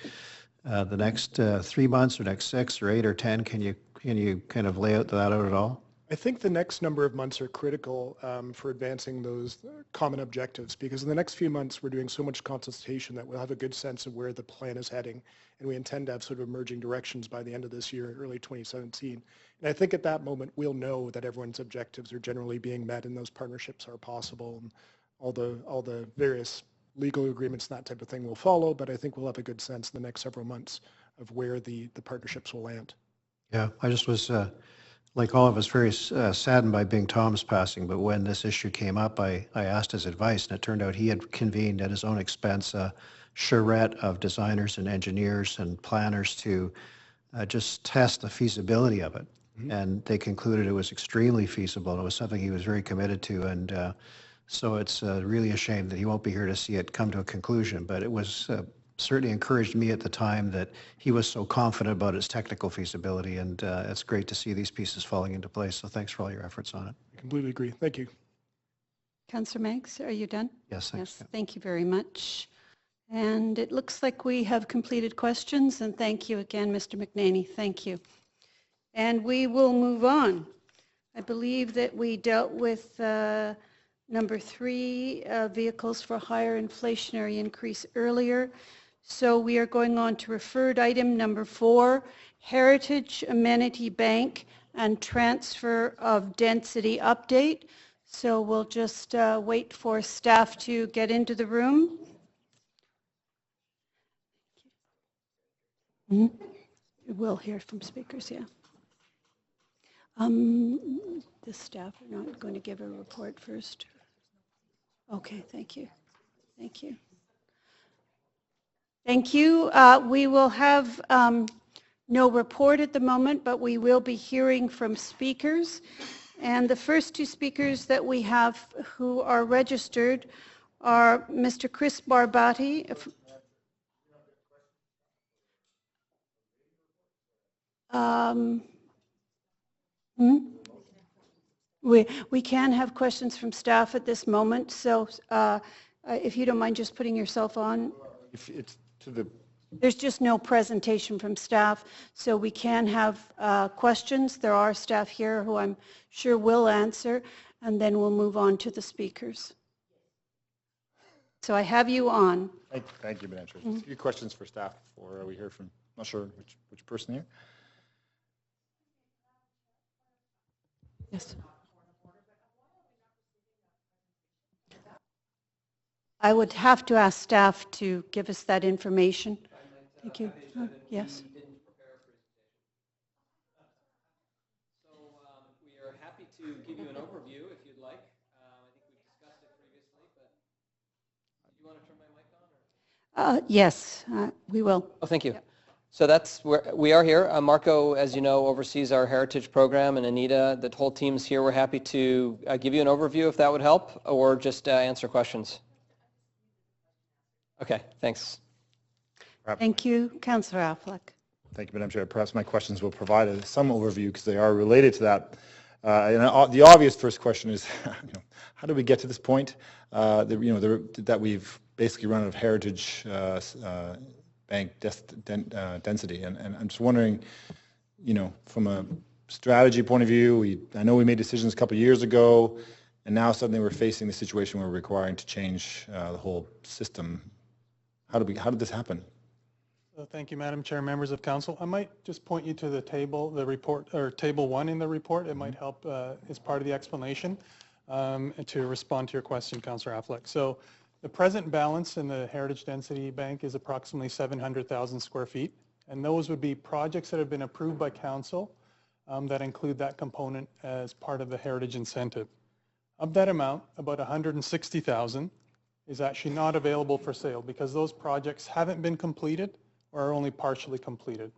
the next 3 months or next 6 or 8 or 10? Can you kind of lay that out at all? I think the next number of months are critical for advancing those common objectives, because in the next few months we're doing so much consultation that we'll have a good sense of where the plan is heading, and we intend to have sort of emerging directions by the end of this year, early 2017. And I think at that moment we'll know that everyone's objectives are generally being met and those partnerships are possible, and all the various legal agreements and that type of thing will follow, but I think we'll have a good sense in the next several months of where the partnerships will land. Yeah, I just was, like all of us, very saddened by Bing Tom's passing, but when this issue came up, I asked his advice, and it turned out he had convened at his own expense a charrette of designers and engineers and planners to just test the feasibility of it. And they concluded it was extremely feasible, and it was something he was very committed to, and so it's really a shame that he won't be here to see it come to a conclusion, but it was certainly encouraged me at the time that he was so confident about its technical feasibility, and it's great to see these pieces falling into place. So thanks for all your efforts on it. I completely agree. Thank you. Councillor Meigs, are you done? Yes, thanks. Yes, thank you very much. And it looks like we have completed questions, and thank you again, Mr. McNaney. Thank you. And we will move on. I believe that we dealt with Number 3, vehicles for hire inflationary increase earlier. So we are going on to referred item number 4, Heritage Amenity Bank and transfer of density update. So we'll just wait for staff to get into the room. We'll hear from speakers, yeah. The staff are not going to give a report first. Okay, thank you. Thank you. Thank you. We will have no report at the moment, but we will be hearing from speakers. And the first 2 speakers that we have who are registered are Mr. Chris Barbati. We can have questions from staff at this moment, so if you don't mind just putting yourself on. If it's to the... There's just no presentation from staff, so we can have questions. There are staff here who I'm sure will answer, and then we'll move on to the speakers. So I have you on. Thank you, Madam Chair. Just a few questions for staff before we hear from, not sure which person here. Yes. I would have to ask staff to give us that information. Thank you. Yes. So we are happy to give you an overview if you'd like. I think we've discussed it previously, but do you want to turn my mic on? Yes, we will. Oh, thank you. Yep. So that's where we are here. Marco, as you know, oversees our heritage program, and Anita, the whole team's here. We're happy to give you an overview if that would help, or just answer questions. Okay, thanks. Thank you, Councillor Affleck. Thank you, Madam Chair. Perhaps my questions will provide some overview because they are related to that. The obvious first question is, how did we get to this point? That we've basically run out of heritage bank density, and I'm just wondering, from a strategy point of view, I know we made decisions a couple of years ago, and now suddenly we're facing the situation where we're requiring to change the whole system. How did this happen? Thank you, Madam Chair, members of council. I might just point you to the table, the report, or table 1 in the report. It might help as part of the explanation to respond to your question, Councillor Affleck. So the present balance in the Heritage Density Bank is approximately 700,000 square feet, and those would be projects that have been approved by council that include that component as part of the heritage incentive. Of that amount, about 160,000 is actually not available for sale because those projects haven't been completed or are only partially completed.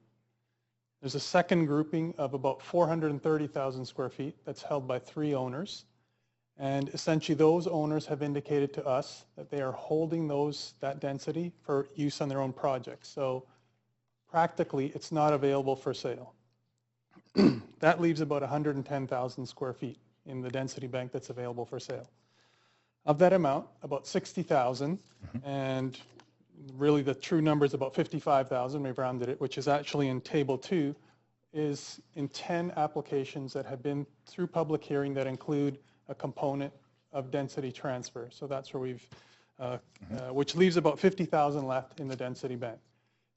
There's a second grouping of about 430,000 square feet that's held by 3 owners. And essentially those owners have indicated to us that they are holding that density for use on their own projects. So practically it's not available for sale. That leaves about 110,000 square feet in the density bank that's available for sale. Of that amount, about 60,000, and really the true number is about 55,000, we've rounded it, which is actually in table 2, is in 10 applications that have been through public hearing that include a component of density transfer. So that's where we've, which leaves about 50,000 left in the density bank.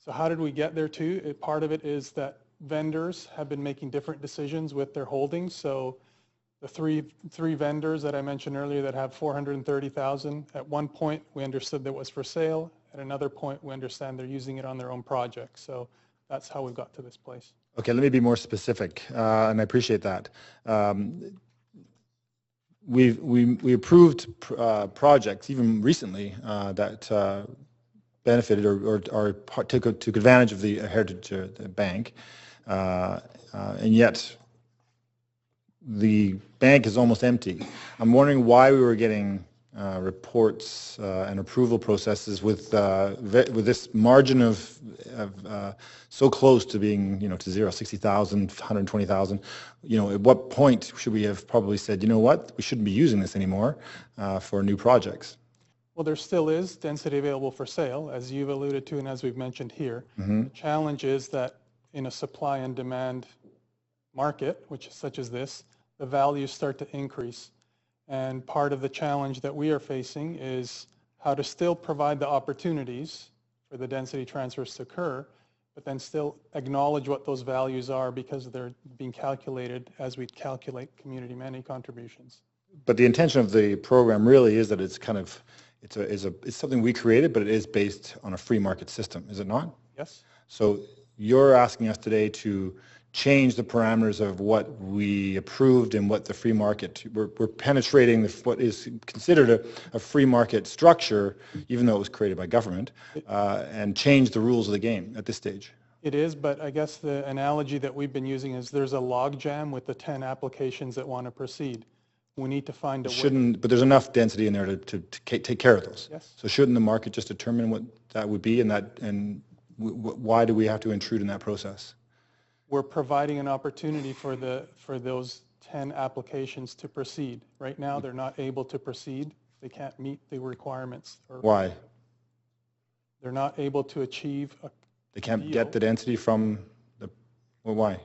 So how did we get there too? Part of it is that vendors have been making different decisions with their holdings. So the three vendors that I mentioned earlier that have 430,000, at one point we understood that was for sale. At another point we understand they're using it on their own projects. So that's how we got to this place. Okay, let me be more specific, and I appreciate that. We approved projects even recently that benefited or took advantage of the Heritage Bank, and yet the bank is almost empty. I'm wondering why we were getting reports and approval processes with this margin of so close to being, to zero, 60,000, 120,000. At what point should we have probably said, you know what, we shouldn't be using this anymore for new projects? Well, there still is density available for sale, as you've alluded to and as we've mentioned here. The challenge is that in a supply and demand market, which is such as this, the values start to increase. And part of the challenge that we are facing is how to still provide the opportunities for the density transfers to occur, but then still acknowledge what those values are because they're being calculated as we calculate community mandate contributions. But the intention of the program really is that it's kind of, it's something we created, but it is based on a free market system, is it not? Yes. So you're asking us today to change the parameters of what we approved and what the free market, we're penetrating what is considered a free market structure, even though it was created by government, and change the rules of the game at this stage. It is, but I guess the analogy that we've been using is there's a log jam with the 10 applications that want to proceed. We need to find a way. But there's enough density in there to take care of those. Yes. So shouldn't the market just determine what that would be, and why do we have to intrude in that process? We're providing an opportunity for those 10 applications to proceed. Right now, they're not able to proceed. They can't meet the requirements. Why? They're not able to achieve a They can't deal. get the density from the, well, why?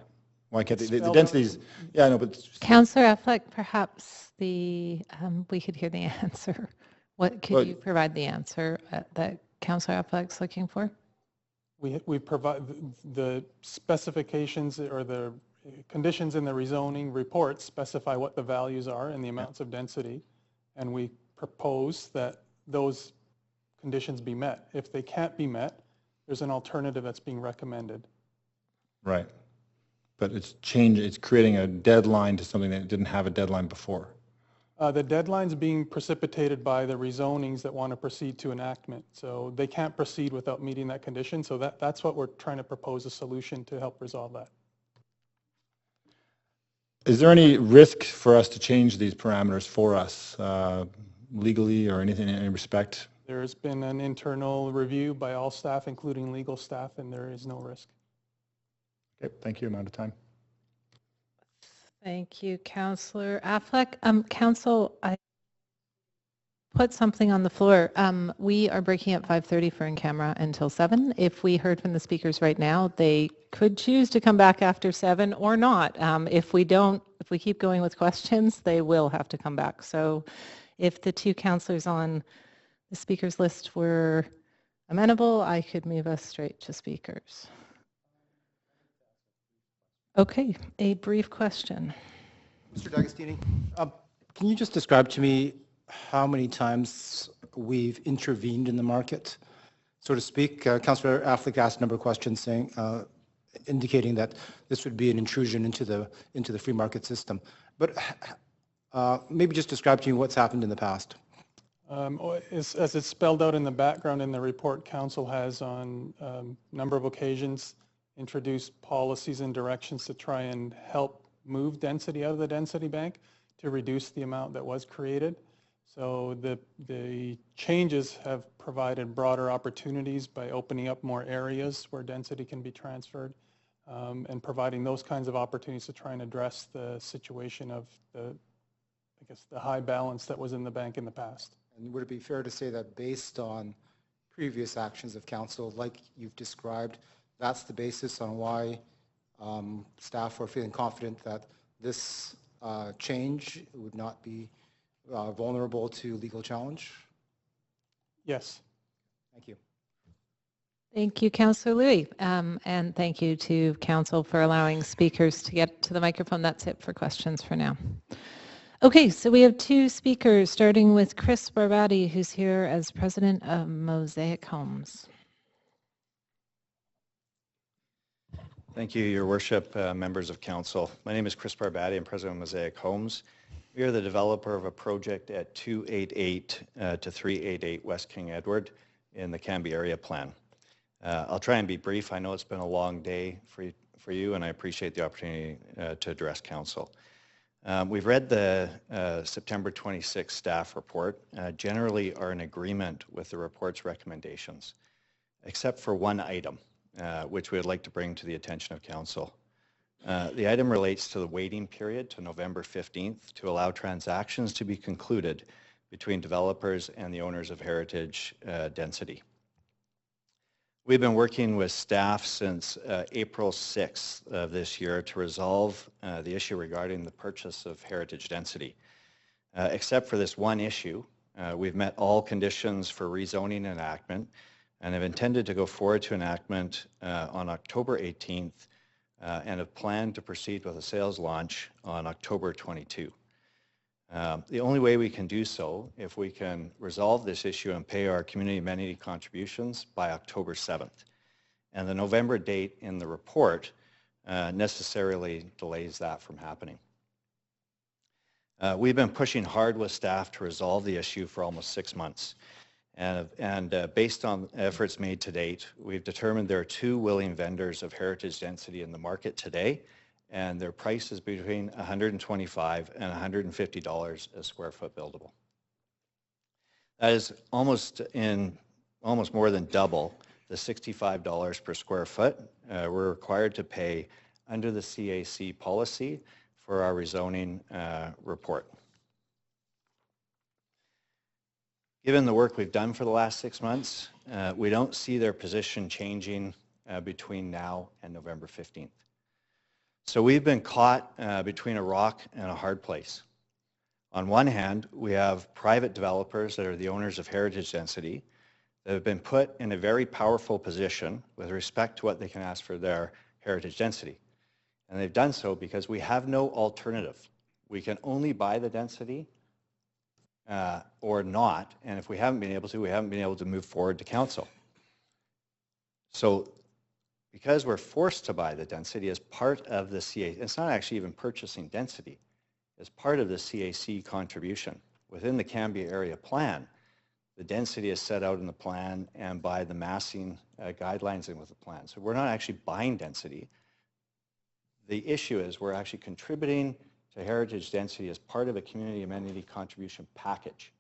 Why can't they? The densities, yeah, I know, but. Councillor Affleck, perhaps we could hear the answer. Could you provide the answer that Councillor Affleck's looking for? We provide the specifications or the conditions in the rezoning report specify what the values are and the amounts of density, and we propose that those conditions be met. If they can't be met, there's an alternative that's being recommended. Right. But it's creating a deadline to something that didn't have a deadline before. The deadline's being precipitated by the rezonings that want to proceed to enactment. So they can't proceed without meeting that condition. So that's what we're trying to propose a solution to help resolve that. Is there any risk for us to change these parameters for us legally or anything in any respect? There's been an internal review by all staff, including legal staff, and there is no risk. Okay, thank you. I'm out of time. Thank you, Councillor Affleck. Council, I put something on the floor. We are breaking at 5:30 for in camera until 7. If we heard from the speakers right now, they could choose to come back after 7 or not. If we keep going with questions, they will have to come back. So if the two councillors on the speakers list were amenable, I could move us straight to speakers. Okay, a brief question. Mr. D'Agostini, can you just describe to me how many times we've intervened in the market, so to speak? Councillor Affleck asked a number of questions saying, indicating that this would be an intrusion into the free market system. But maybe just describe to me what's happened in the past. As it's spelled out in the background in the report, Council has on a number of occasions introduced policies and directions to try and help move density out of the density bank to reduce the amount that was created. So the changes have provided broader opportunities by opening up more areas where density can be transferred and providing those kinds of opportunities to try and address the situation of the high balance that was in the bank in the past. And would it be fair to say that based on previous actions of council, like you've described, that's the basis on why staff are feeling confident that this change would not be vulnerable to legal challenge? Yes. Thank you. Thank you, Councillor Louis, and thank you to Council for allowing speakers to get to the microphone. That's it for questions for now. Okay, so we have two speakers, starting with Chris Barbati, who's here as president of Mosaic Homes. Thank you, Your Worship, members of Council. My name is Chris Barbati. I'm president of Mosaic Homes. We are the developer of a project at 288 to 388 West King Edward in the Canby area plan. I'll try and be brief. I know it's been a long day for you, and I appreciate the opportunity to address Council. We've read the September 26 staff report, generally are in agreement with the report's recommendations, except for one item, which we would like to bring to the attention of Council. The item relates to the waiting period to November 15th to allow transactions to be concluded between developers and the owners of heritage density. We've been working with staff since April 6th of this year to resolve the issue regarding the purchase of heritage density. Except for this one issue, we've met all conditions for rezoning enactment and have intended to go forward to enactment on October 18th and have planned to proceed with a sales launch on October 22. The only way we can do so if we can resolve this issue and pay our community amenity contributions by October 7th. And the November date in the report necessarily delays that from happening. We've been pushing hard with staff to resolve the issue for almost 6 months. And based on efforts made to date, we've determined there are 2 willing vendors of heritage density in the market today, and their price is between $125 and $150 a square foot buildable. That is almost more than double the $65 per square foot we're required to pay under the CAC policy for our rezoning report. Given the work we've done for the last 6 months, we don't see their position changing between now and November 15th. So we've been caught between a rock and a hard place. On one hand, we have private developers that are the owners of heritage density that have been put in a very powerful position with respect to what they can ask for their heritage density. And they've done so because we have no alternative. We can only buy the density or not, and if we haven't been able to, we haven't been able to move forward to council. So because we're forced to buy the density as part of the CAC, it's not actually even purchasing density, as part of the CAC contribution. Within the Cambia area plan, the density is set out in the plan and by the massing guidelines in with the plan. So we're not actually buying density. The issue is we're actually contributing to heritage density as part of a community amenity contribution package.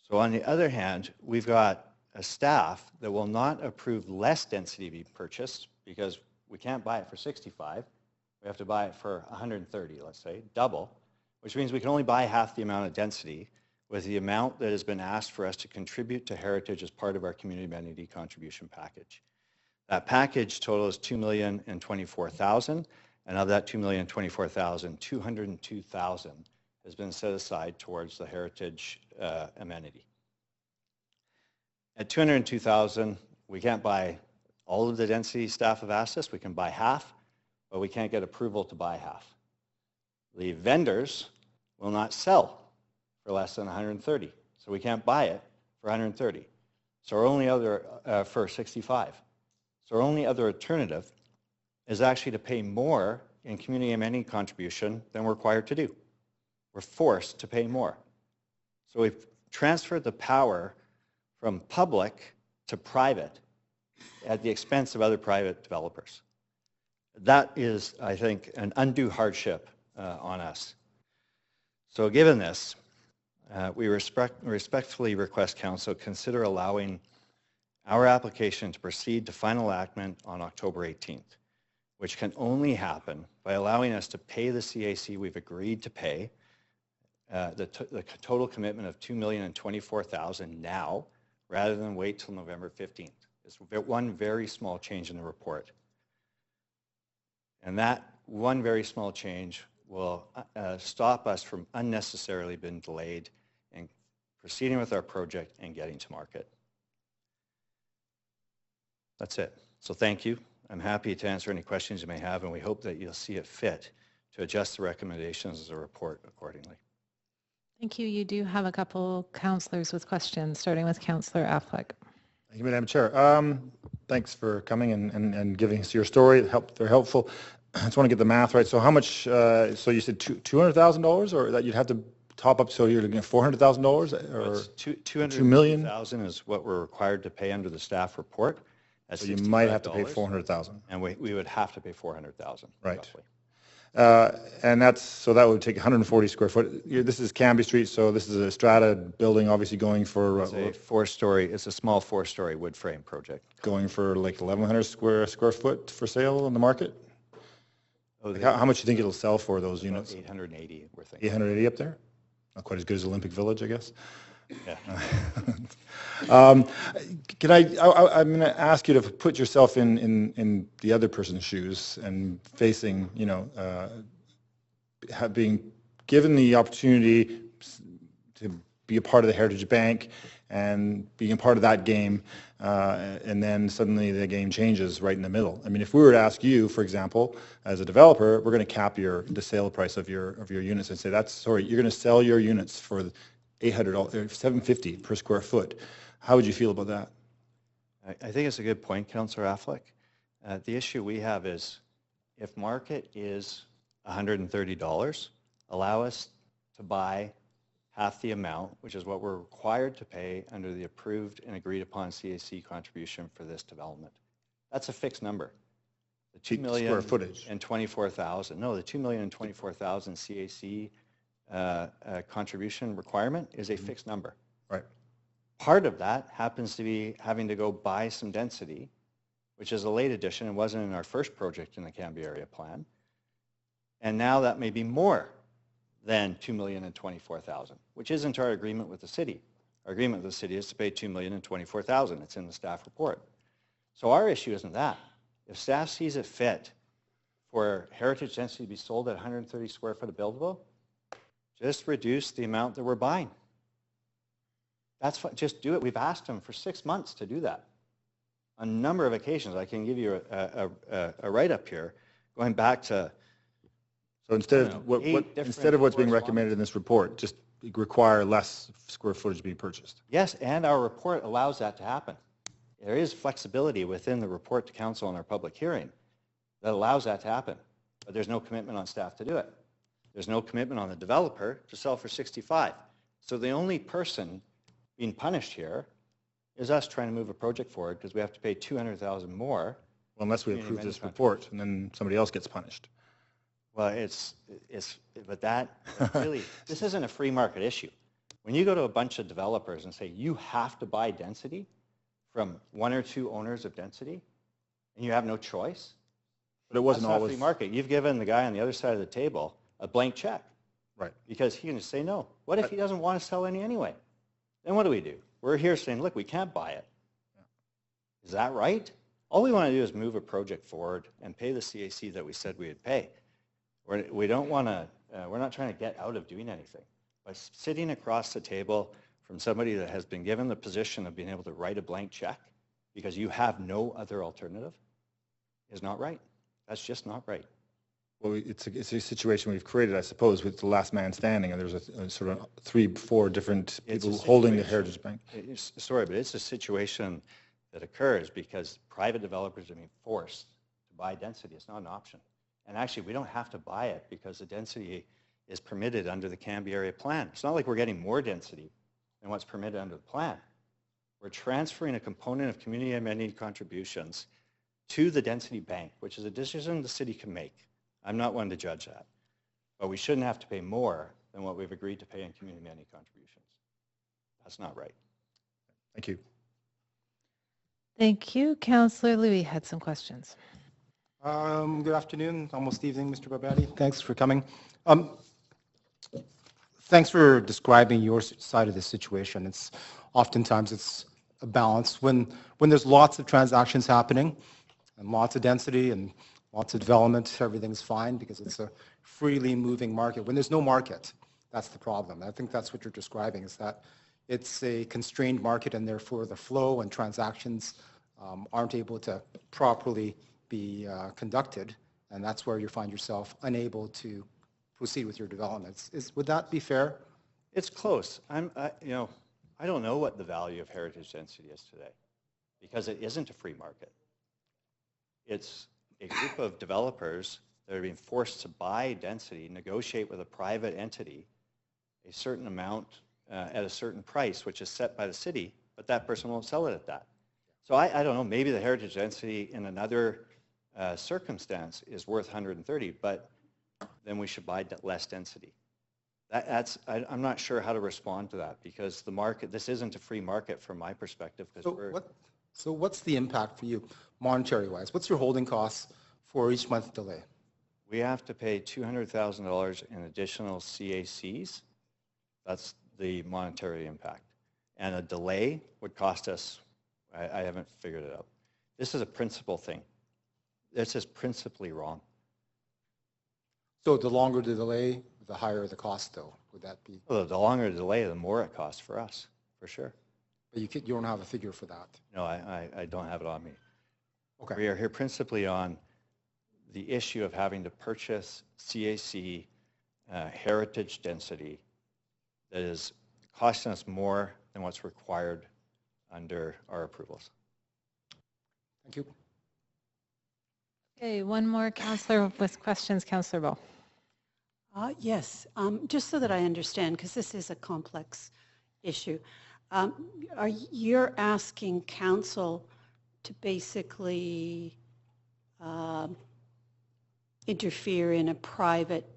So on the other hand, we've got a staff that will not approve less density to be purchased because we can't buy it for 65. We have to buy it for 130, let's say, double, which means we can only buy half the amount of density with the amount that has been asked for us to contribute to heritage as part of our community amenity contribution package. That package totals $2,024,000, and of that $2,024,000, $202,000 has been set aside towards the heritage amenity. At $202,000, we can't buy all of the density staff have asked us. We can buy half, but we can't get approval to buy half. The vendors will not sell for less than 130, so we can't buy it for 130. So our only other for 65. So our only other alternative is actually to pay more in community amenity contribution than we're required to do. We're forced to pay more. So we've transferred the power from public to private at the expense of other private developers. That is, I think, an undue hardship on us. So given this, we respectfully request Council consider allowing our application to proceed to final enactment on October 18th, which can only happen by allowing us to pay the CAC we've agreed to pay, the total commitment of $2,024,000 now, rather than wait till November 15th. It's one very small change in the report. And that one very small change will stop us from unnecessarily being delayed in proceeding with our project and getting to market. That's it. So thank you. I'm happy to answer any questions you may have, and we hope that you'll see it fit to adjust the recommendations of the report accordingly. Thank you. You do have a couple councillors with questions, starting with Councillor Affleck. Thank you, Madam Chair. Thanks for coming and giving us your story. Very helpful. I just want to get the math right. So how much, so you said $200,000 or that you'd have to top up, so you're looking at $400,000 or $2 million? $200,000 is what we're required to pay under the staff report. So you might have to pay $400,000. And we would have to pay $400,000. Right. Roughly. And that's, so that would take 140 square foot. This is Cambie Street, so this is a strata building, obviously going for... It's a four-story, it's a small four-story wood frame project. Going for like 1,100 square foot for sale on the market? Oh, like how much do you think it'll sell for those units? 880, we're thinking. 880 up there? Not quite as good as Olympic Village, I guess. Yeah. I'm going to ask you to put yourself in the other person's shoes and facing, being given the opportunity to be a part of the Heritage Bank and being a part of that game, and then suddenly the game changes right in the middle. I mean, if we were to ask you, for example, as a developer, we're going to cap the sale price of your units and say, sorry, you're going to sell your units for $800, $750 per square foot. How would you feel about that? I think it's a good point, Councillor Affleck. The issue we have is if market is $130, allow us to buy half the amount, which is what we're required to pay under the approved and agreed upon CAC contribution for this development. That's a fixed number. The 2 million square footage and 24,000. No, the 2 million and 24,000 CAC contribution requirement is a fixed number. Right. Part of that happens to be having to go buy some density, which is a late addition and wasn't in our first project in the Cambie area plan. And now that may be more than 2,024,000, which isn't our agreement with the city. Our agreement with the city is to pay 2,024,000. It's in the staff report. So our issue isn't that. If staff sees it fit for heritage density to be sold at 130 square foot of buildable, just reduce the amount that we're buying. That's what, just do it. We've asked them for 6 months to do that. On a number of occasions, I can give you a write-up here, going back to. So instead of what's being recommended in this report, just require less square footage being purchased. Yes, and our report allows that to happen. There is flexibility within the report to council in our public hearing that allows that to happen, but there's no commitment on staff to do it. There's no commitment on the developer to sell for 65. So the only person being punished here is us trying to move a project forward because we have to pay $200,000 more. Well, unless we approve this report and then somebody else gets punished. Well, but that really, this isn't a free market issue. When you go to a bunch of developers and say you have to buy density from 1 or 2 owners of density, and you have no choice, but it wasn't that's not always free market. You've given the guy on the other side of the table a blank check, right? Because he can just say no. What if he doesn't want to sell any anyway? Then what do? We're here saying, look, we can't buy it. Is that right? All we want to do is move a project forward and pay the CAC that we said we would pay. We don't want to, we're not trying to get out of doing anything. By sitting across the table from somebody that has been given the position of being able to write a blank check because you have no other alternative is not right. That's just not right. Well, it's a situation we've created, I suppose, with the last man standing, and there's a sort of 3-4 different people holding the Heritage Bank. Sorry, but it's a situation that occurs because private developers are being forced to buy density. It's not an option. And actually, we don't have to buy it because the density is permitted under the Cambie area plan. It's not like we're getting more density than what's permitted under the plan. We're transferring a component of community amenity contributions to the density bank, which is a decision the city can make. I'm not one to judge that. But we shouldn't have to pay more than what we've agreed to pay in community amenity contributions. That's not right. Thank you. Thank you. Councillor Louis had some questions. Good afternoon, almost evening, Mr. Barbati. Thanks for coming. Thanks for describing your side of the situation. It's oftentimes it's a balance when there's lots of transactions happening and lots of density and lots of development, everything's fine because it's a freely moving market. When there's no market, that's the problem. I think that's what you're describing, is that it's a constrained market and therefore the flow and transactions aren't able to properly be conducted, and that's where you find yourself unable to proceed with your developments. Would that be fair? It's close. I don't know what the value of heritage density is today because it isn't a free market. It's a group of developers that are being forced to buy density, negotiate with a private entity a certain amount at a certain price, which is set by the city, but that person won't sell it at that. So I don't know, maybe the heritage density in another circumstance is worth 130, but then we should buy less density. I'm not sure how to respond to that because the market, this isn't a free market from my perspective. So what's the impact for you, monetary-wise? What's your holding costs for each month delay? We have to pay $200,000 in additional CACs. That's the monetary impact. And a delay would cost us, I haven't figured it out. This is a principal thing. This is principally wrong. So the longer the delay, the higher the cost, though, would that be? Well, the longer the delay, the more it costs for us, for sure. But you don't have a figure for that? No, I don't have it on me. Okay. We are here principally on the issue of having to purchase CAC heritage density that is costing us more than what's required under our approvals. Thank you. Okay, one more councillor with questions. Councillor Ball. Yes, just so that I understand, because this is a complex issue. You're asking council to basically interfere in a private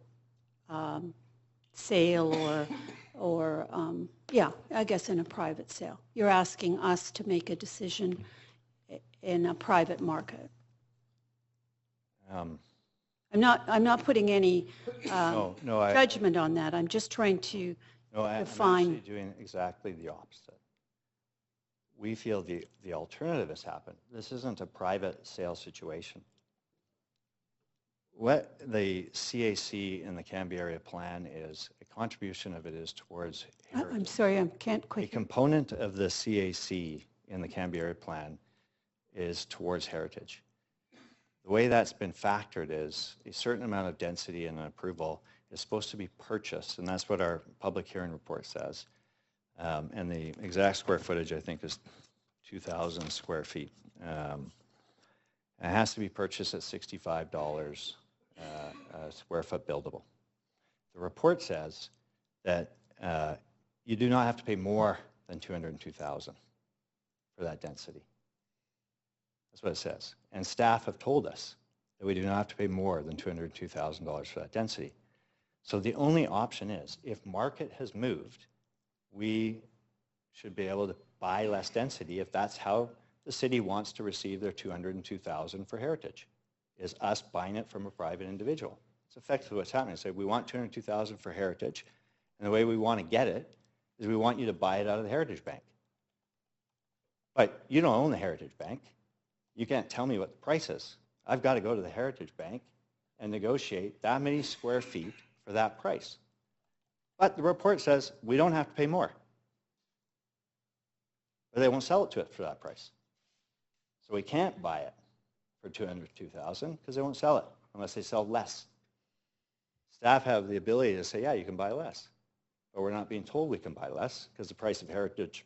sale or yeah, I guess in a private sale. You're asking us to make a decision in a private market. I'm not putting any judgment on that. I'm just trying to define. I'm actually doing exactly the opposite. We feel the alternative has happened. This isn't a private sale situation. What the CAC in the Canby area plan is, a contribution of it is towards heritage. I'm sorry, I can't quite. A component of the CAC in the Canby area plan is towards heritage. The way that's been factored is a certain amount of density in an approval is supposed to be purchased, and that's what our public hearing report says. And the exact square footage, I think, is 2,000 square feet. It has to be purchased at $65 a square foot buildable. The report says that you do not have to pay more than $202,000 for that density. That's what it says. And staff have told us that we do not have to pay more than $202,000 for that density. So the only option is, if market has moved, we should be able to buy less density if that's how the city wants to receive their $202,000 for heritage, is us buying it from a private individual. It's effectively what's happening. Say, we want $202,000 for heritage, and the way we want to get it is we want you to buy it out of the Heritage Bank. But you don't own the Heritage Bank. You can't tell me what the price is. I've got to go to the Heritage Bank and negotiate that many square feet for that price. But the report says we don't have to pay more. Or they won't sell it to us for that price. So we can't buy it for $202,000 because they won't sell it unless they sell less. Staff have the ability to say, yeah, you can buy less. But we're not being told we can buy less because the price of heritage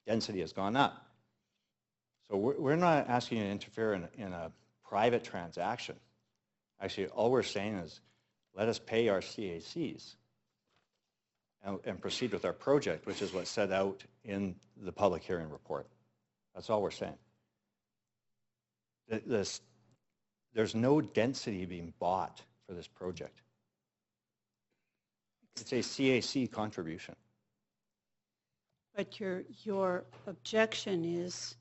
density has gone up. So we're not asking you to interfere in a private transaction. Actually, all we're saying is let us pay our CACs and proceed with our project, which is what's set out in the public hearing report. That's all we're saying. There's no density being bought for this project. It's a CAC contribution. But your objection is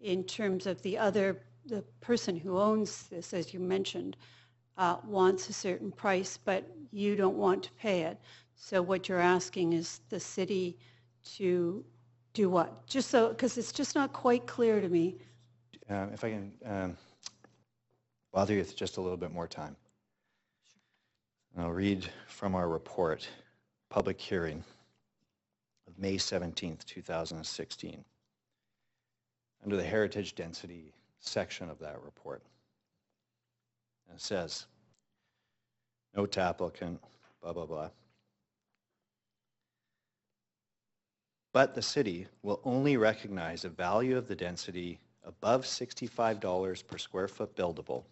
in terms of the person who owns this, as you mentioned, wants a certain price, but you don't want to pay it. So what you're asking is the city to do what? Just so, because it's just not quite clear to me. If I can bother you with just a little bit more time. I'll read from our report, public hearing of May 17th, 2016. Under the heritage density section of that report. And it says, note to applicant, blah, blah, blah. But the city will only recognize a value of the density above $65 per square foot buildable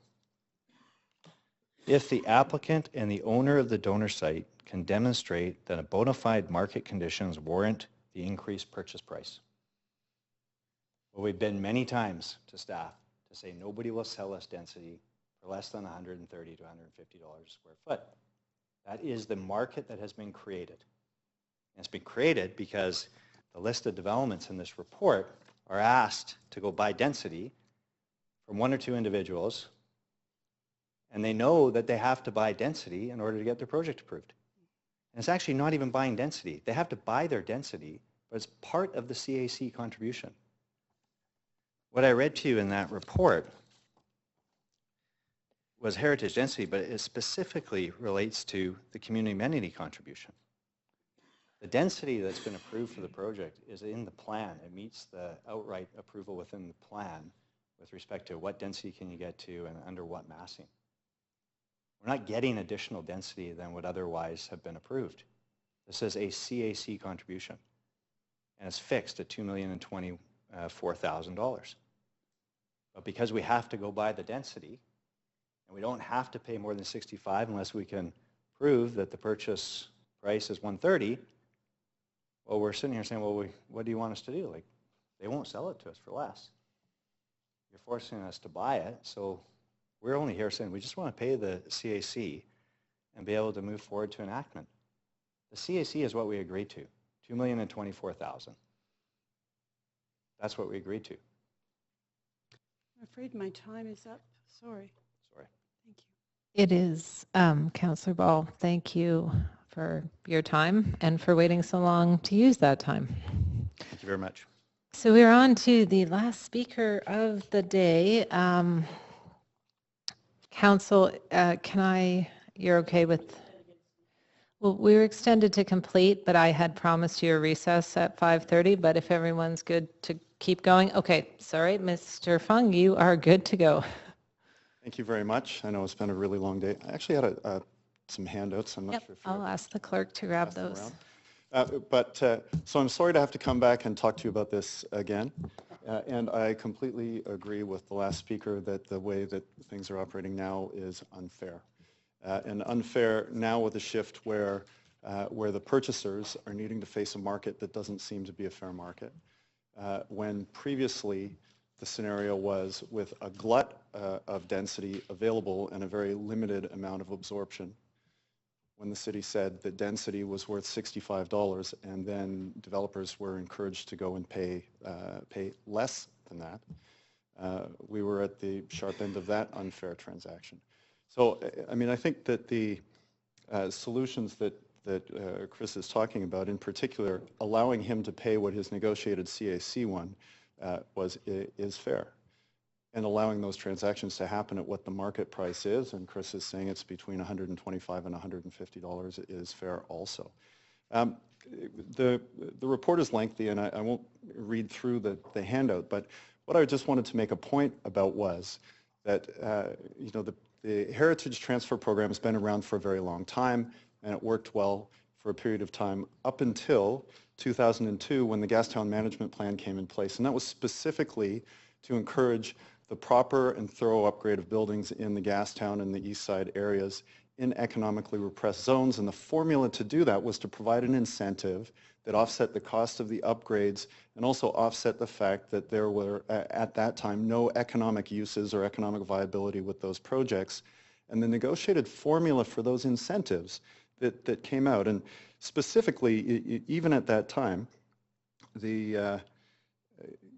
if the applicant and the owner of the donor site can demonstrate that a bona fide market conditions warrant the increased purchase price. Well, we've been many times to staff to say nobody will sell us density for less than $130 to $150 a square foot. That is the market that has been created. And it's been created because the list of developments in this report are asked to go buy density from one or two individuals, and they know that they have to buy density in order to get their project approved. And it's actually not even buying density. They have to buy their density, but it's part of the CAC contribution. What I read to you in that report was heritage density, but it specifically relates to the community amenity contribution. The density that's been approved for the project is in the plan. It meets the outright approval within the plan with respect to what density can you get to and under what massing. We're not getting additional density than would otherwise have been approved. This is a CAC contribution, and it's fixed at $2,024,000. But because we have to go by the density, and we don't have to pay more than 65 unless we can prove that the purchase price is 130, well, we're sitting here saying, well, what do you want us to do? Like, they won't sell it to us for less. You're forcing us to buy it, so we're only here saying we just want to pay the CAC and be able to move forward to enactment. The CAC is what we agreed to, $2,024,000. That's what we agreed to. I'm afraid my time is up. Sorry. Sorry. Thank you. It is, Councillor Ball. Thank you for your time and for waiting so long to use that time. Thank you very much. So we're on to the last speaker of the day. Council, you're okay with, well, we were extended to complete, but I had promised you a recess at 5:30, but if everyone's good to keep going. Okay, sorry, Mr. Fung, you are good to go. Thank you very much. I know it's been a really long day. I actually had some handouts. I'm not sure if I'll ask the clerk to grab those. So I'm sorry to have to come back and talk to you about this again. And I completely agree with the last speaker that the way that things are operating now is unfair. And unfair now with a shift where the purchasers are needing to face a market that doesn't seem to be a fair market. When previously the scenario was with a glut of density available and a very limited amount of absorption. When the city said that density was worth $65 and then developers were encouraged to go and pay less than that, we were at the sharp end of that unfair transaction. So, I mean, I think that the solutions that Chris is talking about, in particular, allowing him to pay what his negotiated CAC won is fair. And allowing those transactions to happen at what the market price is, and Chris is saying it's between $125 and $150 is fair also. The report is lengthy, and I won't read through the handout, but what I just wanted to make a point about was that you know, the Heritage Transfer Program has been around for a very long time, and it worked well for a period of time up until 2002 when the Gastown Management Plan came in place, and that was specifically to encourage the proper and thorough upgrade of buildings in the Gastown and the East Side areas in economically repressed zones. And the formula to do that was to provide an incentive that offset the cost of the upgrades and also offset the fact that there were, at that time, no economic uses or economic viability with those projects. And the negotiated formula for those incentives that came out, and specifically, even at that time, the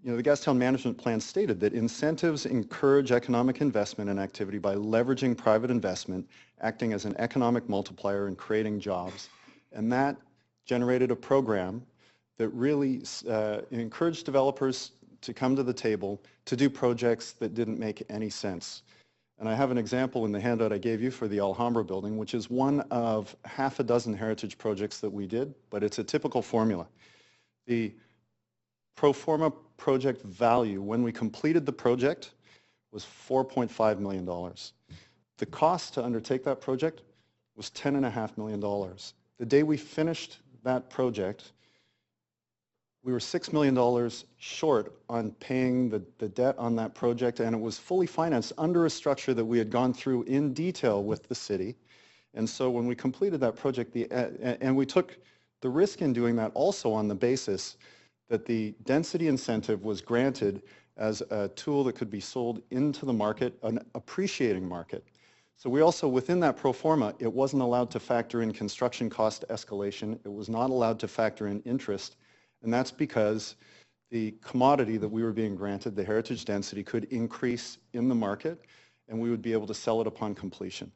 Gastown Management Plan stated that incentives encourage economic investment and activity by leveraging private investment, acting as an economic multiplier and creating jobs. And that generated a program that really encouraged developers to come to the table to do projects that didn't make any sense. And I have an example in the handout I gave you for the Alhambra building, which is one of half a dozen heritage projects that we did, but it's a typical formula. The pro forma project value when we completed the project was $4.5 million. The cost to undertake that project was $10.5 million. The day we finished that project, we were $6 million short on paying the debt on that project, and it was fully financed under a structure that we had gone through in detail with the city. And so when we completed that project, and we took the risk in doing that also on the basis that the density incentive was granted as a tool that could be sold into the market, an appreciating market. So we also, within that pro forma, it wasn't allowed to factor in construction cost escalation. It was not allowed to factor in interest. And that's because the commodity that we were being granted, the heritage density, could increase in the market, and we would be able to sell it upon completion.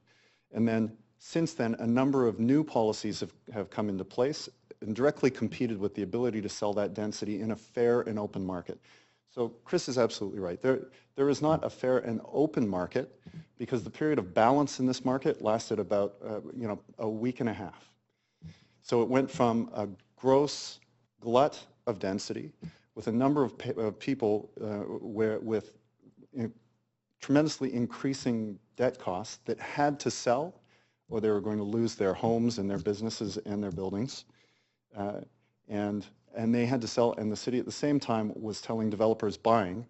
And then, since then, a number of new policies have come into place and directly competed with the ability to sell that density in a fair and open market. So Chris is absolutely right. There is not a fair and open market because the period of balance in this market lasted about a week and a half. So it went from a gross glut of density with a number of people with tremendously increasing debt costs that had to sell or they were going to lose their homes and their businesses and their buildings. And they had to sell, and the city at the same time was telling developers buying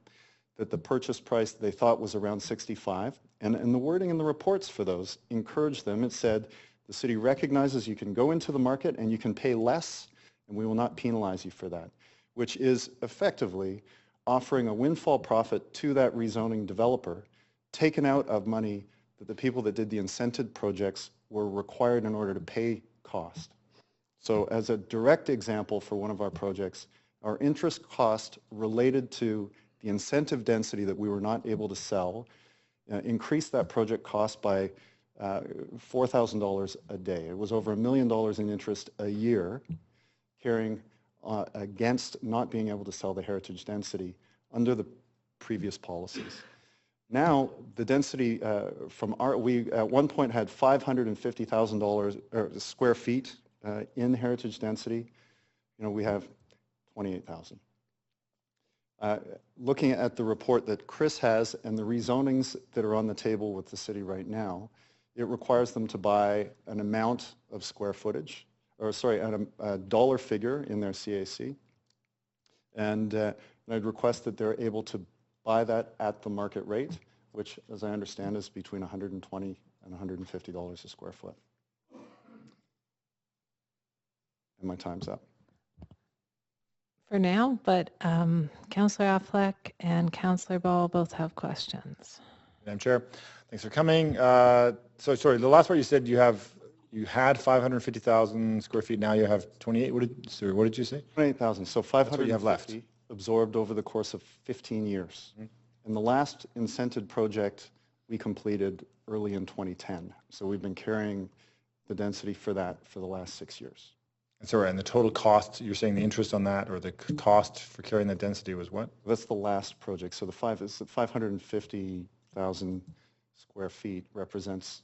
that the purchase price they thought was around 65, and the wording in the reports for those encouraged them. It said, the city recognizes you can go into the market and you can pay less, and we will not penalize you for that, which is effectively offering a windfall profit to that rezoning developer, taken out of money that the people that did the incented projects were required in order to pay cost. So as a direct example for one of our projects, our interest cost related to the incentive density that we were not able to sell increased that project cost by $4,000 a day. It was over $1 million in interest a year, carrying against not being able to sell the heritage density under the previous policies. Now, the density we at one point had $550,000 square feet in heritage density. We have 28,000. Looking at the report that Chris has and the rezonings that are on the table with the city right now, it requires them to buy an amount of square footage, or sorry, a dollar figure in their CAC. And I'd request that they're able to buy that at the market rate, which, as I understand, is between $120 and $150 a square foot. And my time's up. For now, but Councillor Affleck and Councillor Ball both have questions. Madam Chair, thanks for coming. So sorry, the last part you said you had 550,000 square feet. Now you have 28. What did you say? 28,000. So 550 absorbed over the course of 15 years. Mm-hmm. And the last incented project we completed early in 2010. So we've been carrying the density for that for the last 6 years. And sorry, and the total cost, you're saying the interest on that or the cost for carrying that density was what? That's the last project. So the 550,000 square feet represents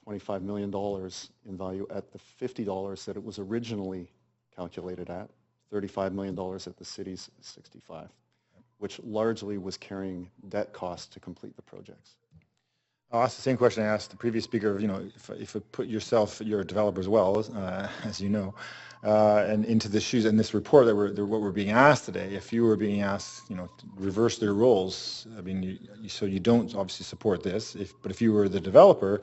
$25 million in value at the $50 that it was originally calculated at, $35 million at the city's 65, which largely was carrying debt costs to complete the projects. I'll ask the same question I asked the previous speaker. If you put yourself, you're a developer as well, as you know, and into the shoes in this report that what we're being asked today. If you were being asked, to reverse their roles, I mean, so you don't obviously support this. But if you were the developer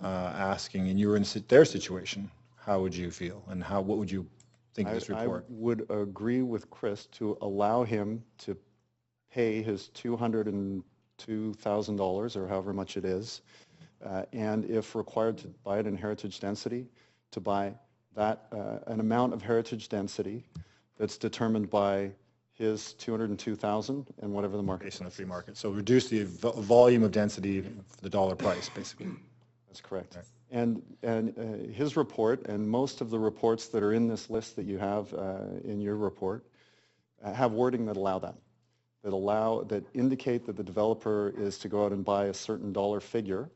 asking, and you were in their situation, how would you feel, and what would you think of this report? I would agree with Chris to allow him to pay his $202,000 or however much it is, and if required to buy it in heritage density, to buy that an amount of heritage density that's determined by his $202,000 and whatever the market based on the free market. So reduce the volume of density for the dollar price, basically. That's correct. Right. And his report and most of the reports that are in this list that you have in your report have wording that allow that. That indicate that the developer is to go out and buy a certain dollar figure.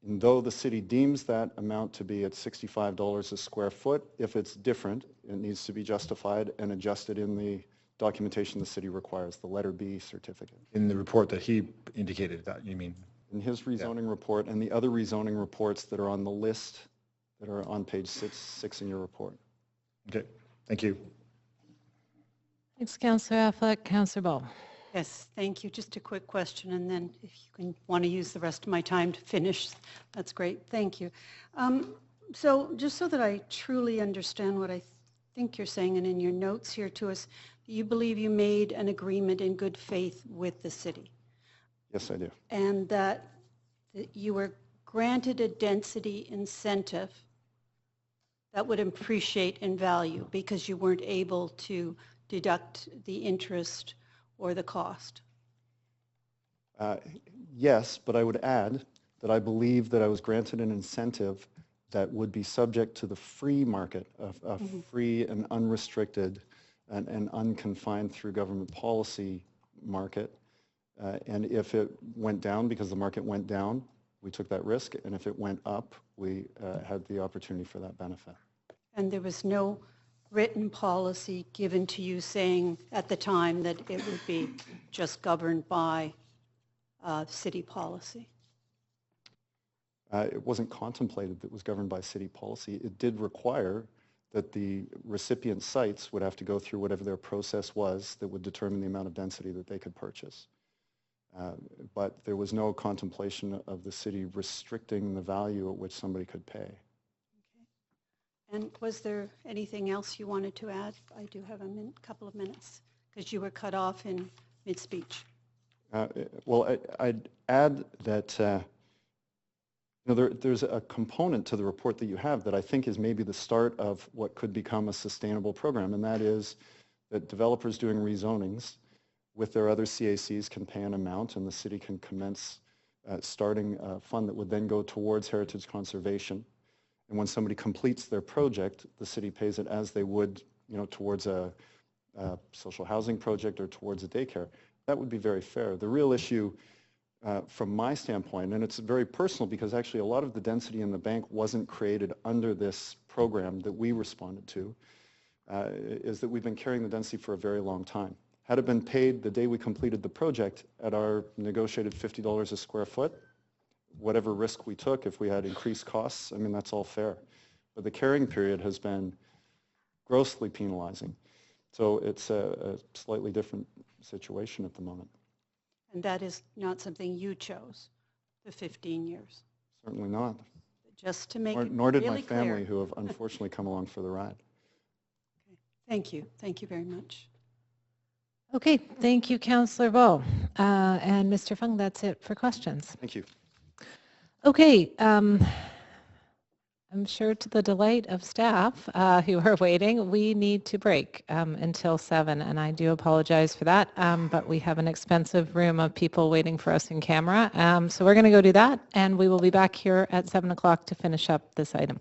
And though the city deems that amount to be at $65 a square foot, if it's different, it needs to be justified and adjusted in the documentation the city requires, the letter B certificate. In the report that he indicated that, you mean? In his rezoning report and the other rezoning reports that are on the list that are on page 6 in your report. Okay, thank you. Thanks, Councillor Affleck. Councillor Ball. Yes, thank you. Just a quick question, and then if you want to use the rest of my time to finish, that's great. Thank you. So just so that I truly understand what I think you're saying, and in your notes here to us, you believe you made an agreement in good faith with the city? Yes, I do. And that you were granted a density incentive that would appreciate in value because you weren't able to deduct the interest or the cost? Yes, but I would add that I believe that I was granted an incentive that would be subject to the free market, of free and unrestricted an unconfined through government policy market. And if it went down because the market went down, we took that risk. And if it went up, we had the opportunity for that benefit. And there was no written policy given to you saying at the time that it would be just governed by city policy? It wasn't contemplated that it was governed by city policy. It did require that the recipient sites would have to go through whatever their process was that would determine the amount of density that they could purchase. But there was no contemplation of the city restricting the value at which somebody could pay. Okay. And was there anything else you wanted to add? I do have a couple of minutes because you were cut off in mid-speech. Well, I'd add that there's a component to the report that you have that I think is maybe the start of what could become a sustainable program, and that is that developers doing rezonings with their other CACs can pay an amount, and the city can commence starting a fund that would then go towards heritage conservation. And when somebody completes their project, the city pays it as they would, towards a social housing project or towards a daycare. That would be very fair. The real issue from my standpoint, and it's very personal because actually a lot of the density in the bank wasn't created under this program that we responded to, is that we've been carrying the density for a very long time. Had it been paid the day we completed the project at our negotiated $50 a square foot, whatever risk we took, if we had increased costs, I mean, that's all fair. But the carrying period has been grossly penalizing. So it's a slightly different situation at the moment. And that is not something you chose, the 15 years. Certainly not. Just to make it Nor did really my family, clear. who have unfortunately come along for the ride. Okay. Thank you. Thank you very much. Okay, thank you, Councillor Vo. And Mr. Fung, that's it for questions. Thank you. Okay, I'm sure to the delight of staff who are waiting, we need to break until 7, and I do apologize for that, but we have an expensive room of people waiting for us in camera. So we're going to go do that, and we will be back here at 7 o'clock to finish up this item.